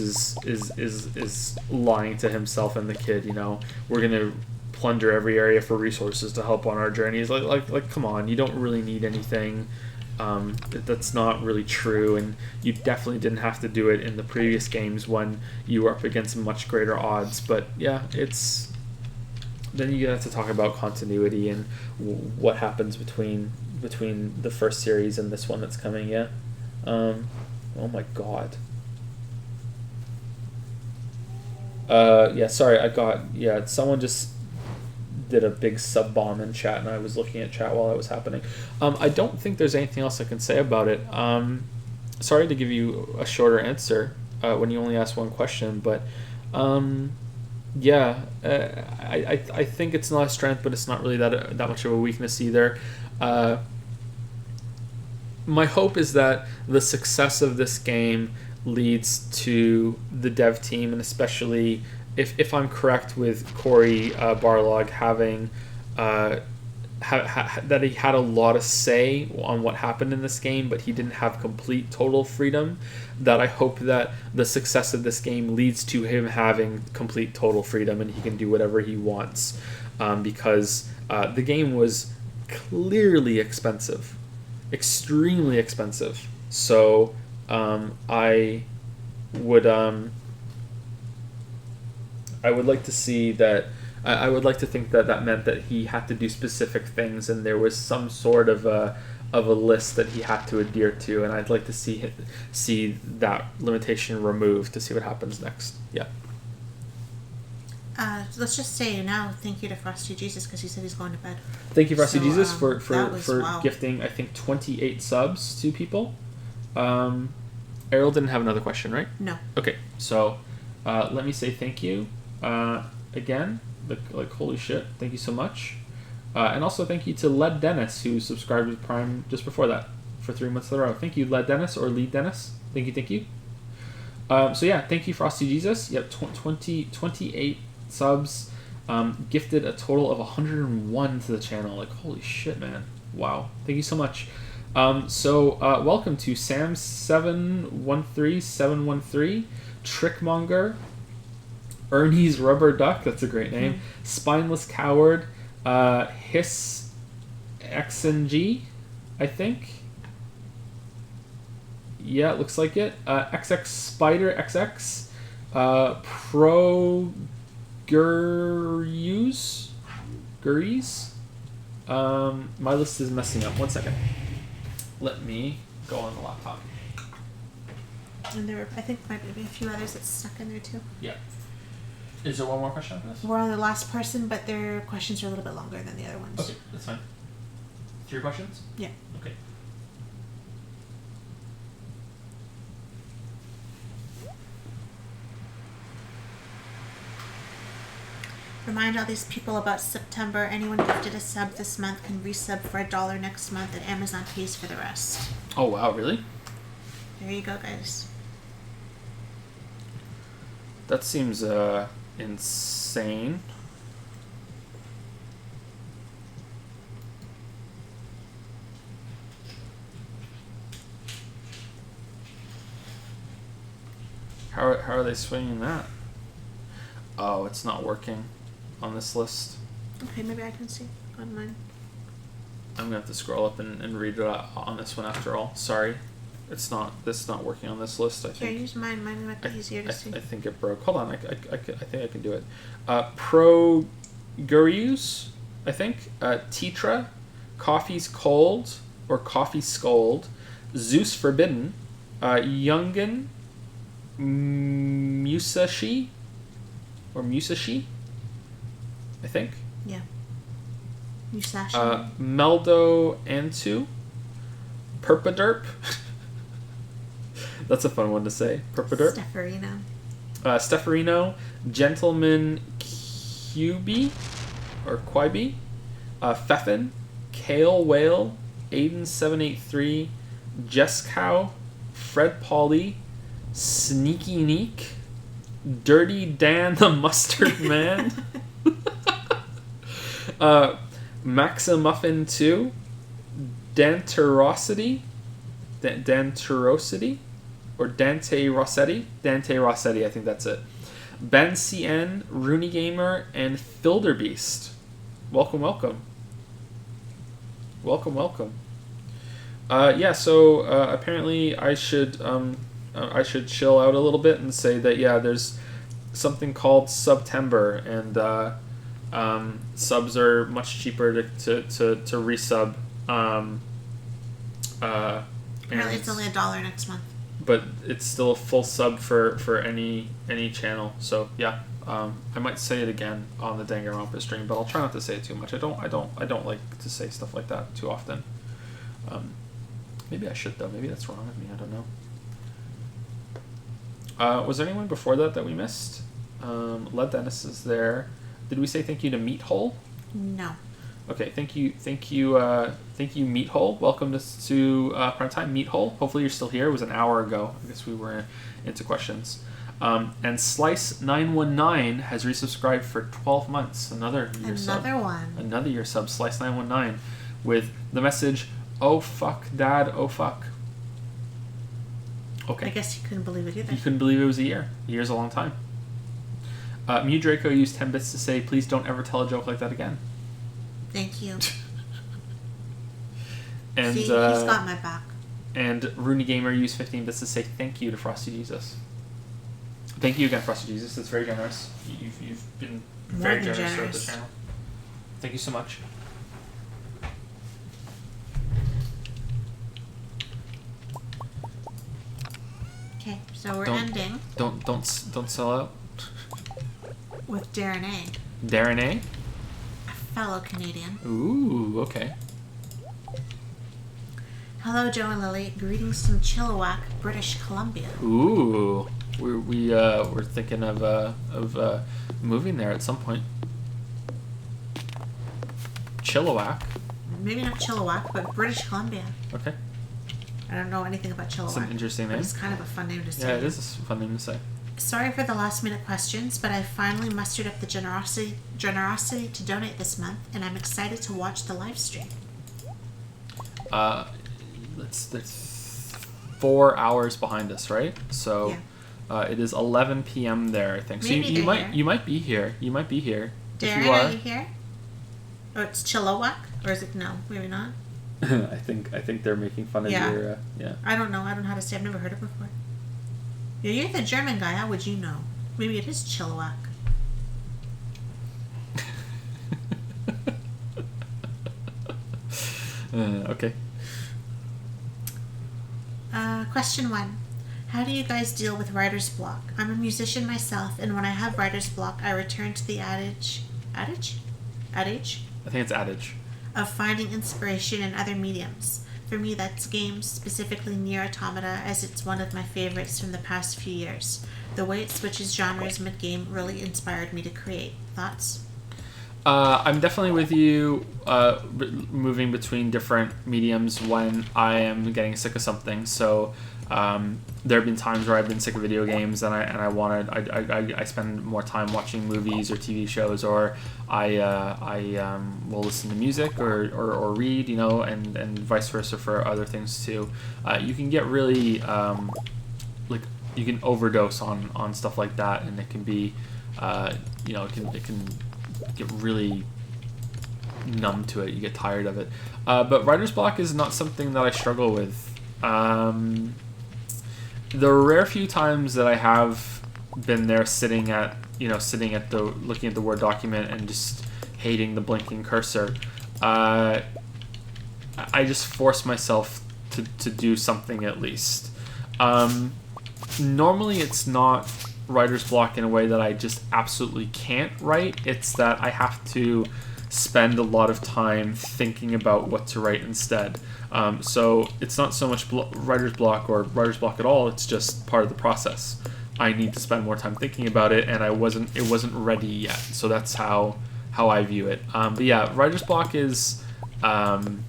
is lying to himself and the kid. You know, we're gonna plunder every area for resources to help on our journeys. Like, come on, you don't really need anything. That's not really true, and you definitely didn't have to do it in the previous games when you were up against much greater odds. But yeah, it's then you have to talk about continuity and what happens between the first series and this one that's coming. Yeah. Oh my god. Yeah, sorry, someone just did a big sub bomb in chat and I was looking at chat while it was happening. I don't think there's anything else I can say about it. Sorry to give you a shorter answer when you only asked one question, but yeah, I think it's not a strength, but it's not really that much of a weakness either. My hope is that the success of this game leads to the dev team, and especially if I'm correct with Cory Barlog having that he had a lot of say on what happened in this game, but he didn't have complete total freedom, that I hope that the success of this game leads to him having complete total freedom and he can do whatever he wants, because the game was clearly expensive, extremely expensive. So I would like to see that. I would like to think that meant that he had to do specific things, and there was some sort of a list that he had to adhere to, and I'd like to see that limitation removed to see what happens next. Yeah. Let's just say now thank you to Frosty Jesus because he said he's going to bed. Thank you, Frosty Jesus, for wow. gifting, I think, 28 subs to people. Errol didn't have another question, right? No. Okay, so let me say thank you again. Like holy shit, thank you so much. And also thank you to Led Dennis, who subscribed with Prime just before that for 3 months in a row. Thank you, Led Dennis, or Lead Dennis. Thank you. So yeah, thank you, Frosty Jesus. Yep, 28 subs, gifted a total of 101 to the channel. Like, holy shit, man. Wow. Thank you so much. So welcome to Sam713713, Trickmonger, Ernie's Rubber Duck, that's a great name, Spineless Coward, Hiss XNG, I think. Yeah, it looks like it. XX Spider XX, Pro Gurus. My list is messing up. 1 second. Let me go on the laptop. And there were, I think, might be a few others that's stuck in there too. Yeah. Is there one more question on this? We're on the last person, but their questions are a little bit longer than the other ones. Okay, that's fine. 3 questions? Yeah. Okay. Remind all these people about September. Anyone gifted a sub this month can resub for $1 next month, and Amazon pays for the rest. Oh wow, really? There you go, guys. That seems insane. How are they swinging that? Oh, it's not working on this list. Okay, maybe I can see on mine. I'm gonna have to scroll up and read it on this one after all. Sorry. It's not. This is not working on this list. I Here, think. use mine. Mine might be easier to see. I think it broke. Hold on. I think I can do it. Pro Gurus, I think. Tetra, Coffee's Cold or Coffee Scold, Zeus Forbidden, Youngin, Musashi, or Musashi, I think. Yeah. Musashi. Meldo Antu, Perpaderp. That's a fun one to say. Perpaderp. Stefarino. Stefarino, Gentleman QB or Quibi, Feffin, Kale Whale, Aiden783, Jess Cow, Fred Pauly, Sneaky Neek, Dirty Dan the Mustard Man, Maximuffin 2, Danterosity, Danterosity, or Dante Rossetti, I think that's it. Ben CN, Rooney Gamer, and Filderbeast. Welcome. So apparently I should chill out a little bit and say that there's something called September, and subs are much cheaper to resub. Apparently it's only $1 next month. But it's still a full sub for any channel. So I might say it again on the Danganronpa stream, but I'll try not to say it too much. I don't like to say stuff like that too often. Maybe I should though. Maybe that's wrong with me. I don't know. Was there anyone before that we missed? Led Dennis is there. Did we say thank you to Meathole? No. Okay, thank you, Meathole. Welcome to Primetime, Meathole. Hopefully you're still here. It was an hour ago. I guess we were into questions. And Slice919 has resubscribed for 12 months. Another year sub. Another year sub. Slice919 with the message, "Oh fuck, Dad. Oh fuck." Okay. I guess he couldn't believe it either. He couldn't believe it was a year. A year's a long time. Mew Draco used 10 bits to say, "Please don't ever tell a joke like that again." Thank you. And see, he's got my back. And Rooney Gamer used 15 bits to say thank you to Frosty Jesus. Thank you again, Frosty Jesus. That's very generous. You've been very generous throughout the channel. Thank you so much. Okay, so we're ending. Don't sell out. With Darren A. Darren A. Fellow Canadian. Ooh, okay. Hello, Joe and Lily. Greetings from Chilliwack, British Columbia. Ooh, we're thinking of moving there at some point. Chilliwack. Maybe not Chilliwack, but British Columbia. Okay. I don't know anything about Chilliwack. It's an interesting name. But it's kind of a fun name to say. Yeah, it is a fun name to say. Sorry for the last minute questions, but I finally mustered up the generosity to donate this month, and I'm excited to watch the live stream. That's 4 hours behind us, right? So, it is 11 p.m. there, I think. So Maybe you might be here. You might be here. Darren, are you here? Or it's Chilliwack, or is it no? Maybe not. I think they're making fun of your I don't know. I don't know how to say. I've never heard it before. Yeah, you're the German guy. How would you know? Maybe it is Chilliwack. Okay. Question 1. How do you guys deal with writer's block? I'm a musician myself, and when I have writer's block, I return to the adage? I think it's adage. Of finding inspiration in other mediums. For me, that's games, specifically Nier Automata, as it's one of my favorites from the past few years. The way it switches genres mid-game really inspired me to create. Thoughts? I'm definitely with you moving between different mediums when I am getting sick of something. So there have been times where I've been sick of video games and I spend more time watching movies or TV shows, or I will listen to music or read, and vice versa for other things too. You can get really you can overdose on stuff like that, and it can be it can get really numb to it. You get tired of it. But writer's block is not something that I struggle with The rare few times that I have been there sitting at the looking at the Word document and just hating the blinking cursor, I just force myself to do something at least. Normally it's not writer's block in a way that I just absolutely can't write. It's that I have to spend a lot of time thinking about what to write instead. So it's not so much writer's block or writer's block at all. It's just part of the process. I need to spend more time thinking about it, and it wasn't ready yet. So that's how I view it. But yeah, writer's block is an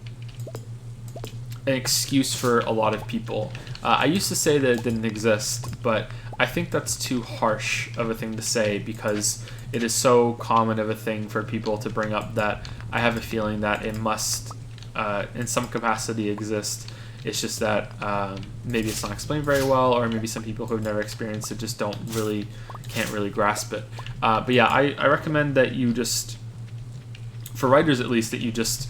excuse for a lot of people. I used to say that it didn't exist, but I think that's too harsh of a thing to say because it is so common of a thing for people to bring up that I have a feeling that it must, in some capacity, exist. It's just that maybe it's not explained very well, or maybe some people who have never experienced it just can't really grasp it. But yeah, I recommend that you just, for writers at least, that you just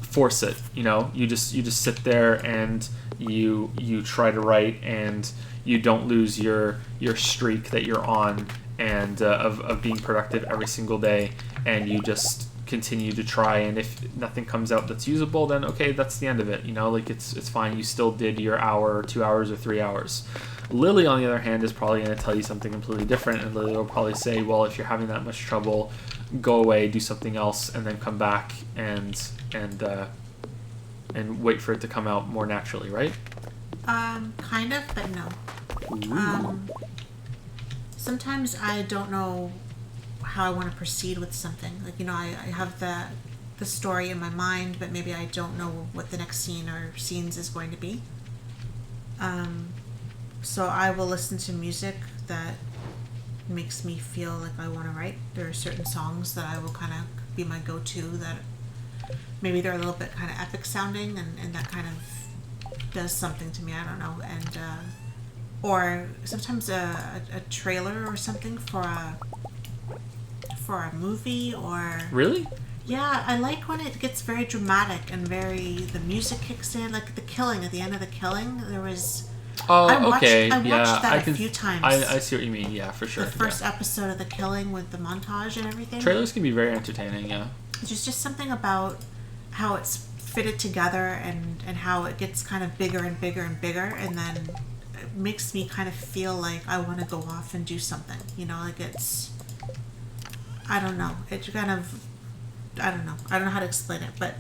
force it. You just sit there and you try to write, and you don't lose your streak that you're on and of being productive every single day, and you just continue to try, and if nothing comes out that's usable, then okay, that's the end of it. It's fine. You still did your hour or 2 hours or 3 hours. Lily, on the other hand, is probably going to tell you something completely different, and Lily will probably say, well, if you're having that much trouble, go away, do something else, and then come back and wait for it to come out more naturally, right? Kind of, but no. Sometimes I don't know how I want to proceed with something. I have the story in my mind, but maybe I don't know what the next scene or scenes is going to be. So I will listen to music that makes me feel like I want to write. There are certain songs that I will kind of be my go-to that maybe they're a little bit kind of epic sounding, and that kind of does something to me. I don't know. And or sometimes a trailer or something for a movie, or Really? yeah, I like when it gets very dramatic and the music kicks in, like The Killing. At the end of The Killing, there was I watched that a few times. I see what you mean. Yeah, for sure. The first episode of The Killing with the montage and everything. Trailers can be very entertaining. Yeah. There's just something about how it's fitted together and how it gets kind of bigger and bigger and bigger, and then it makes me kind of feel like I want to go off and do something. It's, I don't know. It kind of, I don't know how to explain it, but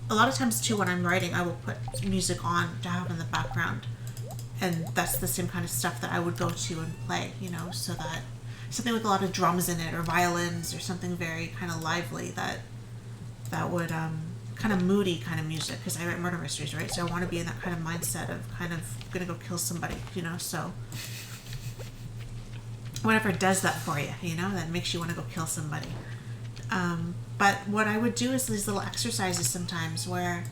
a lot of times too when I'm writing, I will put music on to have in the background, and that's the same kind of stuff that I would go to and play, so that something with a lot of drums in it or violins or something very kind of lively that would kind of moody kind of music, because I write murder mysteries, right? So I want to be in that kind of mindset of kind of gonna go kill somebody, so whatever does that for you, that makes you want to go kill somebody. But what I would do is these little exercises sometimes where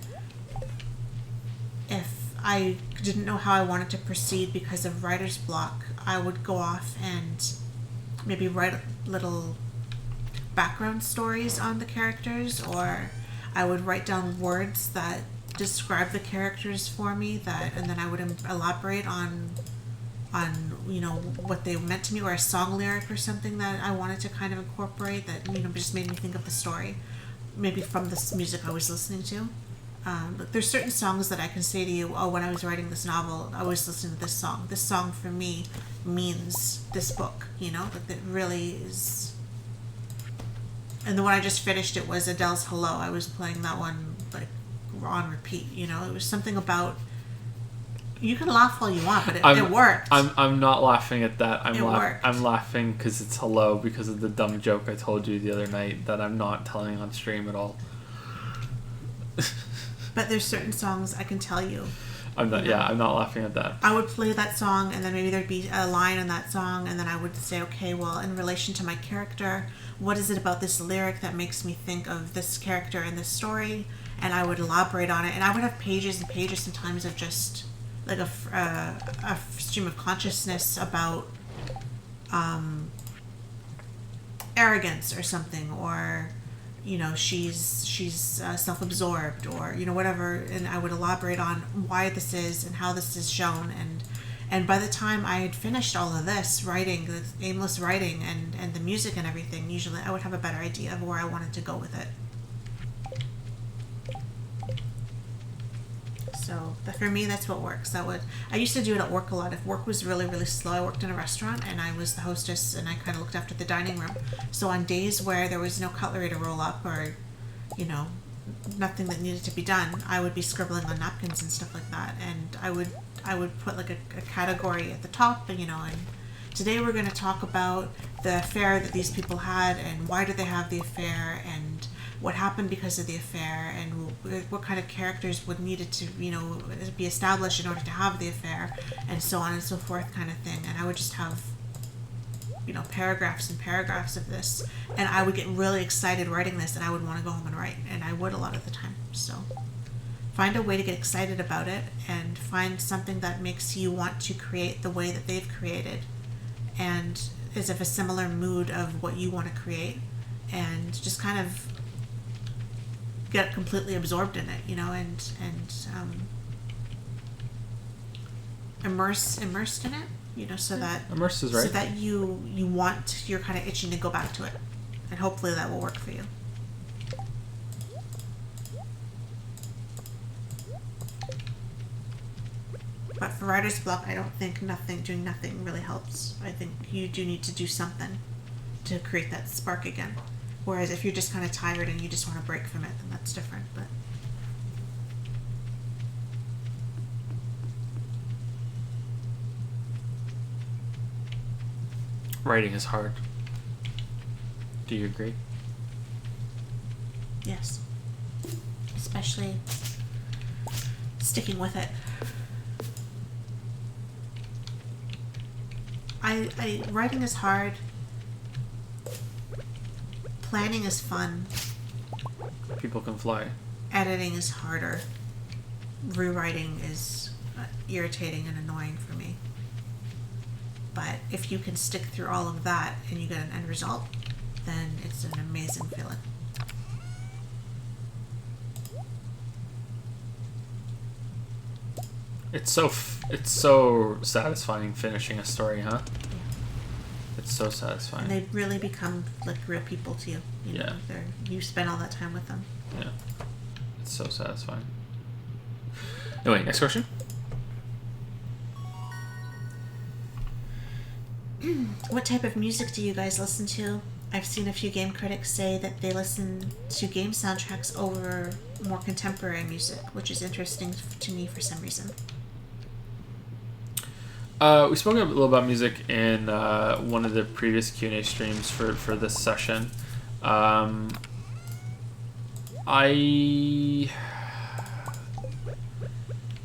if I didn't know how I wanted to proceed because of writer's block, I would go off and maybe write little background stories on the characters, or I would write down words that describe the characters for me, and then I would elaborate on what they meant to me, or a song lyric or something that I wanted to kind of incorporate that just made me think of the story, maybe from this music I was listening to. But there's certain songs that I can say to you, oh, when I was writing this novel, I was listening to this song. This song for me means this book, like that really is. And the one I just finished, it was Adele's Hello. I was playing that one like on repeat. It was something about. You can laugh all you want, but it worked. I'm not laughing at that. Worked. I'm laughing because it's Hello, because of the dumb joke I told you the other night that I'm not telling on stream at all. But there's certain songs I can tell you. I'm not. Yeah, I'm not laughing at that. I would play that song, and then maybe there'd be a line in that song, and then I would say, okay, well, in relation to my character, what is it about this lyric that makes me think of this character in this story? And I would elaborate on it, and I would have pages and pages sometimes of just like a stream of consciousness about arrogance or something, or she's self-absorbed, or whatever, and I would elaborate on why this is and how this is shown, and by the time I had finished all of this writing, the aimless writing and the music and everything, usually I would have a better idea of where I wanted to go with it. So for me, that's what works. I used to do it at work a lot. If work was really, really slow, I worked in a restaurant and I was the hostess and I kind of looked after the dining room. So on days where there was no cutlery to roll up, or, nothing that needed to be done, I would be scribbling on napkins and stuff like that. And I would put like a category at the top, and today we're going to talk about the affair that these people had, and why did they have the affair, and what happened because of the affair, and what kind of characters would needed to be established in order to have the affair, and so on and so forth, kind of thing. And I would just have paragraphs and paragraphs of this, and I would get really excited writing this, and I would want to go home and write, and I would a lot of the time. So find a way to get excited about it, and find something that makes you want to create the way that they've created, and is of a similar mood of what you want to create, and just kind of get completely absorbed in it, and immersed in it, so that Immerse is right. so that you're kind of itching to go back to it, and hopefully that will work for you. But for writer's block, I don't think doing nothing really helps. I think you do need to do something to create that spark again. Whereas if you're just kind of tired and you just want to break from it, then that's different. But Writing is hard. Do you agree? yes, especially sticking with it. Writing is hard. Planning is fun. People can fly. Editing is harder. Rewriting is irritating and annoying for me. But if you can stick through all of that and you get an end result, then it's an amazing feeling. It's so satisfying finishing a story, huh? It's so satisfying. And they really become like real people to you. Yeah. You spend all that time with them. Yeah. It's so satisfying. Anyway, next question. What type of music do you guys listen to? I've seen a few game critics say that they listen to game soundtracks over more contemporary music, which is interesting to me for some reason. We spoke a little about music in one of the previous Q&A streams for this session. I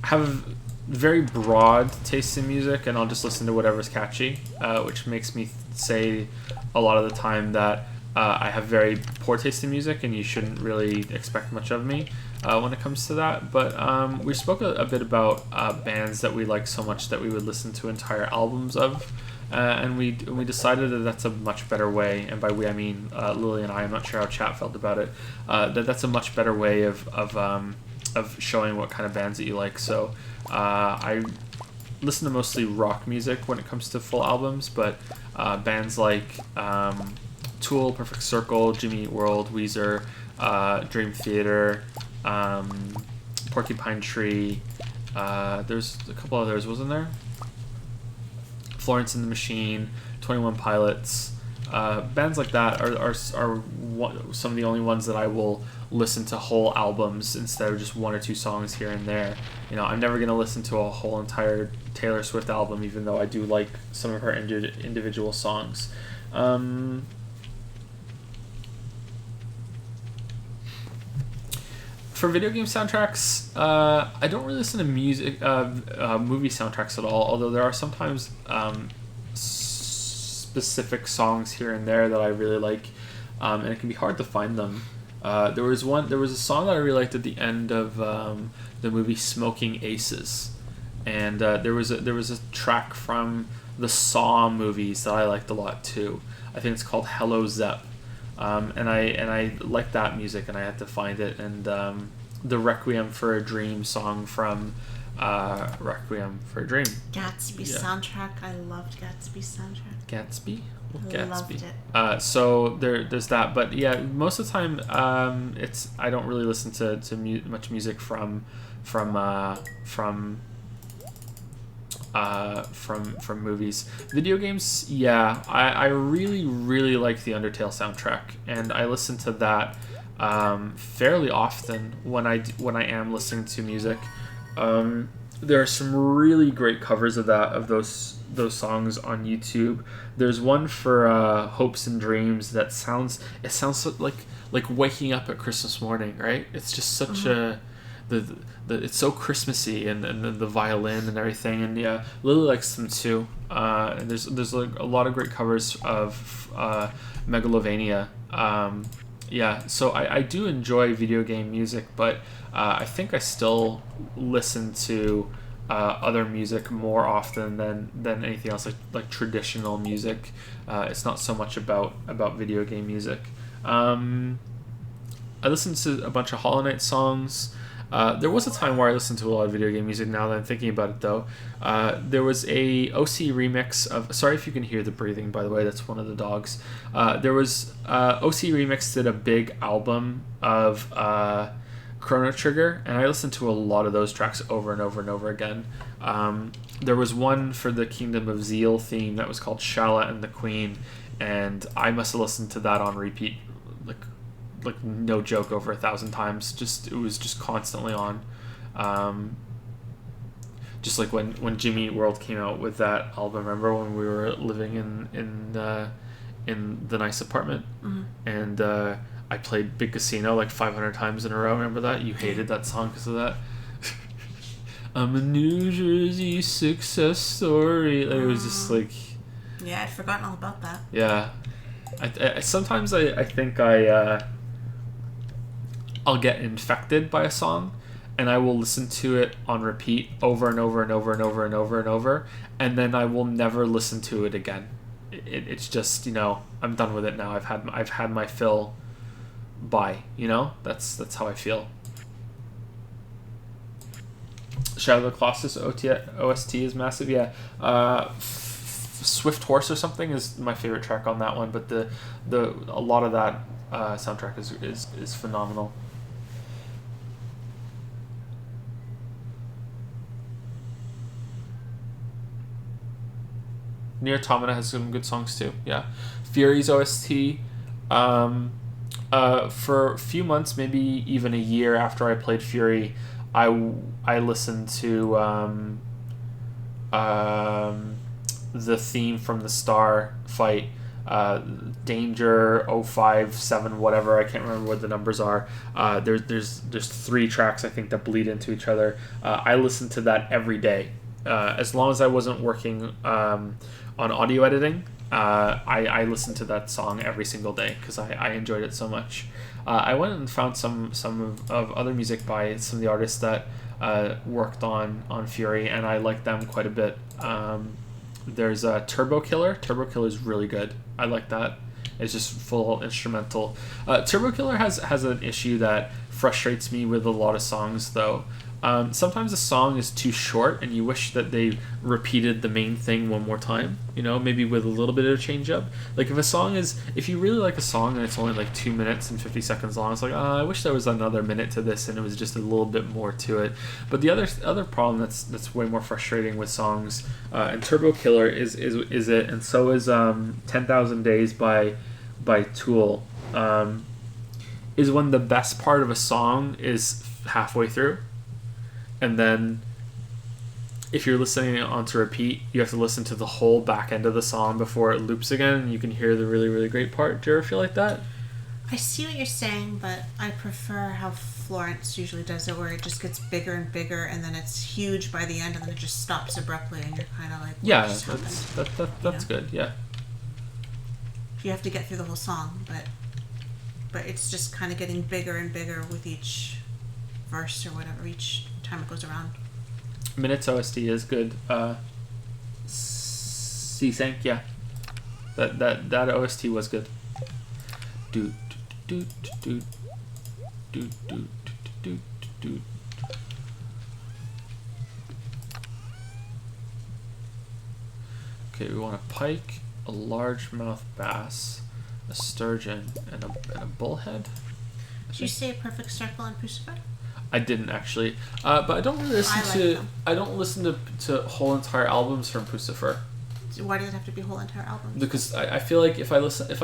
have very broad taste in music, and I'll just listen to whatever's catchy, which makes me say a lot of the time that I have very poor taste in music, and you shouldn't really expect much of me when it comes to that. But we spoke a bit about bands that we like so much that we would listen to entire albums of, and we decided that that's a much better way, and by we I mean Lily and I'm not sure how chat felt about it, that's a much better way of showing what kind of bands that you like. So I listen to mostly rock music when it comes to full albums, but bands like Tool, Perfect Circle, Jimmy Eat World, Weezer, Dream Theater, Porcupine Tree, there's a couple others, wasn't there? Florence and the Machine, 21 Pilots, bands like that are some of the only ones that I will listen to whole albums instead of just one or two songs here and there. I'm never going to listen to a whole entire Taylor Swift album, even though I do like some of her individual songs. For video game soundtracks, I don't really listen to movie soundtracks at all, although there are sometimes specific songs here and there that I really like, and it can be hard to find them. There was a song that I really liked at the end of the movie Smoking Aces, and there was a track from the Saw movies that I liked a lot too. I think it's called Hello Zep. and I like that music, and I had to find it. And the Requiem for a Dream song from Requiem for a Dream. Gatsby Yeah. soundtrack. I loved Gatsby's soundtrack. Gatsby? What I Gatsby? loved it. So there's that, but yeah, most of the time, it's I don't really listen to much music from movies. Video games, yeah, I really like the Undertale soundtrack, and I listen to that fairly often when I am listening to music. There are some really great covers of those songs on YouTube. There's one for Hopes and Dreams that sounds like waking up at Christmas morning, right? It's just such a it's so Christmassy, and the violin and everything, and yeah, Lily likes them too. And there's like a lot of great covers of Megalovania. Yeah, so I do enjoy video game music, but I think I still listen to other music more often than anything else, like traditional music. It's not so much about video game music. I listened to a bunch of Hollow Knight songs. There was a time where I listened to a lot of video game music. Now that I'm thinking about it, though, there was a OC remix of. Sorry if you can hear the breathing. By the way, that's one of the dogs. There was OC remix did a big album of Chrono Trigger, and I listened to a lot of those tracks over and over and over again. There was one for the Kingdom of Zeal theme that was called Shala and the Queen, and I must have listened to that on repeat, like no joke, over 1,000 times. It was just constantly on. Just like when Jimmy Eat World came out with that album. Remember when we were living in the nice apartment, and I played Big Casino like 500 times in a row. Remember that? You hated that song because of that. I'm a New Jersey success story. Like, it was just like, Yeah, I'd forgotten all about that. yeah. I sometimes I think I'll get infected by a song, and I will listen to it on repeat over and over and over and over and over and over, and then I will never listen to it again. It's just, I'm done with it now. I've had my fill. Bye. That's how I feel. Shadow of the Colossus OST is massive. Yeah. Swift Horse or something is my favorite track on that one, but a lot of that soundtrack is phenomenal. Nier Automata has some good songs too. Yeah, Fury's OST. For a few months, maybe even a year after I played Fury, I listened to the theme from the Star fight, Danger 057 whatever, I can't remember what the numbers are. There's 3 tracks I think that bleed into each other. I listened to that every day, as long as I wasn't working on audio editing. I listened to that song every single day because I enjoyed it so much. I went and found some of other music by some of the artists that worked on Fury, and I like them quite a bit. There's Turbo Killer. Turbo Killer is really good. I like that. It's just full instrumental. Turbo Killer has an issue that frustrates me with a lot of songs, though. Sometimes a song is too short and you wish that they repeated the main thing one more time, maybe with a little bit of a change up. Like if you really like a song and it's only like 2 minutes and 50 seconds long, it's like, I wish there was another minute to this and it was just a little bit more to it. But the other problem that's way more frustrating with songs, and Turbo Killer is it, and so is 10,000 Days by Tool, is when the best part of a song is halfway through. And then if you're listening onto repeat, you have to listen to the whole back end of the song before it loops again, and you can hear the really, really great part. Do you ever feel like that? I see what you're saying, but I prefer how Florence usually does it, where it just gets bigger and bigger, and then it's huge by the end, and then it just stops abruptly, and you're kind of like, what just happened? That's good, yeah. You have to get through the whole song, but it's just kind of getting bigger and bigger with each verse or whatever, each time it goes around. Minutes OST is good. C-Sync, yeah. That OST was good. do do do do do do do. Okay, we want a pike, a largemouth bass, a sturgeon, and a bullhead. Did you say a perfect circle and Pucifer? I didn't actually, but I don't really listen I like to. them. I don't listen to whole entire albums from Pucifer. So why does it have to be whole entire albums? Because I feel like if I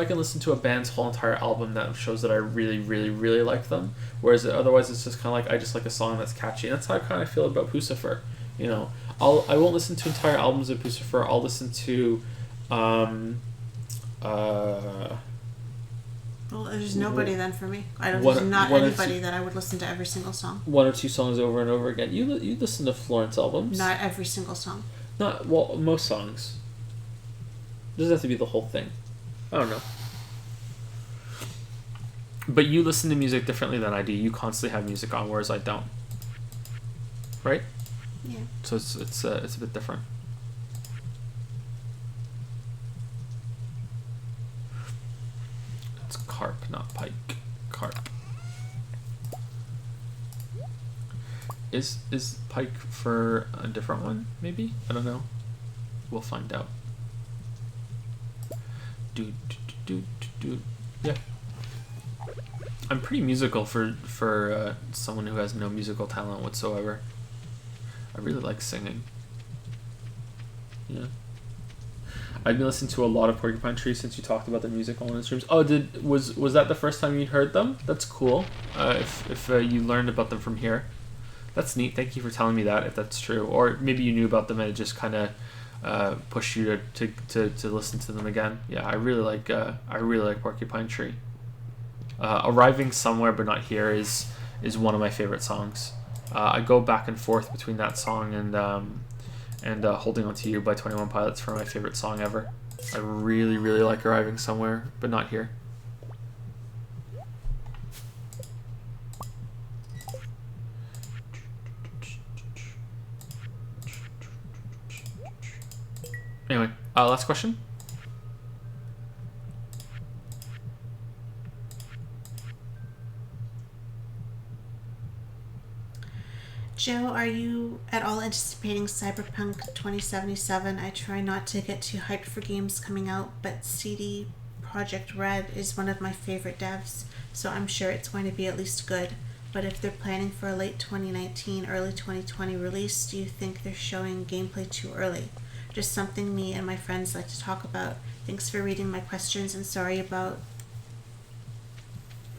can listen to a band's whole entire album, that shows that I really, really, really like them. Whereas otherwise, it's just kind of like I just like a song that's catchy. And that's how I kind of feel about Pucifer. You know, I won't listen to entire albums of Pucifer. I'll listen to, Well, there's nobody then for me. There's not one or anybody two- that I would listen to every single song. one or two songs over and over again. You listen to Florence albums? Not every single song. Not well, most songs. Doesn't have to be the whole thing. I don't know. But you listen to music differently than I do. You constantly have music on, whereas I don't. Right? Yeah. So it's a bit different. It's carp, not pike. Carp. Is pike for a different one? Maybe, I don't know. We'll find out. Do. Yeah. I'm pretty musical for someone who has no musical talent whatsoever. I really like singing. Yeah. I've been listening to a lot of Porcupine Tree since you talked about the music on the streams. Oh, was that the first time you'd heard them? That's cool. If you learned about them from here, that's neat. Thank you for telling me that. If that's true, or maybe you knew about them and it just kind of pushed you to listen to them again. Yeah, I really like Porcupine Tree. Arriving Somewhere But Not Here is one of my favorite songs. I go back and forth between that song and Holding On To You by 21 Pilots for my favorite song ever. I really, really like Arriving Somewhere But Not Here. Anyway, last question. Joe, are you at all anticipating Cyberpunk 2077? I try not to get too hyped for games coming out, but CD Projekt Red is one of my favorite devs, so I'm sure it's going to be at least good. But if they're planning for a late 2019, early 2020 release, do you think they're showing gameplay too early? Just something me and my friends like to talk about. Thanks for reading my questions and sorry about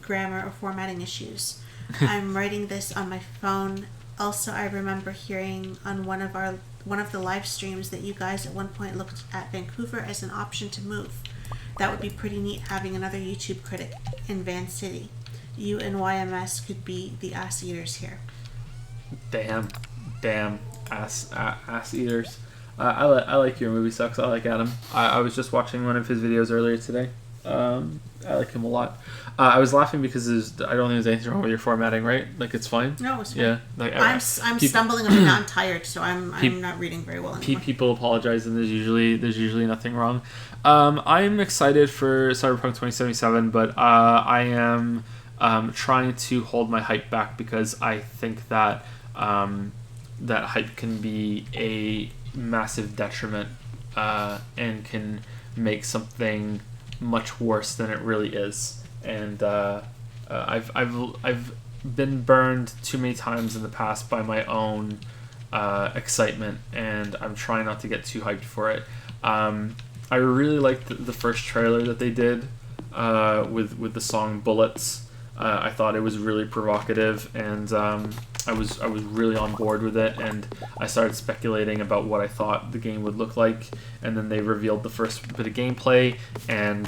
grammar or formatting issues. I'm writing this on my phone. Also, I remember hearing on one of the live streams that you guys at one point looked at Vancouver as an option to move. That would be pretty neat having another YouTube critic in Van City. You and YMS could be the ass eaters here. Damn, ass eaters. I like Your Movie Sucks. I like Adam. I was just watching one of his videos earlier today. I like him a lot. I was laughing because I don't think there's anything wrong with your formatting, right? Like, it's fine. No, it's fine. Yeah, like I'm stumbling a bit now. I'm tired, so I'm not reading very well anymore. People apologize, and there's usually nothing wrong. I'm excited for Cyberpunk 2077, but I am trying to hold my hype back because I think that that hype can be a massive detriment and can make something much worse than it really is. And I've been burned too many times in the past by my own excitement, and I'm trying not to get too hyped for it. I really liked the first trailer that they did with the song Bullets. I thought it was really provocative, and I was really on board with it, and I started speculating about what I thought the game would look like, and then they revealed the first bit of gameplay, and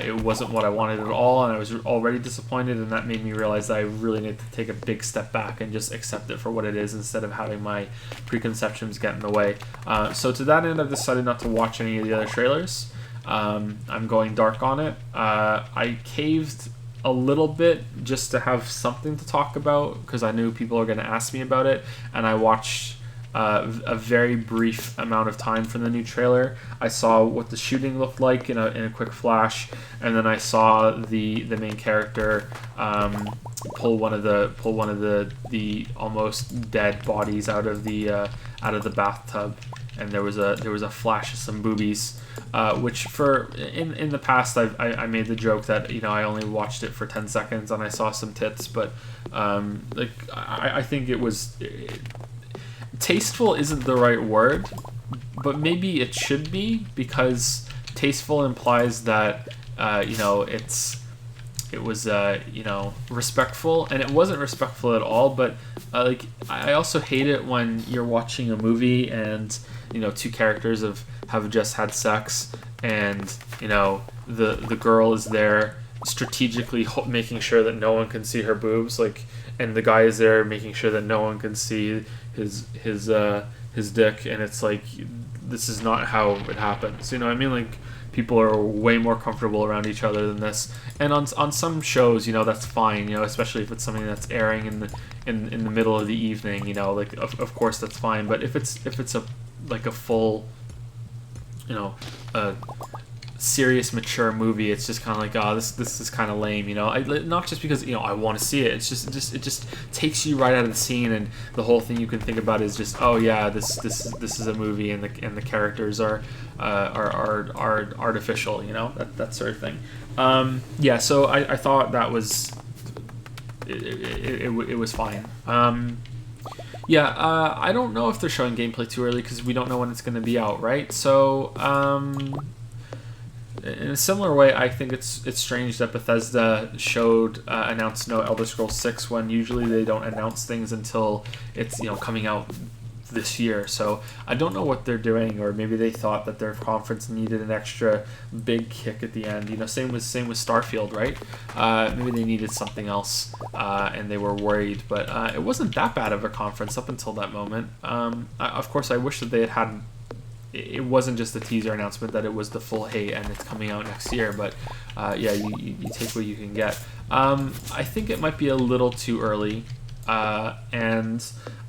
it wasn't what I wanted at all, and I was already disappointed, and that made me realize that I really need to take a big step back and just accept it for what it is instead of having my preconceptions get in the way. So to that end, I've decided not to watch any of the other trailers. I'm going dark on it. I caved a little bit just to have something to talk about because I knew people are going to ask me about it, and I watched a very brief amount of time from the new trailer. I saw what the shooting looked like in a quick flash, and then I saw the main character pull one of the almost dead bodies out of the bathtub, and there was a flash of some boobies, which in the past I made the joke that I only watched it for 10 seconds and I saw some tits, but I think it was tasteful isn't the right word, but maybe it should be, because tasteful implies that it was respectful, and it wasn't respectful at all. But I also hate it when you're watching a movie and two characters have just had sex, and the girl is there strategically making sure that no one can see her boobs, and the guy is there making sure that no one can see his dick, and it's like, this is not how it happens. You know what I mean? Like, people are way more comfortable around each other than this. And on some shows, that's fine, especially if it's something that's airing in the middle of the evening, of course that's fine. But if it's a full, a serious mature movie, it's just kind of like, oh, this is kind of lame, not just because I want to see it, it just takes you right out of the scene, and the whole thing you can think about is just, oh yeah, this is a movie, and the characters are artificial, that sort of thing. So I thought that was it was fine. I don't know if they're showing gameplay too early, because we don't know when it's going to be out, right? So in a similar way, I think it's strange that Bethesda announced no Elder Scrolls 6 when usually they don't announce things until it's coming out this year. So I don't know what they're doing, or maybe they thought that their conference needed an extra big kick at the end. Same with Starfield, right? Maybe they needed something else, and they were worried. But it wasn't that bad of a conference up until that moment. Of course, I wish that they had. It wasn't just a teaser announcement, that it was the full, hey, and it's coming out next year. But you take what you can get. I think it might be a little too early, and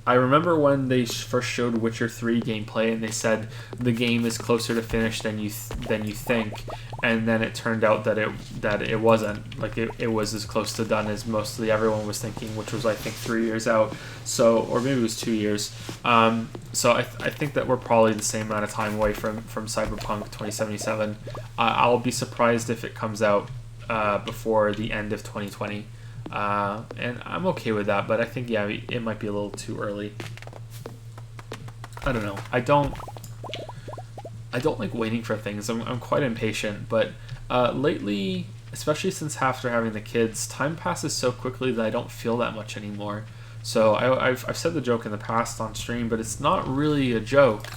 I remember when they first showed Witcher 3 gameplay, and they said the game is closer to finish than you think, and then it turned out that it wasn't. Like, it was as close to done as mostly everyone was thinking, which was, I think, 3 years out. So, or maybe it was 2 years. So I think that we're probably the same amount of time away from Cyberpunk 2077. I'll be surprised if it comes out before the end of 2020. And I'm okay with that, but I think, it might be a little too early. I don't know. I don't like waiting for things. I'm quite impatient, but lately, especially since after having the kids, time passes so quickly that I don't feel that much anymore. So I've said the joke in the past on stream, but it's not really a joke.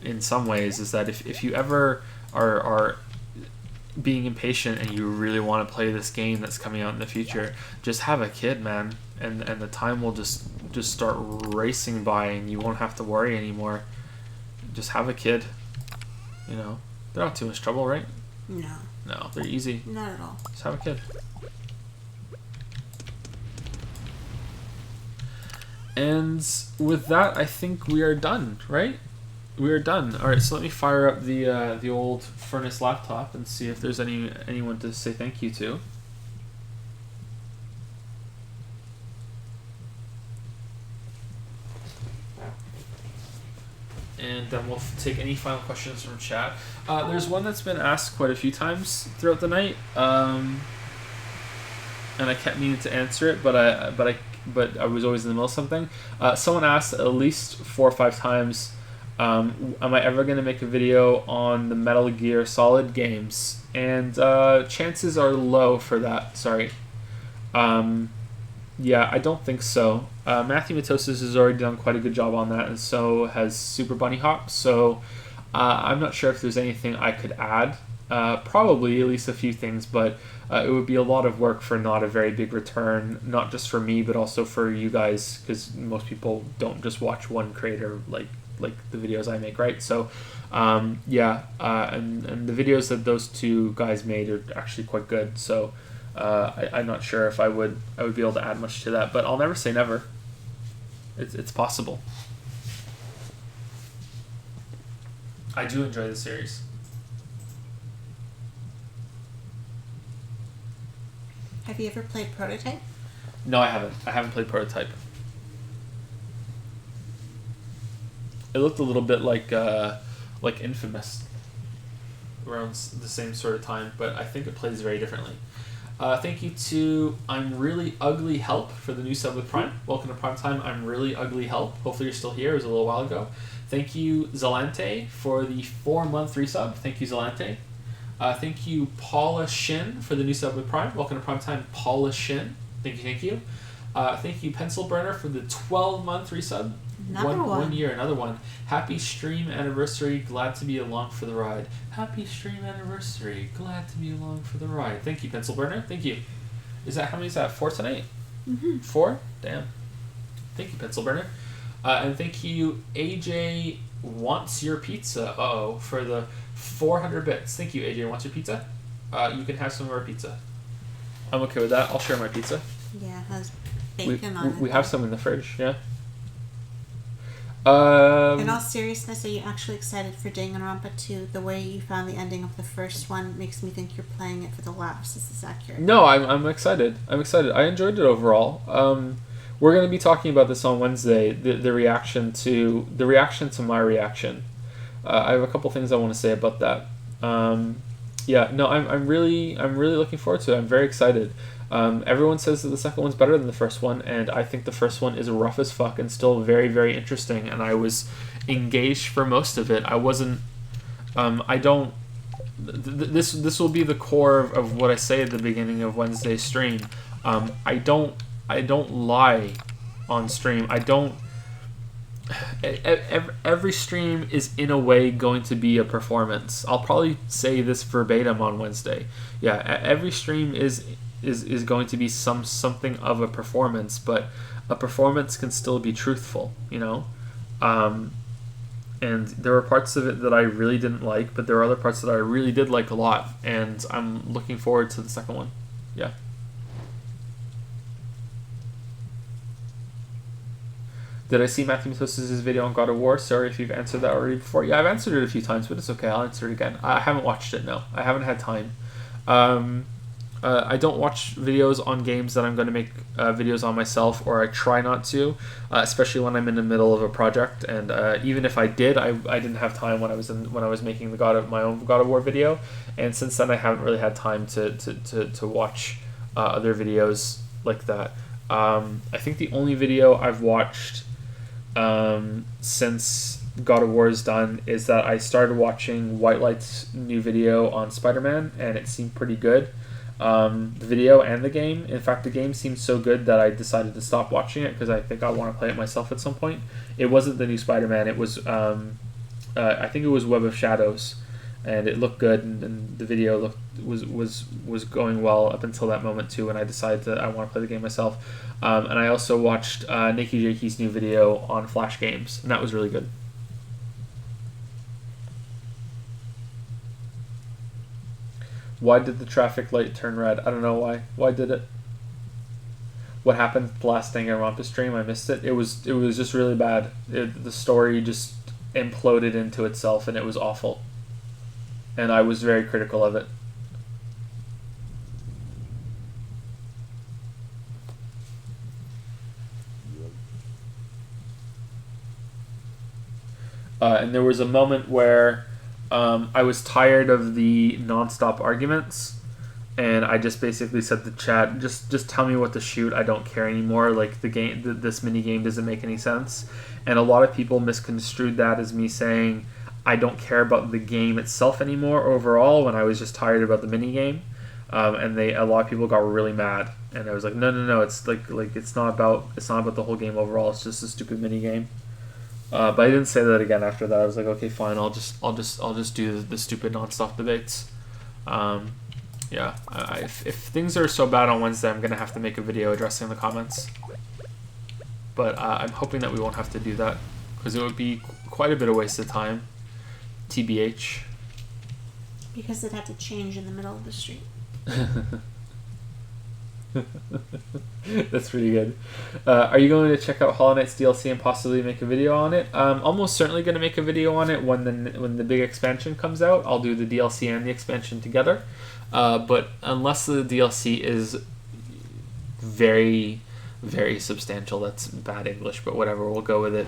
In some ways, is that if you ever are being impatient and you really want to play this game that's coming out in the future, just have a kid, man, and the time will just start racing by, and you won't have to worry anymore. Just have a kid. They're not too much trouble, right? No, they're easy. Not at all. Just have a kid. And with that, I think we are done, right? We are done. All right, so let me fire up the old Furnace laptop and see if there's anyone to say thank you to. And then we'll take any final questions from chat. There's one that's been asked quite a few times throughout the night, and I kept meaning to answer it, but I was always in the middle of something. Someone asked at least 4 or 5 times, am I ever going to make a video on the Metal Gear Solid games? And chances are low for that, sorry. I don't think so. Matthew Matosis has already done quite a good job on that, and so has Super Bunny Hop, so I'm not sure if there's anything I could add. Probably at least a few things, but it would be a lot of work for not a very big return, not just for me, but also for you guys, because most people don't just watch one creator like the videos I make, right? So, and the videos that those two guys made are actually quite good. So, I'm not sure if I would be able to add much to that, but I'll never say never. It's possible. I do enjoy the series. Have you ever played Prototype? No, I haven't. I haven't played Prototype. It looked a little bit like Infamous, around the same sort of time, but I think it plays very differently. Thank you to I'm Really Ugly Help for the new sub with Prime. Welcome to Prime Time. I'm Really Ugly Help. Hopefully you're still here. It was a little while ago. Thank you, Zalante, for the 4-month resub. Thank you, Zalante. Thank you, Paula Shin, for the new sub with Prime. Welcome to Prime Time, Paula Shin. Thank you, thank you. Thank you, Pencil Burner, for the 12-month resub. Another one. 1 year, another one. Happy stream anniversary. Glad to be along for the ride. Happy stream anniversary. Glad to be along for the ride. Thank you, Pencil Burner. Thank you. How many is that? 4 tonight? 4? Damn. Thank you, Pencil Burner. And thank you, AJ Wants Your Pizza. For the 400 bits. Thank you, AJ Wants Your Pizza. You can have some of our pizza. I'm okay with that. I'll share my pizza. Yeah, it has bacon on it. We have some in the fridge, yeah. In all seriousness, are you actually excited for Danganronpa 2? The way you found the ending of the first one makes me think you're playing it for the laughs. Is this accurate? No, I'm excited. I'm excited. I enjoyed it overall. We're going to be talking about this on Wednesday. The reaction to my reaction. I have a couple things I want to say about that. I'm really looking forward to it. I'm very excited. Everyone says that the second one's better than the first one, and I think the first one is rough as fuck and still very, very interesting, and I was engaged for most of it. I wasn't... This will be the core of what I say at the beginning of Wednesday's stream. I don't lie on stream. Every stream is in a way going to be a performance. I'll probably say this verbatim on Wednesday. Yeah, every stream is going to be something of a performance, but a performance can still be truthful, you know? And there were parts of it that I really didn't like, but there were other parts that I really did like a lot, and I'm looking forward to the second one. Yeah. Did I see Matthew Matos's video on God of War? Sorry if you've answered that already before. Yeah, I've answered it a few times, but it's okay. I'll answer it again. I haven't watched it, no. I haven't had time. I don't watch videos on games that I'm going to make videos on myself, or I try not to, especially when I'm in the middle of a project. And even if I did, I didn't have time when I was making my own God of War video. And since then, I haven't really had time to watch other videos like that. I think the only video I've watched since God of War is done is that I started watching White Light's new video on Spider-Man, and it seemed pretty good. The video and the game. In fact, the game seemed so good that I decided to stop watching it because I think I want to play it myself at some point. It wasn't the new Spider-Man. It was, I think it was Web of Shadows, and it looked good, and the video was going well up until that moment too. And I decided that I want to play the game myself. And I also watched Nikki Jakey's new video on Flash Games, and that was really good. Why did the traffic light turn red? I don't know why. Why did it? What happened at the last Danganronpa stream? I missed it. It was just really bad. The story just imploded into itself, and it was awful. And I was very critical of it. And there was a moment where I was tired of the non-stop arguments, and I just basically said to chat, just tell me what to shoot. I don't care anymore. Like, the game, this mini game doesn't make any sense. And a lot of people misconstrued that as me saying I don't care about the game itself anymore overall, when I was just tired about the mini game. And a lot of people got really mad, and I was like, no, it's like it's not about the whole game overall. It's just a stupid mini game. But I didn't say that again after that. I was like, okay, fine. I'll just do the stupid non-stop debates. Yeah. If things are so bad on Wednesday, I'm gonna have to make a video addressing the comments. But I'm hoping that we won't have to do that, because it would be quite a bit of waste of time. TBH. Because it had to change in the middle of the street. That's pretty good. Are you going to check out Hollow Knight's DLC and possibly make a video on it? Almost certainly going to make a video on it when the big expansion comes out. I'll do the DLC and the expansion together. But unless the DLC is very, very substantial, that's bad English, but whatever, we'll go with it.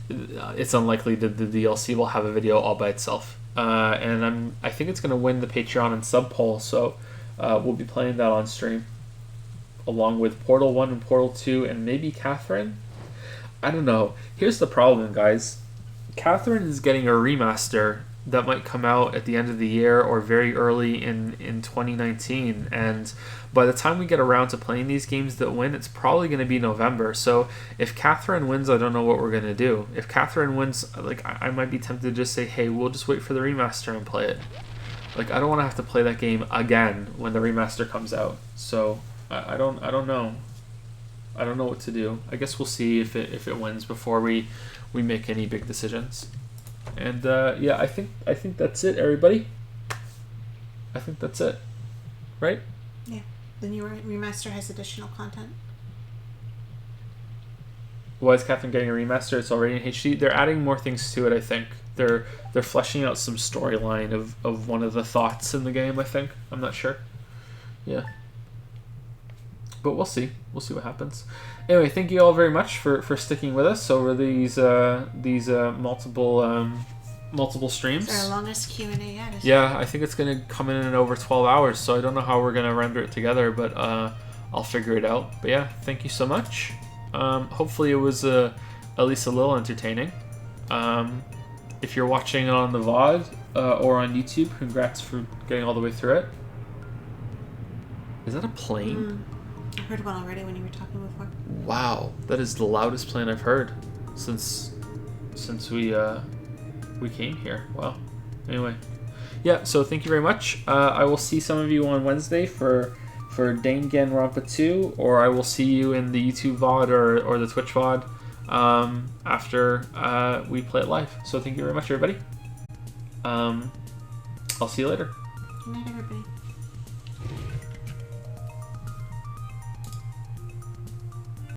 It's unlikely that the DLC will have a video all by itself. And I think it's going to win the Patreon and sub poll, so we'll be playing that on stream, along with Portal 1 and Portal 2 and maybe Catherine. I don't know. Here's the problem, guys. Catherine is getting a remaster that might come out at the end of the year or very early in 2019, and by the time we get around to playing these games that win, it's probably going to be November. So if Catherine wins, I don't know what we're going to do. If Catherine wins, like, I might be tempted to just say, hey, we'll just wait for the remaster and play it. Like, I don't want to have to play that game again when the remaster comes out. So I don't know. I don't know what to do. I guess we'll see if it wins before we make any big decisions. And yeah, I think that's it, everybody. I think that's it, right? Yeah, the new remaster has additional content. Why is Catherine getting a remaster? It's already in HD. They're adding more things to it. I think they're fleshing out some storyline of one of the thoughts in the game. I think, I'm not sure. Yeah, but we'll see. We'll see what happens. Anyway, thank you all very much for sticking with us over these multiple streams. It's our longest Q&A yet. Isn't Yeah, I think it's going to come in over 12 hours, so I don't know how we're going to render it together, but I'll figure it out. But yeah, thank you so much. Hopefully it was at least a little entertaining. If you're watching it on the VOD or on YouTube, congrats for getting all the way through it. Is that a plane? I heard one already when you were talking before. Wow, that is the loudest plane I've heard since we came here. Wow. Anyway, yeah. So thank you very much. I will see some of you on Wednesday for Danganronpa 2, or I will see you in the YouTube VOD or the Twitch VOD after we play it live. So thank you very much, everybody. I'll see you later. Good night, everybody.